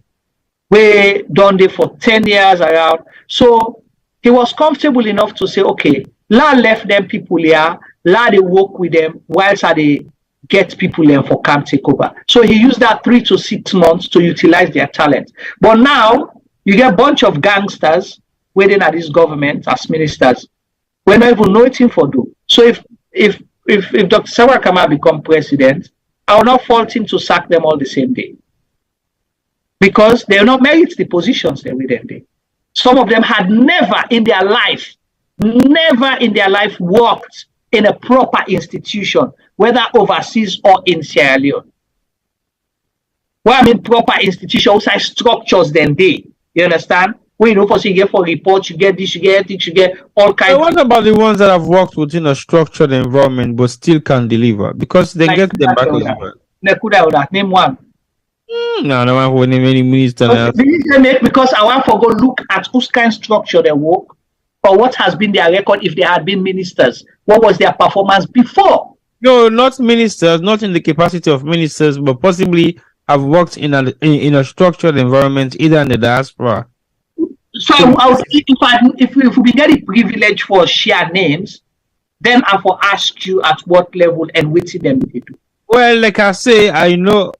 S21: We done there for 10 years around. So he was comfortable enough to say, okay, left them people here, they work with them whilst they get people there for camp takeover. So he used that 3 to 6 months to utilize their talent. But now you get a bunch of gangsters waiting at this government as ministers. We don't even know anything for do. So if Dr. Samuel Kamara become president, I will not fault him to sack them all the same day. Because they will not merit the positions they with them day. Some of them had never in their life worked in a proper institution, whether overseas or in Sierra Leone. Well, I mean proper institution, outside structures then they. You understand? When you know for you get for reports, you get this, you get it, you get all kinds.
S16: So what about the ones that have worked within a structured environment but still can deliver? Because they get them back as well.
S21: Name one.
S16: No, no one would name any minister now.
S21: Because I want to go look at whose kind of structure they work, or what has been their record if they had been ministers. What was their performance before?
S16: No, not ministers, not in the capacity of ministers, but possibly have worked in a structured environment, either in the diaspora.
S21: So if we get the privilege for share names, then I will ask you at what level and which them they do.
S16: Well, like I say, I know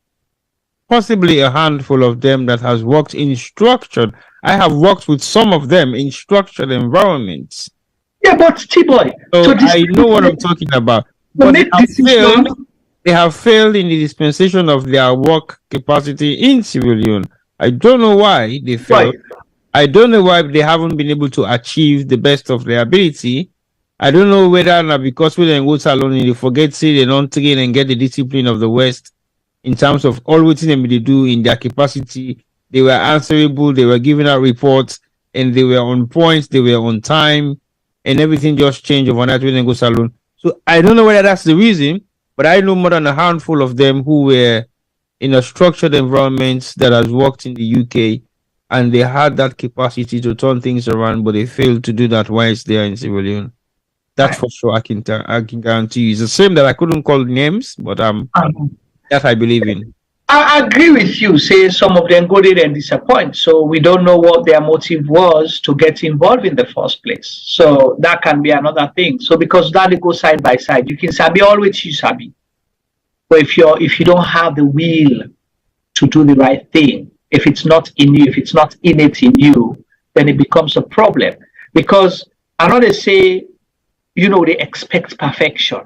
S16: possibly a handful of them that has worked in structured. I have worked with some of them in structured environments.
S21: Yeah, but T-boy.
S16: So I know what I'm talking about. But they have failed in the dispensation of their work capacity in Sierra Leone. I don't know why they failed. Right. I don't know why they haven't been able to achieve the best of their ability. I don't know whether now because when they go salon, they forget say they don't train and get the discipline of the West in terms of all what they do in their capacity. They were answerable, they were giving out reports, and they were on points, they were on time, and everything just changed overnight when they go salon. So I don't know whether that's the reason, but I know more than a handful of them who were in a structured environment that has worked in the UK, and they had that capacity to turn things around, but they failed to do that whilst they are in Sierra Leone. That's for sure. I can guarantee you. It's the same that I couldn't call names, but that I believe in.
S21: I agree with you. Say some of them go there and disappoint. So we don't know what their motive was to get involved in the first place. So that can be another thing. So because that they go side by side, you can sabi always you sabi. But if you don't have the will to do the right thing, if it's not in you, if it's not innate in you, then it becomes a problem. Because I know they say, they expect perfection.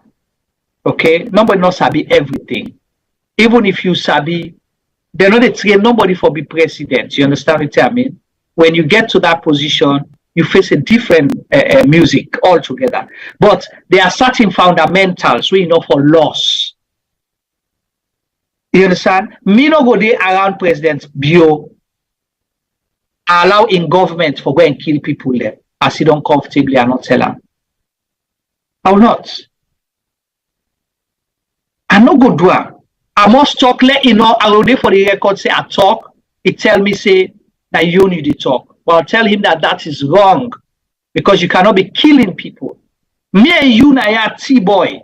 S21: Okay? Nobody knows sabi everything. Even if you sabi, they're not a train nobody for be president. You understand what I mean? When you get to that position, you face a different music altogether. But there are certain fundamentals we know for loss. You understand? Me no go there around President Bio, allow in government for go and kill people there as he don't comfortably and not tell them. I will not. I no go do it. I must talk, let you know, I will there for the record, say I talk, it tell me, say, that you need to talk. But I'll tell him that is wrong, because you cannot be killing people. Me and you, Naya T-boy,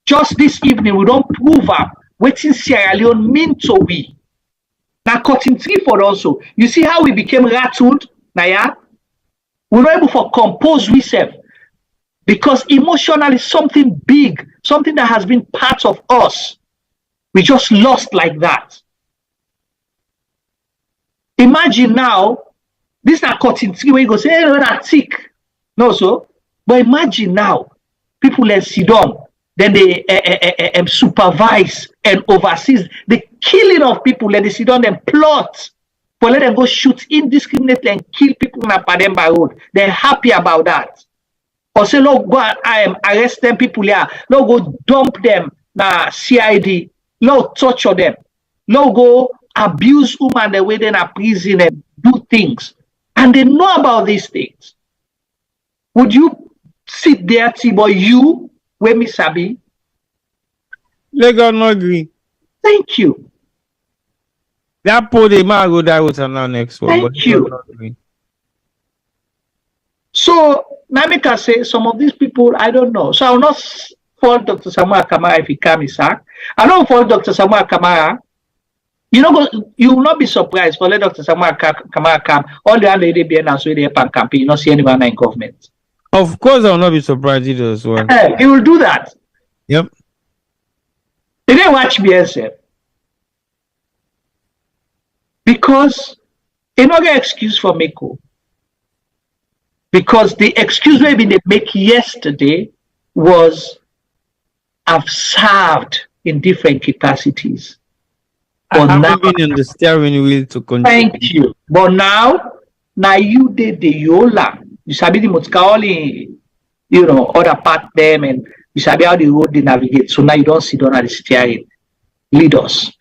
S21: just this evening, we don't prove up what in Sierra Leone mean to we. Now, cutting three for also. You see how we became rattled, Naya? We're not able to compose ourselves. Because emotional is something big, something that has been part of us. We just lost like that. Imagine now, this is not cutting three where you go say, hey, no, that's sick. No, so. But imagine now, people let sit down, then they supervise and oversees the killing of people, let they sit down and plot for let them go shoot indiscriminately and kill people in a Pademba Road. They're happy about that. Or say, no, go and arrest them people here. No, go dump them na CID. No, torture them. No, go abuse women the way they're in prison and do things. And they know about these things. Would you sit there, T-boy, you, where me sabi?
S16: Let God not agree.
S21: Thank you.
S16: That poor day might go die with another next one.
S21: Thank you. So, Namika say some of these people, I don't know. So I will not fault Dr. Samuel Kamara if he come sack. I don't fault Dr. Samuel Kamara. You will not be surprised for let Dr. Samuel Kamara come. All the other lady be announced with the campaign. You not see anyone in government.
S16: Of course, I will not be surprised either as well.
S21: He will do that.
S16: Yep.
S21: They didn't watch BSF. Because another excuse for Meko. Because the excuse maybe they make yesterday was I've served in different capacities.
S16: I
S21: But now,
S16: haven't been on the steering wheel to control.
S21: thank you. But now you did the Yola. You sabi the Mutkaoli, other part them, and you sabi how the road they navigate. So now you don't sit on at the steering. Lead us.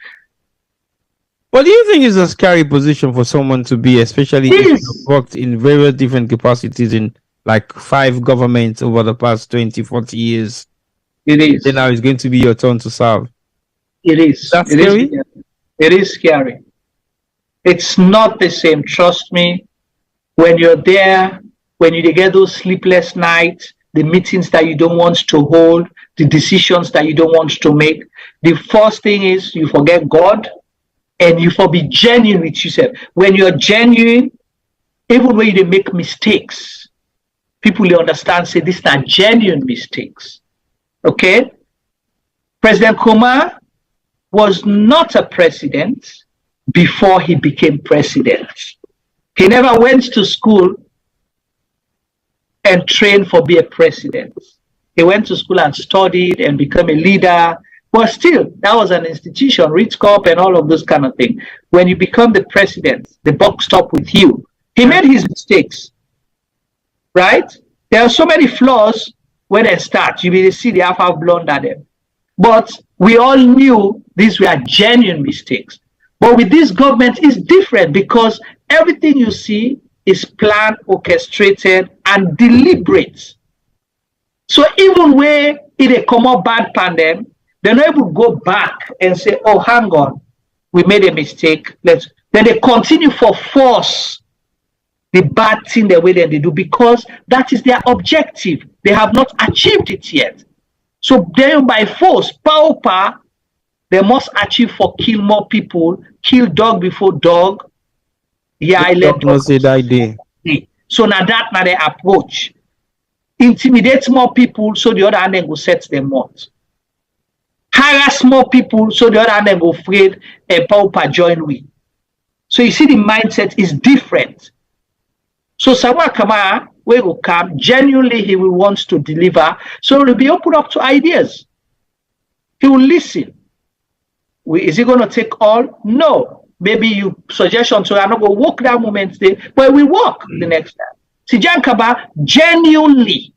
S16: What do you think is a scary position for someone to be, especially if you've worked in various different capacities in like 5 governments over the past 20, 40 years?
S21: It is.
S16: Then now it's going to be your turn to serve.
S21: It is.
S16: That's
S21: it
S16: scary?
S21: Is, it is scary. It's not the same. Trust me. When you're there, when you get those sleepless nights, the meetings that you don't want to hold, the decisions that you don't want to make, the first thing is you forget God and you be genuine with yourself. When you're genuine, even when you make mistakes, people will understand, say, these are genuine mistakes. Okay? President Kumar was not a president before he became president. He never went to school and trained for be a president. He went to school and studied and became a leader. But still, that was an institution, Ritz Corp and all of those kind of things. When you become the president, the buck stops with you. He made his mistakes, right? There are so many flaws when they start. You will see they have blunder them. But we all knew these were genuine mistakes. But with this government, it's different because everything you see is planned, orchestrated, and deliberate. So even where it come up bad pandemic, they're not able to go back and say, oh, hang on, we made a mistake. Then they continue for force the bad thing the way that they do because that is their objective. They have not achieved it yet. So then by force, power, they must achieve for kill more people, kill dog before dog. Yeah, I let dog
S16: say that day.
S21: So now that's their approach. Intimidate more people so the other hand then go set them out. Harass more people so the other hand then go afraid and power join we. So you see the mindset is different. So Samuel Kamara will come, genuinely he will want to deliver, so he will be open up to ideas. He will listen. Is he going to take all? No. Maybe you suggestion to I'm not going to work that moment today, but we work the next time. Tijan Kaba genuinely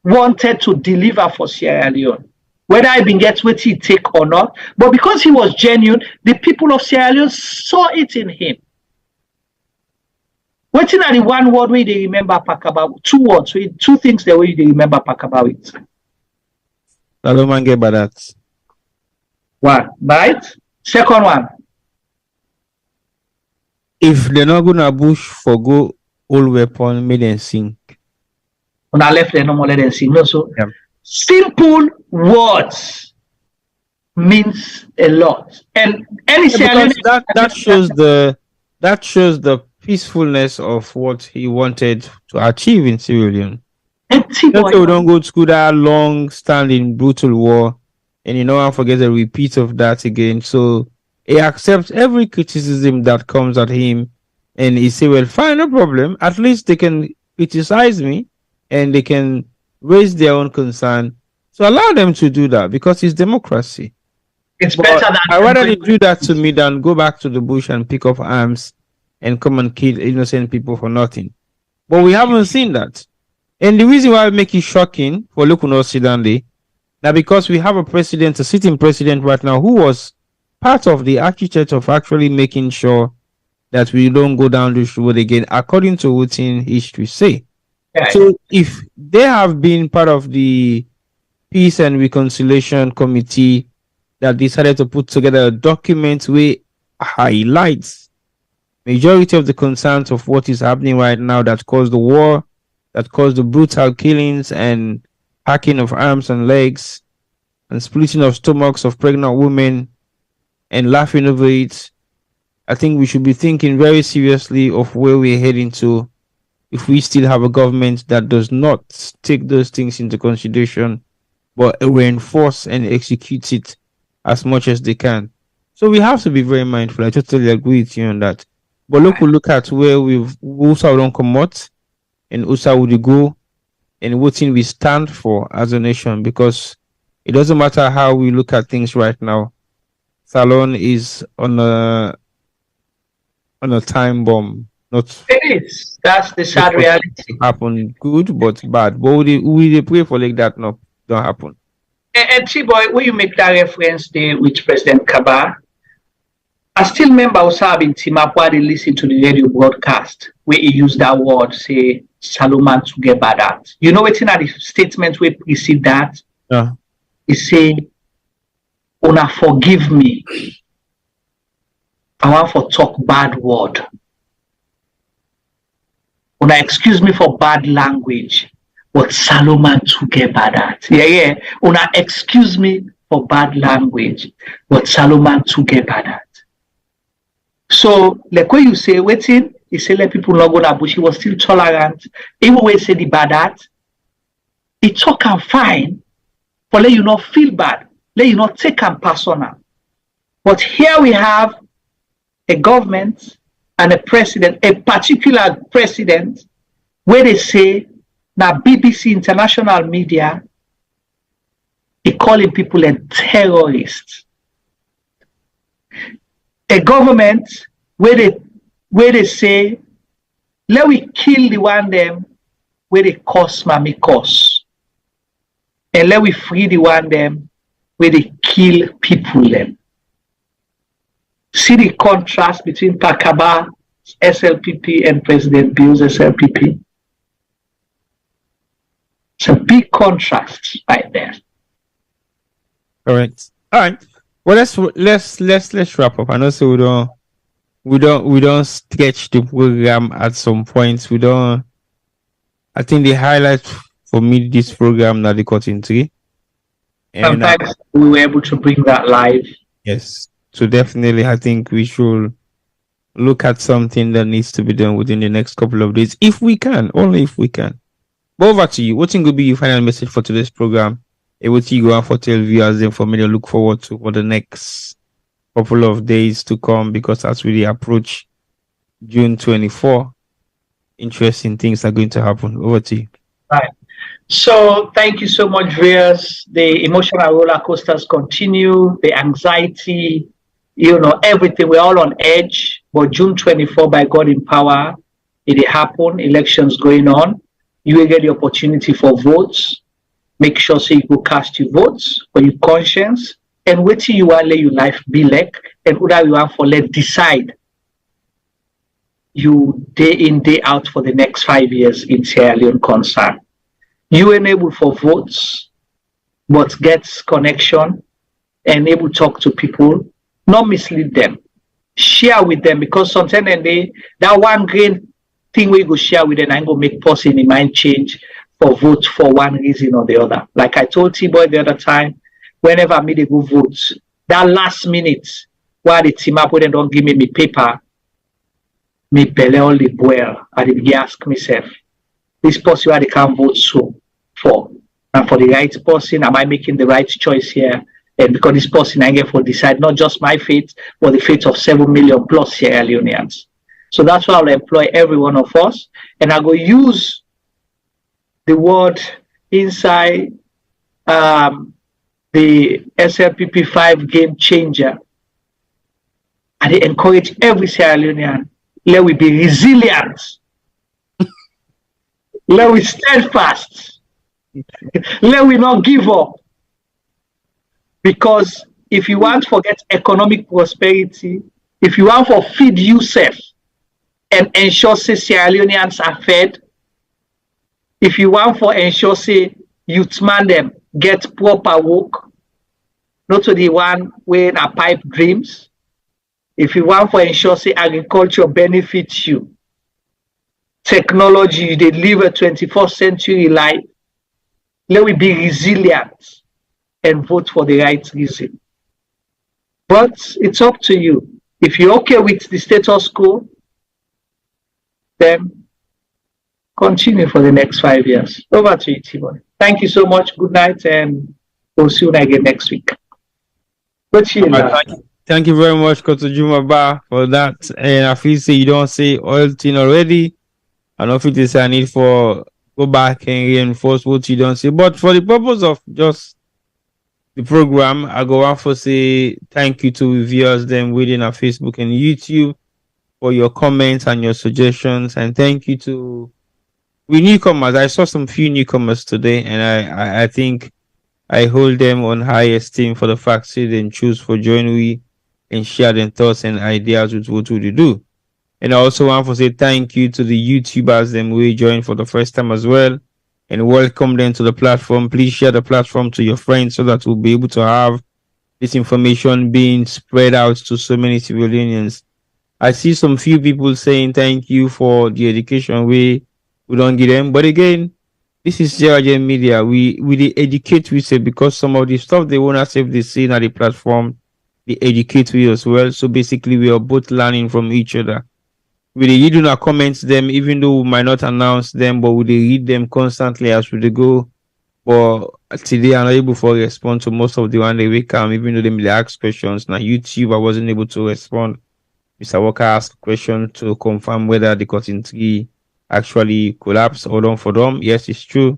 S21: wanted to deliver for Sierra Leone, whether I been get what he take or not. But because he was genuine, the people of Sierra Leone saw it in him. What's in the one word where they remember Pakaba? 2 words, 2 things the way they remember Pakaba it.
S16: I don't mind about that.
S21: One, right? Second one.
S16: If they're not gonna bush for go all weapon, may them sink.
S21: When I left, they no more let them sink. No, so simple words means a lot. And any
S16: that shows the peacefulness of what he wanted to achieve in Sierra Leone. We don't go to school that long-standing brutal war, and you know I forget a repeat of that again. So he accepts every criticism that comes at him, and he say, "Well, fine, no problem. At least they can criticize me, and they can raise their own concern. So allow them to do that because it's democracy.
S21: It's better than
S16: I'd rather they do that to me than go back to the bush and pick up arms and come and kill innocent people for nothing. But we haven't seen that. And the reason why I make it shocking for Lukuno Sidande, now because we have a sitting president right now who was part of the architect of actually making sure that we don't go down this road again, according to what in history say.
S21: Yeah.
S16: So if they have been part of the Peace and Reconciliation Committee that decided to put together a document where highlights majority of the concerns of what is happening right now that caused the war, that caused the brutal killings and hacking of arms and legs and splitting of stomachs of pregnant women and laughing over it. I think we should be thinking very seriously of where we're heading to if we still have a government that does not take those things into consideration but reinforce and execute it as much as they can. So we have to be very mindful. I totally agree with you on that. But look at where we've also don't come out and also would go and what thing we stand for as a nation, because It doesn't matter how we look at things right now. Salon is on a time bomb. Not
S21: It is. That's the sad reality.
S16: Happen good but bad. But we pray for like that no don't happen.
S21: And T-Boy, when you make that reference there with President Kaba, I still remember also in Timapa they listen to the radio broadcast where he used that word, say Salomon to get bad at. You know what's in the statement where he said that?
S16: Yeah.
S21: He say, Una forgive me. I want for talk bad word. Una excuse me for bad language. But Salomon to get bad at. Yeah. Una excuse me for bad language. But Salomon to get bad at. So, like when you say, waiting, he say let people not go to bush, he was still tolerant. Even when he say the bad at, he talk and fine, but let you not feel bad, let you not take and personal. But here we have a government and a president, a particular president, where they say, now BBC international media, he calling people a terrorist. A government where they say, let we kill the one them where they cause mammy cause. And let we free the one them where they kill people them. See the contrast between Pakaba, SLPP, and President Bill's SLPP. It's a big contrast right there.
S16: Correct. All right. Well, let's wrap up. I know so we don't stretch the program at some points. I think the highlight for me this program now the cutting tree.
S21: Sometimes we were able to bring that live.
S16: Yes. So definitely I think we should look at something that needs to be done within the next couple of days. If we can, only if we can. But over to you. What think will be your final message for today's program? What you go and for tell viewers them for me to look forward to for the next couple of days to come, because as we approach June 24, interesting things are going to happen. Over to you.
S21: Right. So thank you so much, viewers. The emotional roller coasters continue, the anxiety, everything. We're all on edge. But June 24, by God in power, it will happen. Elections going on. You will get the opportunity for votes. Make sure so you go cast your votes for your conscience and wait till you want let your life be like and whether you want for let decide you day in, day out for the next 5 years in Sierra Leone concern. You enable for votes, but gets connection and able to talk to people, not mislead them. Share with them, because sometimes that one great thing we go share with them and go make person in mind change for vote for one reason or the other. Like I told T-Boy the other time, whenever me they go vote, that last minute while the team up when they don't give me paper, me belly only boil. I did ask myself, this person why they can't vote so for. And for the right person, am I making the right choice here? And because this person I get for decide not just my fate, but the fate of 7 million plus Sierra Leoneans. So that's why I'll employ every one of us, and I go use the word Insai, the SLPP 5 game changer. And they encourage every Sierra Leonean, let we be resilient. Let we steadfast. Let we not give up. Because if you want to get economic prosperity, if you want to feed yourself and ensure say Sierra Leoneans are fed, if you want to ensure say youth man them get proper work, not to the one when a pipe dreams, if you want to ensure say agriculture benefits you, technology, you deliver 21st century life, let we be resilient and vote for the right reason. But it's up to you. If you're okay with the status quo, then continue for the next 5 years. Over to you, T-Boy. Thank you so much. Good night, and we'll see you again next week. Good to you.
S16: Thank you very much, Koto Jumaba, for that. And I feel say you don't say all thing already. I don't feel this I need for go back and reinforce what you don't say. But for the purpose of just the program. I go on for say thank you to viewers them within our Facebook and YouTube for your comments and your suggestions, and thank you to we newcomers. I saw some few newcomers today, and I think I hold them on high esteem for the fact that they choose for join we and share their thoughts and ideas with what we do. And I also want to say thank you to the YouTubers them we joined for the first time as well, and welcome them to the platform. Please share the platform to your friends so that we'll be able to have this information being spread out to so many civilians. I see some few people saying thank you for the education we don't give them, but again, this is JRJ Media. We educate we say because some of the stuff they want to say they see on the platform, they educate we as well. So basically, we are both learning from each other. We read in our comments them, even though we might not announce them, but we read them constantly as we go. But today I'm not able to respond to most of the one they wake up, even though they may ask questions. Now YouTube, I wasn't able to respond. Mr. Walker asked a question to confirm whether the cotton tree actually collapsed or don't for them. Yes, it's true.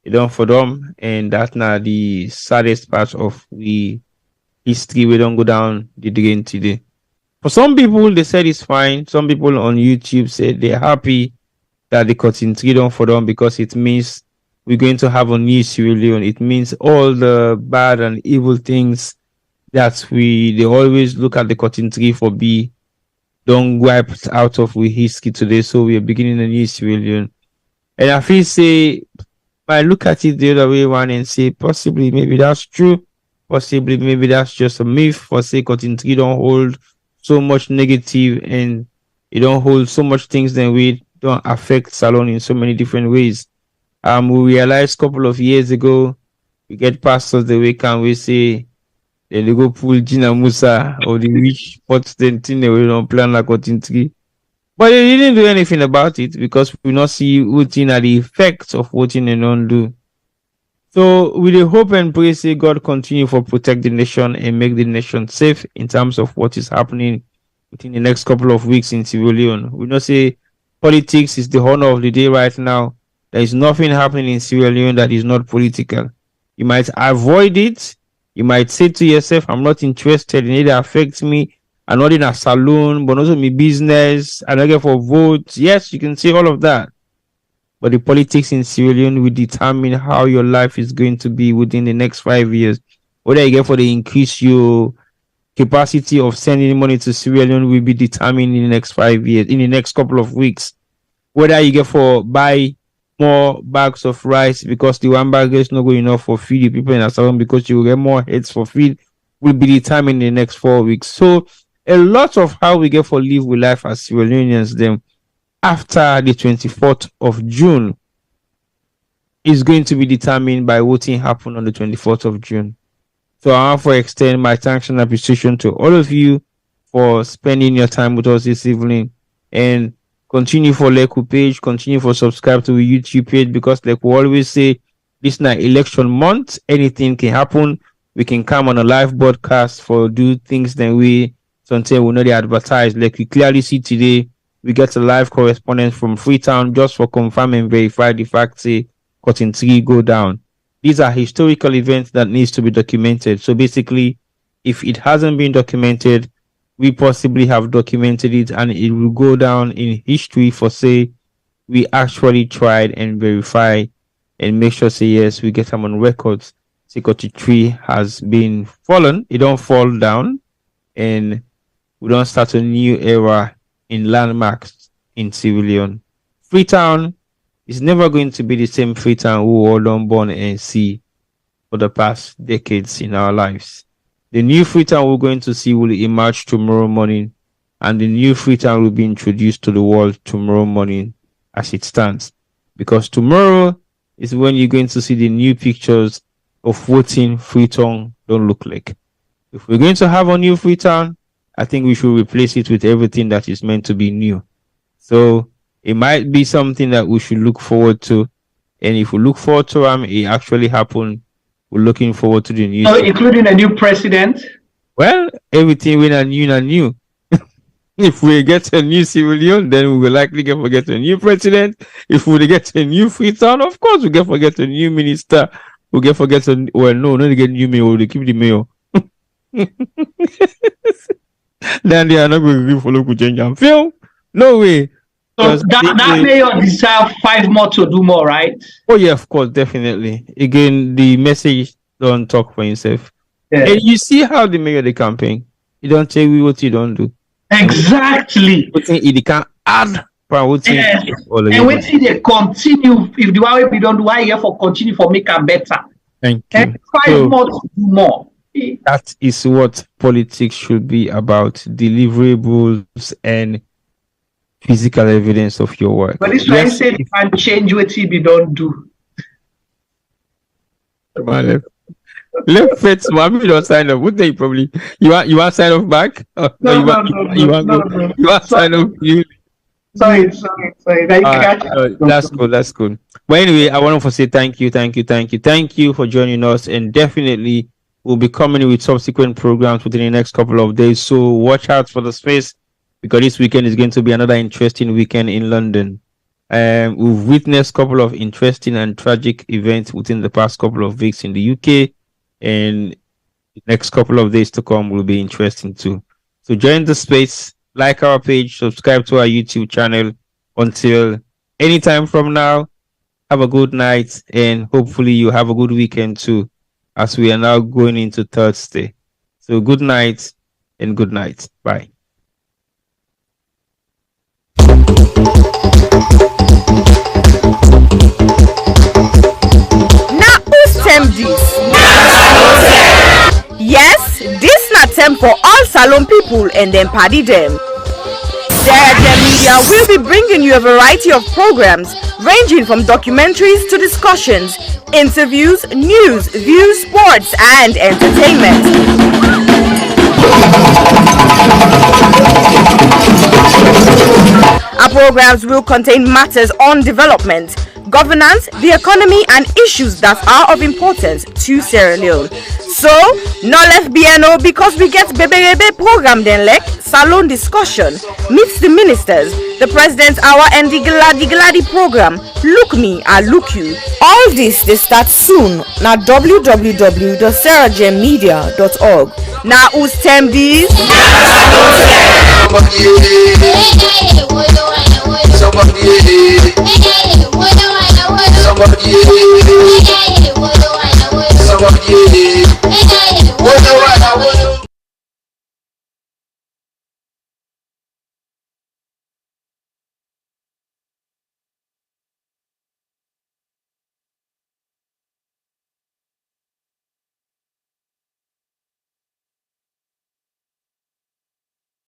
S16: It don't for them, and that's not the saddest part of the history. We don't go down the drain today. For some people, they said it's fine. Some people on YouTube said they're happy that the cotton tree don't for them because it means we're going to have a new Sierra Leone. It means all the bad and evil things that they always look at the cotton tree for be don't wipe out of we history today. So we are beginning a new Sierra Leone. And I feel say I look at it the other way around and say possibly maybe that's true. Possibly maybe that's just a myth for say cotton tree don't hold so much negative and it don't hold so much things that we don't affect Salon in so many different ways. We realized a couple of years ago, we get pastors the way can we say they go pull Gina Musa or the rich pots then thing they don't plan like cotton tree. But they didn't do anything about it because we not see what are the effects of what they don't do. So with the hope and pray, say God continue for protect the nation and make the nation safe in terms of what is happening within the next couple of weeks in Sierra Leone. We not say politics is the honor of the day right now. There is nothing happening in Sierra Leone that is not political. You might avoid it. You might say to yourself, I'm not interested in it. It affects me. I'm not in a saloon, but also my business. I'm not get for votes. Yes, you can say all of that. But the politics in Sierra Leone will determine how your life is going to be within the next 5 years. Whether you get for the increase your capacity of sending money to Sierra Leone will be determined in the next 5 years, in the next couple of weeks. Whether you get for buy more bags of rice because the one bag is not good enough for feed the people in Asylum because you will get more heads for feed will be determined in the next 4 weeks. So a lot of how we get for live with life as Sierra Leoneans then after the 24th of June is going to be determined by voting happen on the 24th of June. So I want to extend my thanks and appreciation to all of you for spending your time with us this evening, and continue for Leku page, continue for subscribe to the YouTube page, because like we always say, this is not election month. Anything can happen. We can come on a live broadcast for do things that we sometimes will not advertise. Like we clearly see today, we get a live correspondence from Freetown just for confirm and verify the fact say cotton tree go down. These are historical events that needs to be documented. So basically, if it hasn't been documented, we possibly have documented it and it will go down in history for say we actually tried and verify and make sure say yes, we get them on records. Say cotton tree has been fallen. It don't fall down, and we don't start a new era in landmarks in Sierra Leone. Freetown is never going to be the same Freetown we all don't born and see for the past decades in our lives. The new Freetown we're going to see will emerge tomorrow morning, and the new Freetown will be introduced to the world tomorrow morning as it stands. Because tomorrow is when you're going to see the new pictures of what Freetown don't look like. If we're going to have a new Freetown, I think we should replace it with everything that is meant to be new. So it might be something that we should look forward to. And if we look forward to it actually happen, we're looking forward to the new.
S21: So including a new president?
S16: Well, everything when a new. If we get a new Sierra Leone, then we will likely get a new president. If we get a new Freetown, of course we get a new minister we get forget to, well, no, they get new mail, they keep the mail. Then they are not going to follow Kujenja. Phil, no way.
S21: So that mayor deserve 5 more to do more, right?
S16: Oh yeah, of course, definitely. Again, the message don't talk for himself.
S21: Yeah.
S16: And you see how the mayor the campaign. You don't tell me what you don't do.
S21: Exactly.
S16: He can add.
S21: Yes. And wait till they continue. If the way we don't do, I here for continue for make them better.
S16: Thank you.
S21: And 5 more to do more.
S16: That is what politics should be about: deliverables and physical evidence of your work.
S21: But this why I say you can change what we don't do.
S16: Left fit, mommy don't sign up. Would they probably you want sign off back?
S21: No.
S16: You want sign up?
S21: Sorry.
S16: That's cool. But anyway, I want to say thank you for joining us, and definitely we'll be coming with subsequent programs within the next couple of days. So watch out for the space, because this weekend is going to be another interesting weekend in London. We've witnessed a couple of interesting and tragic events within the past couple of weeks in the UK, and the next couple of days to come will be interesting too. So join the space, like our page, subscribe to our YouTube channel. Until any time from now, have a good night, and hopefully you have a good weekend too, as we are now going into Thursday. So good night and good night. Bye.
S1: Yes, this na term for all salon people and then party them. Sarah Gem Media will be bringing you a variety of programs ranging from documentaries to discussions, interviews, news, views, sports, and entertainment. Our programs will contain matters on development, governance, the economy, and issues that are of importance to Sierra Leone. So, no left BNO, because we get Bebe program then like salon discussion, meets the ministers, the president's hour, and the Gladi program. Look me, I look you. All this they start soon. Now www.sarahgemmedia.org. Now who's term these?
S12: Somebody